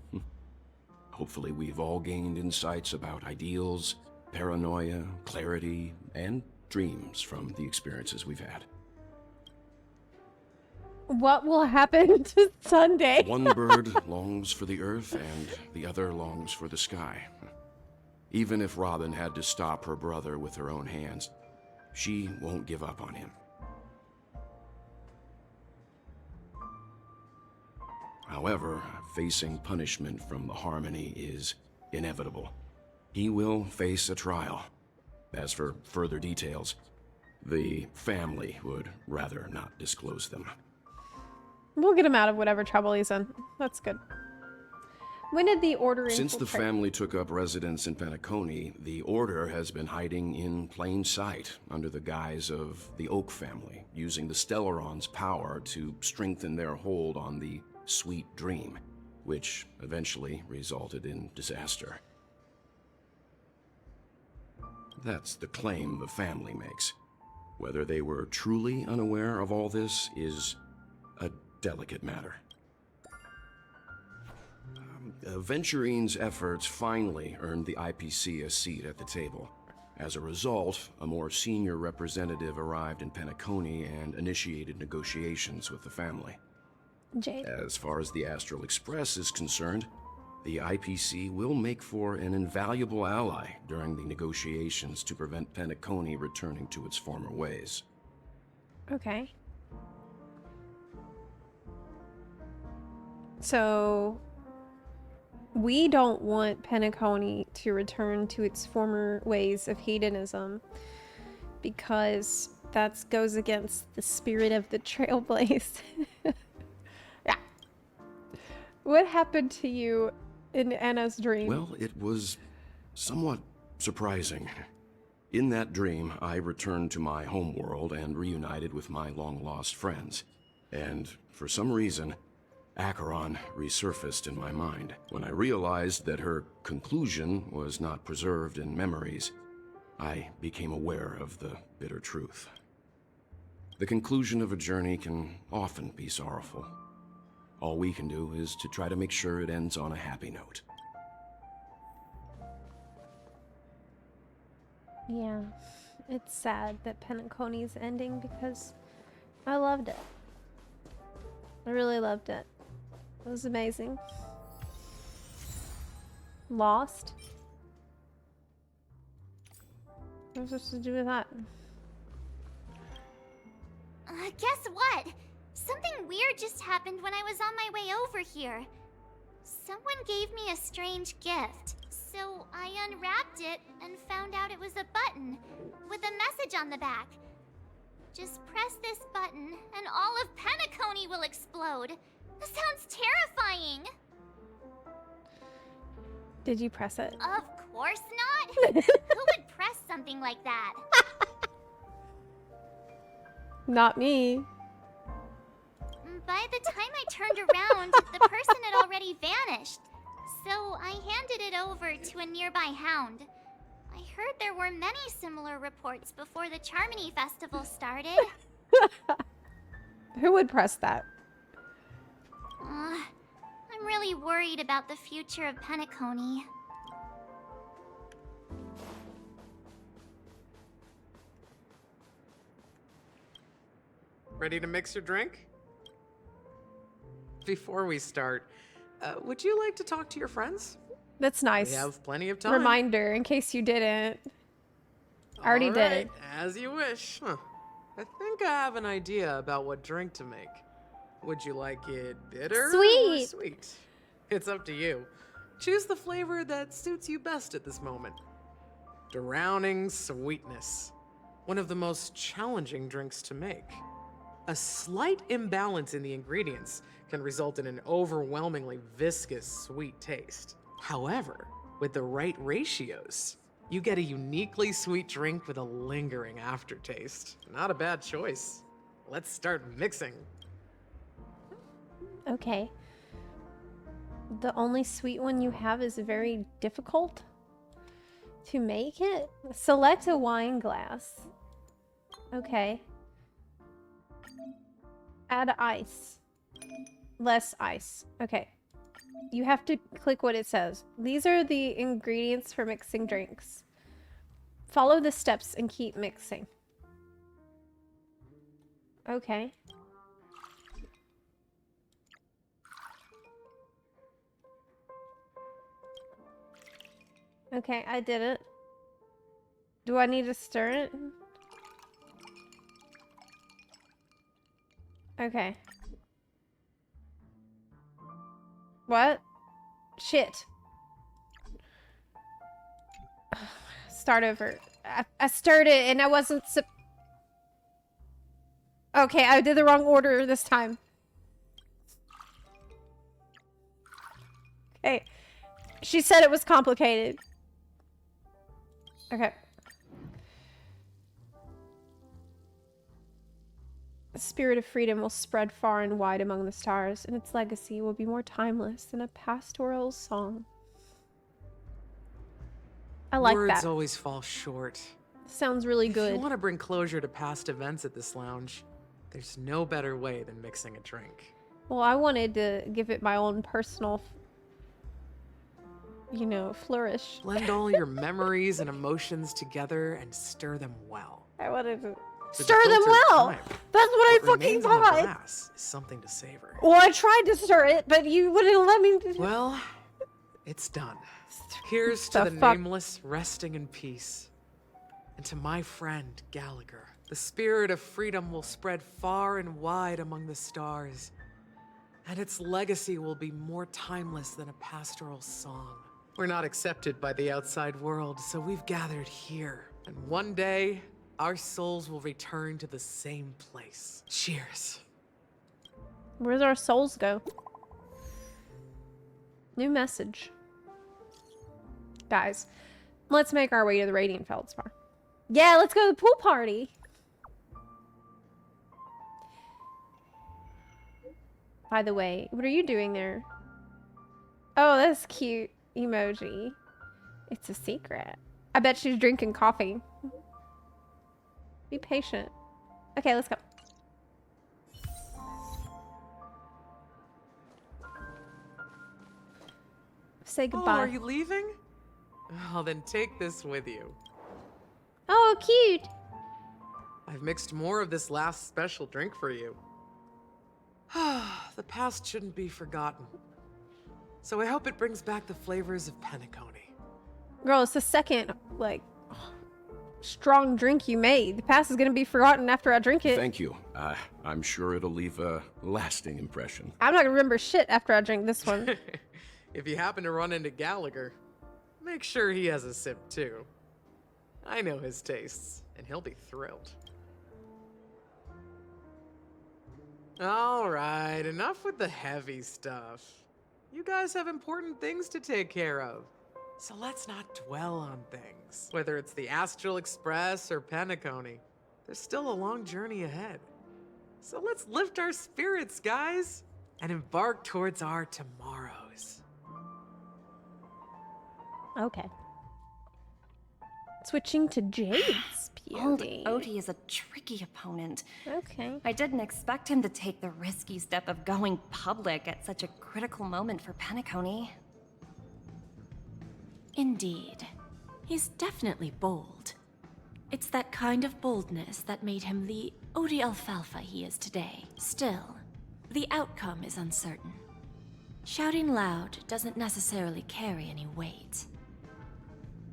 Speaker 14: Hopefully we've all gained insights about ideals, paranoia, clarity, and dreams from the experiences we've had.
Speaker 1: what will happen to Sunday?
Speaker 14: One bird longs for the earth and the other longs for the sky. Even if Robin had to stop her brother with her own hands, she won't give up on him. However, facing punishment from the Harmony is inevitable. He will face a trial. As for further details, the family would rather not disclose them.
Speaker 1: We'll get him out of whatever trouble he's in. That's good. When did the Order
Speaker 14: Since the
Speaker 1: infiltrate?
Speaker 14: family took up residence in Penacony, the Order has been hiding in plain sight under the guise of the Oak family, using the Stellaron's power to strengthen their hold on the Sweet Dream, which eventually resulted in disaster. That's the claim the family makes. Whether they were truly unaware of all this is a delicate matter. Venturine's efforts finally earned the IPC a seat at the table. As a result, a more senior representative arrived in Penacony and initiated negotiations with the family.
Speaker 1: Jade.
Speaker 14: As far as the Astral Express is concerned, the IPC will make for an invaluable ally during the negotiations to prevent Penacony returning to its former ways.
Speaker 1: Okay. So, we don't want Penacony to return to its former ways of hedonism because that goes against the spirit of the Trailblaze. Yeah. What happened to you in Anna's dream?
Speaker 14: Well, it was somewhat surprising. In that dream, I returned to my homeworld and reunited with my long-lost friends. And for some reason, Acheron resurfaced in my mind. When I realized that her conclusion was not preserved in memories, I became aware of the bitter truth. The conclusion of a journey can often be sorrowful. All we can do is to try to make sure it ends on a happy note.
Speaker 1: Yeah, it's sad that Penacony's ending because I loved it. I really loved it. It was amazing. Lost? What was I supposed to do with that?
Speaker 5: Guess what? Something weird just happened when I was on my way over here. Someone gave me a strange gift. So I unwrapped it and found out it was a button with a message on the back. Just press this button and all of Penacony will explode. That sounds terrifying.
Speaker 1: Did you press it?
Speaker 5: Of course not. Who would press something like that?
Speaker 1: Not me.
Speaker 5: By the time I turned around, the person had already vanished. So I handed it over to a nearby hound. I heard there were many similar reports before the Charmony Festival started.
Speaker 1: Who would press that?
Speaker 5: I'm really worried about the future of Penacony.
Speaker 7: Ready to mix your drink? Before we start, would you like to talk to your friends?
Speaker 1: That's nice.
Speaker 7: We have plenty of time.
Speaker 1: Reminder, in case you didn't. I already
Speaker 7: All right,
Speaker 1: did.
Speaker 7: as you wish. Huh. I think I have an idea about what drink to make. Would you like it bitter or
Speaker 1: Sweet.
Speaker 7: sweet? It's up to you. Choose the flavor that suits you best at this moment. Drowning sweetness. One of the most challenging drinks to make. A slight imbalance in the ingredients can result in an overwhelmingly viscous sweet taste. However, with the right ratios, you get a uniquely sweet drink with a lingering aftertaste. Not a bad choice. Let's start mixing.
Speaker 1: Okay. The only sweet one you have is very difficult to make it. Select a wine glass. Okay. Add ice. Less ice. Okay. You have to click what it says. These are the ingredients for mixing drinks. Follow the steps and keep mixing. Okay. Okay, I did it. Do I need to stir it? Okay. What? Shit. Start over. I stirred it and I wasn't Okay, I did the wrong order this time. Okay. She said it was complicated. Okay. The spirit of freedom will spread far and wide among the stars, and its legacy will be more timeless than a pastoral song. I like that.
Speaker 7: Words always fall short.
Speaker 1: Sounds really good.
Speaker 7: If you want to bring closure to past events at this lounge, there's no better way than mixing a drink.
Speaker 1: Well, I wanted to give it my own personal, flourish.
Speaker 7: Blend all your memories and emotions together and stir them well.
Speaker 1: I wanted to
Speaker 7: To
Speaker 1: stir them
Speaker 7: filter
Speaker 1: well.
Speaker 7: time,
Speaker 1: That's what I fucking
Speaker 7: remains in the
Speaker 1: thought.
Speaker 7: glass is something to savor.
Speaker 1: Well, I tried to stir it, but you wouldn't let me.
Speaker 7: Well, it's done. Here's to
Speaker 1: The
Speaker 7: the
Speaker 1: fuck?
Speaker 7: nameless resting in peace. And to my friend Gallagher. The spirit of freedom will spread far and wide among the stars. And its legacy will be more timeless than a pastoral song. We're not accepted by the outside world, so we've gathered here. And one day, our souls will return to the same place. Cheers.
Speaker 1: Where's our souls go? New message. Guys, let's make our way to the Radiant Feldspar. Yeah, let's go to the pool party. By the way, what are you doing there? Oh, that's cute emoji. It's a secret. I bet she's drinking coffee. Be patient. Okay, let's go. Say goodbye.
Speaker 7: Oh, are you leaving? Oh, then take this with you.
Speaker 1: Oh, cute.
Speaker 7: I've mixed more of this last special drink for you. The past shouldn't be forgotten. So I hope it brings back the flavors of Penacony.
Speaker 1: Girl, it's the second, strong drink you made. The past is gonna be forgotten after I drink it.
Speaker 14: Thank you. I'm sure it'll leave a lasting impression.
Speaker 1: I'm not gonna remember shit after I drink this one.
Speaker 7: If you happen to run into Gallagher, make sure he has a sip too. I know his tastes, and he'll be thrilled. All right, enough with the heavy stuff. You guys have important things to take care of. So let's not dwell on things. Whether it's the Astral Express or Penacony, there's still a long journey ahead. So let's lift our spirits, guys, and embark towards our tomorrows.
Speaker 1: Okay. Switching to Jade's
Speaker 9: Old
Speaker 1: POV.
Speaker 9: Odie is a tricky opponent.
Speaker 1: Okay.
Speaker 9: I didn't expect him to take the risky step of going public at such a critical moment for Penacony.
Speaker 10: Indeed. He's definitely bold. It's that kind of boldness that made him the Odie Alfalfa he is today. Still, the outcome is uncertain. Shouting loud doesn't necessarily carry any weight.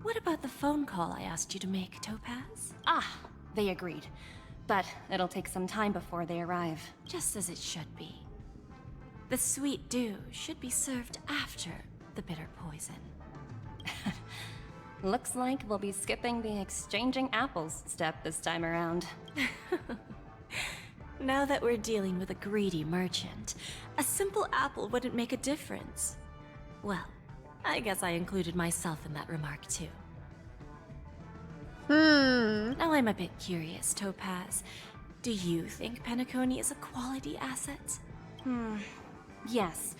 Speaker 10: What about the phone call I asked you to make, Topaz?
Speaker 9: Ah, they agreed. But it'll take some time before they arrive.
Speaker 10: Just as it should be. The sweet dew should be served after the bitter poison.
Speaker 9: Looks like we'll be skipping the exchanging apples step this time around.
Speaker 10: Now that we're dealing with a greedy merchant, a simple apple wouldn't make a difference. Well, I guess I included myself in that remark too. Now I'm a bit curious, Topaz. Do you think Penacony is a quality asset?
Speaker 9: Yes.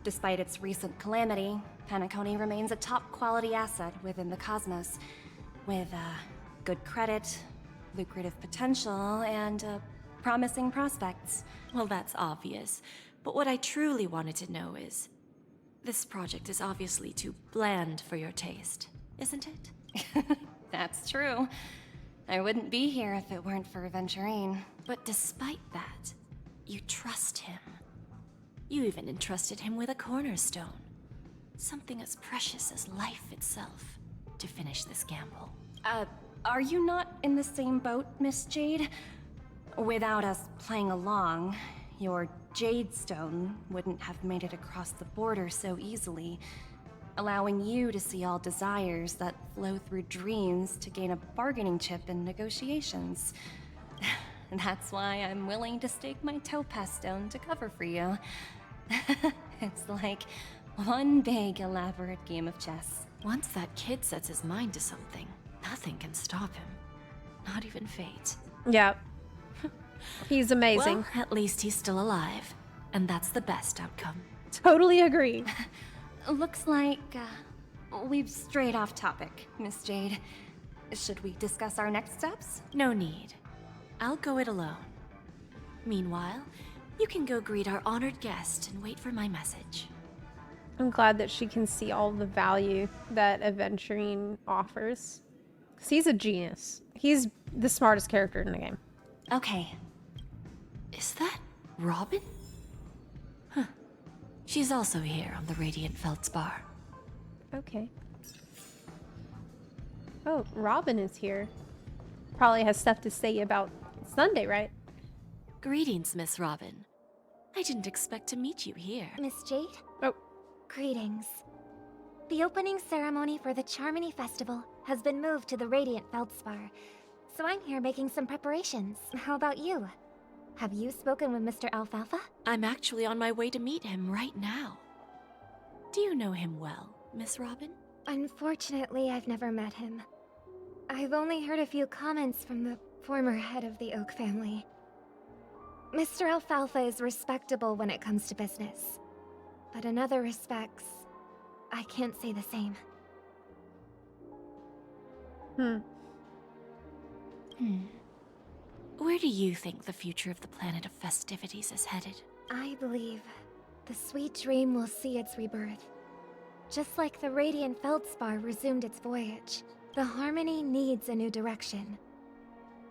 Speaker 9: Despite its recent calamity, Penacony remains a top quality asset within the cosmos. With good credit, lucrative potential, and a promising prospects.
Speaker 20: Well, that's obvious. But what I truly wanted to know is... this project is obviously too bland for your taste, isn't it?
Speaker 9: That's true. I wouldn't be here if it weren't for Aventurine.
Speaker 20: But despite that, you trust him. You even entrusted him with a cornerstone. Something as precious as life itself, to finish this gamble.
Speaker 9: Are you not in the same boat, Miss Jade? Without us playing along, your Jade Stone wouldn't have made it across the border so easily, allowing you to see all desires that flow through dreams to gain a bargaining chip in negotiations. That's why I'm willing to stake my Topaz Stone to cover for you. It's like one big elaborate game of chess.
Speaker 20: Once that kid sets his mind to something, nothing can stop him. Not even fate.
Speaker 1: Yeah. He's amazing.
Speaker 20: Well, at least he's still alive. And that's the best outcome.
Speaker 1: Totally agree.
Speaker 9: Looks like we've strayed off topic, Miss Jade. Should we discuss our next steps?
Speaker 20: No need. I'll go it alone. Meanwhile, you can go greet our honored guest and wait for my message.
Speaker 1: I'm glad that she can see all the value that Aventurine offers. 'Cause he's a genius. He's the smartest character in the game.
Speaker 9: Okay.
Speaker 20: Is that Robin? Huh. She's also here on the Radiant Feldspar.
Speaker 1: Okay. Oh, Robin is here. Probably has stuff to say about Sunday, right?
Speaker 20: Greetings, Miss Robin. I didn't expect to meet you here.
Speaker 8: Miss Jade?
Speaker 1: Oh.
Speaker 8: Greetings. The opening ceremony for the Charmony Festival has been moved to the Radiant Feldspar, so I'm here making some preparations. How about you? Have you spoken with Mr. Alfalfa?
Speaker 20: I'm actually on my way to meet him right now. Do you know him well, Miss Robin?
Speaker 8: Unfortunately, I've never met him. I've only heard a few comments from the former head of the Oak family. Mr. Alfalfa is respectable when it comes to business, but in other respects, I can't say the same.
Speaker 20: Where do you think the future of the planet of festivities is headed?
Speaker 8: I believe the sweet dream will see its rebirth. Just like the Radiant Feldspar resumed its voyage, the Harmony needs a new direction.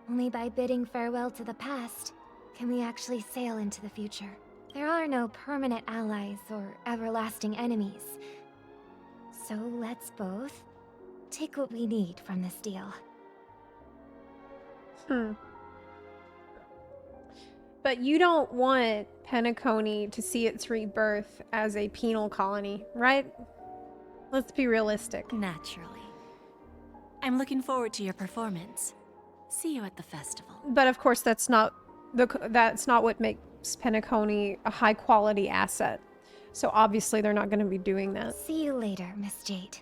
Speaker 8: Only by bidding farewell to the past can we actually sail into the future. There are no permanent allies or everlasting enemies. So let's both take what we need from this deal.
Speaker 1: But you don't want Penacony to see its rebirth as a penal colony, right? Let's be realistic.
Speaker 20: Naturally. I'm looking forward to your performance. See you at the festival.
Speaker 1: But of course, that's not what makes Penacony a high-quality asset. So obviously, they're not going to be doing that.
Speaker 8: See you later, Miss Jade.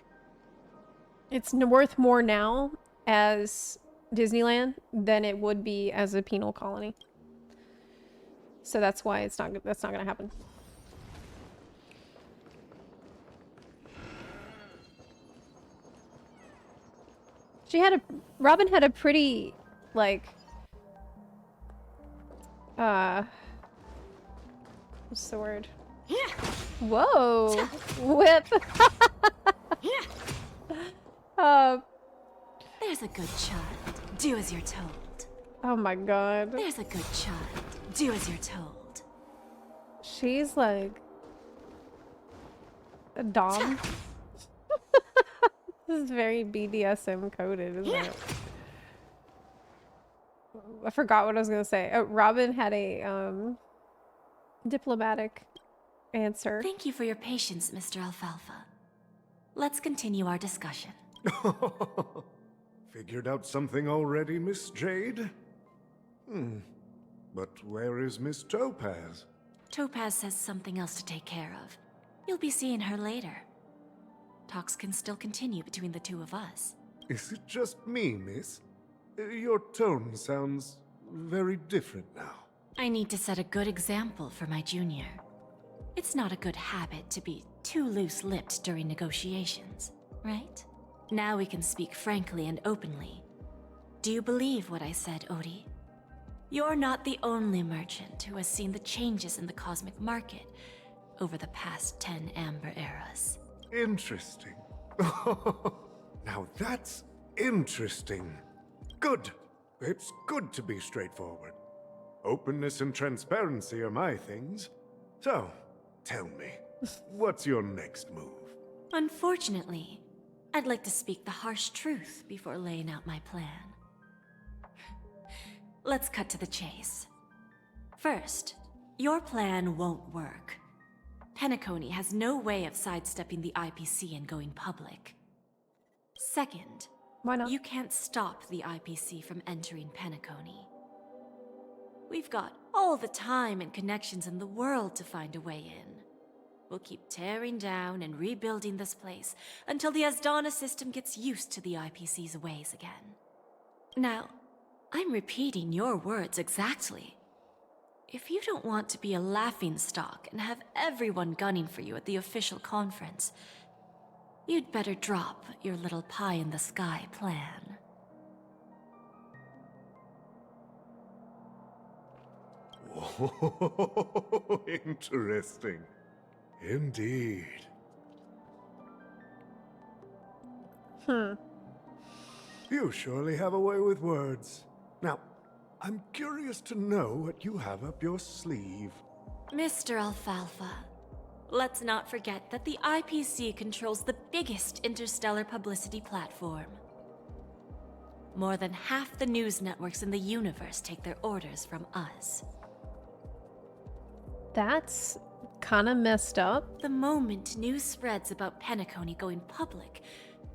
Speaker 1: It's worth more now as Disneyland than it would be as a penal colony. So that's why that's not going to happen. Robin had a pretty, like, what's the word? Whoa! Whip!
Speaker 20: There's a good child. Do as you're told.
Speaker 1: Oh my god.
Speaker 20: There's a good child. Do as you're told.
Speaker 1: She's like a dom. This is very BDSM coded, isn't it? I forgot what I was gonna say. Oh, Robin had a diplomatic answer.
Speaker 20: Thank you for your patience, Mr. Alfalfa. Let's continue our discussion.
Speaker 11: Figured out something already, Miss Jade? But where is Miss Topaz?
Speaker 20: Topaz has something else to take care of. You'll be seeing her later. Talks can still continue between the two of us.
Speaker 11: Is it just me, miss? Your tone sounds very different now.
Speaker 20: I need to set a good example for my junior. It's not a good habit to be too loose-lipped during negotiations, right? Now we can speak frankly and openly. Do you believe what I said, Odie? You're not the only merchant who has seen the changes in the cosmic market over the past 10 Amber Eras.
Speaker 11: Interesting. Now that's interesting. Good. It's good to be straightforward. Openness and transparency are my things. So, tell me, what's your next move?
Speaker 20: Unfortunately, I'd like to speak the harsh truth before laying out my plan. Let's cut to the chase. First, your plan won't work. Penacony has no way of sidestepping the IPC and going public. Second,
Speaker 1: why not?
Speaker 20: You can't stop the IPC from entering Penacony. We've got all the time and connections in the world to find a way in. We'll keep tearing down and rebuilding this place until the Asdana system gets used to the IPC's ways again. Now, I'm repeating your words exactly. If you don't want to be a laughingstock and have everyone gunning for you at the official conference, you'd better drop your little pie-in-the-sky plan.
Speaker 11: Oh, interesting. Indeed. You surely have a way with words. Now, I'm curious to know what you have up your sleeve.
Speaker 20: Mr. Alfalfa, let's not forget that the IPC controls the biggest interstellar publicity platform. More than half the news networks in the universe take their orders from us.
Speaker 1: That's kind of messed up.
Speaker 20: The moment news spreads about Penacony going public,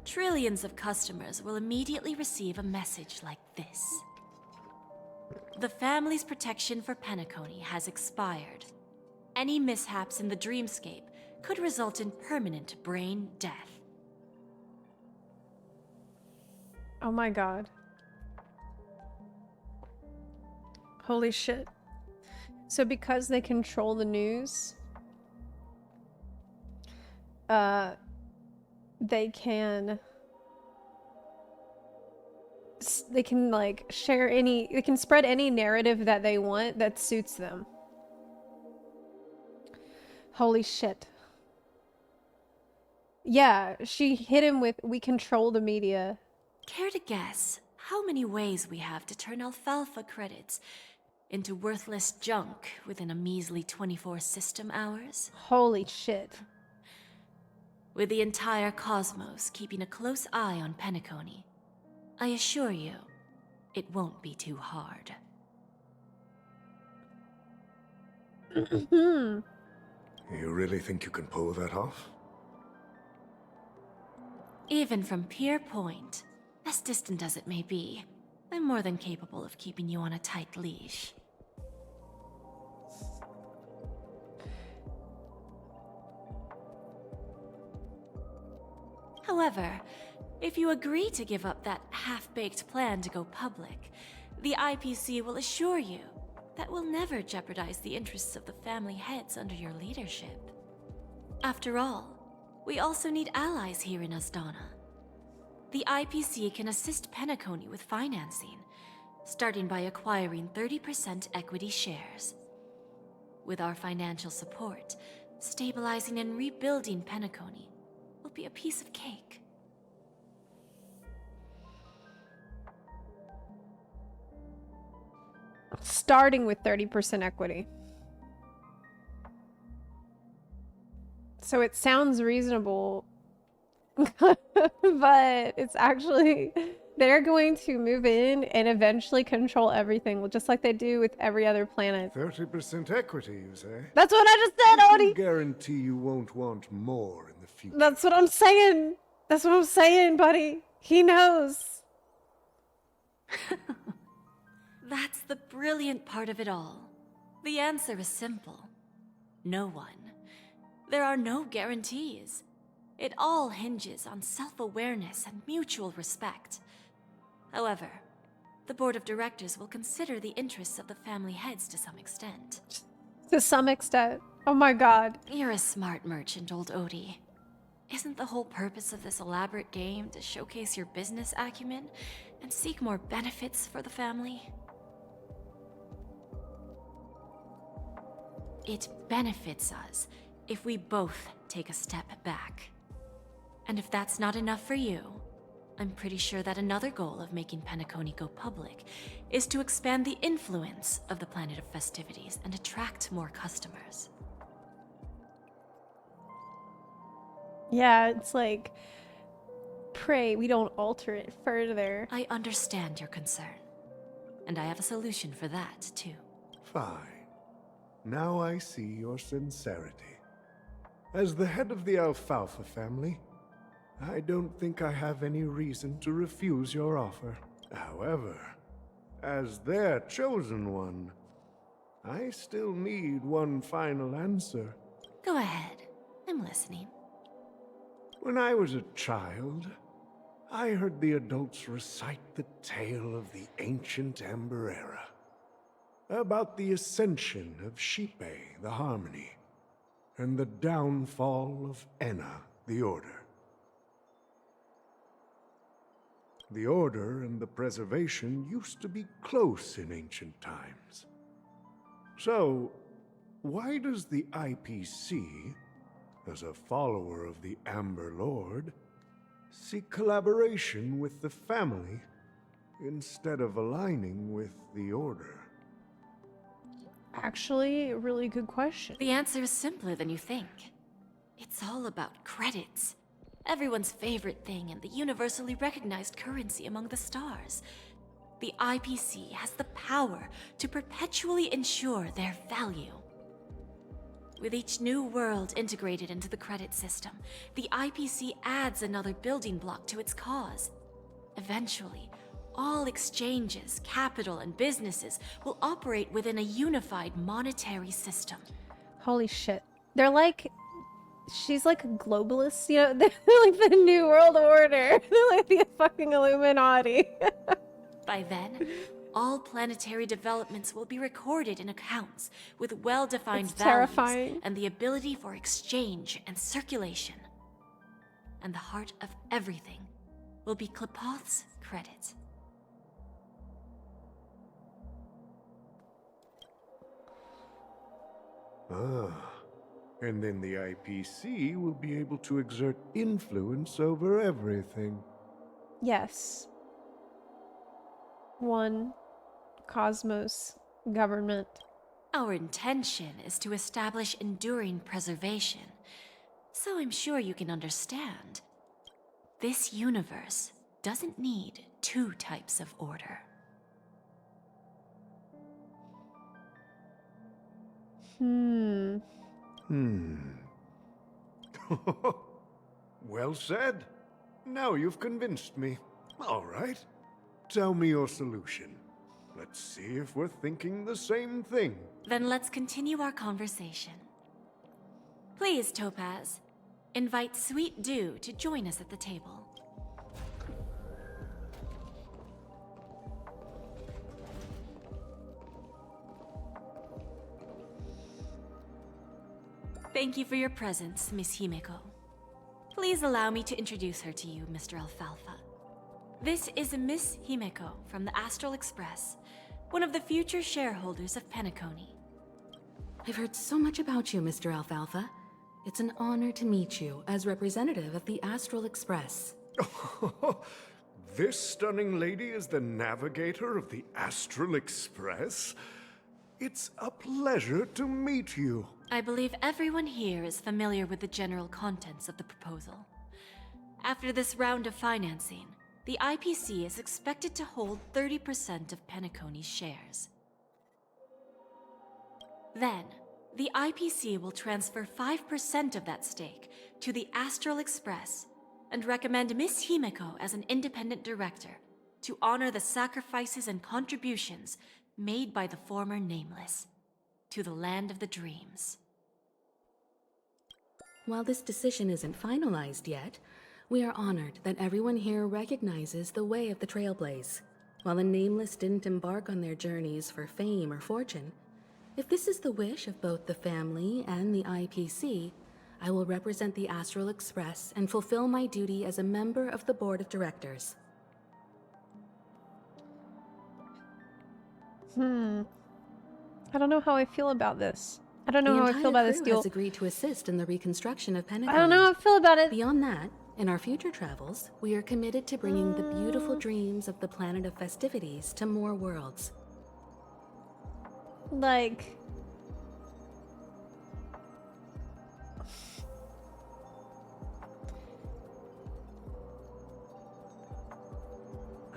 Speaker 20: trillions of customers will immediately receive a message like this. The family's protection for Penacony has expired. Any mishaps in the dreamscape could result in permanent brain death.
Speaker 1: Oh my god. Holy shit. So because they control the news, they can like share any, they can spread any narrative that they want that suits them. Holy shit. Yeah, she hit him with, we control the media.
Speaker 20: Care to guess how many ways we have to turn alfalfa credits into worthless junk within a measly 24 system hours?
Speaker 1: Holy shit.
Speaker 20: With the entire cosmos keeping a close eye on Penacony, I assure you, it won't be too hard.
Speaker 11: You really think you can pull that off?
Speaker 20: Even from Pier Point, as distant as it may be, I'm more than capable of keeping you on a tight leash. However, if you agree to give up that half-baked plan to go public, the IPC will assure you that we'll never jeopardize the interests of the family heads under your leadership. After all, we also need allies here in Asdana. The IPC can assist Penacony with financing, starting by acquiring 30% equity shares. With our financial support, stabilizing and rebuilding Penacony will be a piece of cake.
Speaker 1: Starting with 30% equity. So it sounds reasonable, but it's actually, they're going to move in and eventually control everything, just like they do with every other planet.
Speaker 11: 30% equity, you say?
Speaker 1: That's what I just said, Odie!
Speaker 11: I guarantee you won't want more in the future.
Speaker 1: That's what I'm saying! That's what I'm saying, buddy! He knows!
Speaker 20: That's the brilliant part of it all. The answer is simple. No one. There are no guarantees. It all hinges on self-awareness and mutual respect. However, the board of directors will consider the interests of the family heads to some extent.
Speaker 1: To some extent. Oh my god.
Speaker 20: You're a smart merchant, old Odie. Isn't the whole purpose of this elaborate game to showcase your business acumen and seek more benefits for the family?
Speaker 2: It benefits us if we both take a step back. And if that's not enough for you, I'm pretty sure that another goal of making Penacony go public is to expand the influence of the Planet of Festivities and attract more customers.
Speaker 1: Yeah, it's like, pray we don't alter it further.
Speaker 2: I understand your concern, and I have a solution for that, too.
Speaker 11: Fine. Now I see your sincerity. As the head of the Alfalfa family, I don't think I have any reason to refuse your offer. However, as their chosen one, I still need one final answer.
Speaker 2: Go ahead. I'm listening.
Speaker 11: When I was a child, I heard the adults recite the tale of the ancient Amber Era, about the ascension of Shipe, the Harmony, and the downfall of Enna, the Order. The Order and the Preservation used to be close in ancient times. So, why does the IPC, as a follower of the Amber Lord, seek collaboration with the family instead of aligning with the Order?
Speaker 1: Actually, a really good question.
Speaker 2: The answer is simpler than you think. It's all about credits. Everyone's favorite thing and the universally recognized currency among the stars. The IPC has the power to perpetually ensure their value. With each new world integrated into the credit system, the IPC adds another building block to its cause. Eventually, all exchanges, capital, and businesses will operate within a unified monetary system.
Speaker 1: Holy shit. They're like... She's like a globalist, you know? They're like the New World Order. They're like the fucking Illuminati.
Speaker 2: By then, all planetary developments will be recorded in accounts with well-defined values
Speaker 1: terrifying.
Speaker 2: and the ability for exchange and circulation. And the heart of everything will be Klepoth's credit.
Speaker 11: Ah. And then the IPC will be able to exert influence over everything.
Speaker 1: Yes. One cosmos government.
Speaker 2: Our intention is to establish enduring preservation. So I'm sure you can understand. This universe doesn't need two types of order.
Speaker 11: Well said. Now you've convinced me. All right. Tell me your solution. Let's see if we're thinking the same thing.
Speaker 2: Then let's continue our conversation. Please, Topaz, invite Sweet Dew to join us at the table. Thank you for your presence, Miss Himeko. Please allow me to introduce her to you, Mr. Alfalfa. This is Miss Himeko from the Astral Express, one of the future shareholders of Penacony.
Speaker 13: I've heard so much about you, Mr. Alfalfa. It's an honor to meet you as representative of the Astral Express.
Speaker 11: This stunning lady is the navigator of the Astral Express? It's a pleasure to meet you.
Speaker 2: I believe everyone here is familiar with the general contents of the proposal. After this round of financing, the IPC is expected to hold 30% of Penacony's shares. Then, the IPC will transfer 5% of that stake to the Astral Express and recommend Miss Himeko as an independent director to honor the sacrifices and contributions made by the former Nameless to the land of the dreams.
Speaker 13: While this decision isn't finalized yet, we are honored that everyone here recognizes the way of the Trailblaze. While the Nameless didn't embark on their journeys for fame or fortune, if this is the wish of both the family and the IPC, I will represent the Astral Express and fulfill my duty as a member of the board of directors.
Speaker 1: I don't know how I feel about this. I don't know how I feel about this
Speaker 13: The entire crew
Speaker 1: deal.
Speaker 13: has agreed to assist in the reconstruction of Penacony.
Speaker 1: I don't know how I feel about it.
Speaker 13: Beyond that, in our future travels, we are committed to bringing the beautiful dreams of the planet of festivities to more worlds.
Speaker 1: Like...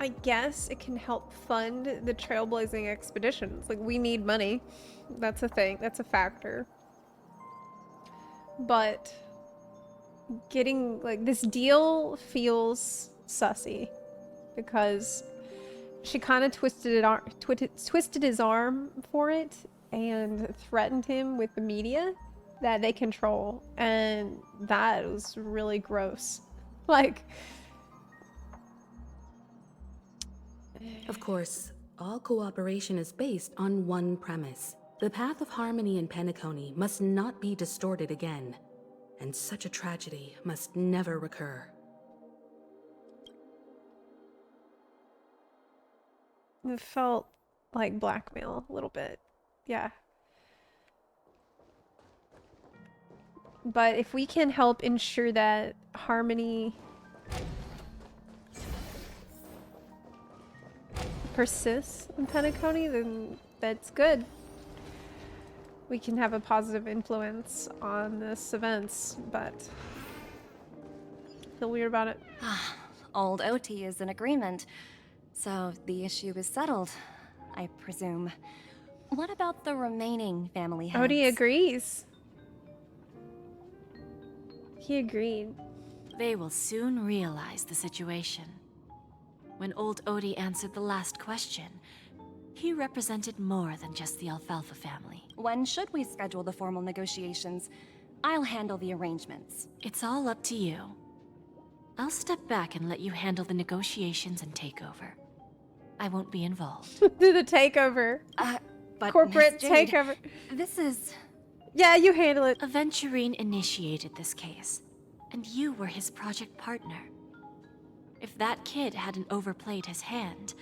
Speaker 1: I guess it can help fund the trailblazing expeditions. Like, we need money. That's a thing. That's a factor. But getting, like, this deal feels sussy because she kind of twisted his arm for it and threatened him with the media that they control, and that was really gross. Like,
Speaker 13: of course, all cooperation is based on one premise. The path of harmony in Penacony must not be distorted again, and such a tragedy must never recur.
Speaker 1: it felt like blackmail a little bit. Yeah. But if we can help ensure that harmony persists in Penacony, then that's good. We can have a positive influence on this events, but I feel weird about it.
Speaker 9: Old OT is in agreement, so the issue is settled, I presume. What about the remaining family heads?
Speaker 1: Odie agrees. He agreed.
Speaker 2: They will soon realize the situation. When old Odie answered the last question, he represented more than just the Alfalfa family.
Speaker 9: When should we schedule the formal negotiations? I'll handle the arrangements.
Speaker 2: It's all up to you. I'll step back and let you handle the negotiations and takeover. I won't be involved.
Speaker 1: Do the takeover.
Speaker 9: But
Speaker 1: corporate
Speaker 9: Miss Jade,
Speaker 1: takeover.
Speaker 9: This is...
Speaker 1: Yeah, you handle it.
Speaker 2: Aventurine initiated this case, and you were his project partner. If that kid hadn't overplayed his hand,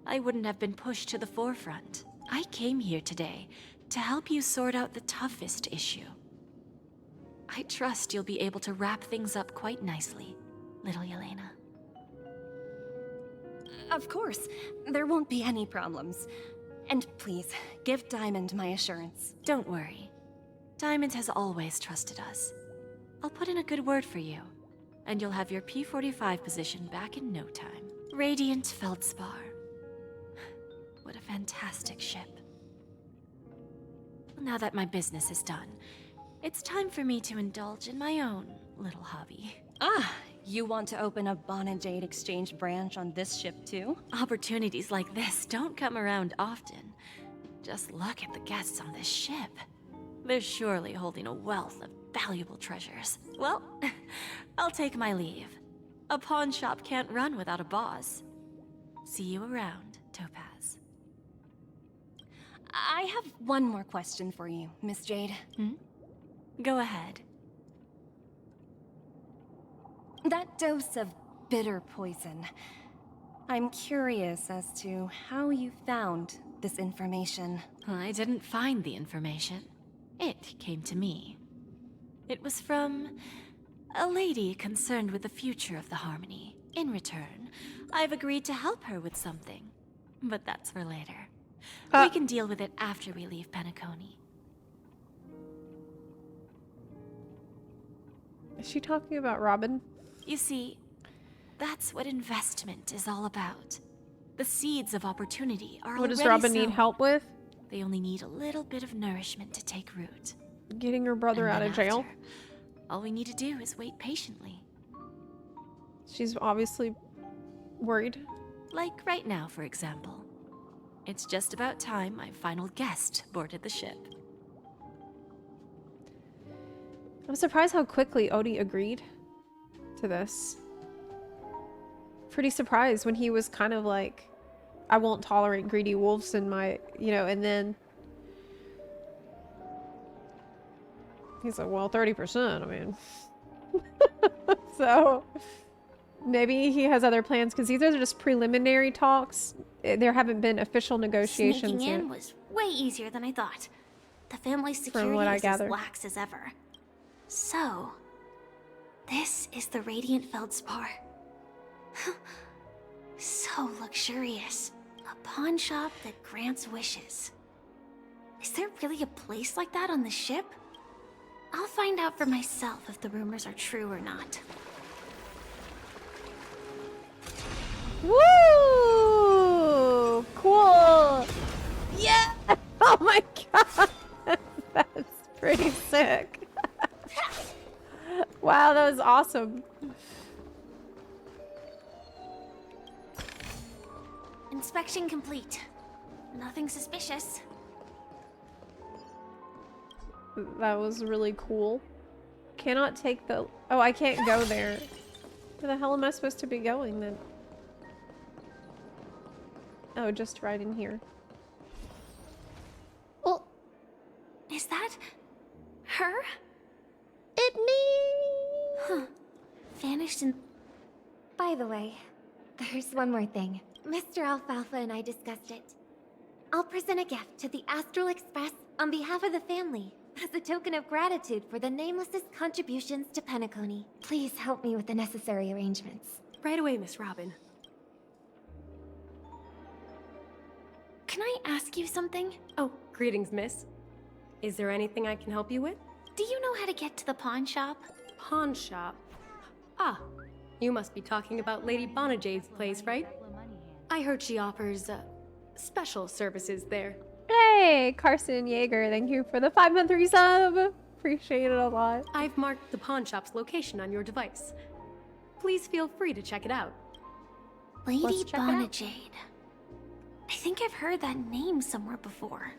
Speaker 2: I wouldn't have been pushed to the forefront. I came here today to help you sort out the toughest issue. I trust you'll be able to wrap things up quite nicely, little Yelena.
Speaker 9: Of course, there won't be any problems. And please, give Diamond my assurance.
Speaker 2: Don't worry. Diamond has always trusted us. I'll put in a good word for you, and you'll have your P-45 position back in no time. Radiant Feldspar. What a fantastic ship. Now that my business is done, it's time for me to indulge in my own little hobby.
Speaker 9: You want to open a Bon and Jade exchange branch on this ship too?
Speaker 2: Opportunities like this don't come around often. Just look at the guests on this ship. They're surely holding a wealth of valuable treasures. Well, I'll take my leave. A pawn shop can't run without a boss. See you around, Topaz.
Speaker 9: I have one more question for you, Miss Jade.
Speaker 2: Go ahead.
Speaker 9: That dose of bitter poison. I'm curious as to how you found this information.
Speaker 2: I didn't find the information. It came to me. It was from a lady concerned with the future of the Harmony. In return, I've agreed to help her with something. But that's for later. We can deal with it after we leave Penacony.
Speaker 1: Is she talking about Robin?
Speaker 2: You see, that's what investment is all about. The seeds of opportunity are
Speaker 1: What
Speaker 2: already
Speaker 1: does Robin need
Speaker 2: sown.
Speaker 1: help with?
Speaker 2: They only need a little bit of nourishment to take root.
Speaker 1: Getting her brother
Speaker 2: And
Speaker 1: out
Speaker 2: then
Speaker 1: of jail?
Speaker 2: after, all we need to do is wait patiently.
Speaker 1: She's obviously worried.
Speaker 2: Like right now, for example. It's just about time my final guest boarded the ship.
Speaker 1: I'm surprised how quickly Odie agreed to this. Pretty surprised when he was kind of like, I won't tolerate greedy wolves in my, you know, and then he's like, well, 30%, I mean. So maybe he has other plans because these are just preliminary talks. There haven't been official negotiations
Speaker 22: Sneaking
Speaker 1: yet.
Speaker 22: in was way easier than I thought. the family's
Speaker 1: From
Speaker 22: security
Speaker 1: what I
Speaker 22: is as
Speaker 1: gather.
Speaker 22: lax as ever. So, this is the Radiant Feldspar. So luxurious. A pawn shop that grants wishes. Is there really a place like that on the ship? I'll find out for myself if the rumors are true or not.
Speaker 1: Woo! Cool! Yeah! Oh my god! That's pretty sick. Wow, that was awesome.
Speaker 22: Inspection complete. Nothing suspicious.
Speaker 1: That was really cool. Cannot take the... Oh, I can't go there. Where the hell am I supposed to be going then? Oh, just right in here.
Speaker 22: Well, is that her?
Speaker 3: It me!
Speaker 22: Huh. Vanished in...
Speaker 3: By the way, there's one more thing. Mr. Alfalfa and I discussed it. I'll present a gift to the Astral Express on behalf of the family, as a token of gratitude for the Nameless's contributions to Penacony. Please help me with the necessary arrangements.
Speaker 10: Right away, Miss Robin.
Speaker 22: Can I ask you something?
Speaker 10: Oh, greetings, miss. Is there anything I can help you with?
Speaker 22: Do you know how to get to the pawn shop?
Speaker 10: Pawn shop? Ah, you must be talking about Lady Bonajade's place, right? I heard she offers, special services there.
Speaker 1: Hey, Carson Yeager, thank you for the 5-month resub. Appreciate it a lot.
Speaker 10: I've marked the pawn shop's location on your device. Please feel free to check it out.
Speaker 22: Lady Bonajade. I think I've heard that name somewhere before.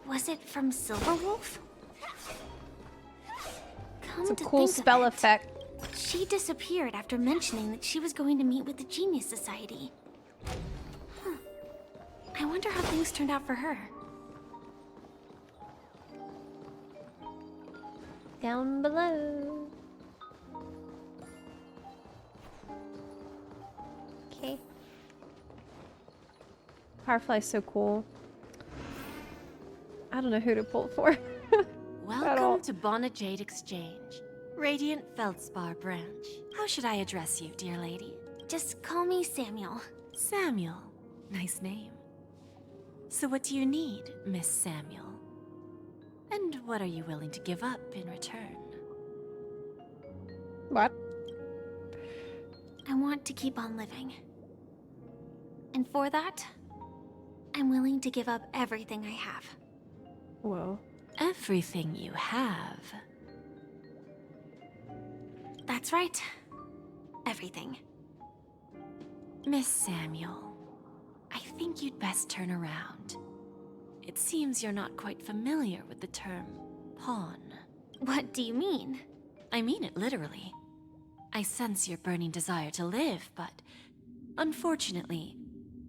Speaker 22: Was it from Silverwolf?
Speaker 1: It's a cool spell effect.
Speaker 22: She disappeared after mentioning that she was going to meet with the Genius Society. Huh. I wonder how things turned out for her.
Speaker 1: Down below. Okay. Firefly's so cool. I don't know who to pull for.
Speaker 2: Welcome to Bonajade Exchange, Radiant Feldspar branch. How should I address you, dear lady?
Speaker 22: Just call me Samuel.
Speaker 2: Samuel. Nice name. So what do you need, Miss Samuel? And what are you willing to give up in return?
Speaker 1: What?
Speaker 22: I want to keep on living. And for that, I'm willing to give up everything I have.
Speaker 1: Whoa.
Speaker 2: Everything you have?
Speaker 22: That's right. Everything.
Speaker 2: Miss Samuel, I think you'd best turn around. It seems you're not quite familiar with the term pawn.
Speaker 22: What do you mean?
Speaker 2: I mean it literally. I sense your burning desire to live, but unfortunately,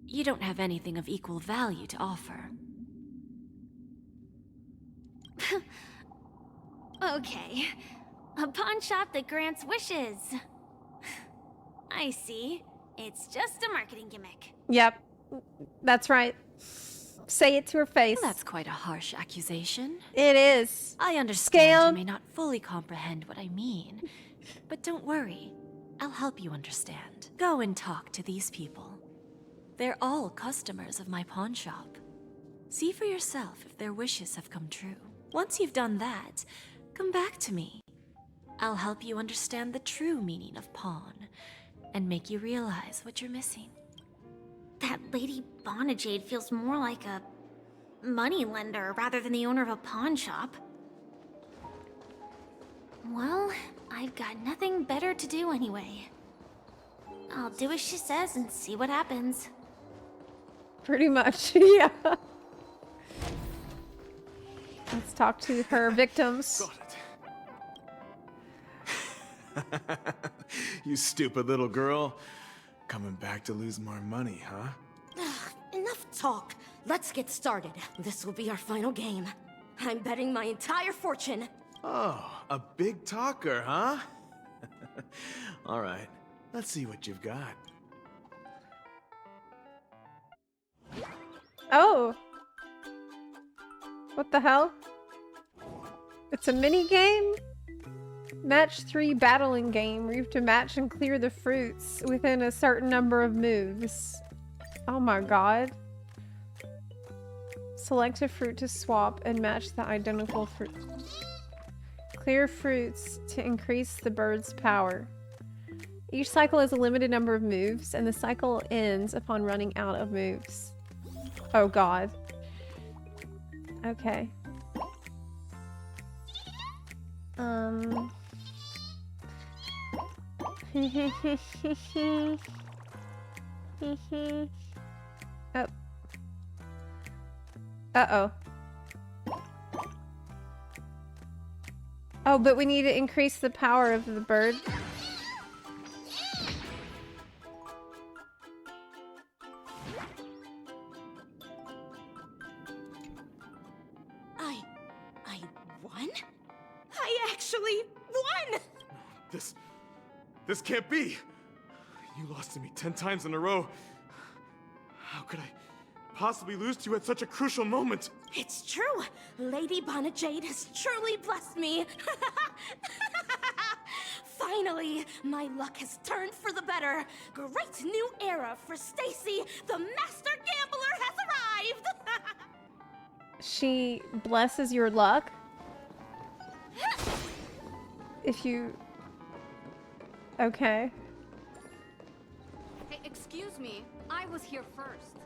Speaker 2: you don't have anything of equal value to offer.
Speaker 22: Okay. A pawn shop that grants wishes. I see. It's just a marketing gimmick.
Speaker 1: Yep. That's right. Say it to her face.
Speaker 2: Well, that's quite a harsh accusation.
Speaker 1: It is.
Speaker 2: I understand
Speaker 1: Scam.
Speaker 2: you may not fully comprehend what I mean, but don't worry. I'll help you understand. Go and talk to these people. They're all customers of my pawn shop. See for yourself if their wishes have come true. Once you've done that, come back to me. I'll help you understand the true meaning of pawn and make you realize what you're missing.
Speaker 22: That Lady Bonajade feels more like a moneylender rather than the owner of a pawn shop. Well, I've got nothing better to do anyway. I'll do as she says and see what happens.
Speaker 1: Pretty much, yeah. Let's talk to her victims.
Speaker 16: You stupid little girl. Coming back to lose more money, huh?
Speaker 18: Enough talk. Let's get started. This will be our final game. I'm betting my entire fortune.
Speaker 16: Oh, a big talker, huh? All right, let's see what you've got.
Speaker 1: Oh. What the hell? It's a mini game? Match 3 battling game where you have to match and clear the fruits within a certain number of moves. Oh my god. Select a fruit to swap and match the identical fruit. Clear fruits to increase the bird's power. Each cycle has a limited number of moves, and the cycle ends upon running out of moves. Oh god. Okay. Oh. Uh-oh. Oh, but we need to increase the power of the bird.
Speaker 18: I won? I actually won!
Speaker 16: This can't be! You lost to me 10 times in a row. How could I possibly lose to you at such a crucial moment?
Speaker 18: It's true! Lady Bonajade has truly blessed me! Finally, my luck has turned for the better. Great new era for Stacy. The Master Gambler has arrived!
Speaker 1: She blesses your luck? If you... Okay.
Speaker 15: Hey, excuse me. I was here first.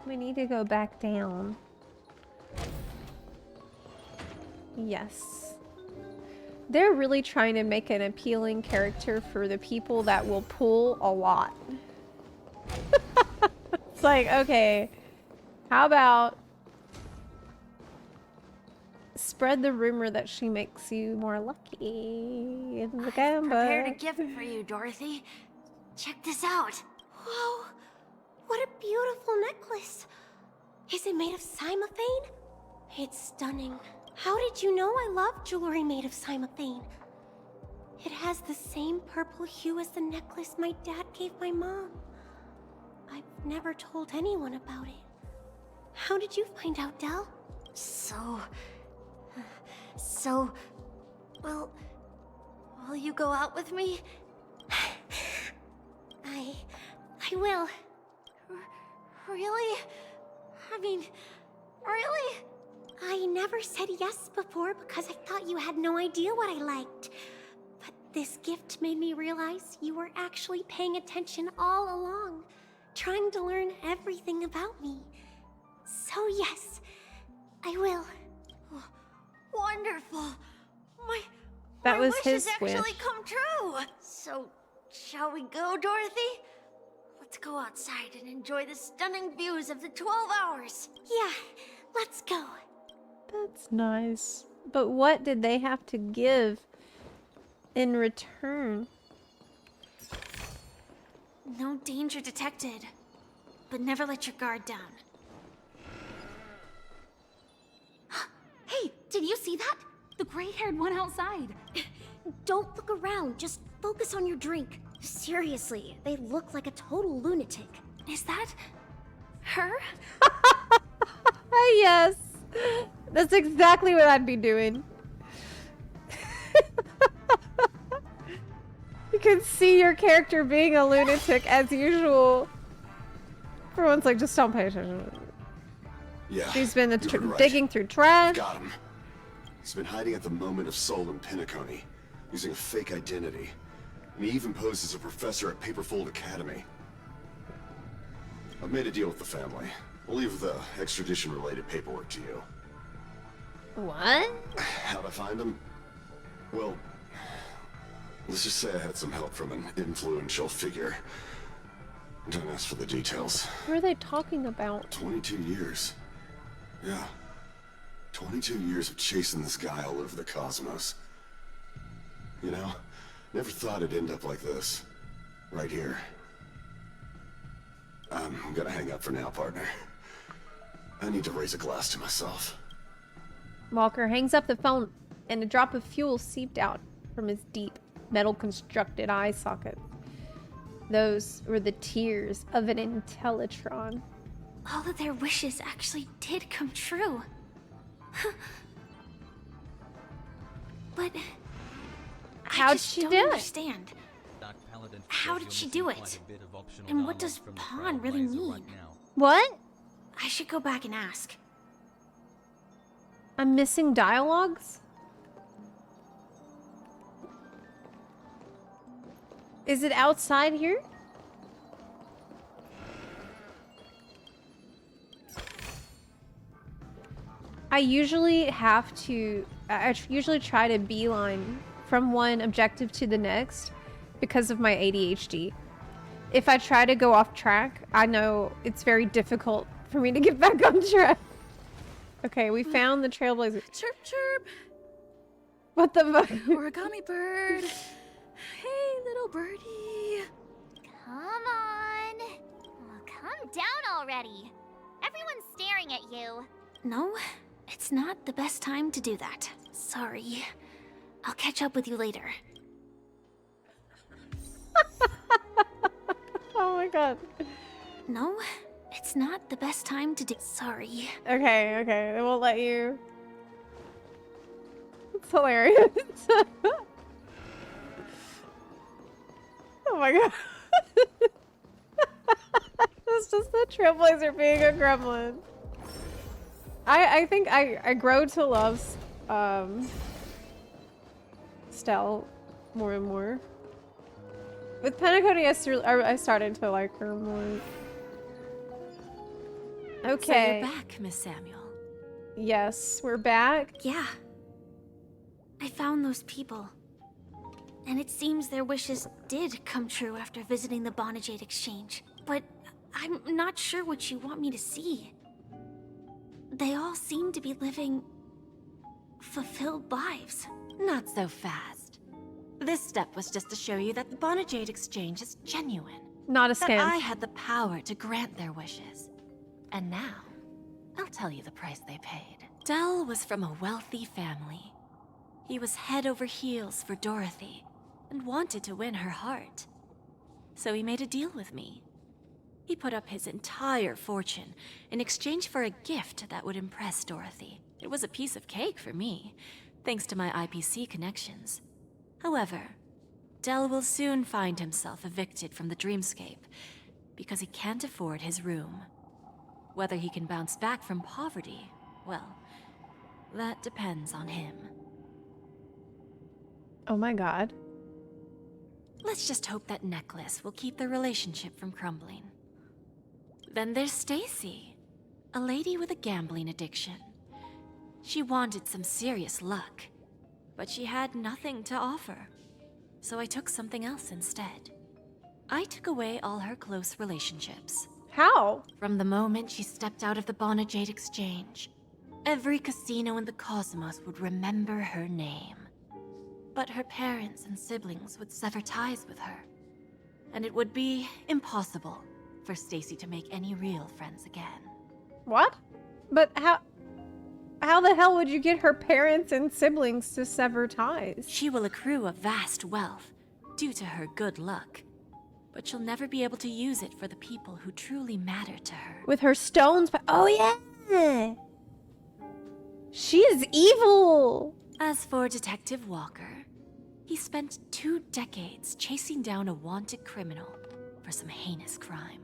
Speaker 1: We need to go back down. Yes. They're really trying to make an appealing character for the people that will pull a lot. It's like, okay, how about spread the rumor that she makes you more lucky in the game.
Speaker 17: Prepared a gift for you, Dorothy. Check this out.
Speaker 3: Whoa, what a beautiful necklace. Is it made of cymophane? It's stunning. How did you know I love jewelry made of cymophane? It has the same purple hue as the necklace my dad gave my mom. I've never told anyone about it. How did you find out, Del?
Speaker 17: Well, will you go out with me?
Speaker 3: I will.
Speaker 17: Really? I mean, really?
Speaker 3: I never said yes before because I thought you had no idea what I liked. But this gift made me realize you were actually paying attention all along, trying to learn everything about me. So yes, I will.
Speaker 17: Wonderful.
Speaker 1: That was
Speaker 17: wish
Speaker 1: his
Speaker 17: has
Speaker 1: wish.
Speaker 17: actually come true. So, shall we go, Dorothy? Let's go outside and enjoy the stunning views of the 12 hours.
Speaker 3: Yeah, let's go.
Speaker 1: That's nice. But what did they have to give in return?
Speaker 2: No danger detected. But never let your guard down.
Speaker 17: Hey, did you see that? The gray-haired one outside.
Speaker 3: Don't look around, just focus on your drink. Seriously, they look like a total lunatic.
Speaker 2: Is that her?
Speaker 1: Yes. That's exactly what I'd be doing. You can see your character being a lunatic as usual. Everyone's like, just don't pay attention.
Speaker 19: Yeah.
Speaker 1: She's been
Speaker 19: right.
Speaker 1: digging through trash.
Speaker 19: Got him. He's been hiding at the Moment of Soul in Penacony, using a fake identity. And he even posed as a professor at Paperfold Academy. I've made a deal with the family. We'll leave the extradition-related paperwork to you.
Speaker 1: What?
Speaker 19: How'd I find him? Well, let's just say I had some help from an influential figure. Don't ask for the details.
Speaker 1: What are they talking about?
Speaker 19: 22 years. Yeah. 22 years of chasing this guy all over the cosmos. You know, never thought it'd end up like this. Right here. I'm gonna hang up for now, partner. I need to raise a glass to myself.
Speaker 1: Walker hangs up the phone and a drop of fuel seeped out from his deep, metal-constructed eye socket. Those were the tears of an Intellitron.
Speaker 22: all of their wishes actually did come true. But
Speaker 1: How'd she
Speaker 22: don't
Speaker 1: do it?
Speaker 22: understand. How did she do it? And what does pawn really mean?
Speaker 1: What?
Speaker 22: I should go back and ask.
Speaker 1: I'm missing dialogues? Is it outside here? I usually usually try to beeline from one objective to the next because of my ADHD. If I try to go off track, I know it's very difficult for me to get back on track. Okay, we found the trailblazer.
Speaker 17: Chirp chirp.
Speaker 1: What the fuck?
Speaker 17: Origami bird. Hey, little birdie.
Speaker 5: Come on. Oh, calm down already. Everyone's staring at you.
Speaker 22: No, it's not the best time to do that. Sorry. I'll catch up with you later.
Speaker 1: Oh my god.
Speaker 22: No, it's not the best time to do. Sorry.
Speaker 1: Okay, okay. They won't let you. It's hilarious. Oh my god. It's just the trailblazer being a gremlin. I think I grow to love Stell more and more. With Penacony, I started to like her more. Okay.
Speaker 2: So you're back, Miss Samuel.
Speaker 1: Yes, we're back.
Speaker 22: Yeah. I found those people. And it seems their wishes did come true after visiting the Bonajade Exchange. But I'm not sure what you want me to see. They all seem to be living fulfilled lives.
Speaker 2: Not so fast. This step was just to show you that the Bonajade Exchange is genuine.
Speaker 1: Not a scam.
Speaker 2: That I had the power to grant their wishes. And now, I'll tell you the price they paid. Dell was from a wealthy family. He was head over heels for Dorothy and wanted to win her heart. So he made a deal with me. He put up his entire fortune in exchange for a gift that would impress Dorothy. It was a piece of cake for me, thanks to my IPC connections. However, Dell will soon find himself evicted from the dreamscape because he can't afford his room. Whether he can bounce back from poverty, well, that depends on him.
Speaker 1: Oh my god.
Speaker 2: Let's just hope that necklace will keep their relationship from crumbling. Then there's Stacy, a lady with a gambling addiction. She wanted some serious luck, but she had nothing to offer. So I took something else instead. I took away all her close relationships.
Speaker 1: How?
Speaker 2: From the moment she stepped out of the Bonajade Exchange, every casino in the cosmos would remember her name. But her parents and siblings would sever ties with her, and it would be impossible for Stacy to make any real friends again.
Speaker 1: What? But how the hell would you get her parents and siblings to sever ties?
Speaker 2: She will accrue a vast wealth due to her good luck, but she'll never be able to use it for the people who truly matter to her.
Speaker 1: With her stones, oh yeah! She is evil!
Speaker 2: As for Detective Walker, he spent 2 decades chasing down a wanted criminal for some heinous crime.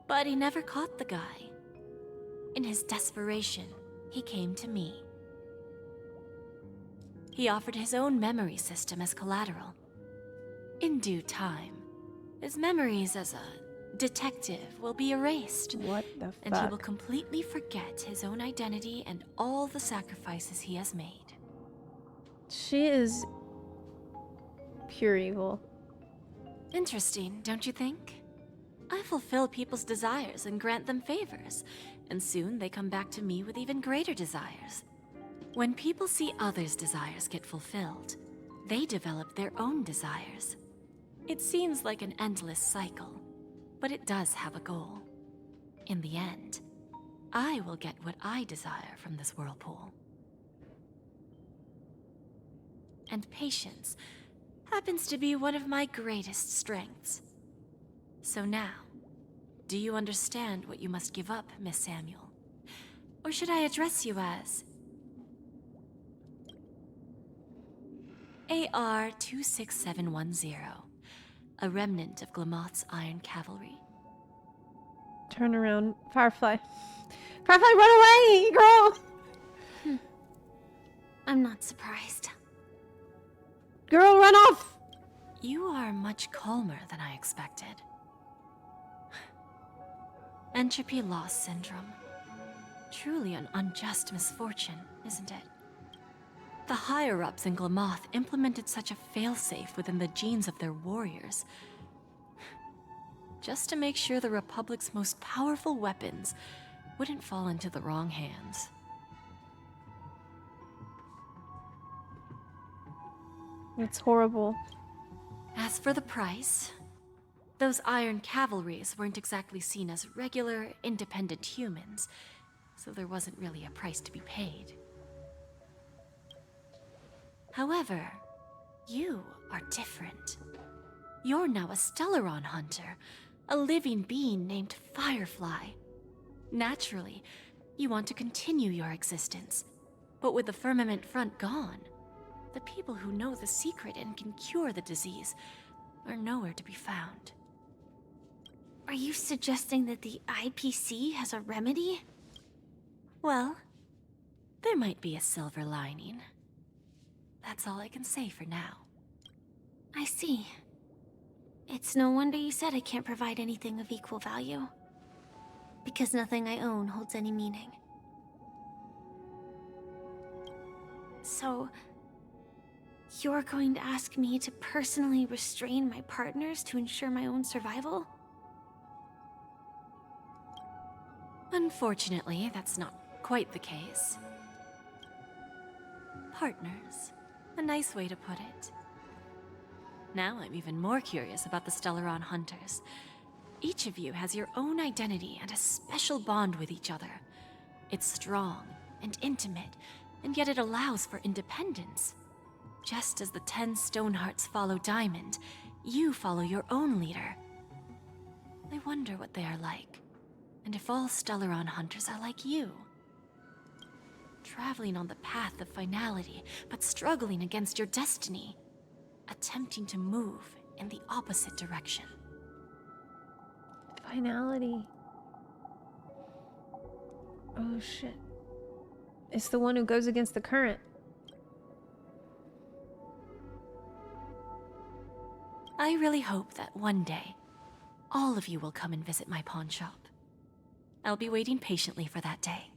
Speaker 2: But he never caught the guy. In his desperation, he came to me. He offered his own memory system as collateral. In due time, his memories as a detective will be erased.
Speaker 1: What the fuck?
Speaker 2: And he will completely forget his own identity and all the sacrifices he has made.
Speaker 1: She is pure evil.
Speaker 2: Interesting, don't you think? I fulfill people's desires and grant them favors, and soon they come back to me with even greater desires. When people see others' desires get fulfilled, they develop their own desires. It seems like an endless cycle, but it does have a goal. In the end, I will get what I desire from this whirlpool. And patience happens to be one of my greatest strengths. So now, Do you understand what you must give up, Miss Samuel? Or should I address you as AR-26710, a remnant of Glamoth's Iron Cavalry?
Speaker 1: Turn around. Firefly. Firefly, run away, girl!
Speaker 22: I'm not surprised.
Speaker 1: Girl, run off!
Speaker 2: You are much calmer than I expected. Entropy loss syndrome. Truly an unjust misfortune, isn't it? The higher-ups in Glamoth implemented such a failsafe within the genes of their warriors, just to make sure the Republic's most powerful weapons wouldn't fall into the wrong hands.
Speaker 1: It's horrible.
Speaker 2: As for the price, those Iron Cavalries weren't exactly seen as regular, independent humans, so there wasn't really a price to be paid. However, you are different. You're now a Stellaron hunter, a living being named Firefly. Naturally, you want to continue your existence, but with the Firmament Front gone, the people who know the secret and can cure the disease are nowhere to be found.
Speaker 22: Are you suggesting that the IPC has a remedy?
Speaker 2: Well, there might be a silver lining. That's all I can say for now.
Speaker 22: I see. It's no wonder you said I can't provide anything of equal value. Because nothing I own holds any meaning. So, you're going to ask me to personally restrain my partners to ensure my own survival?
Speaker 2: Unfortunately, that's not quite the case. Partners. A nice way to put it. Now I'm even more curious about the Stellaron Hunters. Each of you has your own identity and a special bond with each other. It's strong and intimate, and yet it allows for independence. Just as the 10 Stonehearts follow Diamond, you follow your own leader. I wonder what they are like, and if all Stellaron Hunters are like you. Traveling on the path of finality, but struggling against your destiny. Attempting to move in the opposite direction.
Speaker 1: Finality. Oh shit. It's the one who goes against the current.
Speaker 2: I really hope that one day, all of you will come and visit my pawn shop. I'll be waiting patiently for that day.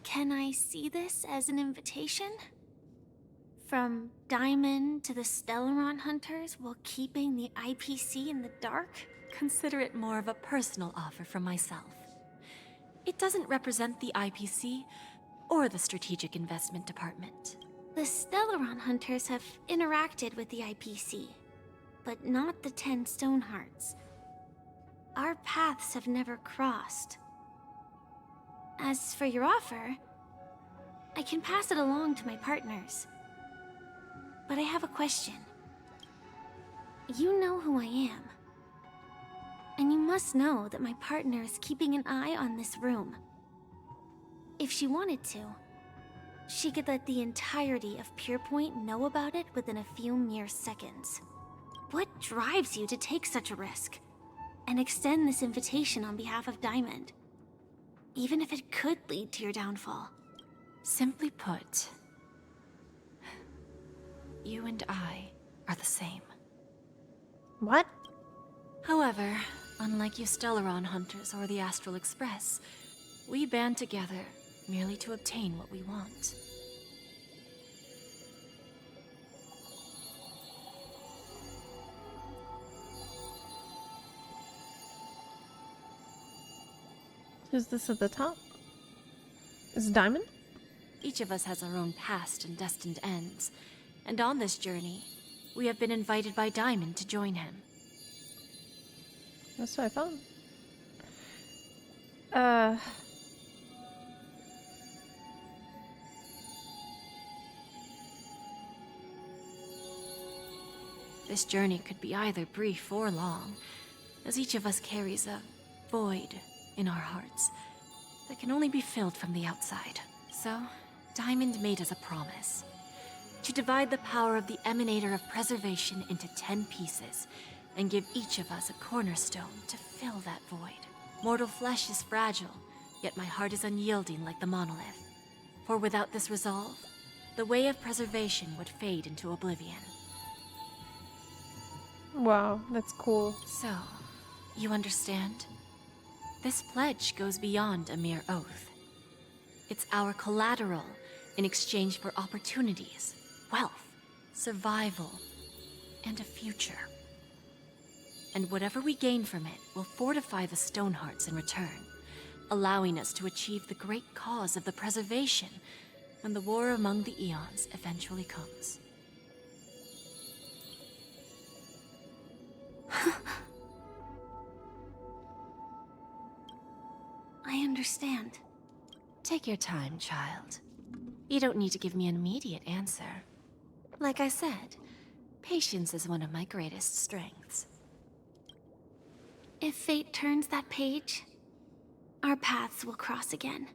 Speaker 22: Can I see this as an invitation? From Diamond to the Stellaron Hunters while keeping the IPC in the dark?
Speaker 2: Consider it more of a personal offer from myself. It doesn't represent the IPC or the Strategic Investment Department.
Speaker 22: The Stellaron Hunters have interacted with the IPC, but not the 10 Stonehearts. Our paths have never crossed. As for your offer, I can pass it along to my partners. But I have a question. You know who I am. And you must know that my partner is keeping an eye on this room. If she wanted to, she could let the entirety of Purepoint know about it within a few mere seconds. What drives you to take such a risk and extend this invitation on behalf of Diamond? Even if it could lead to your downfall.
Speaker 2: Simply put, you and I are the same.
Speaker 1: What?
Speaker 2: However, unlike you Stellaron Hunters or the Astral Express, we band together merely to obtain what we want.
Speaker 1: Who's this at the top? Is it Diamond?
Speaker 2: Each of us has our own past and destined ends, and on this journey, we have been invited by Diamond to join him.
Speaker 1: That's what I thought.
Speaker 2: This journey could be either brief or long, as each of us carries a void in our hearts that can only be filled from the outside. So, Diamond made us a promise to divide the power of the Emanator of Preservation into 10 pieces and give each of us a cornerstone to fill that void. Mortal flesh is fragile, yet my heart is unyielding like the monolith. For without this resolve, the way of preservation would fade into oblivion.
Speaker 1: Wow, that's cool.
Speaker 2: So, you understand? This pledge goes beyond a mere oath. It's our collateral in exchange for opportunities, wealth, survival, and a future. And whatever we gain from it will fortify the Stonehearts in return, allowing us to achieve the great cause of the preservation when the war among the eons eventually comes.
Speaker 22: I understand.
Speaker 2: Take your time, child. You don't need to give me an immediate answer. Like I said, patience is one of my greatest strengths.
Speaker 22: If fate turns that page, our paths will cross again.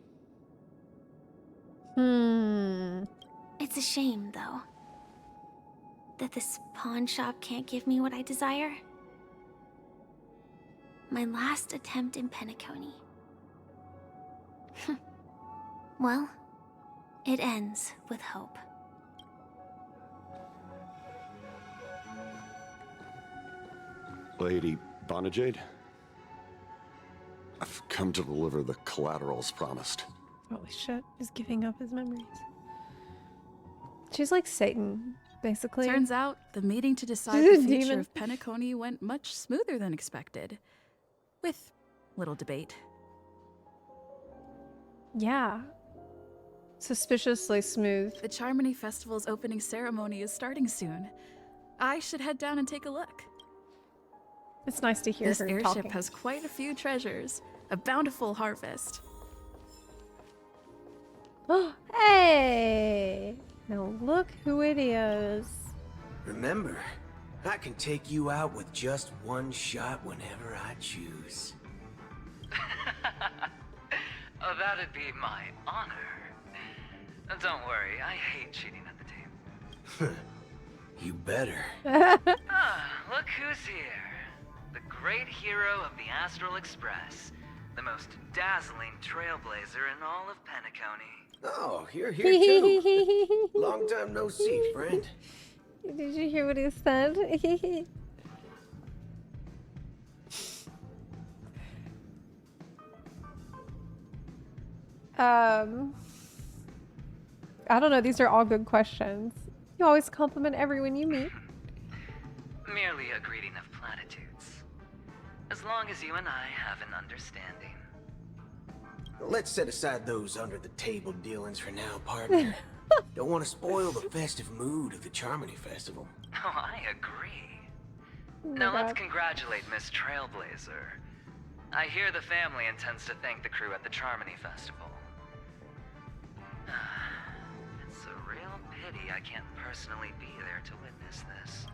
Speaker 22: It's a shame, though, that this pawn shop can't give me what I desire. My last attempt in Penacony. Well, it ends with hope.
Speaker 19: Lady Bonajade? I've come to deliver the collaterals promised.
Speaker 1: Holy shit, he's giving up his memories. She's like Satan, basically.
Speaker 6: Turns out, the meeting to decide the future of Penacony went much smoother than expected. With little debate.
Speaker 1: Yeah. Suspiciously smooth.
Speaker 6: The Charmony Festival's opening ceremony is starting soon. I should head down and take a look.
Speaker 1: It's nice to hear
Speaker 6: this
Speaker 1: her
Speaker 6: airship
Speaker 1: talking.
Speaker 6: has quite a few treasures. A bountiful harvest.
Speaker 1: Oh, hey! Now look who it is.
Speaker 21: Remember, I can take you out with just one shot whenever I choose.
Speaker 23: Oh, that'd be my honor. Don't worry, I hate cheating at the game.
Speaker 21: You better.
Speaker 23: Look who's here. The great hero of the Astral Express. The most dazzling trailblazer in all of Penacony.
Speaker 21: Oh, you're here too. Long time no see, friend.
Speaker 1: Did you hear what he said? I don't know, these are all good questions. You always compliment everyone you meet.
Speaker 23: Merely a greeting of platitudes. As long as you and I have an understanding.
Speaker 21: Let's set aside those under-the-table dealings for now, partner. Don't want to spoil the festive mood of the Charmony Festival.
Speaker 23: Oh, I agree. Now let's congratulate Miss Trailblazer. I hear the family intends to thank the crew at the Charmony Festival. It's a real pity I can't personally be there to witness this.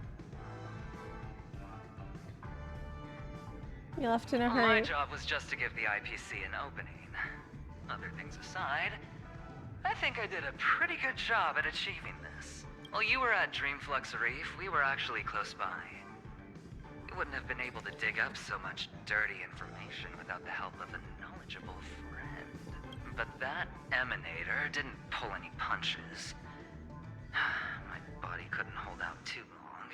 Speaker 1: You left in a
Speaker 23: Well,
Speaker 1: hurry.
Speaker 23: my job was just to give the IPC an opening. Other things aside, I think I did a pretty good job at achieving this. While you were at Dreamflux Reef, we were actually close by. We wouldn't have been able to dig up so much dirty information without the help of a knowledgeable friend. But that Emanator didn't pull any punches. My body couldn't hold out too long.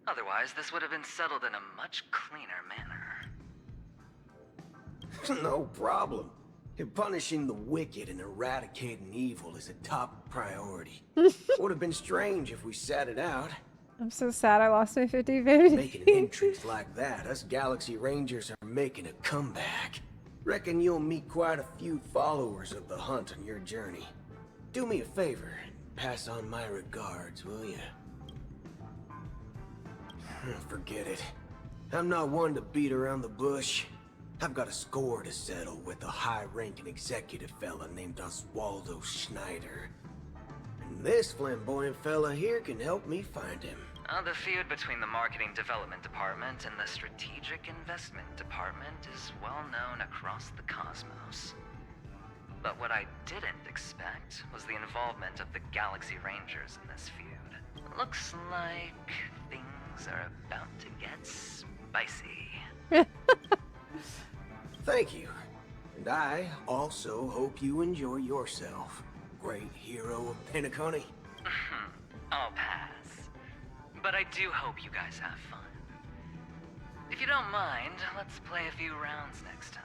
Speaker 23: Otherwise, this would have been settled in a much cleaner manner.
Speaker 21: No problem. Punishing the wicked and eradicating evil is a top priority. Would have been strange if we sat it out.
Speaker 1: I'm so sad I lost my 50-50.
Speaker 21: Making entries like that, us Galaxy Rangers are making a comeback. Reckon you'll meet quite a few followers of the hunt on your journey. Do me a favor, pass on my regards, will you? Forget it. I'm not one to beat around the bush. I've got a score to settle with a high-ranking executive fella named Oswaldo Schneider. And this flamboyant fella here can help me find him.
Speaker 23: The feud between the Marketing Development Department and the Strategic Investment Department is well known across the cosmos. But what I didn't expect was the involvement of the Galaxy Rangers in this feud. Looks like things are about to get spicy.
Speaker 21: Thank you. And I also hope you enjoy yourself, great hero of Penacony.
Speaker 23: I'll pass. But I do hope you guys have fun. If you don't mind, let's play a few rounds next time.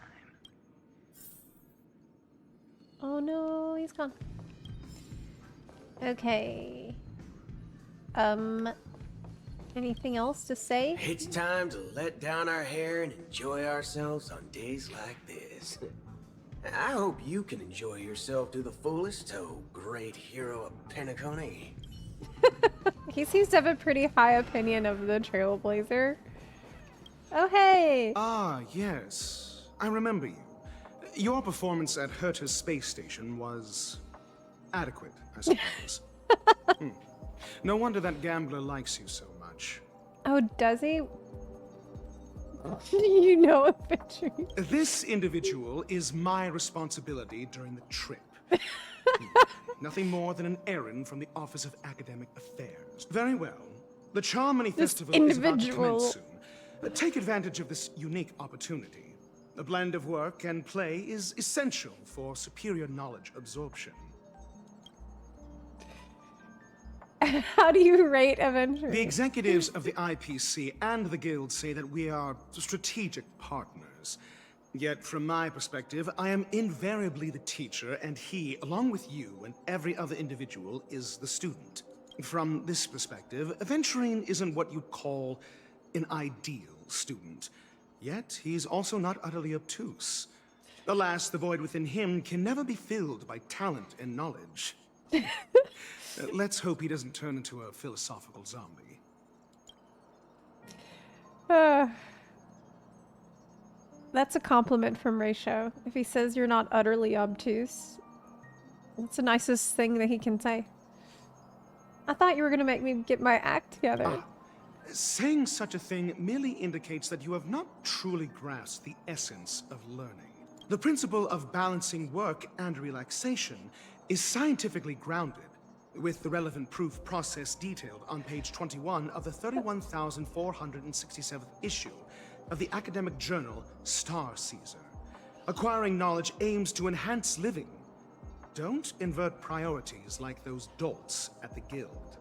Speaker 1: Oh no, he's gone. Okay. Anything else to say?
Speaker 21: It's time to let down our hair and enjoy ourselves on days like this. I hope you can enjoy yourself to the fullest, oh great hero of Penacony.
Speaker 1: He seems to have a pretty high opinion of the Trailblazer. Oh hey!
Speaker 4: Ah, yes. I remember you. Your performance at Herta's space station was adequate, I suppose. No wonder that gambler likes you so much.
Speaker 1: Oh, does he? You know adventure.
Speaker 4: This individual is my responsibility during the trip. Nothing more than an errand from the Office of Academic Affairs. Very well. The Charmony Festival is about to commence soon. Take advantage of this unique opportunity. A blend of work and play is essential for superior knowledge absorption.
Speaker 1: How do you rate Avengers?
Speaker 4: The executives of the IPC and the Guild say that we are strategic partners. Yet, from my perspective, I am invariably the teacher, and he, along with you and every other individual, is the student. From this perspective, Aventurine isn't what you'd call an ideal student. Yet, he's also not utterly obtuse. Alas, the void within him can never be filled by talent and knowledge. Let's hope he doesn't turn into a philosophical zombie.
Speaker 1: That's a compliment from Ratio. If he says you're not utterly obtuse, it's the nicest thing that he can say. I thought you were gonna make me get my act together.
Speaker 4: Saying such a thing merely indicates that you have not truly grasped the essence of learning. The principle of balancing work and relaxation is scientifically grounded, with the relevant proof process detailed on page 21 of the 31,467th issue of the academic journal Star Caesar. Acquiring knowledge aims to enhance living. Don't invert priorities like those dolts at the Guild.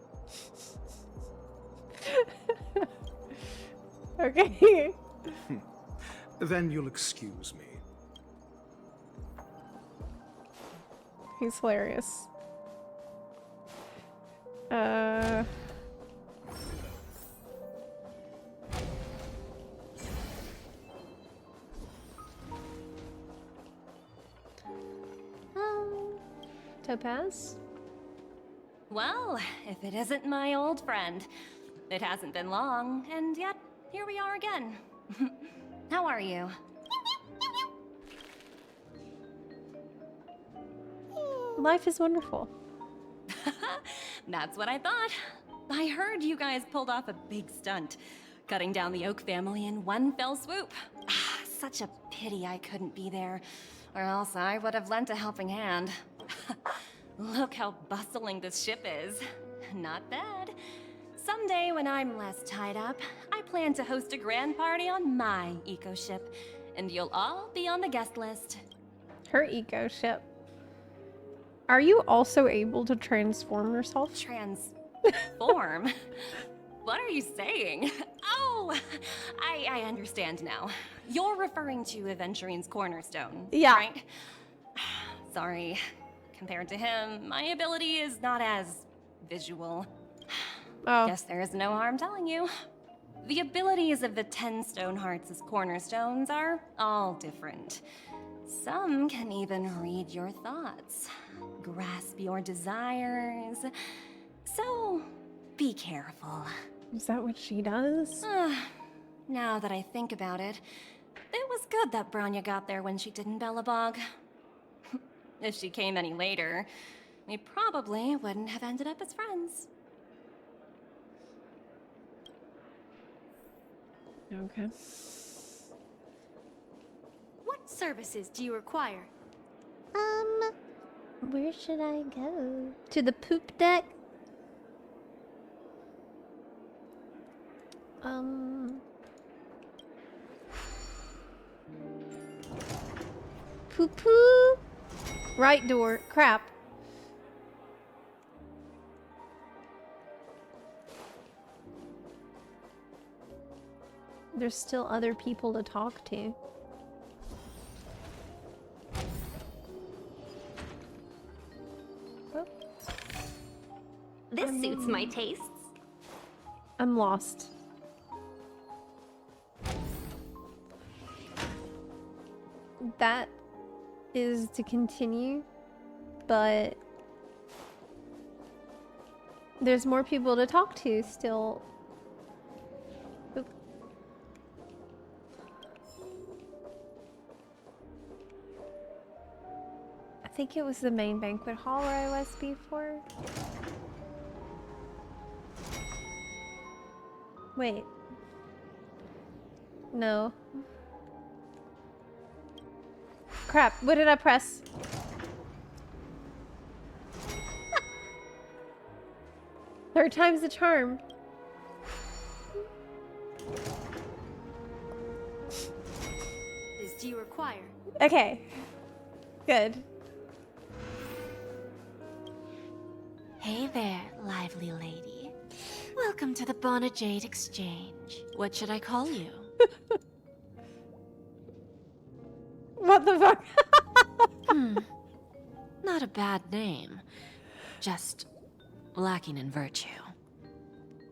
Speaker 1: Okay.
Speaker 4: Then you'll excuse me.
Speaker 1: He's hilarious. Topaz?
Speaker 9: Well, if it isn't my old friend. It hasn't been long, and yet, here we are again. How are you?
Speaker 1: Life is wonderful.
Speaker 9: That's what I thought. I heard you guys pulled off a big stunt, cutting down the Oak family in one fell swoop. Such a pity I couldn't be there, or else I would have lent a helping hand. Look how bustling this ship is. Not bad. Someday when I'm less tied up, I plan to host a grand party on my eco-ship, and you'll all be on the guest list.
Speaker 1: Her eco-ship. Are you also able to transform yourself?
Speaker 9: Transform? What are you saying? Oh, I understand now. You're referring to Aventurine's cornerstone,
Speaker 1: yeah.
Speaker 9: Right? Sorry. Compared to him, my ability is not as visual.
Speaker 1: Oh.
Speaker 9: Guess there is no harm telling you. The abilities of the 10 Stonehearts as cornerstones are all different. Some can even read your thoughts, grasp your desires. So, be careful.
Speaker 1: Is that what she does?
Speaker 9: Now that I think about it, it was good that Branya got there when she did in Bellabog. If she came any later, we probably wouldn't have ended up as friends.
Speaker 1: Okay.
Speaker 10: What services do you require?
Speaker 1: Where should I go? To the poop deck? Poo poo. Right door. Crap. There's still other people to talk to. Oh.
Speaker 7: This suits my tastes.
Speaker 1: I'm lost. That is to continue, but there's more people to talk to still. Oop. I think it was the main banquet hall where I was before. Wait. No. Crap, what did I press? Third time's the charm.
Speaker 10: Do you require?
Speaker 1: Okay. Good.
Speaker 2: Hey there, lively lady. Welcome to the Bonajade Exchange. What should I call you?
Speaker 1: What the fuck?
Speaker 2: Not a bad name. Just lacking in virtue.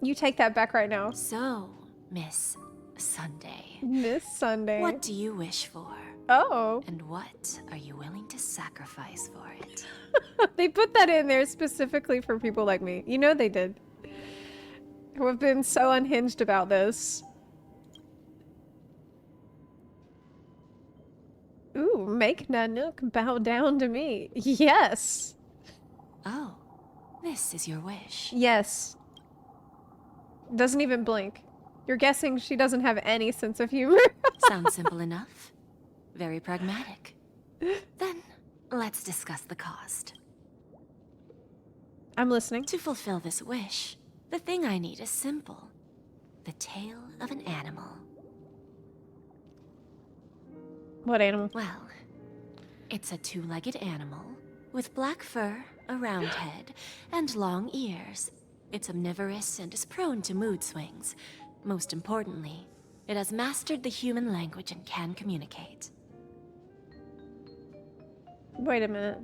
Speaker 1: You take that back right now.
Speaker 2: So, Miss Sunday.
Speaker 1: Miss Sunday.
Speaker 2: What do you wish for?
Speaker 1: Oh.
Speaker 2: And what are you willing to sacrifice for it?
Speaker 1: They put that in there specifically for people like me. You know they did. Who have been so unhinged about this. Ooh, make Nanook bow down to me. Yes.
Speaker 2: Oh, this is your wish.
Speaker 1: Yes. Doesn't even blink. You're guessing she doesn't have any sense of humor.
Speaker 2: Sounds simple enough. Very pragmatic. Then, let's discuss the cost.
Speaker 1: I'm listening.
Speaker 2: To fulfill this wish, the thing I need is simple. The tail of an animal.
Speaker 1: What animal?
Speaker 2: Well, it's a two-legged animal with black fur, a round head, and long ears. It's omnivorous and is prone to mood swings. Most importantly, it has mastered the human language and can communicate.
Speaker 1: Wait a minute.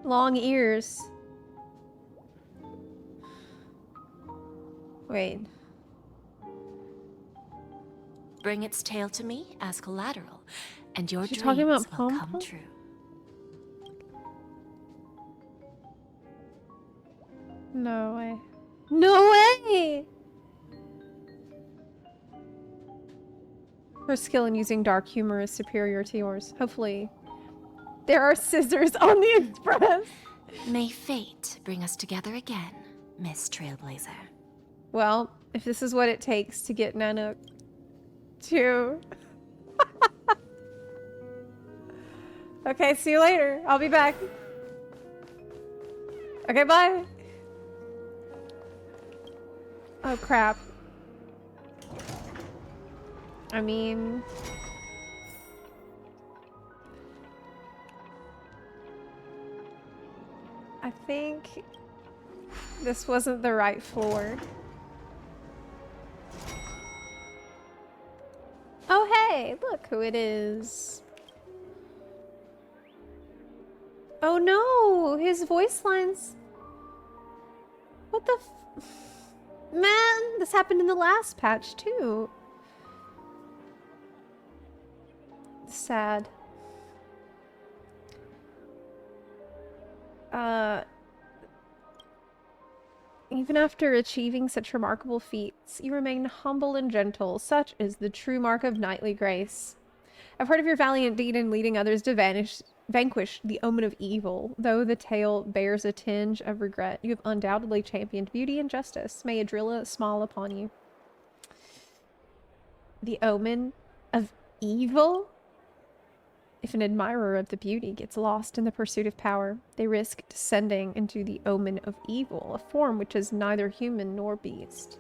Speaker 1: Long ears. Wait.
Speaker 2: Bring its tail to me as collateral, and your
Speaker 1: She's
Speaker 2: dreams
Speaker 1: talking about
Speaker 2: will
Speaker 1: Pom
Speaker 2: come
Speaker 1: Pom?
Speaker 2: true.
Speaker 1: No way. No way! Her skill in using dark humor is superior to yours. Hopefully. There are scissors on the express.
Speaker 2: May fate bring us together again, Miss Trailblazer.
Speaker 1: Well, if this is what it takes to get Nanook to... Okay, see you later. I'll be back. Okay, bye. Oh, crap. I mean... I think this wasn't the right floor. Oh, hey, look who it is. Oh no, his voice lines. What the f... Man, this happened in the last patch too. Sad. Even after achieving such remarkable feats, you remain humble and gentle. Such is the true mark of knightly grace. I've heard of your valiant deed in leading others to vanish vanquished the omen of evil. Though the tale bears a tinge of regret, you have undoubtedly championed beauty and justice. May Adrilla smile upon you. The omen of evil? If an admirer of the beauty gets lost in the pursuit of power, they risk descending into the omen of evil, a form which is neither human nor beast.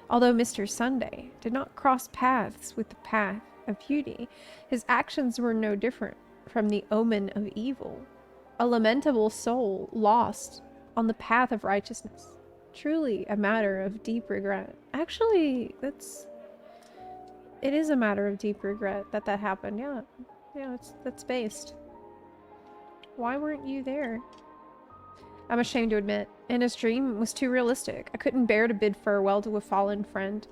Speaker 1: Although Mr. Sunday did not cross paths with the path of beauty, his actions were no different from the omen of evil, a lamentable soul lost on the path of righteousness. Truly a matter of deep regret. Actually, it is a matter of deep regret that happened. Yeah, that's based. Why weren't you there? I'm ashamed to admit, Anna's dream was too realistic. I couldn't bear to bid farewell to a fallen friend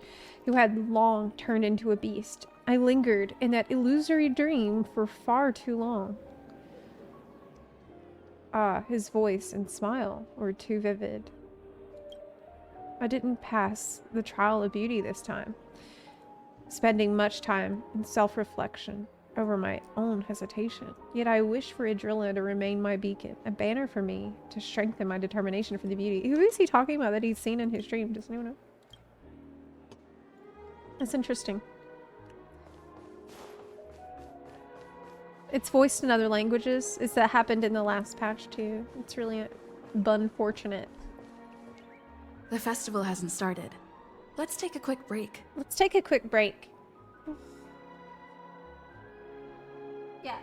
Speaker 1: who had long turned into a beast. I lingered in that illusory dream for far too long. His voice and smile were too vivid. I didn't pass the trial of beauty this time, spending much time in self-reflection over my own hesitation. Yet I wish for Adrilla to remain my beacon, a banner for me to strengthen my determination for the beauty. Who is he talking about that he's seen in his dream? Does anyone know? That's interesting. It's voiced in other languages. That happened in the last patch too. It's really unfortunate.
Speaker 6: The festival hasn't started. Let's take a quick break.
Speaker 1: Let's take a quick break. Yeah.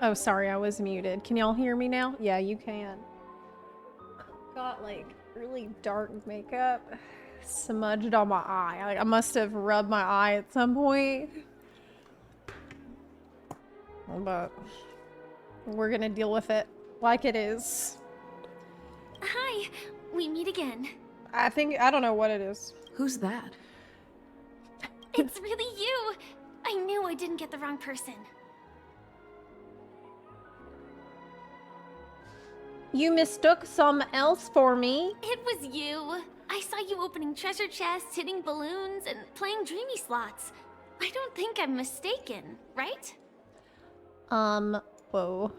Speaker 1: Oh, sorry, I was muted. Can y'all hear me now? Yeah, you can. Got like really dark makeup smudged on my eye. Like, I must have rubbed my eye at some point. But we're gonna deal with it like it is.
Speaker 22: Hi, we meet again.
Speaker 1: I don't know what it is.
Speaker 6: Who's that?
Speaker 22: It's really you. I knew I didn't get the wrong person.
Speaker 1: You mistook some else for me.
Speaker 22: It was you. I saw you opening treasure chests, hitting balloons, and playing dreamy slots. I don't think I'm mistaken, right?
Speaker 1: Whoa.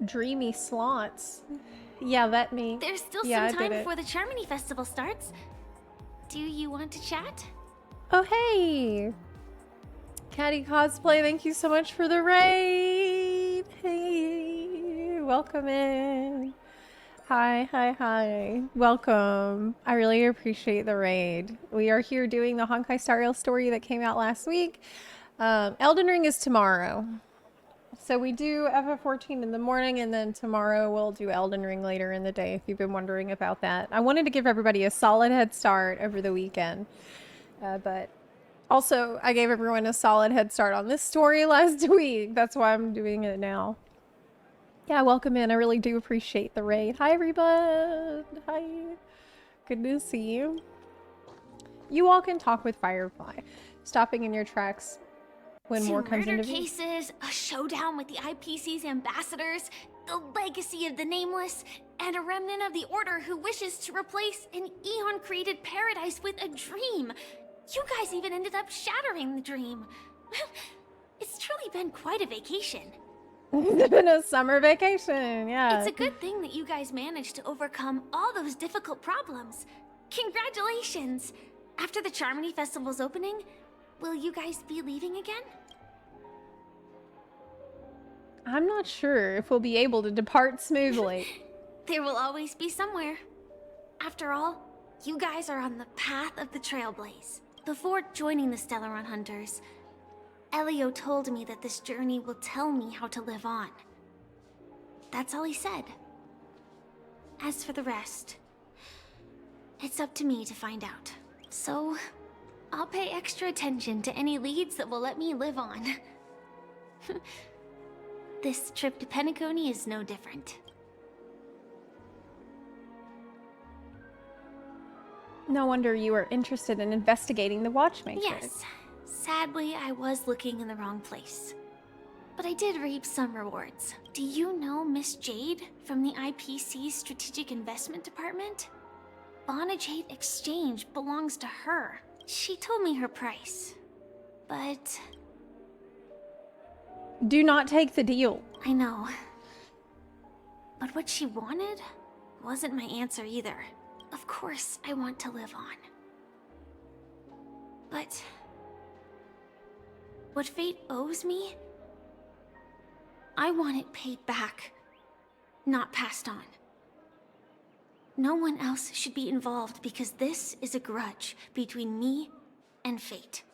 Speaker 1: Dreamy slots. Yeah, that me.
Speaker 22: There's still
Speaker 1: yeah,
Speaker 22: some time before the Charmony Festival starts. Do you want to chat?
Speaker 1: Oh, hey! Caddy Cosplay, thank you so much for the raid! Hey! Welcome in! Hi. Welcome. I really appreciate the raid. We are here doing the Honkai Star Rail story that came out last week. Elden Ring is tomorrow. So we do FF14 in the morning, and then tomorrow we'll do Elden Ring later in the day, if you've been wondering about that. I wanted to give everybody a solid head start over the weekend. But also, I gave everyone a solid head start on this story last week. That's why I'm doing it now. Yeah, welcome in. I really do appreciate the raid. Hi, everybody. Hi. Good to see you. You all can talk with Firefly, stopping in your tracks when more comes into view.
Speaker 22: Cases, a showdown with the IPC's ambassadors, the legacy of the Nameless, and a remnant of the Order who wishes to replace an Eon-created paradise with a dream. You guys even ended up shattering the dream. It's truly been quite a vacation.
Speaker 1: It's been a summer vacation, yeah.
Speaker 22: It's a good thing that you guys managed to overcome all those difficult problems. Congratulations! After the Charmony Festival's opening, will you guys be leaving again?
Speaker 1: I'm not sure if we'll be able to depart smoothly.
Speaker 22: There will always be somewhere. After all, you guys are on the path of the Trailblaze. Before joining the Stellaron Hunters, Elio told me that this journey will tell me how to live on. That's all he said. As for the rest, it's up to me to find out. So, I'll pay extra attention to any leads that will let me live on. This trip to Penacony is no different.
Speaker 1: No wonder you were interested in investigating the Watchmakers.
Speaker 22: Yes. Sadly, I was looking in the wrong place. But I did reap some rewards. Do you know Miss Jade from the IPC's Strategic Investment Department? Bonajade Exchange belongs to her. She told me her price. But...
Speaker 1: do not take the deal.
Speaker 22: I know. But what she wanted wasn't my answer either. Of course, I want to live on. But... what fate owes me, I want it paid back, not passed on. No one else should be involved because this is a grudge between me and fate.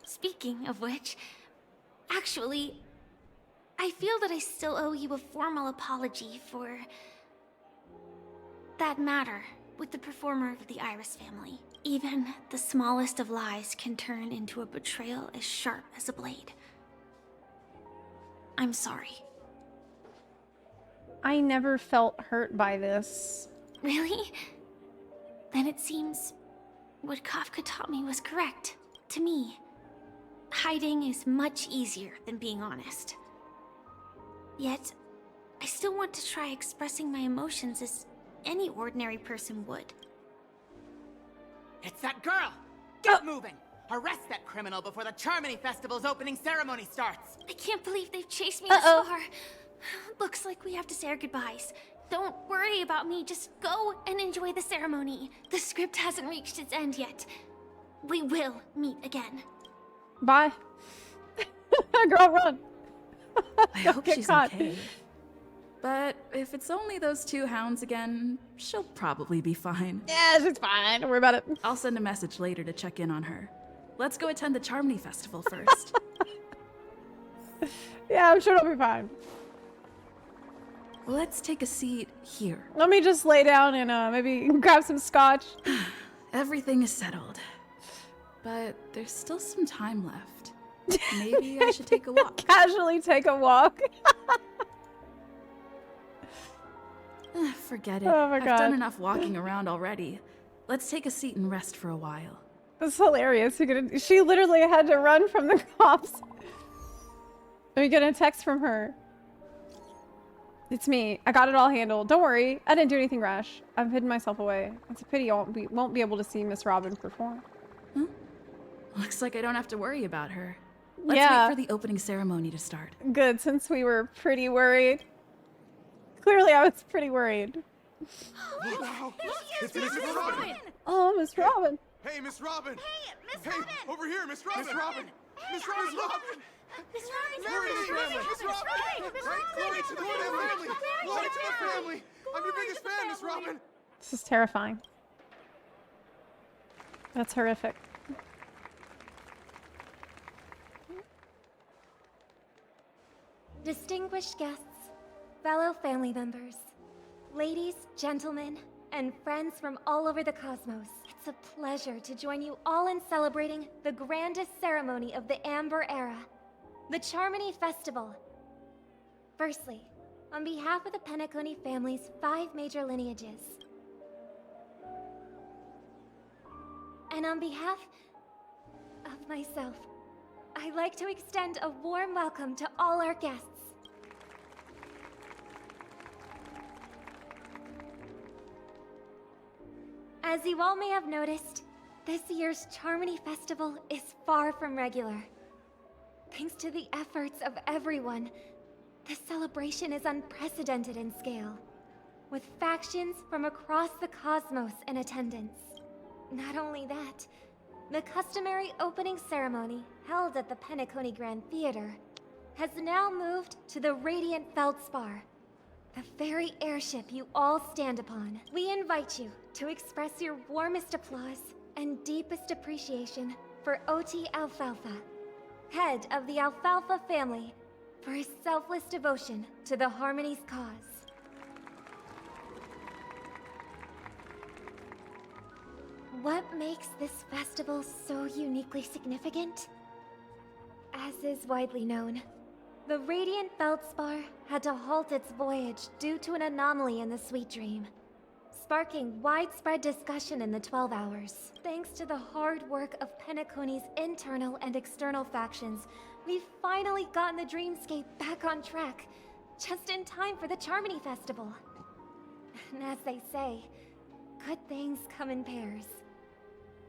Speaker 22: Speaking of which, actually, I feel that I still owe you a formal apology for that matter with the performer of the Iris family. Even the smallest of lies can turn into a betrayal as sharp as a blade. I'm sorry.
Speaker 1: I never felt hurt by this.
Speaker 22: Really? Then it seems what Kafka taught me was correct. To me, hiding is much easier than being honest. Yet, I still want to try expressing my emotions as any ordinary person would.
Speaker 8: It's that girl! Get moving! Arrest that criminal before the Charmony Festival's opening ceremony starts!
Speaker 22: I can't believe they've chased me this far. Looks like we have to say our goodbyes. Don't worry about me, just go and enjoy the ceremony. The script hasn't reached its end yet. We will meet again.
Speaker 1: Bye. Girl, run.
Speaker 6: I hope she's okay. But if it's only those two hounds again, she'll probably be fine.
Speaker 1: Yeah, she's fine. Don't worry about it.
Speaker 6: I'll send a message later to check in on her. let's go attend the Charmony Festival first.
Speaker 1: Yeah, I'm sure it'll be fine.
Speaker 6: Let's take a seat here.
Speaker 1: Let me just lay down and maybe grab some scotch.
Speaker 6: Everything is settled. But there's still some time left. Maybe I should take a walk.
Speaker 1: Casually take a walk.
Speaker 6: Forget it.
Speaker 1: Oh my God.
Speaker 6: I've done enough walking around already. Let's take a seat and rest for a while.
Speaker 1: That's hilarious. She literally had to run from the cops. We get a text from her. It's me. I got it all handled. Don't worry. I didn't do anything rash. I've hidden myself away. It's a pity I won't be able to see Miss Robin perform.
Speaker 6: Looks like I don't have to worry about her. Let's wait for the opening ceremony to start.
Speaker 1: Good, since we were pretty worried. Clearly I was pretty worried.
Speaker 16: Wow. It's Miss Robin.
Speaker 1: Oh, Miss Robin.
Speaker 16: Hey, Miss Robin.
Speaker 5: Hey, Miss
Speaker 16: Hey,
Speaker 5: Robin.
Speaker 16: over here, Miss Robin. Miss Robin. Miss Robin. Miss Robin.
Speaker 5: Miss Robin.
Speaker 16: Glory to the family. Miss Robin. Glory to the family. Glory to the family. I'm your biggest fan, Miss Robin.
Speaker 1: This is terrifying. That's horrific.
Speaker 3: Distinguished guests, fellow family members, ladies, gentlemen, and friends from all over the cosmos, it's a pleasure to join you all in celebrating the grandest ceremony of the Amber Era, the Charmony Festival. Firstly, on behalf of the Penacony family's 5 major lineages, and on behalf of myself, I'd like to extend a warm welcome to all our guests. As you all may have noticed, this year's Charmony Festival is far from regular. Thanks to the efforts of everyone, this celebration is unprecedented in scale, with factions from across the cosmos in attendance. Not only that, the customary opening ceremony held at the Penacony Grand Theater has now moved to the Radiant Feldspar, the very airship you all stand upon. We invite you to express your warmest applause and deepest appreciation for OT Alfalfa, head of the Alfalfa family, for his selfless devotion to the Harmony's cause. What makes this festival so uniquely significant? As is widely known, the Radiant Feldspar had to halt its voyage due to an anomaly in the Sweet Dream, sparking widespread discussion in the 12 Hours. Thanks to the hard work of Penacony's internal and external factions, we've finally gotten the dreamscape back on track, just in time for the Charmony Festival. And as they say, good things come in pairs.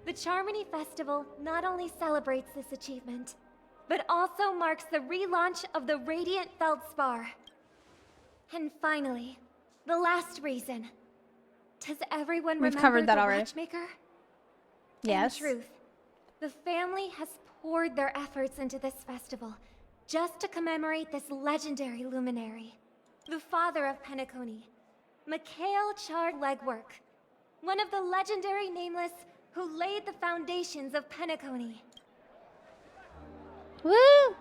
Speaker 3: The Charmony Festival not only celebrates this achievement, but also marks the relaunch of the Radiant Feldspar. And finally, the last reason. Does everyone
Speaker 1: We've
Speaker 3: remember
Speaker 1: covered that
Speaker 3: the
Speaker 1: already.
Speaker 3: Watchmaker?
Speaker 1: Yes.
Speaker 3: In truth, the family has poured their efforts into this festival just to commemorate this legendary luminary, the father of Penacony, Mikhail Char Legwork, one of the legendary Nameless who laid the foundations of Penacony.
Speaker 1: Woo!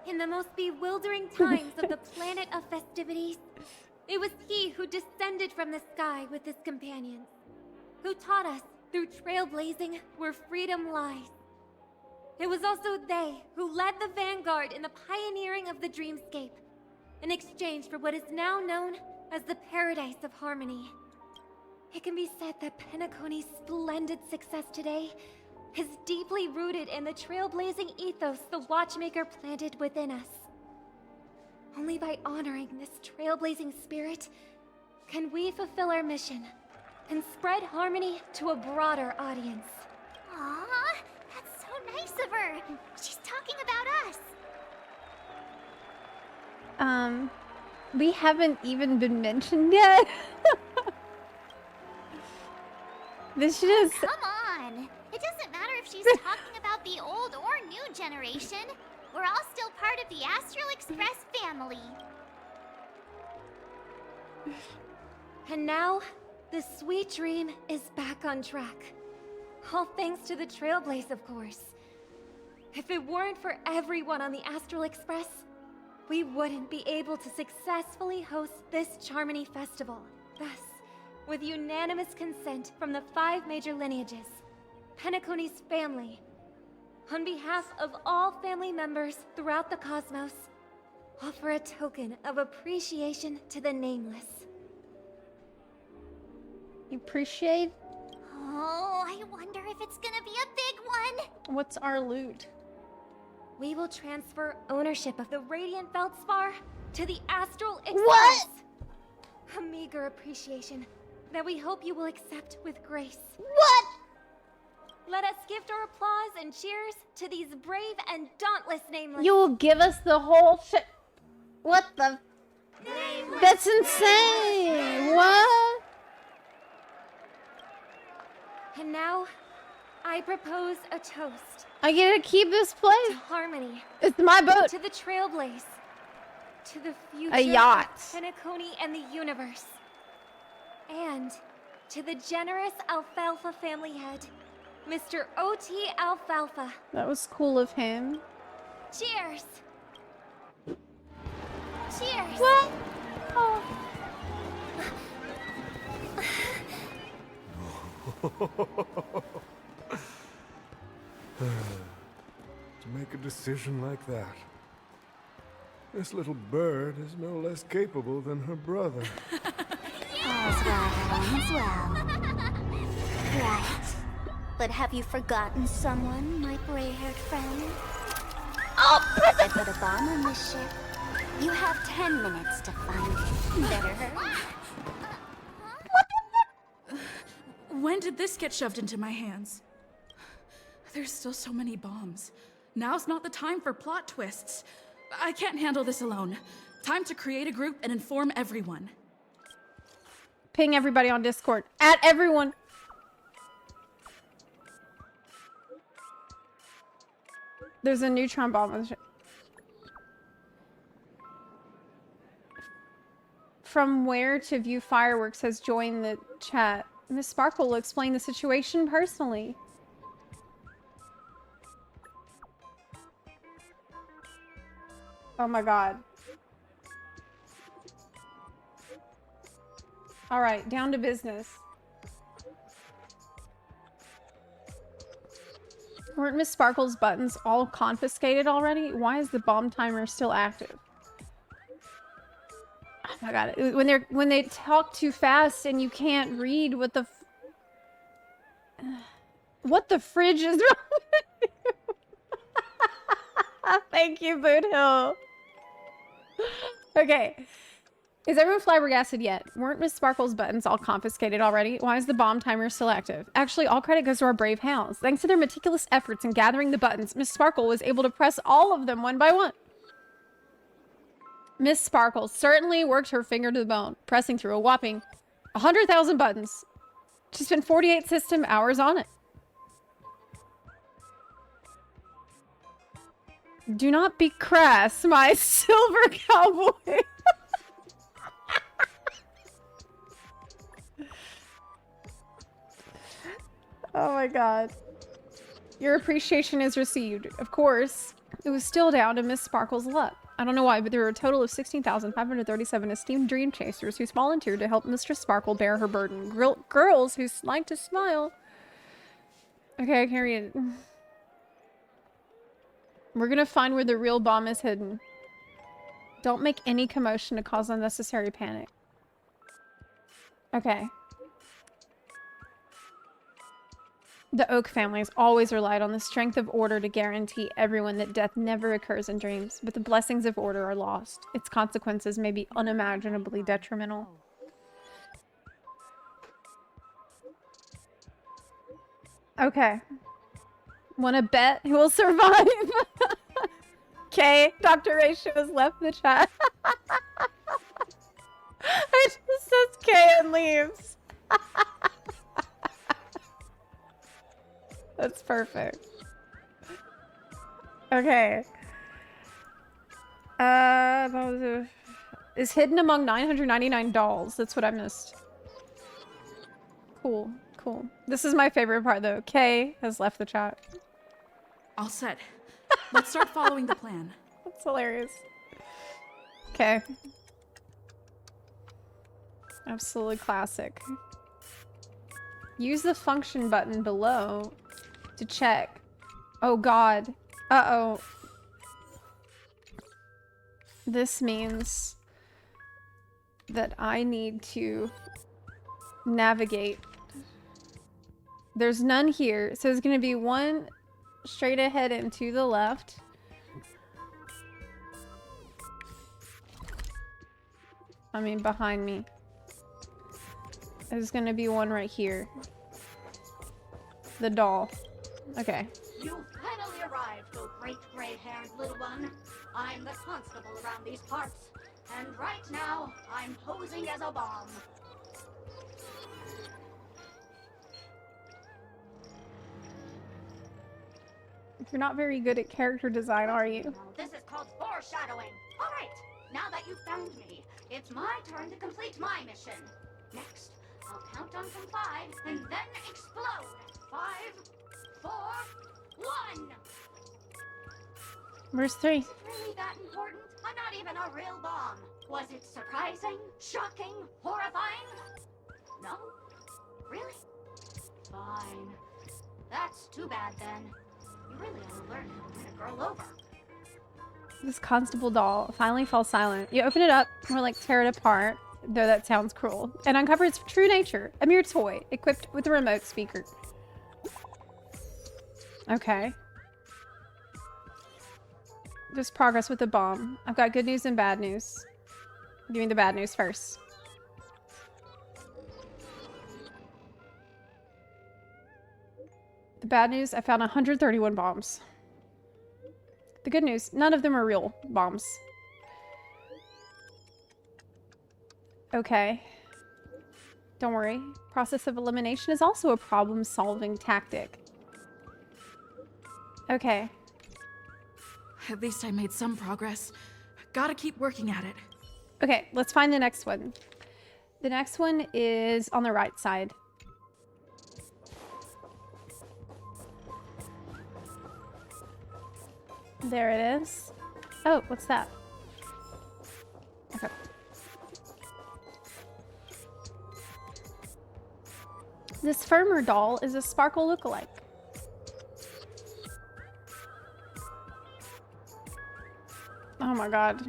Speaker 3: In the most bewildering times of the planet of festivities, it was he who descended from the sky with his companions, who taught us through trailblazing where freedom lies. It was also they who led the vanguard in the pioneering of the dreamscape, in exchange for what is now known as the Paradise of Harmony. It can be said that Penacony's splendid success today is deeply rooted in the trailblazing ethos the Watchmaker planted within us. Only by honoring this trailblazing spirit can we fulfill our mission and spread harmony to a broader audience.
Speaker 5: Aww, that's so nice of her. She's talking about us.
Speaker 1: We haven't even been mentioned yet. This should just...
Speaker 5: Come on. It doesn't matter if she's talking about the old or new generation. We're all still part of the Astral Express family.
Speaker 3: And now, the Sweet Dream is back on track.
Speaker 12: All thanks to the Trailblaze, of course. If it weren't for everyone on the Astral Express, we wouldn't be able to successfully host this Charmony Festival. Thus, with unanimous consent from the 5 major lineages, Penacony's family, on behalf of all family members throughout the cosmos, offer a token of appreciation to the Nameless.
Speaker 1: You appreciate?
Speaker 5: Oh, I wonder if it's gonna be a big one.
Speaker 1: What's our loot?
Speaker 12: We will transfer ownership of the Radiant Feldspar to the Astral Express.
Speaker 1: What?
Speaker 12: A meager appreciation that we hope you will accept with grace.
Speaker 1: What?
Speaker 12: Let us gift our applause and cheers to these brave and dauntless Nameless.
Speaker 1: You will give us the whole shit. What the?
Speaker 12: Nameless.
Speaker 1: That's insane. What?
Speaker 12: And now, I propose a toast.
Speaker 1: I get to keep this place.
Speaker 12: To harmony.
Speaker 1: It's my boat.
Speaker 12: To the Trailblaze. To the future
Speaker 1: A yacht.
Speaker 12: of Penacony and the universe. And to the generous Alfalfa family head, Mr. O.T. Alfalfa.
Speaker 1: That was cool of him.
Speaker 12: Cheers! Cheers!
Speaker 1: What? Oh.
Speaker 11: To make a decision like that. This little bird is no less capable than her brother.
Speaker 5: All's well. Right. But have you forgotten someone, my gray-haired friend?
Speaker 1: Oh,
Speaker 5: I put a bomb on this ship. You have 10 minutes to find it. Better hurry.
Speaker 6: When did this get shoved into my hands? There's still so many bombs. Now's not the time for plot twists. I can't handle this alone. Time to create a group and inform everyone.
Speaker 1: Ping everybody on Discord. At everyone. There's a neutron bomb on the ship. From where to view fireworks has joined the chat. Miss Sparkle will explain the situation personally. Oh my god. Alright, down to business. Weren't Miss Sparkle's buttons all confiscated already? Why is the bomb timer still active? Oh my god, when they talk too fast and you can't read what the fridge is wrong with you? Thank you, Boot Hill. Okay. Is everyone flabbergasted yet? Weren't Miss Sparkle's buttons all confiscated already? Why is the bomb timer still active? Actually, all credit goes to our brave hounds. Thanks to their meticulous efforts in gathering the buttons, Miss Sparkle was able to press all of them one by one. Miss Sparkle certainly worked her finger to the bone, pressing through a whopping 100,000 buttons. She spent 48 system hours on it. Do not be crass, my silver cowboy. Oh my god. Your appreciation is received. Of course, it was still down to Miss Sparkle's luck. I don't know why, but there were a total of 16,537 esteemed dream chasers who volunteered to help Mistress Sparkle bear her burden. Girls who like to smile. Okay, I can't read it. We're gonna find where the real bomb is hidden. Don't make any commotion to cause unnecessary panic. Okay. The Oak family has always relied on the strength of order to guarantee everyone that death never occurs in dreams, but the blessings of order are lost. Its consequences may be unimaginably detrimental. Okay. Wanna bet who will survive? Okay, Dr. Ratio has left the chat. It just says K and leaves. That's perfect. Okay. Is hidden among 999 dolls. That's what I missed. Cool. Cool. This is my favorite part though. Kay has left the chat.
Speaker 6: All set. Let's start following the plan.
Speaker 1: That's hilarious. Okay. Absolutely classic. Use the function button below to check. Oh god. Uh-oh. This means that I need to navigate. There's none here, so there's gonna be one straight ahead and to the left. I mean, behind me. There's gonna be one right here. The doll. Okay.
Speaker 13: You finally arrived, oh great gray-haired little one. I'm the constable around these parts, and right now, I'm posing as a bomb.
Speaker 1: You're not very good at character design, are you?
Speaker 13: This is called foreshadowing. All right, now that you've found me, it's my turn to complete my mission. Next, I'll count down from 5 and then explode. 5, 4, 1.
Speaker 1: Where's 3?
Speaker 13: Is it really that important? I'm not even a real bomb. Was it surprising, shocking, horrifying? No? Really? Fine. That's too bad then. You really ought to learn how to win a girl over.
Speaker 1: This constable doll finally falls silent. You open it up, or like tear it apart, though that sounds cruel, and uncover its true nature. A mere toy, equipped with a remote speaker. Okay. Just progress with the bomb. I've got good news and bad news. Give me the bad news first. The bad news, I found 131 bombs. The good news, none of them are real bombs. Okay. Don't worry. Process of elimination is also a problem-solving tactic. Okay.
Speaker 6: At least I made some progress. Gotta keep working at it.
Speaker 1: Okay, let's find the next one. The next one is on the right side. There it is. Oh, what's that? Okay. This firmer doll is a sparkle lookalike. Oh my god.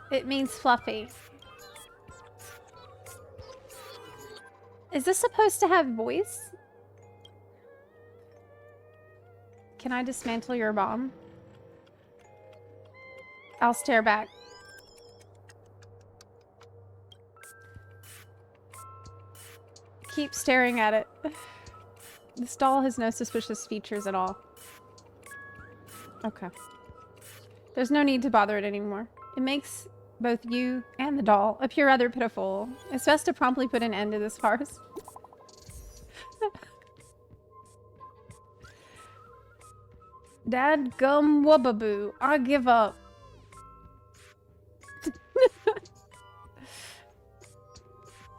Speaker 1: It means fluffy. Is this supposed to have voice? Can I dismantle your bomb? I'll stare back. Keep staring at it. This doll has no suspicious features at all. Okay. There's no need to bother it anymore. It makes both you and the doll appear rather pitiful. It's best to promptly put an end to this farce. Dadgum wubbaboo. I give up.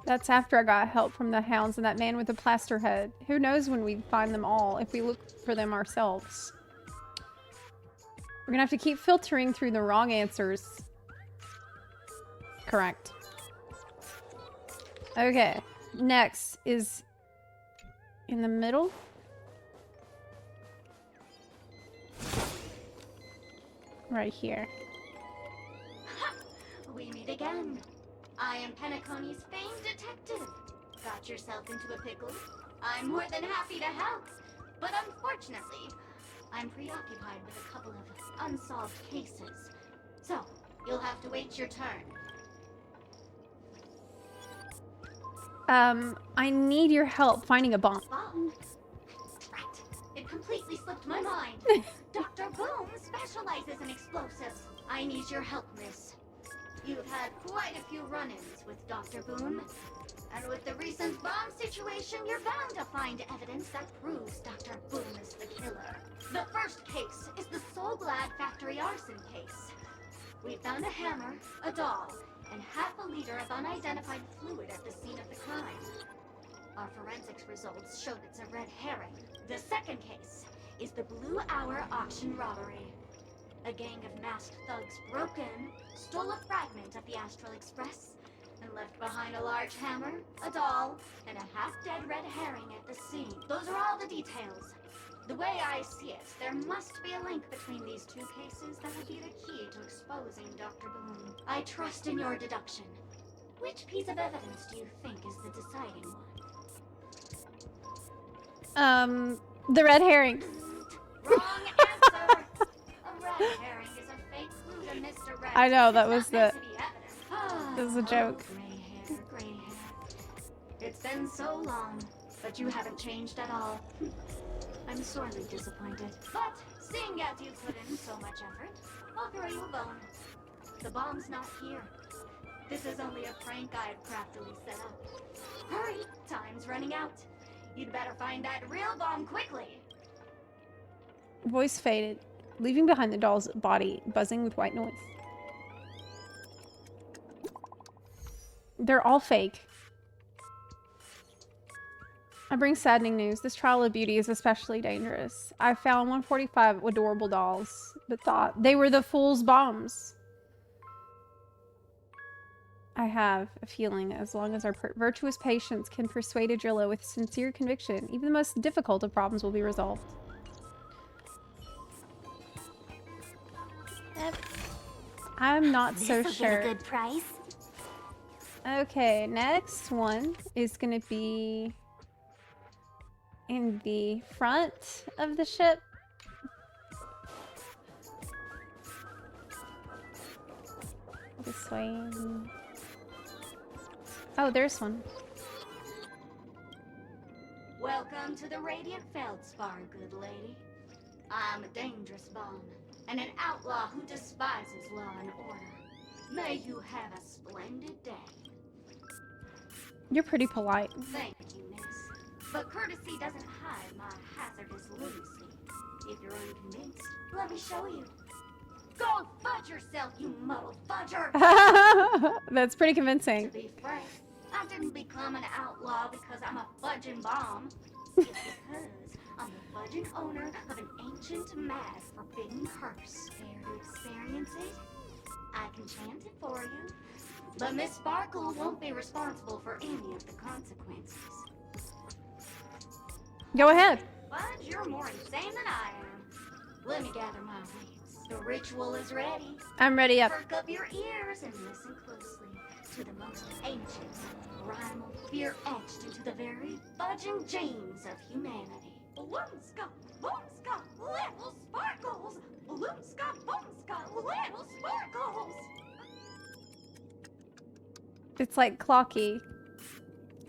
Speaker 1: That's after I got help from the hounds and that man with the plaster head. Who knows when we'd find them all if we look for them ourselves. We're gonna have to keep filtering through the wrong answers. Correct. Okay. Next is in the middle. Right here.
Speaker 13: We meet again. I am Penacony's famed detective. Got yourself into a pickle? I'm more than happy to help. But unfortunately, I'm preoccupied with a couple of unsolved cases. So, you'll have to wait your turn.
Speaker 1: I need your help finding a bomb.
Speaker 13: Bomb? Right. It completely slipped my mind. Dr. Boom specializes in explosives. I need your help, miss. You've had quite a few run-ins with Dr. Boom. And with the recent bomb situation, you're bound to find evidence that proves Dr. Boom is the killer. The first case is the Soul Glad factory arson case. We found a hammer, a doll, and half a liter of unidentified fluid at the scene of the crime. Our forensics results showed it's a red herring. The second case is the Blue Hour auction robbery. A gang of masked thugs broke in, stole a fragment of the Astral Express, and left behind a large hammer, a doll, and a half-dead red herring at the scene. Those are all the details. The way I see it, there must be a link between these two cases that will be the key to exposing Dr. Boom. I trust in your deduction. Which piece of evidence do you think is the deciding one?
Speaker 1: The red herring.
Speaker 13: Wrong answer! A red herring is a fake clue to misdirect.
Speaker 1: I know, that was
Speaker 13: It's not
Speaker 1: the...
Speaker 13: meant to be evidence.
Speaker 1: This is a joke.
Speaker 13: Gray hair. It's been so long, but you haven't changed at all. I'm sorely disappointed. But, seeing as you put in so much effort, I'll throw you a bone. The bomb's not here. This is only a prank I've craftily set up. Hurry! Time's running out. You'd better find that real bomb quickly.
Speaker 1: Voice faded, leaving behind the doll's body buzzing with white noise. They're all fake. I bring saddening news. This trial of beauty is especially dangerous. I found 145 adorable dolls, but thought they were the fool's bombs. I have a feeling as long as our virtuous patience can persuade Adrilla with sincere conviction, even the most difficult of problems will be resolved. I'm not so sure.
Speaker 5: This'll get a good price.
Speaker 1: Okay, next one is gonna be in the front of the ship. This way. Oh, there's one.
Speaker 13: Welcome to the Radiant Feldspar, good lady. I'm a dangerous bomb, and an outlaw who despises law and order. May you have a splendid day.
Speaker 1: You're pretty polite.
Speaker 13: Thank you, miss. But courtesy doesn't hide my hazardous lunacy. If you're unconvinced, let me show you. Go fudge yourself, you muddled fudger!
Speaker 1: That's pretty convincing.
Speaker 13: To be frank, I didn't become an outlaw because I'm a fudging bomb. It's because I'm the fudging owner of an ancient, mad, forbidden curse. Care to experience it? I can chant it for you. But Miss Sparkle won't be responsible for any of the consequences.
Speaker 1: Go ahead.
Speaker 13: Fudge, you're more insane than I am. Let me gather my wits. The ritual is ready.
Speaker 1: I'm ready up.
Speaker 13: Perk up your ears and listen closely to the most ancient, primal fear etched into the very fudging genes of humanity. Boomska, boomska, little sparkles! Boomska, boomska, little sparkles!
Speaker 1: It's like Clocky.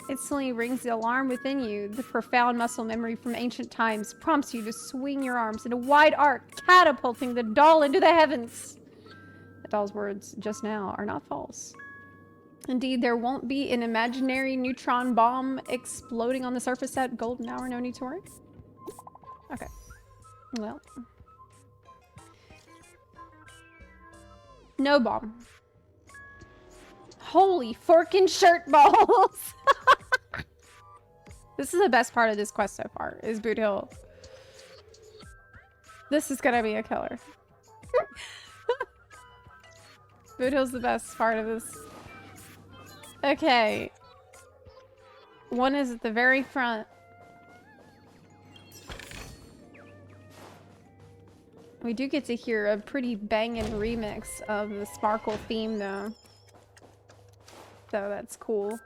Speaker 1: Instantly rings the alarm within you. The profound muscle memory from ancient times prompts you to swing your arms in a wide arc, catapulting the doll into the heavens. The doll's words just now are not false. Indeed, there won't be an imaginary neutron bomb exploding on the surface at golden hour. No need to worry. Okay. Well. No bomb. Holy forkin' shirt balls! This is the best part of this quest so far, is Boot Hill. This is gonna be a killer. Boot Hill's the best part of this. Okay. One is at the very front. We do get to hear a pretty banging remix of the Sparkle theme though. So that's cool.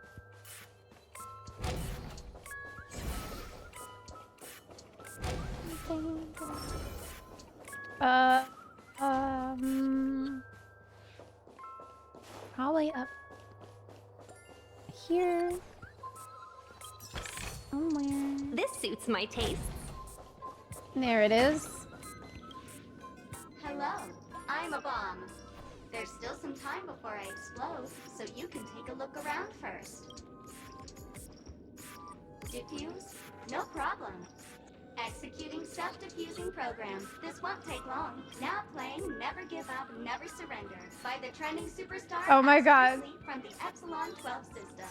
Speaker 1: Probably up here somewhere.
Speaker 7: This suits my taste.
Speaker 1: There it is.
Speaker 13: Hello, I'm a bomb. There's still some time before I explode, so you can take a look around first. Diffuse? No problem. Executing self-diffusing program. This won't take long. Now playing Never Give Up, Never Surrender by the trending superstar
Speaker 1: Oh my god.
Speaker 13: from the Epsilon 12 system.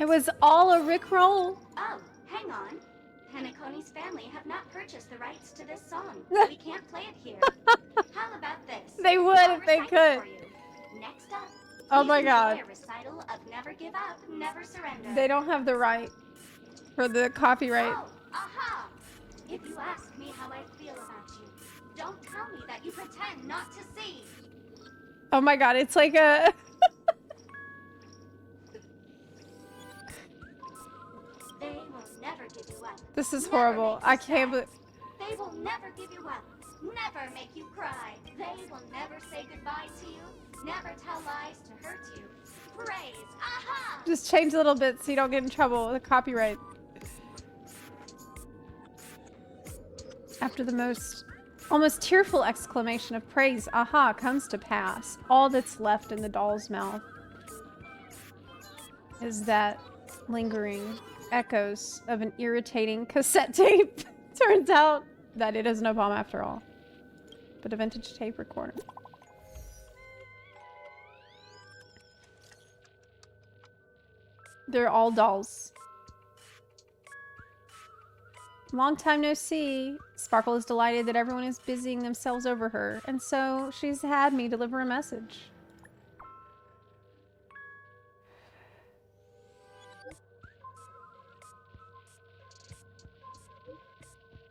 Speaker 1: It was all a rickroll.
Speaker 13: Oh, hang on. Penacony's family have not purchased the rights to this song. We can't play it here. How about this?
Speaker 1: They would if they could.
Speaker 13: Next up,
Speaker 1: Oh my
Speaker 13: please
Speaker 1: god.
Speaker 13: enjoy a recital of Never Give Up, Never Surrender.
Speaker 1: They don't have the right for the copyright.
Speaker 13: Oh, aha! If you ask me how I feel about you, don't tell me that you pretend not to see.
Speaker 1: Oh my god, it's like a...
Speaker 13: They will never give you up.
Speaker 1: This is horrible. I can't believe...
Speaker 13: They will never give you up. Never make you cry. They will never say goodbye to you. Never tell lies to hurt you. Praise. Aha!
Speaker 1: Just change a little bit so you don't get in trouble with the copyright. After the almost tearful exclamation of praise, aha, comes to pass. All that's left in the doll's mouth is that lingering echoes of an irritating cassette tape. Turns out that it is no bomb after all, but a vintage tape recorder. They're all dolls. Long time no see. Sparkle is delighted that everyone is busying themselves over her, and so she's had me deliver a message.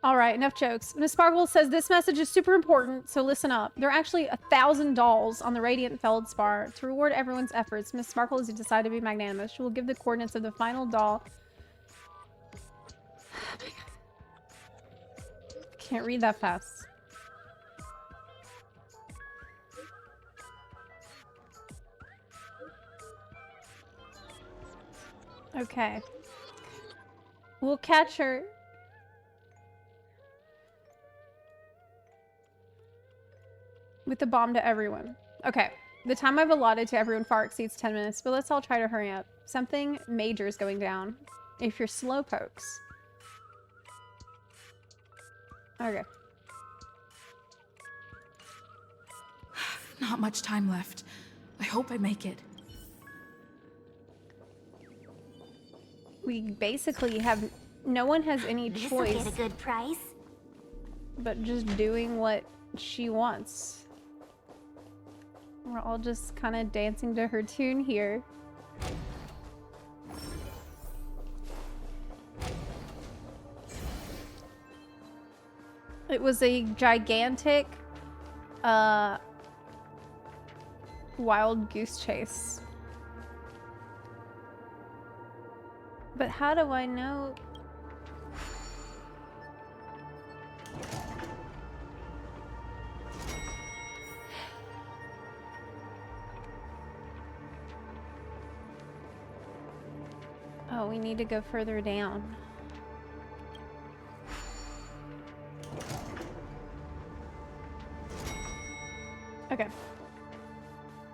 Speaker 1: Alright, enough jokes. Miss Sparkle says this message is super important, so listen up. There are actually 1,000 dolls on the Radiant Feldspar. To reward everyone's efforts, Miss Sparkle has decided to be magnanimous. She will give the coordinates of the final doll. Oh my god. Can't read that fast. Okay. We'll catch her. With the bomb to everyone. Okay. The time I've allotted to everyone far exceeds 10 minutes, but let's all try to hurry up. Something major is going down. If you're slowpokes. Okay.
Speaker 6: Not much time left. I hope I make it.
Speaker 1: We basically have... No one has any choice.
Speaker 5: This'll get a good price.
Speaker 1: But just doing what she wants. We're all just kind of dancing to her tune here. It was a gigantic, wild goose chase. But how do I know? Oh, we need to go further down. Okay.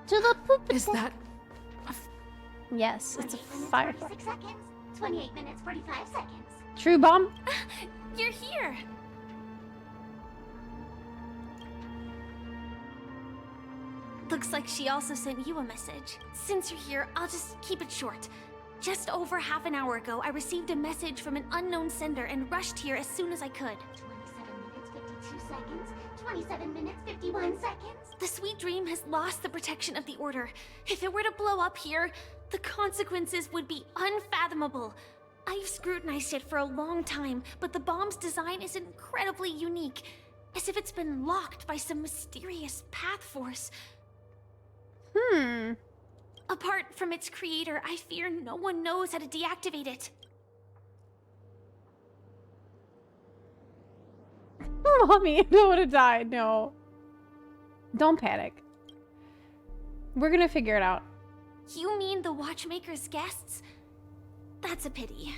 Speaker 1: To the poop.
Speaker 6: Is that...
Speaker 1: Yes, it's a firefly.
Speaker 13: 46 seconds. 28 minutes, 45 seconds.
Speaker 1: True bomb?
Speaker 2: You're here! Looks like she also sent you a message. Since you're here, I'll just keep it short. Just over half an hour ago, I received a message from an unknown sender and rushed here as soon as I could.
Speaker 13: 27 minutes, 52 seconds. 27 minutes, 51 seconds.
Speaker 2: The Sweet Dream has lost the protection of the Order. If it were to blow up here, the consequences would be unfathomable. I've scrutinized it for a long time, but the bomb's design is incredibly unique. As if it's been locked by some mysterious path force. Apart from its creator, I fear no one knows how to deactivate it.
Speaker 1: Mommy, I don't want to die. No. Don't panic. We're gonna figure it out.
Speaker 2: You mean the Watchmaker's guests? That's a pity.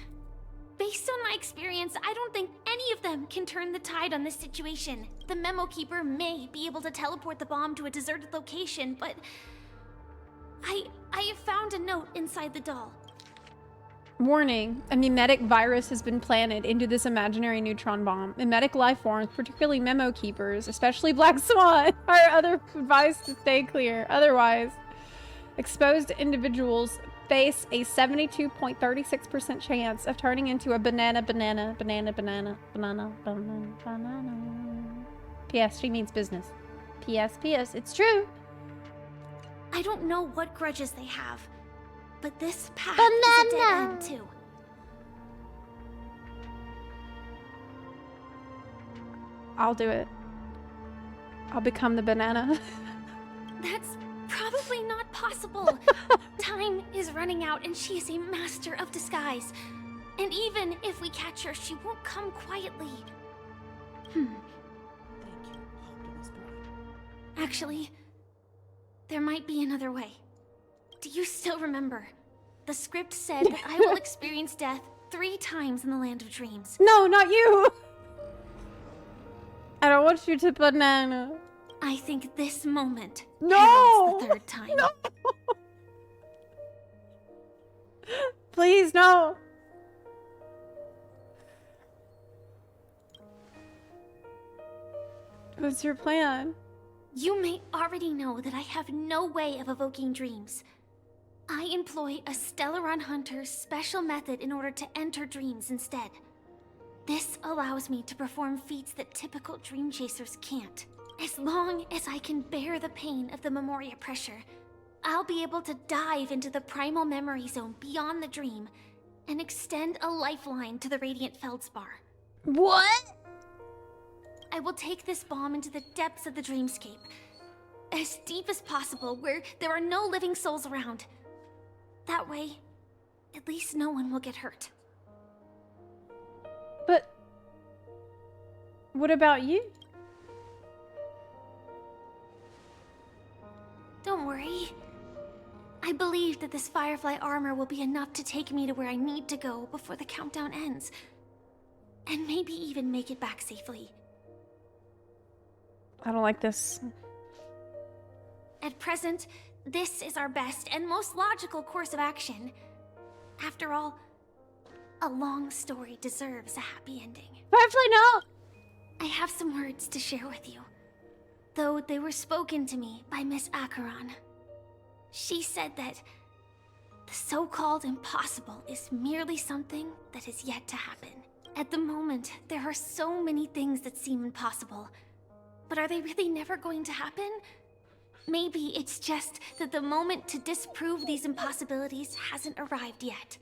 Speaker 2: Based on my experience, I don't think any of them can turn the tide on this situation. The Memo Keeper may be able to teleport the bomb to a deserted location, but... I have found a note inside the doll.
Speaker 1: Warning, a mimetic virus has been planted into this imaginary neutron bomb. Mimetic life forms, particularly Memo Keepers, especially Black Swan, are advised to stay clear. Otherwise, exposed individuals face a 72.36% chance of turning into a banana. P.S. She means business. P.S. It's true.
Speaker 22: I don't know what grudges they have, but this path is a dead end too.
Speaker 1: I'll do it. I'll become the banana.
Speaker 22: That's probably not possible. Time is running out and she is a master of disguise. And even if we catch her, she won't come quietly. Actually, there might be another way. Do you still remember? The script said that I will experience death 3 times in the Land of Dreams.
Speaker 1: No, not you! I don't want you to banana.
Speaker 22: I think this moment
Speaker 1: No!
Speaker 22: heralds the 3rd time.
Speaker 1: No! Please, no! What's your plan?
Speaker 22: You may already know that I have no way of evoking dreams. I employ a Stellaron Hunter's special method in order to enter dreams instead. This allows me to perform feats that typical dream chasers can't. As long as I can bear the pain of the Memoria pressure, I'll be able to dive into the primal memory zone beyond the dream and extend a lifeline to the Radiant Feldspar.
Speaker 1: What?
Speaker 22: I will take this bomb into the depths of the dreamscape, as deep as possible, where there are no living souls around. That way, at least no one will get hurt.
Speaker 1: But what about you?
Speaker 22: Don't worry. I believe that this Firefly armor will be enough to take me to where I need to go before the countdown ends. And maybe even make it back safely.
Speaker 1: I don't like this.
Speaker 22: At present, this is our best and most logical course of action. After all, a long story deserves a happy ending.
Speaker 1: Firefly, no!
Speaker 22: I have some words to share with you, though they were spoken to me by Miss Acheron. She said that the so-called impossible is merely something that is yet to happen. At the moment, there are so many things that seem impossible, but are they really never going to happen? Maybe it's just that the moment to disprove these impossibilities hasn't arrived yet.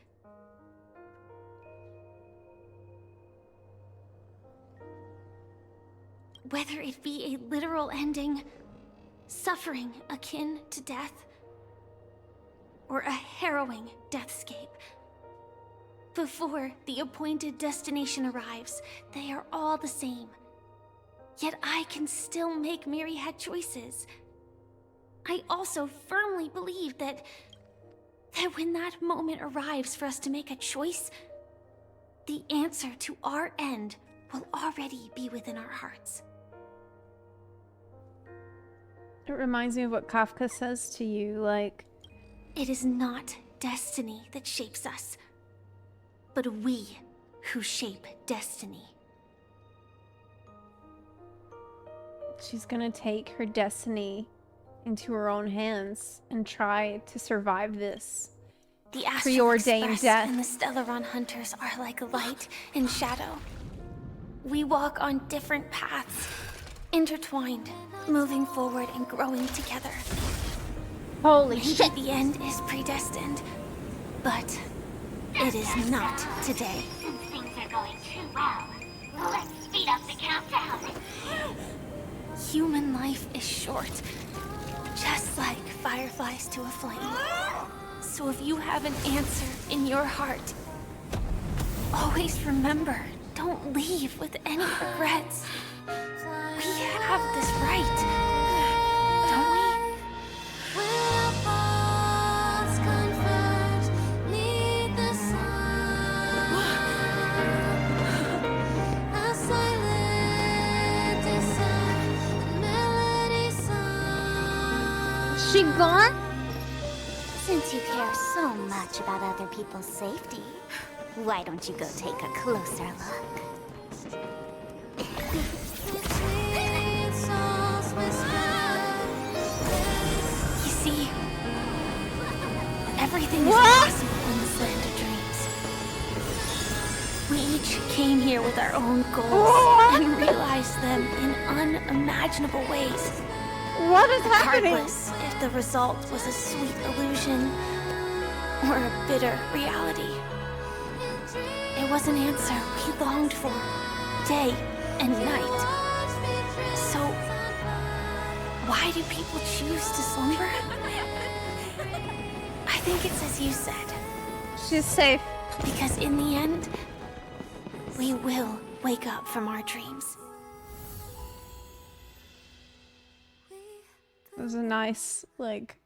Speaker 22: Whether it be a literal ending, suffering akin to death, or a harrowing deathscape. Before the appointed destination arrives, they are all the same. Yet I can still make myriad choices. I also firmly believe that when that moment arrives for us to make a choice, the answer to our end will already be within our hearts.
Speaker 1: It reminds me of what Kafka says to you, like...
Speaker 22: It is not destiny that shapes us, but we who shape destiny.
Speaker 1: She's gonna take her destiny into her own hands and try to survive this
Speaker 22: The Astral
Speaker 1: preordained
Speaker 22: Express
Speaker 1: death.
Speaker 22: and the Stellaron Hunters are like light and shadow. We walk on different paths, intertwined, moving forward and growing together.
Speaker 1: Holy
Speaker 22: shit! The end is predestined, but it is not today.
Speaker 5: Since things are going too well, let's speed up the countdown.
Speaker 22: Human life is short, just like fireflies to a flame. So if you have an answer in your heart, always remember, don't leave with any regrets. We have this right, don't we?
Speaker 1: She gone?
Speaker 14: Since you care so much about other people's safety, why don't you go take a closer look?
Speaker 22: You see,
Speaker 2: Everything is possible in this land of dreams. We each came here with our own goals and realized them in unimaginable ways.
Speaker 1: What is happening?
Speaker 2: Regardless if the result was a sweet illusion or a bitter reality. It was an answer we longed for, day and night. So, why do people choose to slumber? I think it's as you said.
Speaker 1: She's safe.
Speaker 2: Because in the end, we will wake up from our dreams.
Speaker 1: It was a nice, like,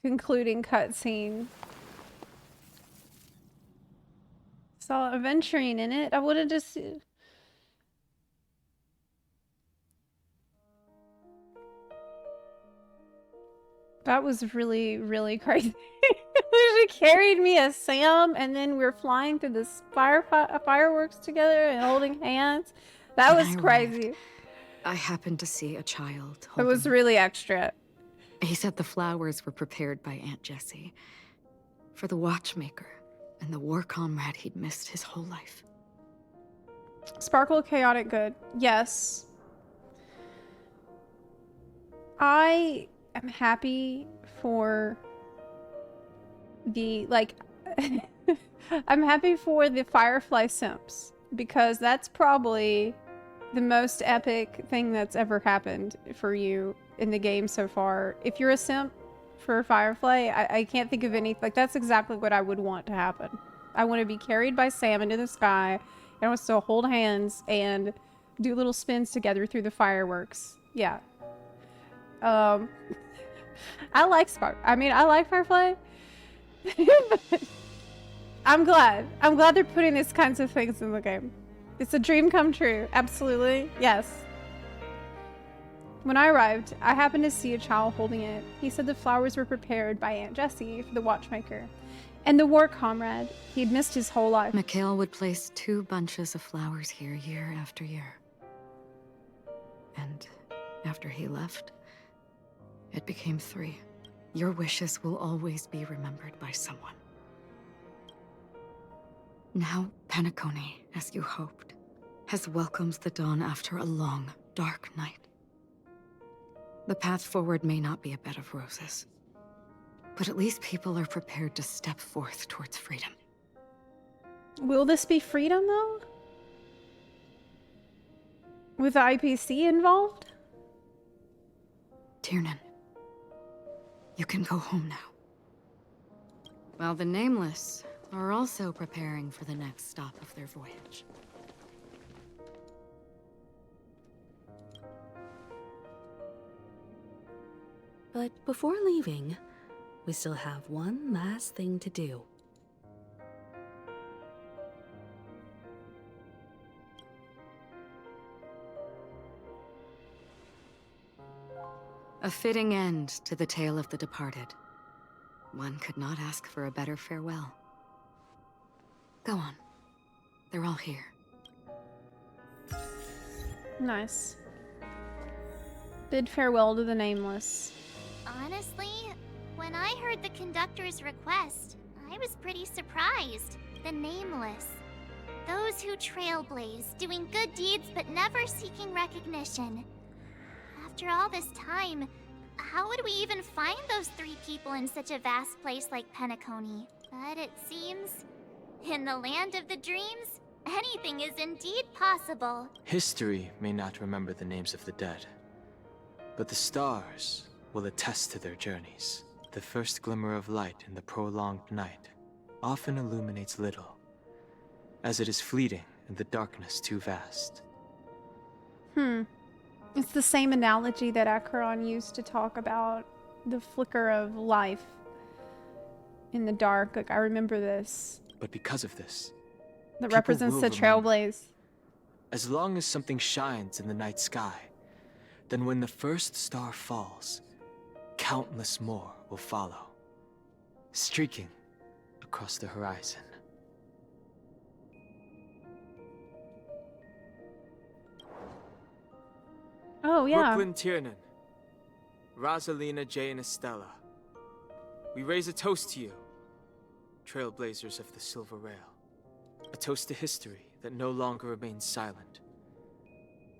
Speaker 1: concluding cutscene. Saw adventuring in it. I would have just... That was really, really crazy. She carried me as Sam, and then we're flying through the fireworks together and holding hands. That was crazy.
Speaker 15: I happened to see a child.
Speaker 1: It was really extra.
Speaker 15: He said the flowers were prepared by Aunt Jessie for the watchmaker and the war comrade he'd missed his whole life.
Speaker 1: Sparkle chaotic good. Yes. I am happy for the, like, I'm happy for the Firefly simps, because that's probably the most epic thing that's ever happened for you in the game so far. If you're a simp for Firefly, I can't think of any, like, that's exactly what I would want to happen. I want to be carried by Sam into the sky, and I want us to hold hands and do little spins together through the fireworks. Yeah. I like I like Firefly. I'm glad they're putting these kinds of things in the game. It's a dream come true. Absolutely. Yes. When I arrived, I happened to see a child holding it. He said the flowers were prepared by Aunt Jessie for the watchmaker and the war comrade he'd missed his whole life.
Speaker 15: Mikhail would place 2 bunches of flowers here year after year. And after he left, it became 3. Your wishes will always be remembered by someone. Now, Penacony, as you hoped, has welcomed the dawn after a long, dark night. The path forward may not be a bed of roses, but at least people are prepared to step forth towards freedom.
Speaker 1: Will this be freedom, though? With the IPC involved?
Speaker 15: Tiernan, you can go home now. While the Nameless are also preparing for the next stop of their voyage.
Speaker 18: But before leaving, we still have one last thing to do.
Speaker 15: A fitting end to the tale of the departed. One could not ask for a better farewell. Go on. They're all here.
Speaker 1: Nice. Bid farewell to the Nameless.
Speaker 5: Honestly, when I heard the conductor's request, I was pretty surprised. The Nameless. Those who trailblaze, doing good deeds but never seeking recognition. After all this time, how would we even find those 3 people in such a vast place like Penacony? But it seems, in the land of the dreams, anything is indeed possible.
Speaker 20: History may not remember the names of the dead, but the stars will attest to their journeys. The first glimmer of light in the prolonged night often illuminates little, as it is fleeting and the darkness too vast.
Speaker 1: It's the same analogy that Acheron used to talk about the flicker of life in the dark. Like, I remember this.
Speaker 20: But because of this,
Speaker 1: That
Speaker 20: people
Speaker 1: represents
Speaker 20: will
Speaker 1: the
Speaker 20: remember.
Speaker 1: trailblaze.
Speaker 20: As long as something shines in the night sky, then when the first star falls, countless more will follow, streaking across the horizon.
Speaker 1: Oh, yeah.
Speaker 20: Brooklyn Tiernan, Rosalina J. and Estella. we raise a toast to you, trailblazers of the Silver Rail. A toast to history that no longer remains silent.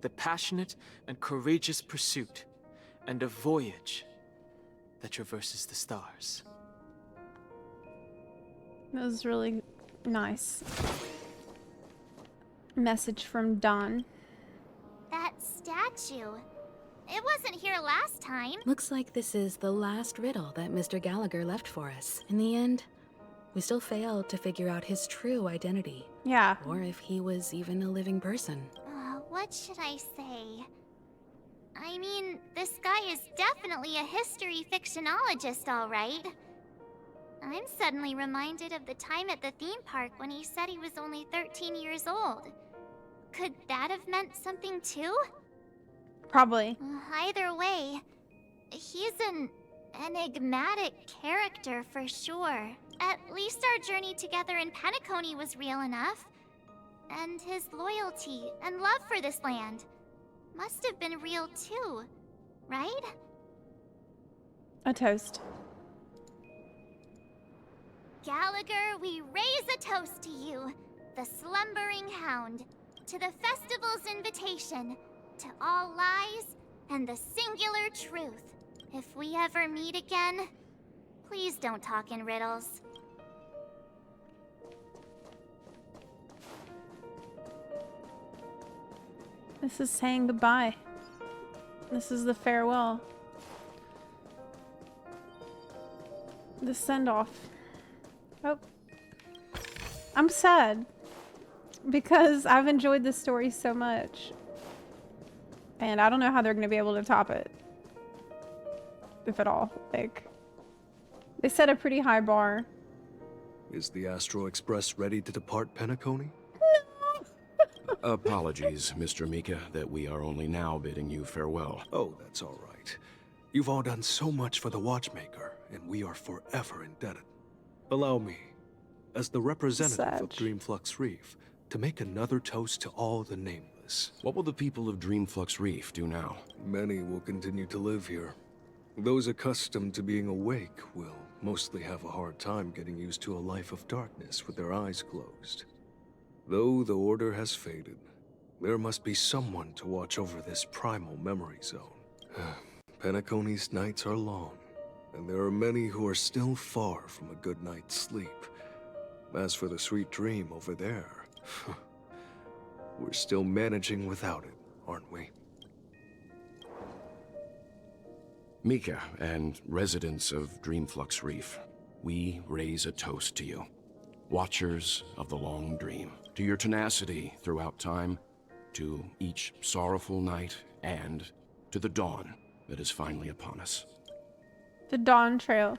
Speaker 20: The passionate and courageous pursuit, and a voyage that traverses the stars.
Speaker 1: That was really nice. Message from Dawn.
Speaker 5: That statue. It wasn't here last time.
Speaker 18: Looks like this is the last riddle that Mr. Gallagher left for us. In the end, we still failed to figure out his true identity.
Speaker 1: Yeah.
Speaker 18: Or if he was even a living person.
Speaker 5: What should I say? I mean, this guy is definitely a history fictionologist, all right. I'm suddenly reminded of the time at the theme park when he said he was only 13 years old. Could that have meant something too?
Speaker 1: Probably.
Speaker 5: Either way, he's an enigmatic character for sure. At least our journey together in Penacony was real enough. And his loyalty and love for this land must have been real too, right?
Speaker 1: A toast.
Speaker 5: Gallagher, we raise a toast to you, the slumbering hound, to the festival's invitation, to all lies and the singular truth. If we ever meet again, please don't talk in riddles.
Speaker 1: This is saying goodbye. This is the farewell. The send-off. Oh. I'm sad. Because I've enjoyed this story so much. And I don't know how they're going to be able to top it. If at all. Like, they set a pretty high bar.
Speaker 17: Is the Astro Express ready to depart Penacony?
Speaker 19: Apologies, Mr. Mika, that we are only now bidding you farewell.
Speaker 17: Oh, that's all right. You've all done so much for the Watchmaker, and we are forever indebted. Allow me, as the representative of Dreamflux Reef, to make another toast to all the nameless.
Speaker 19: What will the people of Dreamflux Reef do now?
Speaker 17: Many will continue to live here. Those accustomed to being awake will mostly have a hard time getting used to a life of darkness with their eyes closed. Though the order has faded, there must be someone to watch over this primal memory zone. Penacony's nights are long, and there are many who are still far from a good night's sleep. As for the sweet dream over there, we're still managing without it, aren't we?
Speaker 19: Mika and residents of Dreamflux Reef, we raise a toast to you. Watchers of the long dream, to your tenacity throughout time, to each sorrowful night, and to the dawn that is finally upon us.
Speaker 1: The Dawntrail.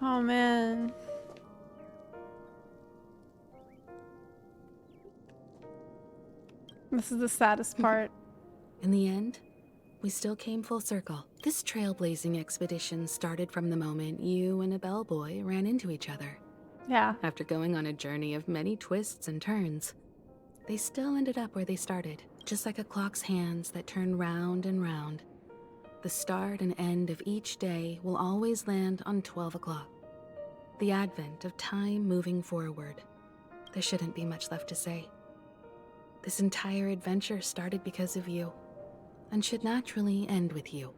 Speaker 1: Oh man. This is the saddest part.
Speaker 18: In the end, we still came full circle. This trailblazing expedition started from the moment you and a bellboy ran into each other.
Speaker 1: Yeah.
Speaker 18: After going on a journey of many twists and turns, they still ended up where they started, just like a clock's hands that turn round and round. The start and end of each day will always land on 12 o'clock. The advent of time moving forward. There shouldn't be much left to say. This entire adventure started because of you, and should naturally end with you.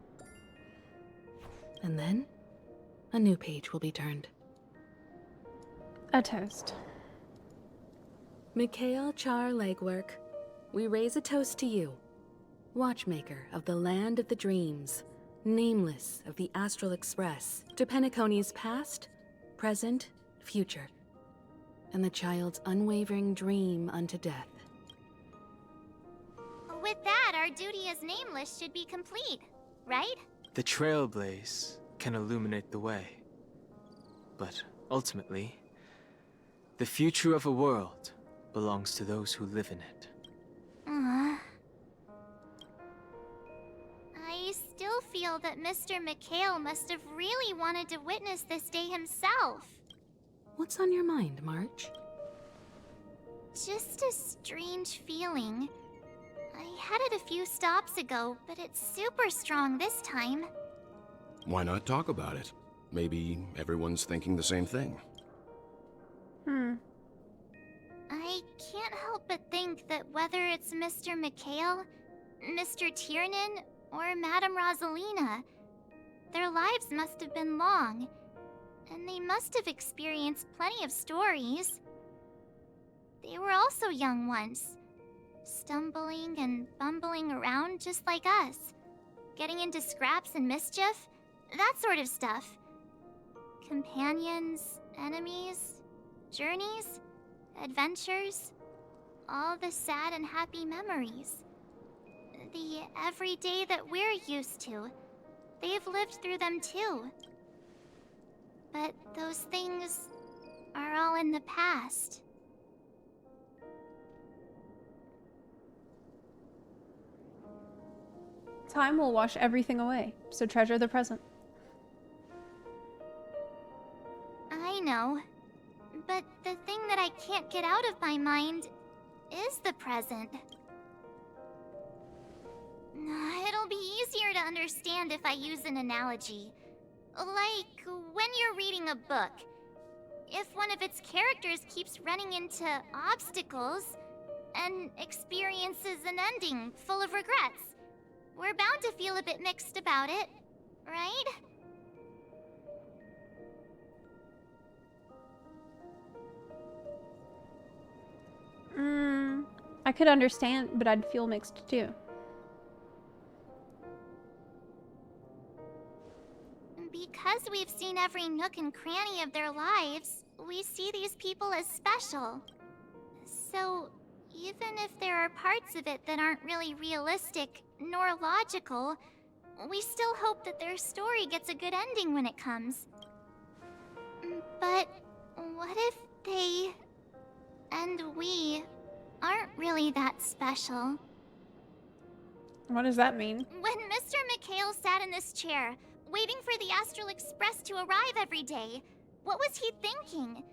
Speaker 18: And then, a new page will be turned.
Speaker 1: A toast.
Speaker 18: Mikhail Char Legwork, we raise a toast to you, watchmaker of the land of the dreams, nameless of the Astral Express, to Penacony's past, present, future, and the child's unwavering dream unto death.
Speaker 5: With that, our duty as nameless should be complete, right?
Speaker 20: The trailblaze can illuminate the way. But ultimately, the future of a world belongs to those who live in it.
Speaker 5: I still feel that Mr. Mikhail must have really wanted to witness this day himself.
Speaker 18: What's on your mind, March?
Speaker 5: Just a strange feeling. I had it a few stops ago, but it's super strong this time.
Speaker 19: Why not talk about it? Maybe everyone's thinking the same thing.
Speaker 5: I can't help but think that whether it's Mr. McHale, Mr. Tiernan, or Madame Rosalina, their lives must have been long, and they must have experienced plenty of stories. They were also young once, stumbling and bumbling around just like us, getting into scraps and mischief, that sort of stuff. Companions, enemies, journeys, adventures, all the sad and happy memories. The everyday that we're used to, they've lived through them too. But those things are all in the past.
Speaker 1: Time will wash everything away, so treasure the present.
Speaker 5: I know. But the thing that I can't get out of my mind is the present. It'll be easier to understand if I use an analogy. Like when you're reading a book. If one of its characters keeps running into obstacles and experiences an ending full of regrets, we're bound to feel a bit mixed about it, right?
Speaker 1: I could understand, but I'd feel mixed too.
Speaker 5: Because we've seen every nook and cranny of their lives, we see these people as special. So, even if there are parts of it that aren't really realistic nor logical, we still hope that their story gets a good ending when it comes. But what if they and we aren't really that special?
Speaker 1: What does that mean?
Speaker 5: When Mr. McHale sat in this chair, waiting for the Astral Express to arrive every day, what was he thinking?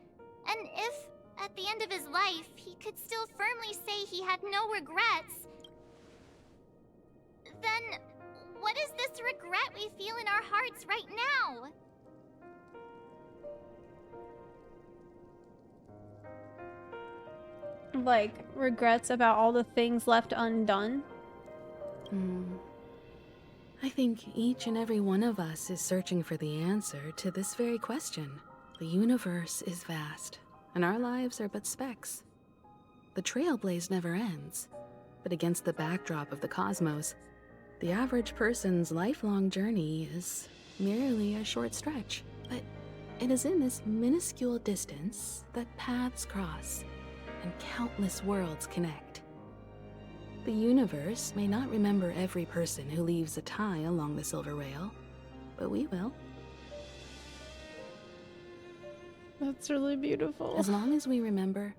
Speaker 5: And if, at the end of his life, he could still firmly say he had no regrets, then what is this regret we feel in our hearts right now?
Speaker 1: Like, regrets about all the things left undone?
Speaker 18: I think each and every one of us is searching for the answer to this very question. The universe is vast, and our lives are but specks. The trailblaze never ends, but against the backdrop of the cosmos, the average person's lifelong journey is merely a short stretch. But it is in this minuscule distance that paths cross and countless worlds connect. The universe may not remember every person who leaves a tie along the silver rail, but we will.
Speaker 1: That's really beautiful.
Speaker 18: As long as we remember,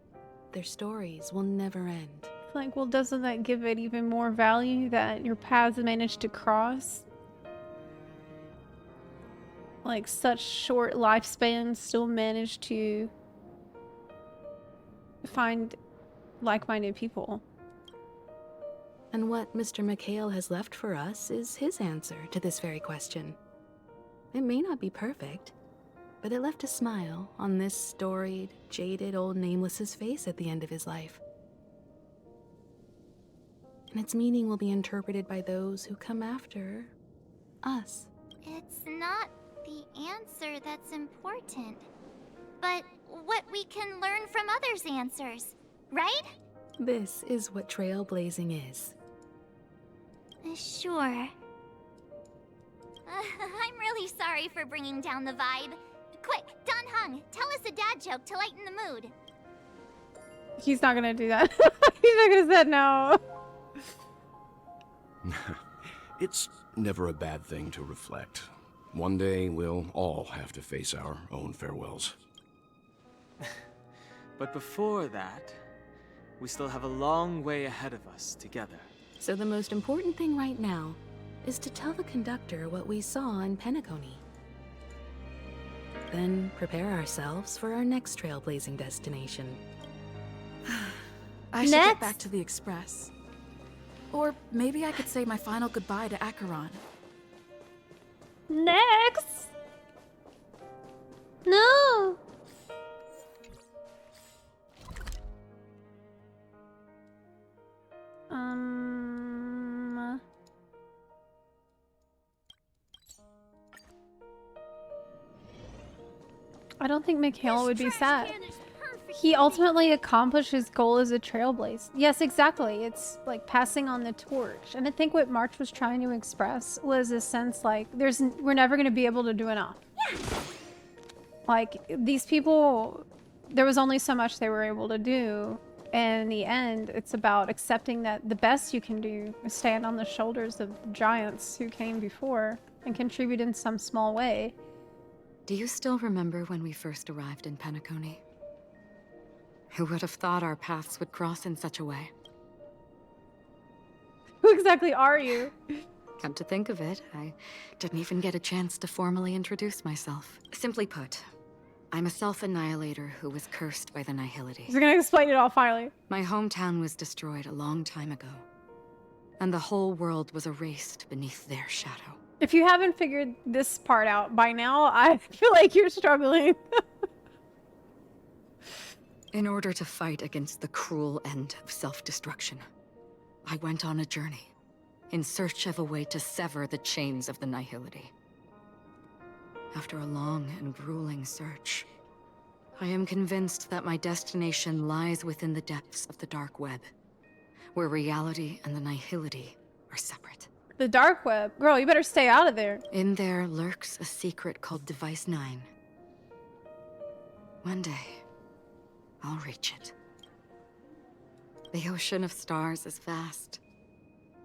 Speaker 18: their stories will never end.
Speaker 1: Like, well, doesn't that give it even more value that your paths managed to cross? Like, such short lifespans still managed to find like-minded people.
Speaker 18: And what Mr. McHale has left for us is his answer to this very question. It may not be perfect, but it left a smile on this storied, jaded old Nameless's face at the end of his life. And its meaning will be interpreted by those who come after us.
Speaker 5: It's not the answer that's important, but what we can learn from others' answers, right?
Speaker 18: This is what trailblazing is.
Speaker 5: Sure. I'm really sorry for bringing down the vibe. Quick, Don Hung, tell us a dad joke to lighten the mood.
Speaker 1: He's not gonna do that. He's not gonna say no.
Speaker 19: It's never a bad thing to reflect. One day we'll all have to face our own farewells.
Speaker 20: But before that, we still have a long way ahead of us together.
Speaker 18: So the most important thing right now is to tell the conductor what we saw in Penacony. Then prepare ourselves for our next trailblazing destination.
Speaker 6: I should get back to the Express. Or maybe I could say my final goodbye to Acheron.
Speaker 1: Next! No! I don't think Mikhail would be sad. He ultimately accomplished his goal as a trailblazer. Yes, exactly. It's like passing on the torch. And I think what March was trying to express was a sense like we're never going to be able to do enough. Like these people, there was only so much they were able to do. And in the end, it's about accepting that the best you can do is stand on the shoulders of the giants who came before and contribute in some small way.
Speaker 15: Do you still remember when we first arrived in Penacony? Who would have thought our paths would cross in such a way?
Speaker 1: Who exactly are you?
Speaker 15: Come to think of it, I didn't even get a chance to formally introduce myself. Simply put, I'm a self-annihilator who was cursed by the Nihility.
Speaker 1: He's gonna explain it all finally.
Speaker 15: My hometown was destroyed a long time ago, and the whole world was erased beneath their shadow.
Speaker 1: If you haven't figured this part out by now, I feel like you're struggling.
Speaker 15: In order to fight against the cruel end of self-destruction, I went on a journey in search of a way to sever the chains of the Nihility. After a long and grueling search, I am convinced that my destination lies within the depths of the dark web, where reality and the Nihility are separate.
Speaker 1: The dark web? Girl, you better stay out of there.
Speaker 15: In there lurks a secret called Device 9. One day, I'll reach it. The ocean of stars is vast,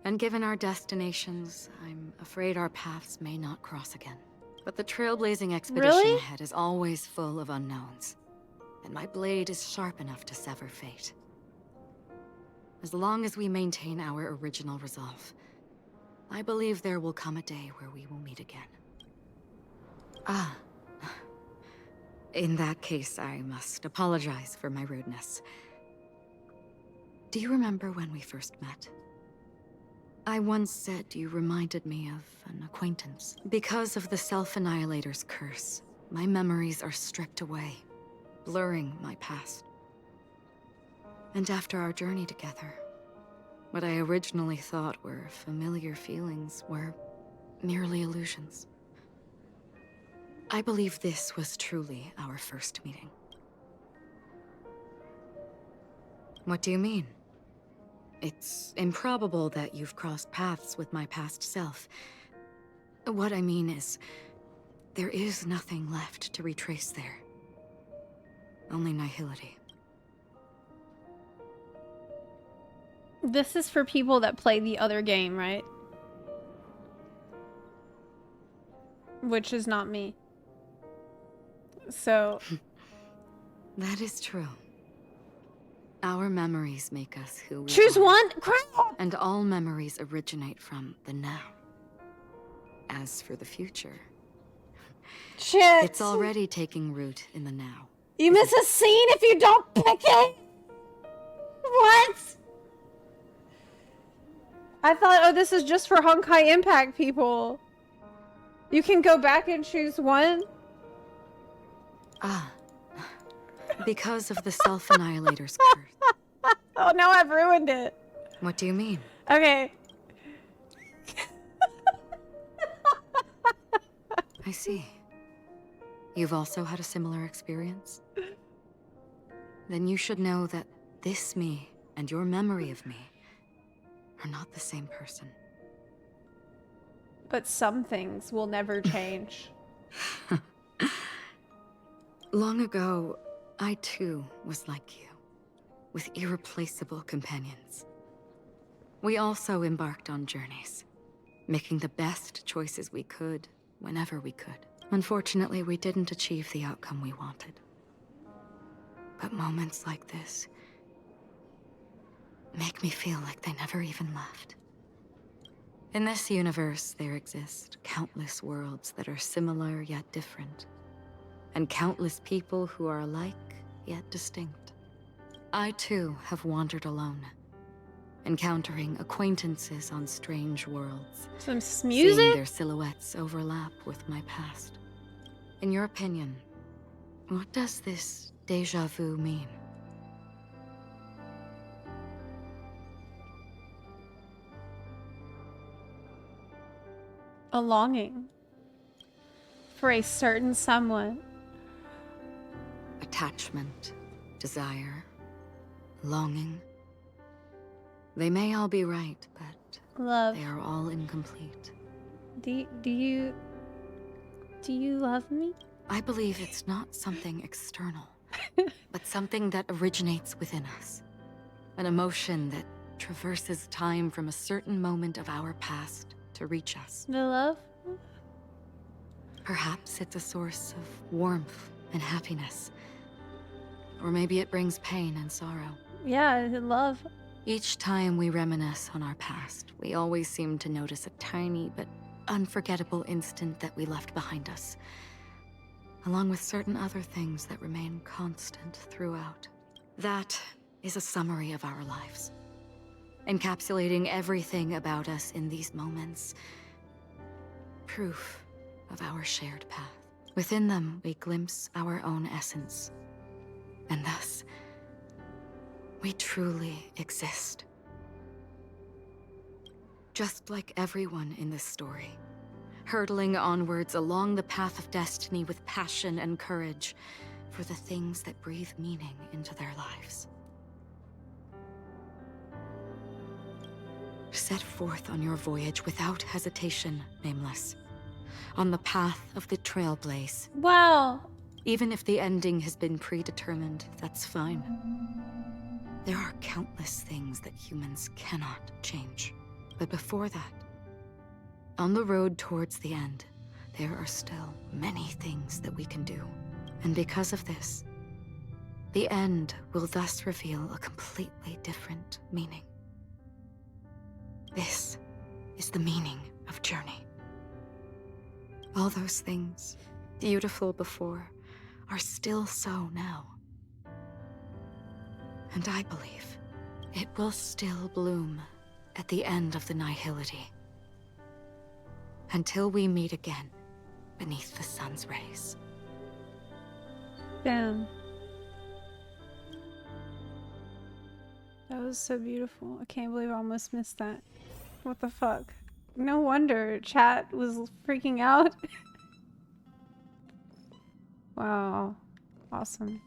Speaker 15: and given our destinations, I'm afraid our paths may not cross again. But the trailblazing expedition ahead is always full of unknowns, and my blade is sharp enough to sever fate. As long as we maintain our original resolve, I believe there will come a day where we will meet again. Ah. In that case, I must apologize for my rudeness. Do you remember when we first met? I once said you reminded me of an acquaintance. Because of the Self-Annihilator's curse, my memories are stripped away, blurring my past. And after our journey together, what I originally thought were familiar feelings were merely illusions. I believe this was truly our first meeting. What do you mean? It's improbable that you've crossed paths with my past self. What I mean is, there is nothing left to retrace there. Only nihility.
Speaker 1: This is for people that play the other game, right? Which is not me. So...
Speaker 15: That is true. Our memories make us who we
Speaker 1: Choose
Speaker 15: are.
Speaker 1: one? Crap!
Speaker 15: And all memories originate from the now. As for the future...
Speaker 1: Shit!
Speaker 15: It's already taking root in the now.
Speaker 1: You miss a scene if you don't pick it? What? I thought, oh, this is just for Honkai Impact people. You can go back and choose one?
Speaker 15: Ah. Because of the Self-Annihilator's curse.
Speaker 1: Oh, now I've ruined it.
Speaker 15: What do you mean?
Speaker 1: Okay.
Speaker 15: I see. You've also had a similar experience? Then you should know that this me and your memory of me are not the same person.
Speaker 1: But some things will never change.
Speaker 15: Long ago, I too was like you, with irreplaceable companions. We also embarked on journeys, making the best choices we could, whenever we could. Unfortunately, we didn't achieve the outcome we wanted. But moments like this make me feel like they never even left. In this universe, there exist countless worlds that are similar yet different, and countless people who are alike yet distinct. I too have wandered alone, encountering acquaintances on strange worlds.
Speaker 1: Some
Speaker 15: Seeing
Speaker 1: music?
Speaker 15: their silhouettes overlap with my past. In your opinion, what does this déjà vu mean?
Speaker 1: A longing for a certain someone.
Speaker 15: Attachment, desire, longing. They may all be right, but
Speaker 1: love.
Speaker 15: They are all incomplete.
Speaker 1: Do you love me?
Speaker 15: I believe it's not something external, but something that originates within us. An emotion that traverses time from a certain moment of our past to reach us.
Speaker 1: The love?
Speaker 15: Perhaps it's a source of warmth and happiness. Or maybe it brings pain and sorrow.
Speaker 1: Yeah, love.
Speaker 15: Each time we reminisce on our past, we always seem to notice a tiny but unforgettable instant that we left behind us, along with certain other things that remain constant throughout. That is a summary of our lives, encapsulating everything about us in these moments. Proof of our shared path. Within them, we glimpse our own essence, and thus, we truly exist. Just like everyone in this story, hurtling onwards along the path of destiny with passion and courage for the things that breathe meaning into their lives. Set forth on your voyage without hesitation, Nameless. On the path of the Trailblaze.
Speaker 1: Wow.
Speaker 15: Even if the ending has been predetermined, that's fine. There are countless things that humans cannot change. But before that, on the road towards the end, there are still many things that we can do. And because of this, the end will thus reveal a completely different meaning. This is the meaning of journey. All those things, beautiful before, are still so now. And I believe it will still bloom at the end of the nihility. Until we meet again beneath the sun's rays.
Speaker 1: Damn. That was so beautiful. I can't believe I almost missed that. What the fuck? No wonder chat was freaking out. Wow. Awesome.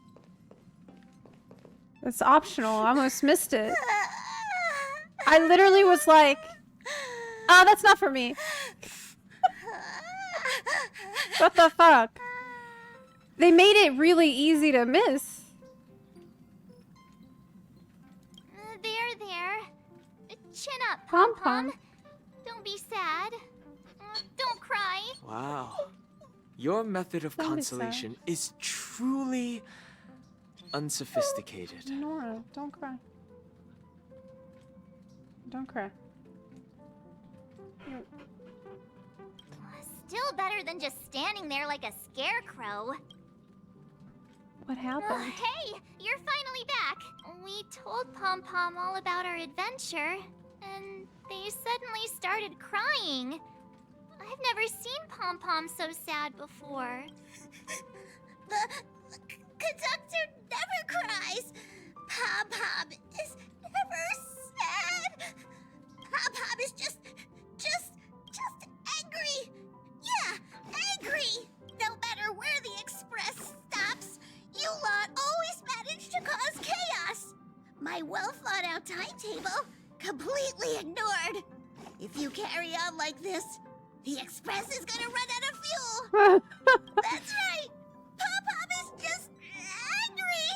Speaker 1: It's optional. I almost missed it. I literally was like, oh, that's not for me. What the fuck? They made it really easy to miss.
Speaker 5: There. Chin up,
Speaker 1: Pom-pom.
Speaker 5: Don't be sad. Don't cry.
Speaker 20: Wow. Your method of
Speaker 1: Don't be sad.
Speaker 20: consolation is truly unsophisticated.
Speaker 1: Nora, don't cry. Don't cry.
Speaker 5: Still better than just standing there like a scarecrow.
Speaker 1: What happened?
Speaker 5: Hey, you're finally back. We told Pom Pom all about our adventure, and they suddenly started crying. I've never seen Pom Pom so sad before.
Speaker 14: The conductor never cries. Pom Pom is never sad. Pom Pom is just angry. Yeah, angry. No matter where the express stops, you lot always manage to cause chaos. My well-thought-out timetable completely ignored. If you carry on like this, the express is gonna run out of fuel. That's right. Pom-Pom is just angry.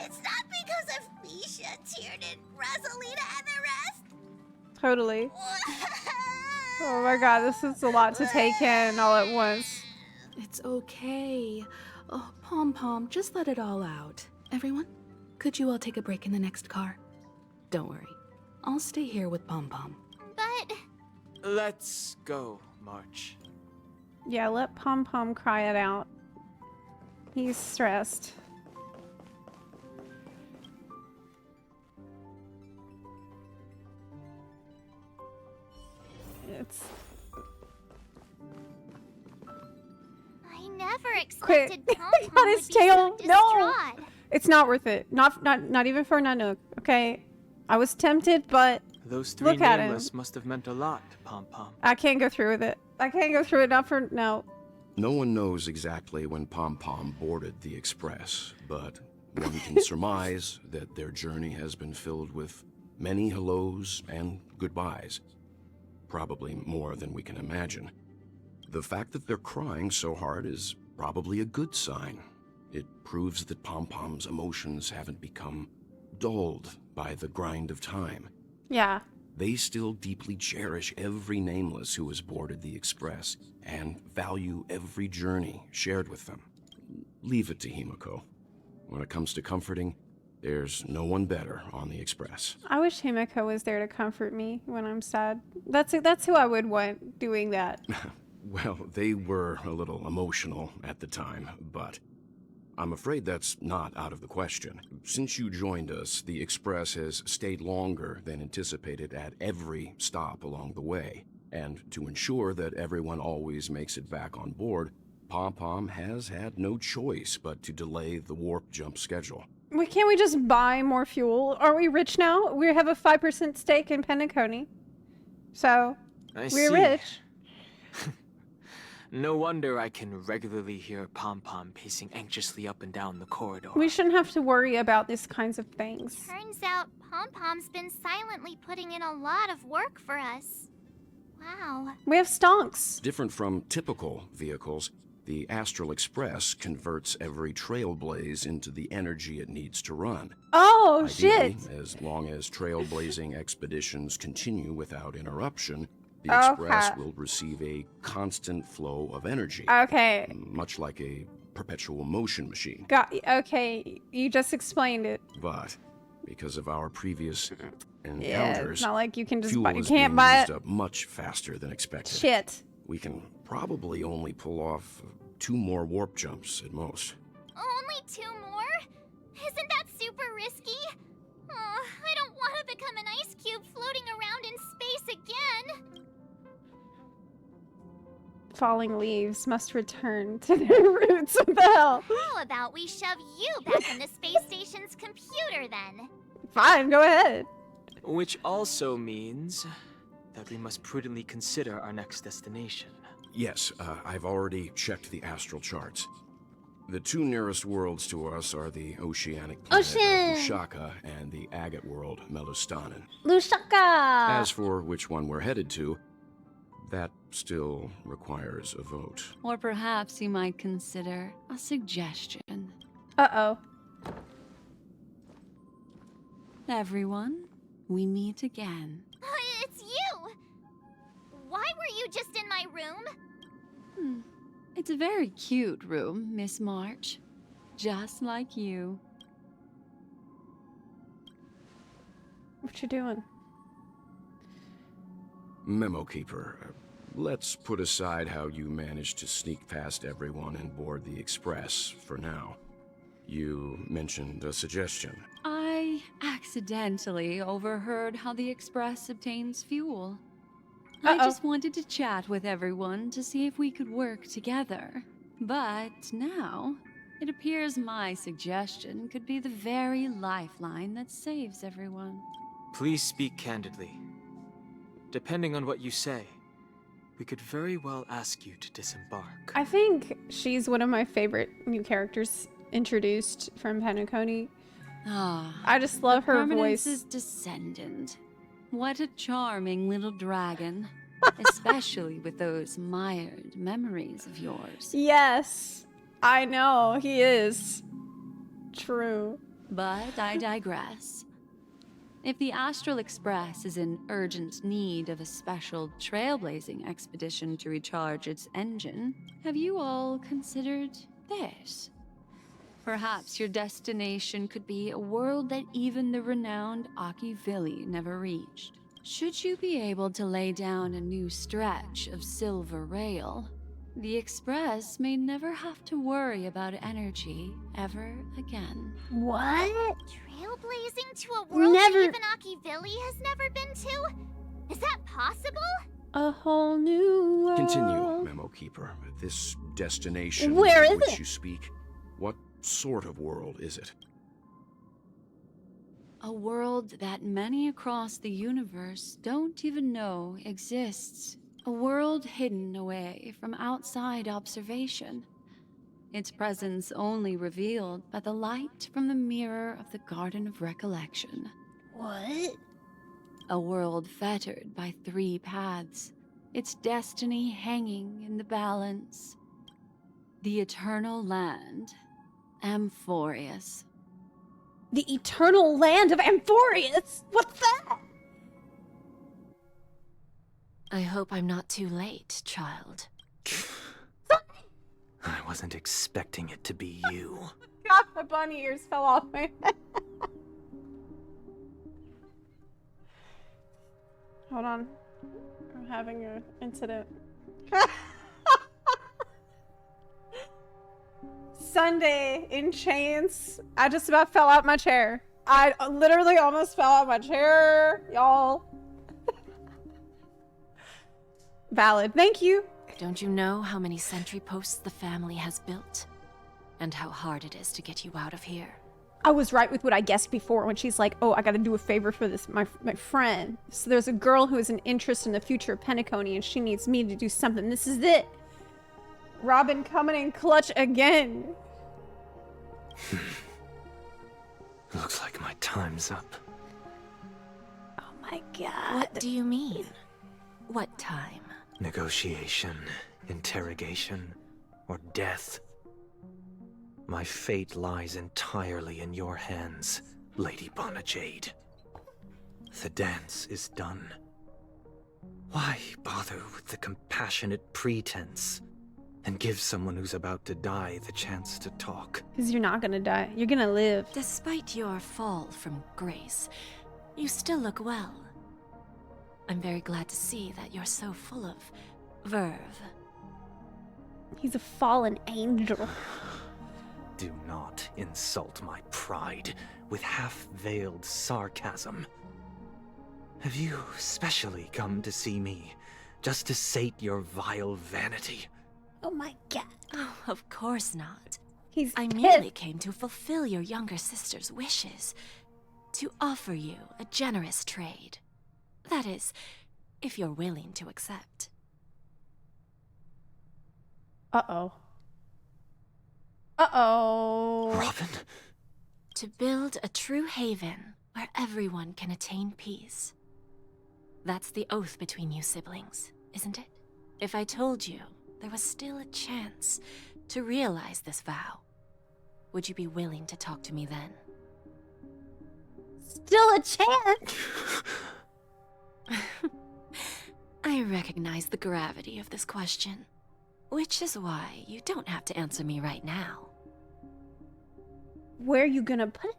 Speaker 14: It's not because of Misha, Tiernan, Rosalina, and the rest.
Speaker 1: Totally. Oh my god, this is a lot to take in all at once.
Speaker 18: It's okay. Oh, Pom-Pom, just let it all out. Everyone, could you all take a break in the next car? Don't worry. I'll stay here with Pom-Pom.
Speaker 5: But...
Speaker 20: Let's go, March.
Speaker 1: Yeah, let Pom Pom cry it out. He's stressed. It's
Speaker 5: I never expected Pom
Speaker 1: got
Speaker 5: Pom
Speaker 1: his
Speaker 5: would be
Speaker 1: tail.
Speaker 5: so
Speaker 1: No,
Speaker 5: distraught.
Speaker 1: it's not worth it. Not even for Nanook. Okay, I was tempted, but
Speaker 20: Those three
Speaker 1: look at him.
Speaker 20: nameless must have meant a lot to Pom Pom.
Speaker 1: I can't go through with it. I can't go through it. Not for no.
Speaker 19: No one knows exactly when Pom Pom boarded the Express, but one can surmise that their journey has been filled with many hellos and goodbyes. Probably more than we can imagine. The fact that they're crying so hard is probably a good sign. It proves that Pom Pom's emotions haven't become dulled by the grind of time.
Speaker 1: Yeah.
Speaker 19: They still deeply cherish every nameless who has boarded the Express and value every journey shared with them. Leave it to Himiko. When it comes to comforting, there's no one better on the Express.
Speaker 1: I wish Himiko was there to comfort me when I'm sad. That's who I would want doing that.
Speaker 19: Well, they were a little emotional at the time, but I'm afraid that's not out of the question. Since you joined us, the Express has stayed longer than anticipated at every stop along the way. And to ensure that everyone always makes it back on board, Pom Pom has had no choice but to delay the warp jump schedule.
Speaker 1: Can't we just buy more fuel? Are we rich now? We have a 5% stake in Penacony. So, we're rich.
Speaker 20: No wonder I can regularly hear Pom Pom pacing anxiously up and down the corridor.
Speaker 1: We shouldn't have to worry about these kinds of things.
Speaker 5: Turns out Pom Pom's been silently putting in a lot of work for us. Wow.
Speaker 1: We have stonks.
Speaker 19: Different from typical vehicles, the Astral Express converts every trailblaze into the energy it needs to run.
Speaker 1: Oh,
Speaker 19: Ideally,
Speaker 1: shit.
Speaker 19: as long as trailblazing expeditions continue without interruption, the Express will receive a constant flow of energy.
Speaker 1: Okay.
Speaker 19: Much like a perpetual motion machine.
Speaker 1: Okay, you just explained it.
Speaker 19: But because of our previous encounters,
Speaker 1: Yeah, it's not like you can just
Speaker 19: fuel
Speaker 1: buy. You
Speaker 19: is
Speaker 1: can't
Speaker 19: being
Speaker 1: buy
Speaker 19: used
Speaker 1: it.
Speaker 19: up much faster than expected.
Speaker 1: Shit.
Speaker 19: We can probably only pull off 2 more warp jumps at most.
Speaker 5: Only 2 more? Isn't that super risky? I don't want to become an ice cube floating around in space again.
Speaker 1: Falling leaves must return to their roots. What the hell?
Speaker 5: How about we shove you back in the space station's computer then?
Speaker 1: Fine, go ahead.
Speaker 20: Which also means that we must prudently consider our next destination.
Speaker 19: Yes, I've already checked the astral charts. The 2 nearest worlds to us are the oceanic planet of Ushaka and the agate world, Melustanen.
Speaker 1: Lushaka!
Speaker 19: As for which one we're headed to, that still requires a vote.
Speaker 15: Or perhaps you might consider a suggestion.
Speaker 1: Uh-oh.
Speaker 15: Everyone, we meet again.
Speaker 5: It's you! Why were you just in my room?
Speaker 15: It's a very cute room, Miss March. Just like you.
Speaker 1: What you doing?
Speaker 19: Memo Keeper, let's put aside how you managed to sneak past everyone and board the Express for now. You mentioned a suggestion.
Speaker 15: I accidentally overheard how the Express obtains fuel. I just wanted to chat with everyone to see if we could work together. But now, it appears my suggestion could be the very lifeline that saves everyone.
Speaker 20: Please speak candidly. Depending on what you say, we could very well ask you to disembark.
Speaker 1: I think she's one of my favorite new characters introduced from Penacony. I just love her voice.
Speaker 15: Permanence's descendant. What a charming little dragon. Especially with those mired memories of yours.
Speaker 1: Yes, I know, he is. True.
Speaker 15: But I digress. If the Astral Express is in urgent need of a special trailblazing expedition to recharge its engine, have you all considered this? Perhaps your destination could be a world that even the renowned Akivili never reached. Should you be able to lay down a new stretch of silver rail, the Express may never have to worry about energy ever again.
Speaker 1: What?
Speaker 5: Trailblazing to a world that even Akivili has never been to? Is that possible?
Speaker 1: A whole new world.
Speaker 19: Continue, Memo Keeper. This destination
Speaker 1: Where
Speaker 19: of
Speaker 1: is
Speaker 19: which
Speaker 1: it?
Speaker 19: you speak, what sort of world is it?
Speaker 4: A world that many across the universe don't even know exists. A world hidden away from outside observation. Its presence only revealed by the light from the mirror of the Garden of Recollection.
Speaker 3: What?
Speaker 4: A world fettered by 3 paths, its destiny hanging in the balance. The eternal land, Amphorius.
Speaker 1: The eternal land of Amphorius? What's that?
Speaker 2: I hope I'm not too late, child.
Speaker 20: I wasn't expecting it to be you.
Speaker 1: God, my bunny ears fell off my head. Hold on. I'm having an incident. Sunday in chains. I just about fell out my chair. I literally almost fell out my chair, y'all. Valid. Thank you.
Speaker 2: Don't you know how many sentry posts the family has built? And how hard it is to get you out of here?
Speaker 1: I was right with what I guessed before when she's like, oh, I gotta do a favor for this, my friend. So there's a girl who has an interest in the future of Penacony and she needs me to do something. This is it. Robin coming in clutch again.
Speaker 20: Looks like my time's up.
Speaker 1: Oh my god.
Speaker 2: What do you mean? What time?
Speaker 20: Negotiation, interrogation, or death. My fate lies entirely in your hands, Lady Bonajade. The dance is done. Why bother with the compassionate pretense and give someone who's about to die the chance to talk?
Speaker 1: Because you're not gonna die. You're gonna live.
Speaker 2: Despite your fall from grace, you still look well. I'm very glad to see that you're so full of verve.
Speaker 1: He's a fallen angel.
Speaker 20: Do not insult my pride with half-veiled sarcasm. Have you specially come to see me just to sate your vile vanity?
Speaker 1: Oh my god.
Speaker 2: Oh, of course not. I
Speaker 1: pissed.
Speaker 2: merely came to fulfill your younger sister's wishes. To offer you a generous trade. That is, if you're willing to accept.
Speaker 1: Uh-oh. Uh-oh.
Speaker 20: Robin?
Speaker 2: To build a true haven where everyone can attain peace. That's the oath between you siblings, isn't it? If I told you there was still a chance to realize this vow, would you be willing to talk to me then?
Speaker 1: Still a chance?
Speaker 2: I recognize the gravity of this question, which is why you don't have to answer me right now.
Speaker 1: Where are you gonna put it?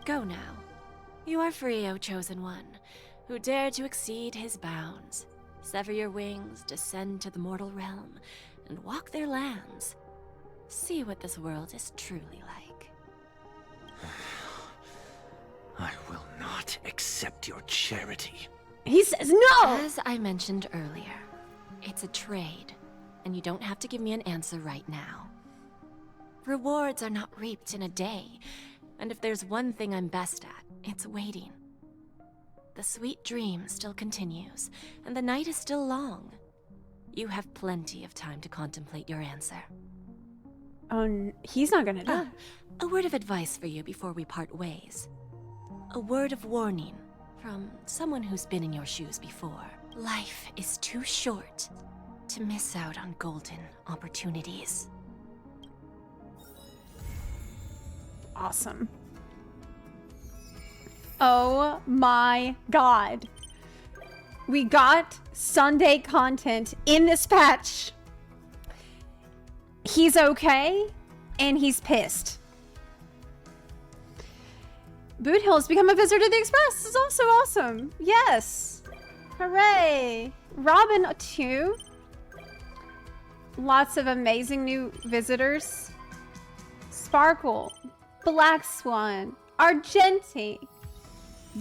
Speaker 2: Go now. You are free, O Chosen One, who dare to exceed his bounds, sever your wings, descend to the mortal realm, and walk their lands. See what this world is truly like.
Speaker 20: I will not accept your charity.
Speaker 1: He says no!
Speaker 2: As I mentioned earlier, it's a trade, and you don't have to give me an answer right now. Rewards are not reaped in a day, and if there's one thing I'm best at, it's waiting. The sweet dream still continues, and the night is still long. You have plenty of time to contemplate your answer.
Speaker 1: Oh, he's not gonna die.
Speaker 2: A word of advice for you before we part ways. A word of warning from someone who's been in your shoes before. Life is too short to miss out on golden opportunities.
Speaker 1: Awesome. Oh my god. We got Sunday content in this patch. He's okay, and he's pissed. Boot Hill has become a visitor to the Express. This is also awesome. Yes. Hooray. Robin, too. Lots of amazing new visitors. Sparkle. Black Swan. Argenti.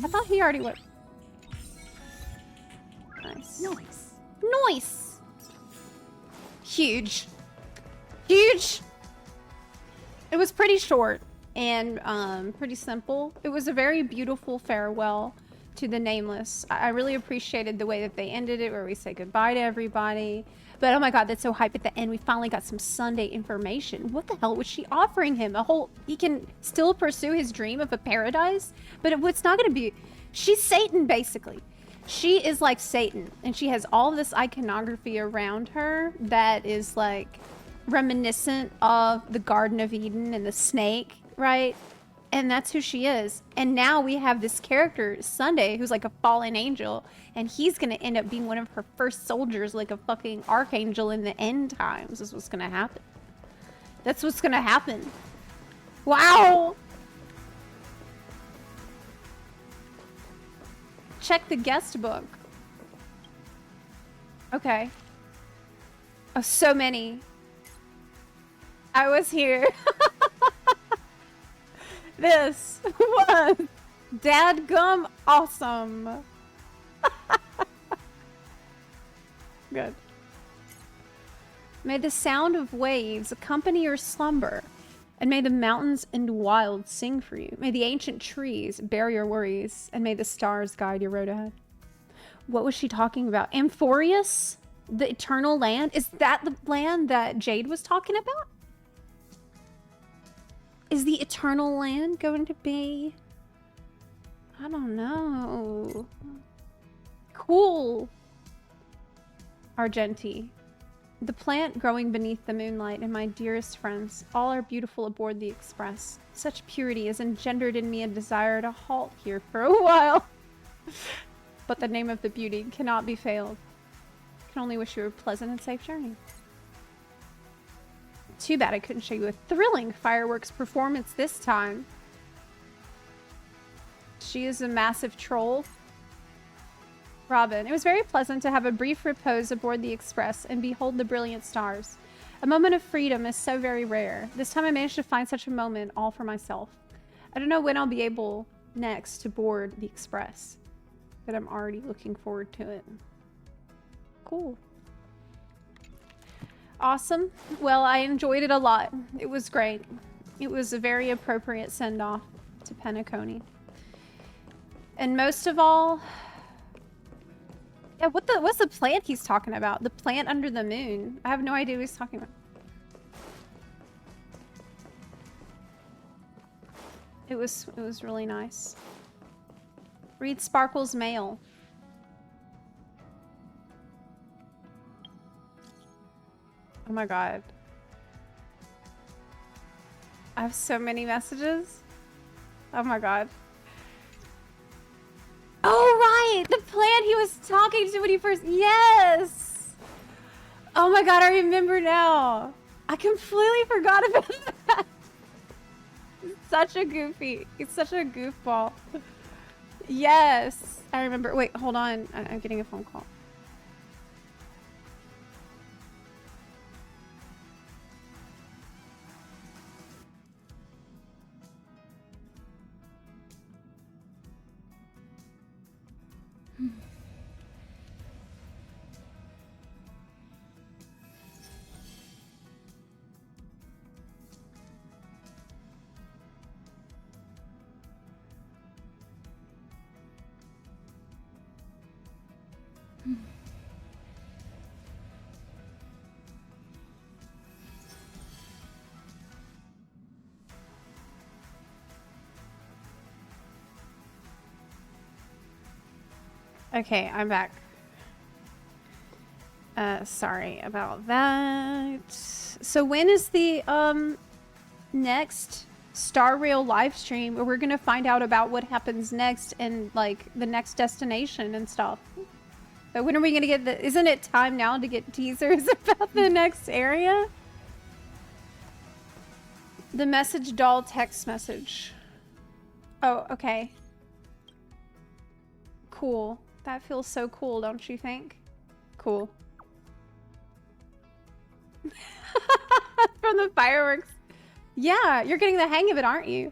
Speaker 1: I thought he already went. Nice.
Speaker 7: Nice.
Speaker 1: Nice. Huge. Huge. It was pretty short and pretty simple. It was a very beautiful farewell to the Nameless. I really appreciated the way that they ended it, where we say goodbye to everybody. But oh my god, that's so hype at the end. We finally got some Sunday information. What the hell was she offering him? He can still pursue his dream of a paradise, but it's not gonna be, she's Satan basically. She is like Satan, and she has all this iconography around her that is like reminiscent of the Garden of Eden and the snake, right? And that's who she is. And now we have this character, Sunday, who's like a fallen angel, and he's gonna end up being one of her first soldiers, like a fucking archangel in the end times. Is what's gonna happen. That's what's gonna happen. Wow! Check the guest book. Okay. Oh, so many. I was here. This was dadgum awesome. Good. May the sound of waves accompany your slumber, and may the mountains and wilds sing for you. May the ancient trees bear your worries, and may the stars guide your road ahead. What was she talking about? Amphorius? The eternal land? Is that the land that Jade was talking about? Is the eternal land going to be... I don't know. Cool. Argenti. The plant growing beneath the moonlight and my dearest friends, all are beautiful aboard the Express. Such purity has engendered in me a desire to halt here for a while. But the name of the beauty cannot be failed. I can only wish you a pleasant and safe journey. Too bad I couldn't show you a thrilling fireworks performance this time. She is a massive troll. Robin, it was very pleasant to have a brief repose aboard the Express and behold the brilliant stars. A moment of freedom is so very rare. This time I managed to find such a moment all for myself. I don't know when I'll be able next to board the Express, but I'm already looking forward to it. Cool. Awesome. Well, I enjoyed it a lot. It was great. It was a very appropriate send-off to Penacony. And most of all... Yeah, what's the plant he's talking about? The plant under the moon. I have no idea what he's talking about. It was really nice. Read Sparkle's mail. Oh my god. I have so many messages. Oh my god. Oh right! The plant he was talking to when he first... Yes! Oh my god, I remember now. I completely forgot about that. He's such a goofy. He's such a goofball. Yes! I remember. Wait, hold on. I'm getting a phone call. Okay, I'm back. Sorry about that. So when is the next Star Rail live stream where we're gonna find out about what happens next and like the next destination and stuff? But when are we gonna get the... Isn't it time now to get teasers about the next area? The message doll text message. Oh, okay. Cool. That feels so cool, don't you think? Cool. From the fireworks. Yeah, you're getting the hang of it, aren't you?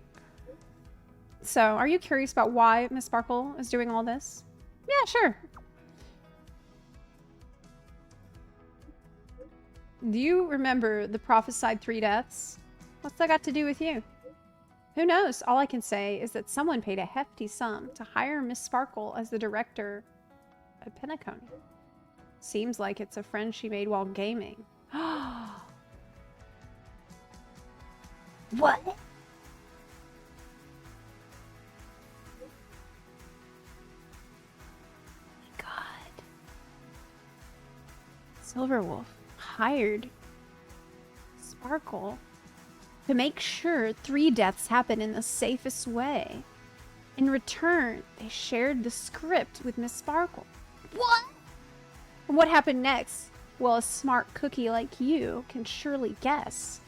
Speaker 1: So, are you curious about why Miss Sparkle is doing all this? Yeah, sure. Do you remember the prophesied 3 deaths? What's that got to do with you? Who knows? All I can say is that someone paid a hefty sum to hire Miss Sparkle as the director at Penacony. Seems like it's a friend she made while gaming. What? God. Silverwolf hired Sparkle to make sure 3 deaths happen in the safest way. In return, they shared the script with Miss Sparkle. What? And what happened next? Well, a smart cookie like you can surely guess.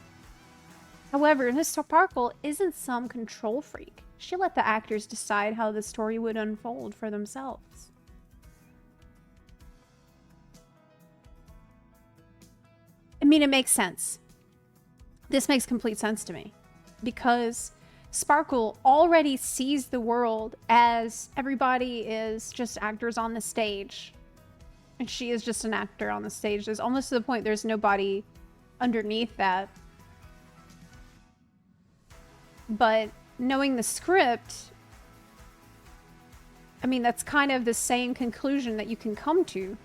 Speaker 1: However, Miss Sparkle isn't some control freak. She let the actors decide how the story would unfold for themselves. I mean, it makes sense. This makes complete sense to me. Because Sparkle already sees the world as everybody is just actors on the stage. And she is just an actor on the stage. There's almost to the point there's nobody underneath that. But knowing the script, I mean, that's kind of the same conclusion that you can come to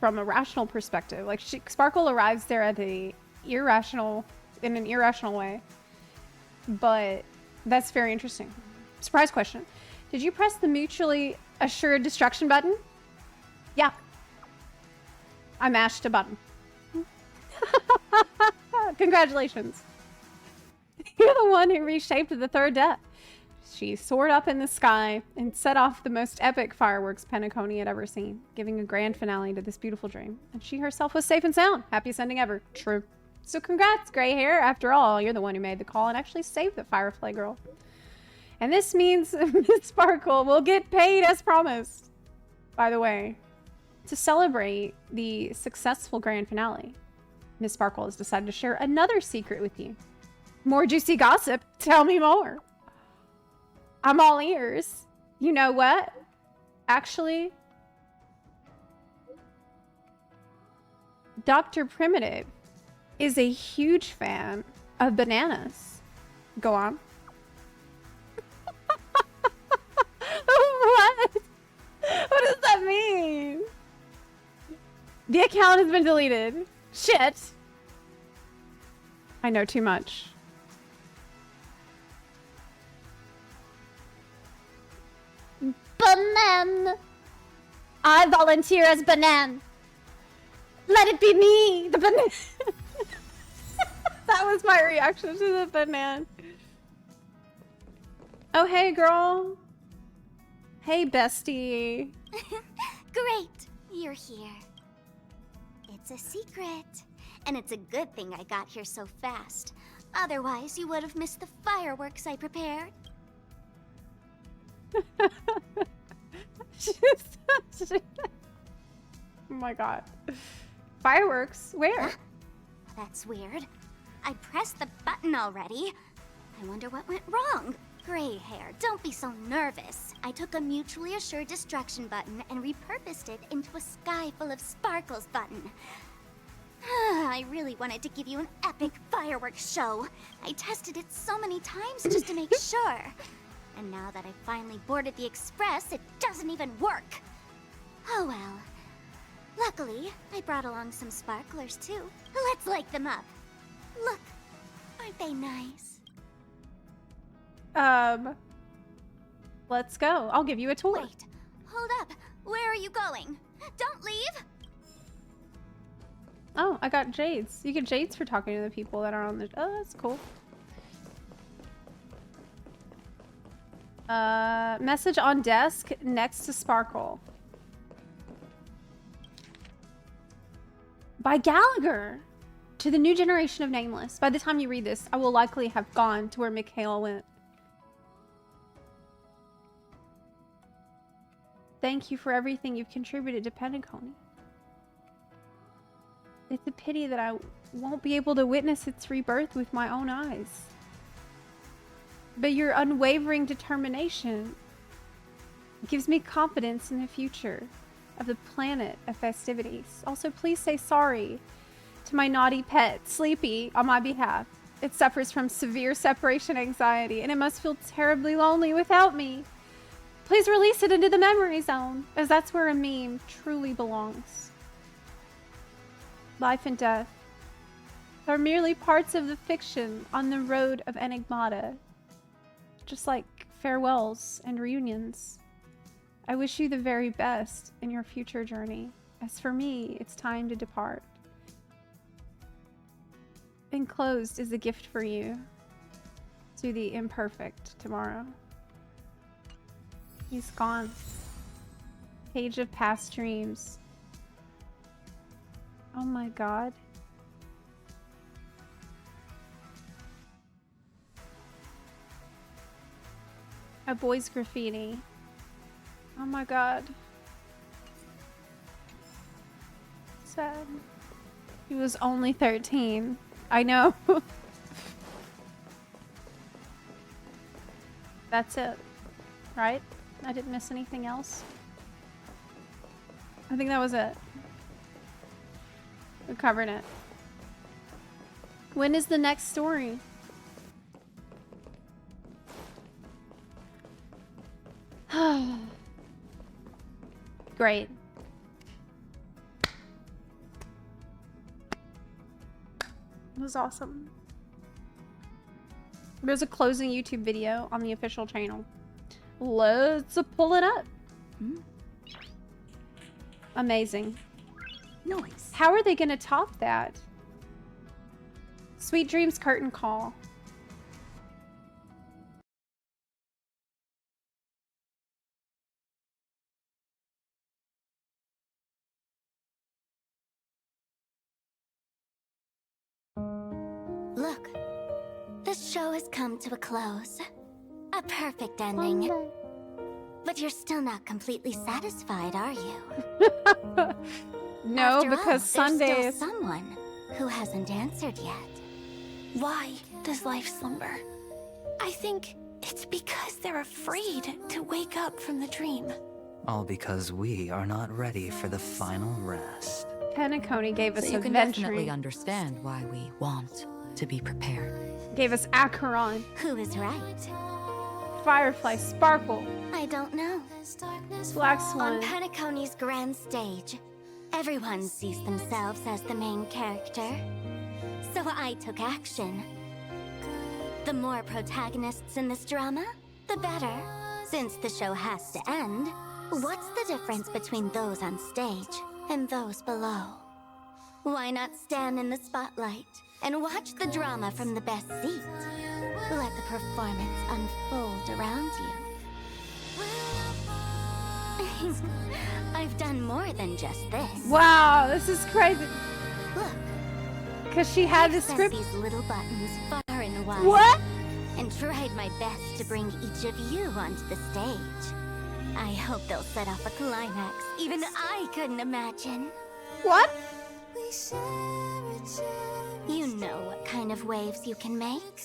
Speaker 1: from a rational perspective. Like, Sparkle arrives there at in an irrational way. But that's very interesting. Surprise question. Did you press the mutually assured destruction button? Yeah. I mashed a button. Congratulations. You're the one who reshaped the 3rd death. She soared up in the sky and set off the most epic fireworks Penacony had ever seen, giving a grand finale to this beautiful dream. And she herself was safe and sound. Happiest ending ever. True. So congrats, gray hair. After all, you're the one who made the call and actually saved the Firefly girl. And this means Miss Sparkle will get paid as promised. By the way, to celebrate the successful grand finale, Miss Sparkle has decided to share another secret with you. More juicy gossip? Tell me more. I'm all ears. You know what? Actually, Dr. Primitive is a huge fan of bananas. Go on. What? What does that mean? The account has been deleted. Shit. I know too much.
Speaker 14: Banan! I volunteer as Banan. Let it be me, the Banan.
Speaker 1: That was my reaction to the Banan. Oh, hey, girl. Hey, bestie.
Speaker 14: Great, you're here. It's a secret. And it's a good thing I got here so fast. Otherwise, you would have missed the fireworks I prepared.
Speaker 1: Oh my god. Fireworks? Where?
Speaker 14: That's weird. I pressed the button already. I wonder what went wrong. Gray hair, don't be so nervous. I took a mutually assured destruction button and repurposed it into a sky full of sparkles button. I really wanted to give you an epic fireworks show. I tested it so many times just to make sure. And now that I finally boarded the express, it doesn't even work. Oh well. Luckily, I brought along some sparklers too. Let's light them up. Look, aren't they nice?
Speaker 1: Let's go. I'll give you a tour.
Speaker 14: Wait, hold up. Where are you going? Don't leave!
Speaker 1: Oh, I got jades. You get jades for talking to the people that are on the... Oh, that's cool. Message on desk next to Sparkle. By Gallagher. To the new generation of Nameless. By the time you read this, I will likely have gone to where Mikhail went. Thank you for everything you've contributed to Penacony. It's a pity that I won't be able to witness its rebirth with my own eyes. But your unwavering determination gives me confidence in the future of the planet of festivities. Also, please say sorry to my naughty pet, Sleepy, on my behalf. It suffers from severe separation anxiety, and it must feel terribly lonely without me. Please release it into the memory zone, as that's where a meme truly belongs. Life and death are merely parts of the fiction on the road of Enigmata, just like farewells and reunions. I wish you the very best in your future journey. As for me, it's time to depart. Enclosed is a gift for you to the imperfect tomorrow. He's gone. Page of past dreams. Oh my god. A boy's graffiti. Oh my god. Sad. He was only 13. I know. That's it. Right? I didn't miss anything else. I think that was it. We covered it. When is the next story? Great. It was awesome. There's a closing YouTube video on the official channel. Let's pull it up. Amazing.
Speaker 6: Nice.
Speaker 1: How are they gonna top that? Sweet Dreams curtain call.
Speaker 3: Look, this show has come to a close. A perfect ending. But you're still not completely satisfied, are you?
Speaker 1: No,
Speaker 3: After
Speaker 1: because
Speaker 3: all,
Speaker 1: Sunday
Speaker 3: there's
Speaker 1: is...
Speaker 3: still someone who hasn't answered yet.
Speaker 2: Why does life slumber? I think it's because they're afraid to wake up from the dream.
Speaker 9: All because we are not ready for the final rest.
Speaker 1: Penacony gave us
Speaker 15: So you
Speaker 1: a
Speaker 15: can
Speaker 1: venture.
Speaker 15: definitely understand why we want to be prepared.
Speaker 1: Gave us Acheron.
Speaker 3: Who is right?
Speaker 1: Firefly, Sparkle.
Speaker 3: I don't know.
Speaker 1: Black Swan.
Speaker 3: On Penacony's grand stage, everyone sees themselves as the main character. So I took action. The more protagonists in this drama, the better. Since the show has to end, what's the difference between those on stage and those below? Why not stand in the spotlight and watch the drama from the best seat? Let the performance unfold around you. I've done more than just this.
Speaker 1: Wow, this is crazy.
Speaker 3: Look.
Speaker 1: Because she had the
Speaker 3: I've sent
Speaker 1: script.
Speaker 3: these little buttons far and wide.
Speaker 1: What?
Speaker 3: And tried my best to bring each of you onto the stage. I hope they'll set off a climax even I couldn't imagine.
Speaker 1: What?
Speaker 3: You know what kind of waves you can make.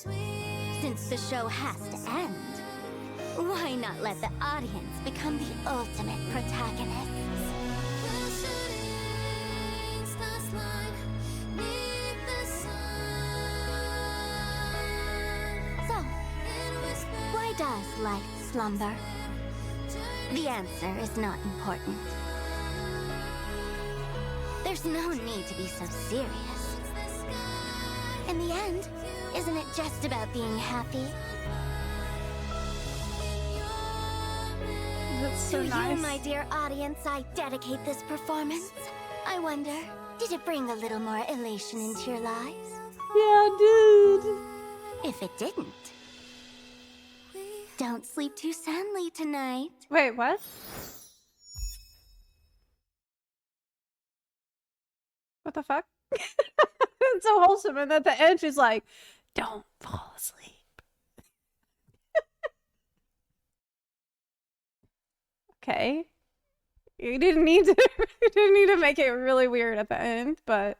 Speaker 3: Since the show has to end, why not let the audience become the ultimate protagonists? So, why does life slumber? The answer is not important. There's no need to be so serious. In the end, isn't it just about being happy?
Speaker 1: That's so
Speaker 3: to
Speaker 1: nice.
Speaker 3: you, my dear audience, I dedicate this performance. I wonder, did it bring a little more elation into your lives?
Speaker 1: Yeah, dude.
Speaker 3: If it didn't, don't sleep too soundly tonight.
Speaker 1: Wait, what? What the fuck? It's so wholesome, and at the end she's like, don't fall asleep. Okay. You didn't need to you didn't need to make it really weird at the end, but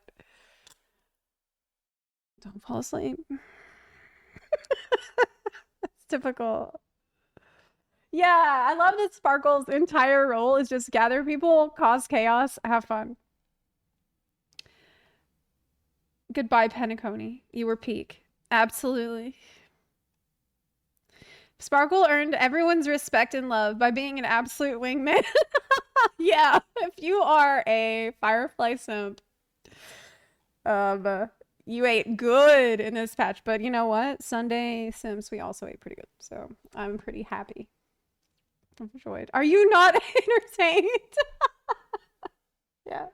Speaker 1: don't fall asleep. typical. Yeah, I love that Sparkle's entire role is just gather people, cause chaos, have fun. Goodbye, Penacony. You were peak. Absolutely. Sparkle earned everyone's respect and love by being an absolute wingman. Yeah, if you are a Firefly simp, you ate good in this patch. But you know what? Sunday Sims, we also ate pretty good. So I'm pretty happy. I'm enjoyed. Are you not entertained? Yeah.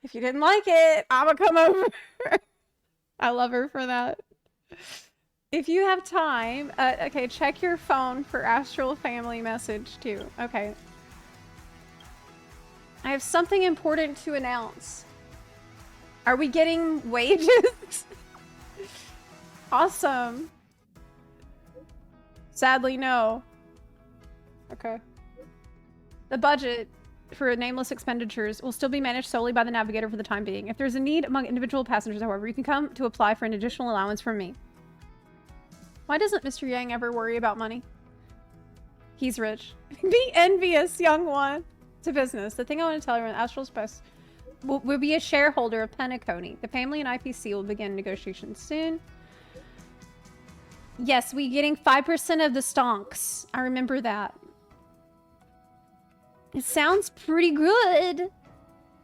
Speaker 1: If you didn't like it, I'ma come over. I love her for that. If you have time, okay, check your phone for Astral Family message too. Okay. I have something important to announce. Are we getting wages? Awesome. Sadly, no. Okay. The budget for nameless expenditures will still be managed solely by the navigator for the time being. If there's a need among individual passengers, however, you can come to apply for an additional allowance from me. Why doesn't Mr. Yang ever worry about money? He's rich. Be envious, young one. To business. The thing I want to tell you, Astral Space will be a shareholder of Penacony. The family and IPC will begin negotiations soon. Yes, we getting 5% of the stonks. I remember that. It sounds pretty good.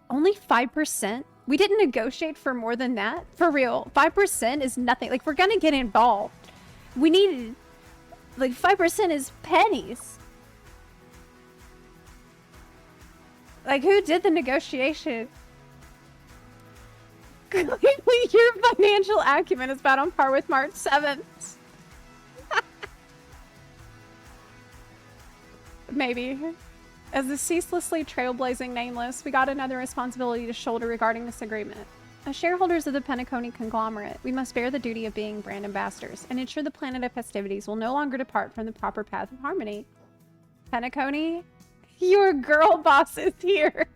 Speaker 1: Only 5%? We didn't negotiate for more than that? For real. 5% is nothing. Like, we're gonna get involved. We need... Like, 5% is pennies. Like, who did the negotiation? Clearly, your financial acumen is about on par with March 7th. Maybe. As the ceaselessly trailblazing Nameless, we got another responsibility to shoulder regarding this agreement. As shareholders of the Penacony conglomerate, we must bear the duty of being brand ambassadors and ensure the planet of festivities will no longer depart from the proper path of harmony. Penacony, your girl boss is here.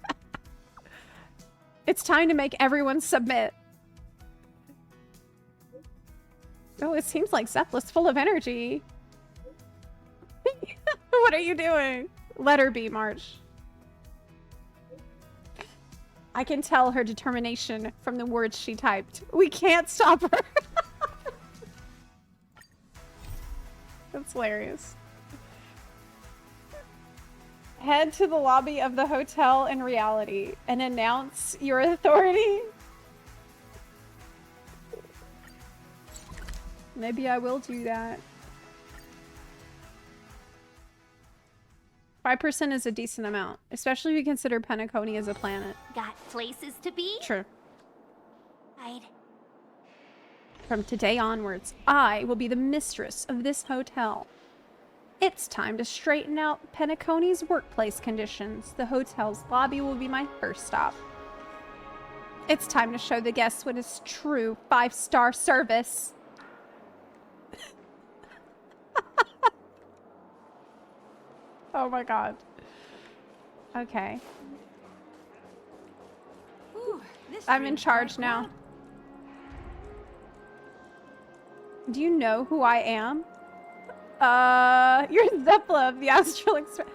Speaker 1: It's time to make everyone submit. Oh, it seems like Zepla's full of energy. What are you doing? Let her be, March. I can tell her determination from the words she typed. We can't stop her. That's hilarious. Head to the lobby of the hotel in reality and announce your authority. Maybe I will do that. 5% is a decent amount, especially if you consider Penacony as a planet.
Speaker 5: Got places to be?
Speaker 1: Sure.
Speaker 5: I'd...
Speaker 1: From today onwards, I will be the mistress of this hotel. It's time to straighten out Penacony's workplace conditions. The hotel's lobby will be my first stop. It's time to show the guests what is true 5-star service. Oh my god. Okay.
Speaker 12: Ooh,
Speaker 1: I'm in charge now. Do you know who I am? You're Zepla of the Astral Express.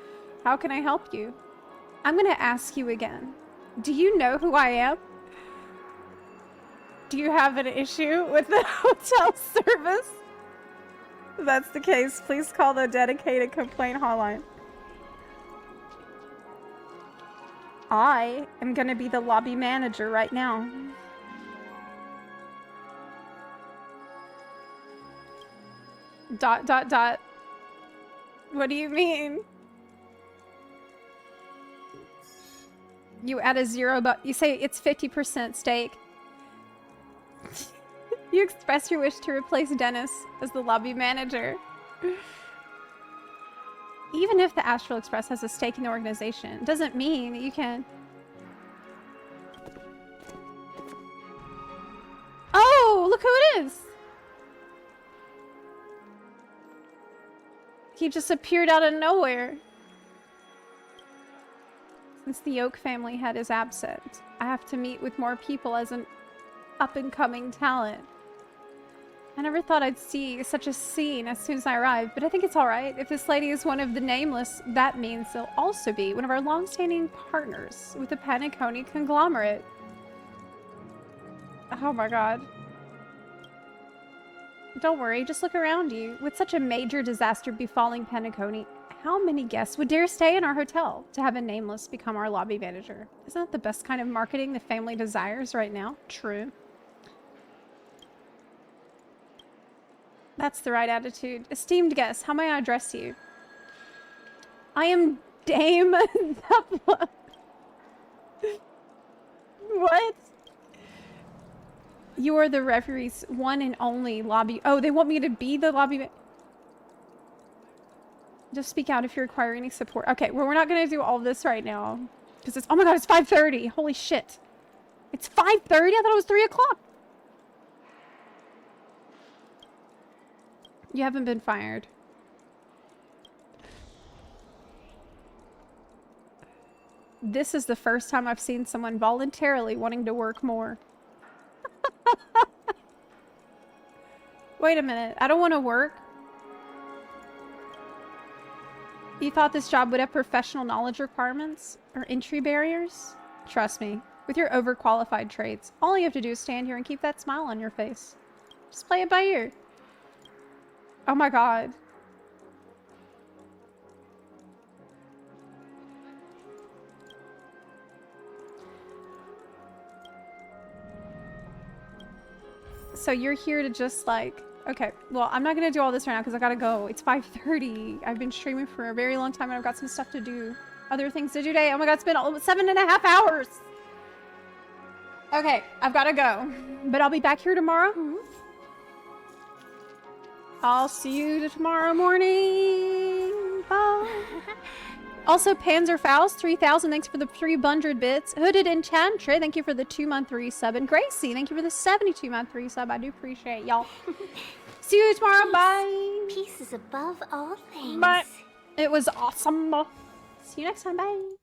Speaker 1: How can I help you? I'm gonna ask you again. Do you know who I am? Do you have an issue with the hotel service? If that's the case, please call the dedicated complaint hotline. I am gonna be the lobby manager right now. Dot, dot, dot. What do you mean? You add a 0, but you say it's 50% stake. You express your wish to replace Dennis as the lobby manager. Even if the Astral Express has a stake in the organization, doesn't mean that you can... Oh, look who it is! He just appeared out of nowhere. Since the Oak family head is absent, I have to meet with more people as an up-and-coming talent. I never thought I'd see such a scene as soon as I arrived, but I think it's alright. If this lady is one of the Nameless, that means they'll also be one of our long-standing partners with the Penacony conglomerate. Oh my god. Don't worry, just look around you. With such a major disaster befalling Penacony, how many guests would dare stay in our hotel to have a Nameless become our lobby manager? Isn't that the best kind of marketing the family desires right now? True. That's the right attitude. Esteemed guests, how may I address you? I am Dame Zepla. What? You are the referee's one and only lobby. Oh, they want me to be the lobby. Just speak out if you require any support. Okay, well, we're not going to do all of this right now. Because it's, oh my god, it's 5:30. Holy shit. It's 5:30? I thought it was 3 o'clock. You haven't been fired. This is the first time I've seen someone voluntarily wanting to work more. Wait a minute. I don't want to work. You thought this job would have professional knowledge requirements or entry barriers? Trust me, with your overqualified traits, all you have to do is stand here and keep that smile on your face. Just play it by ear. Oh my god. So you're here to just like... Okay, well, I'm not going to do all this right now because I gotta go. It's 5:30. I've been streaming for a very long time and I've got some stuff to do. Other things to do today. Oh my god, it's been almost 7.5 hours! Okay, I've gotta go. But I'll be back here tomorrow. I'll see you tomorrow morning. Bye. Also, Panzerfaust, 3,000, thanks for the 300 bits. Hooded Enchantress, thank you for the 2-month resub. And Gracie, thank you for the 72-month resub. I do appreciate y'all. See you tomorrow. Bye.
Speaker 5: Peace is above all things.
Speaker 1: Bye. It was awesome. See you next time. Bye.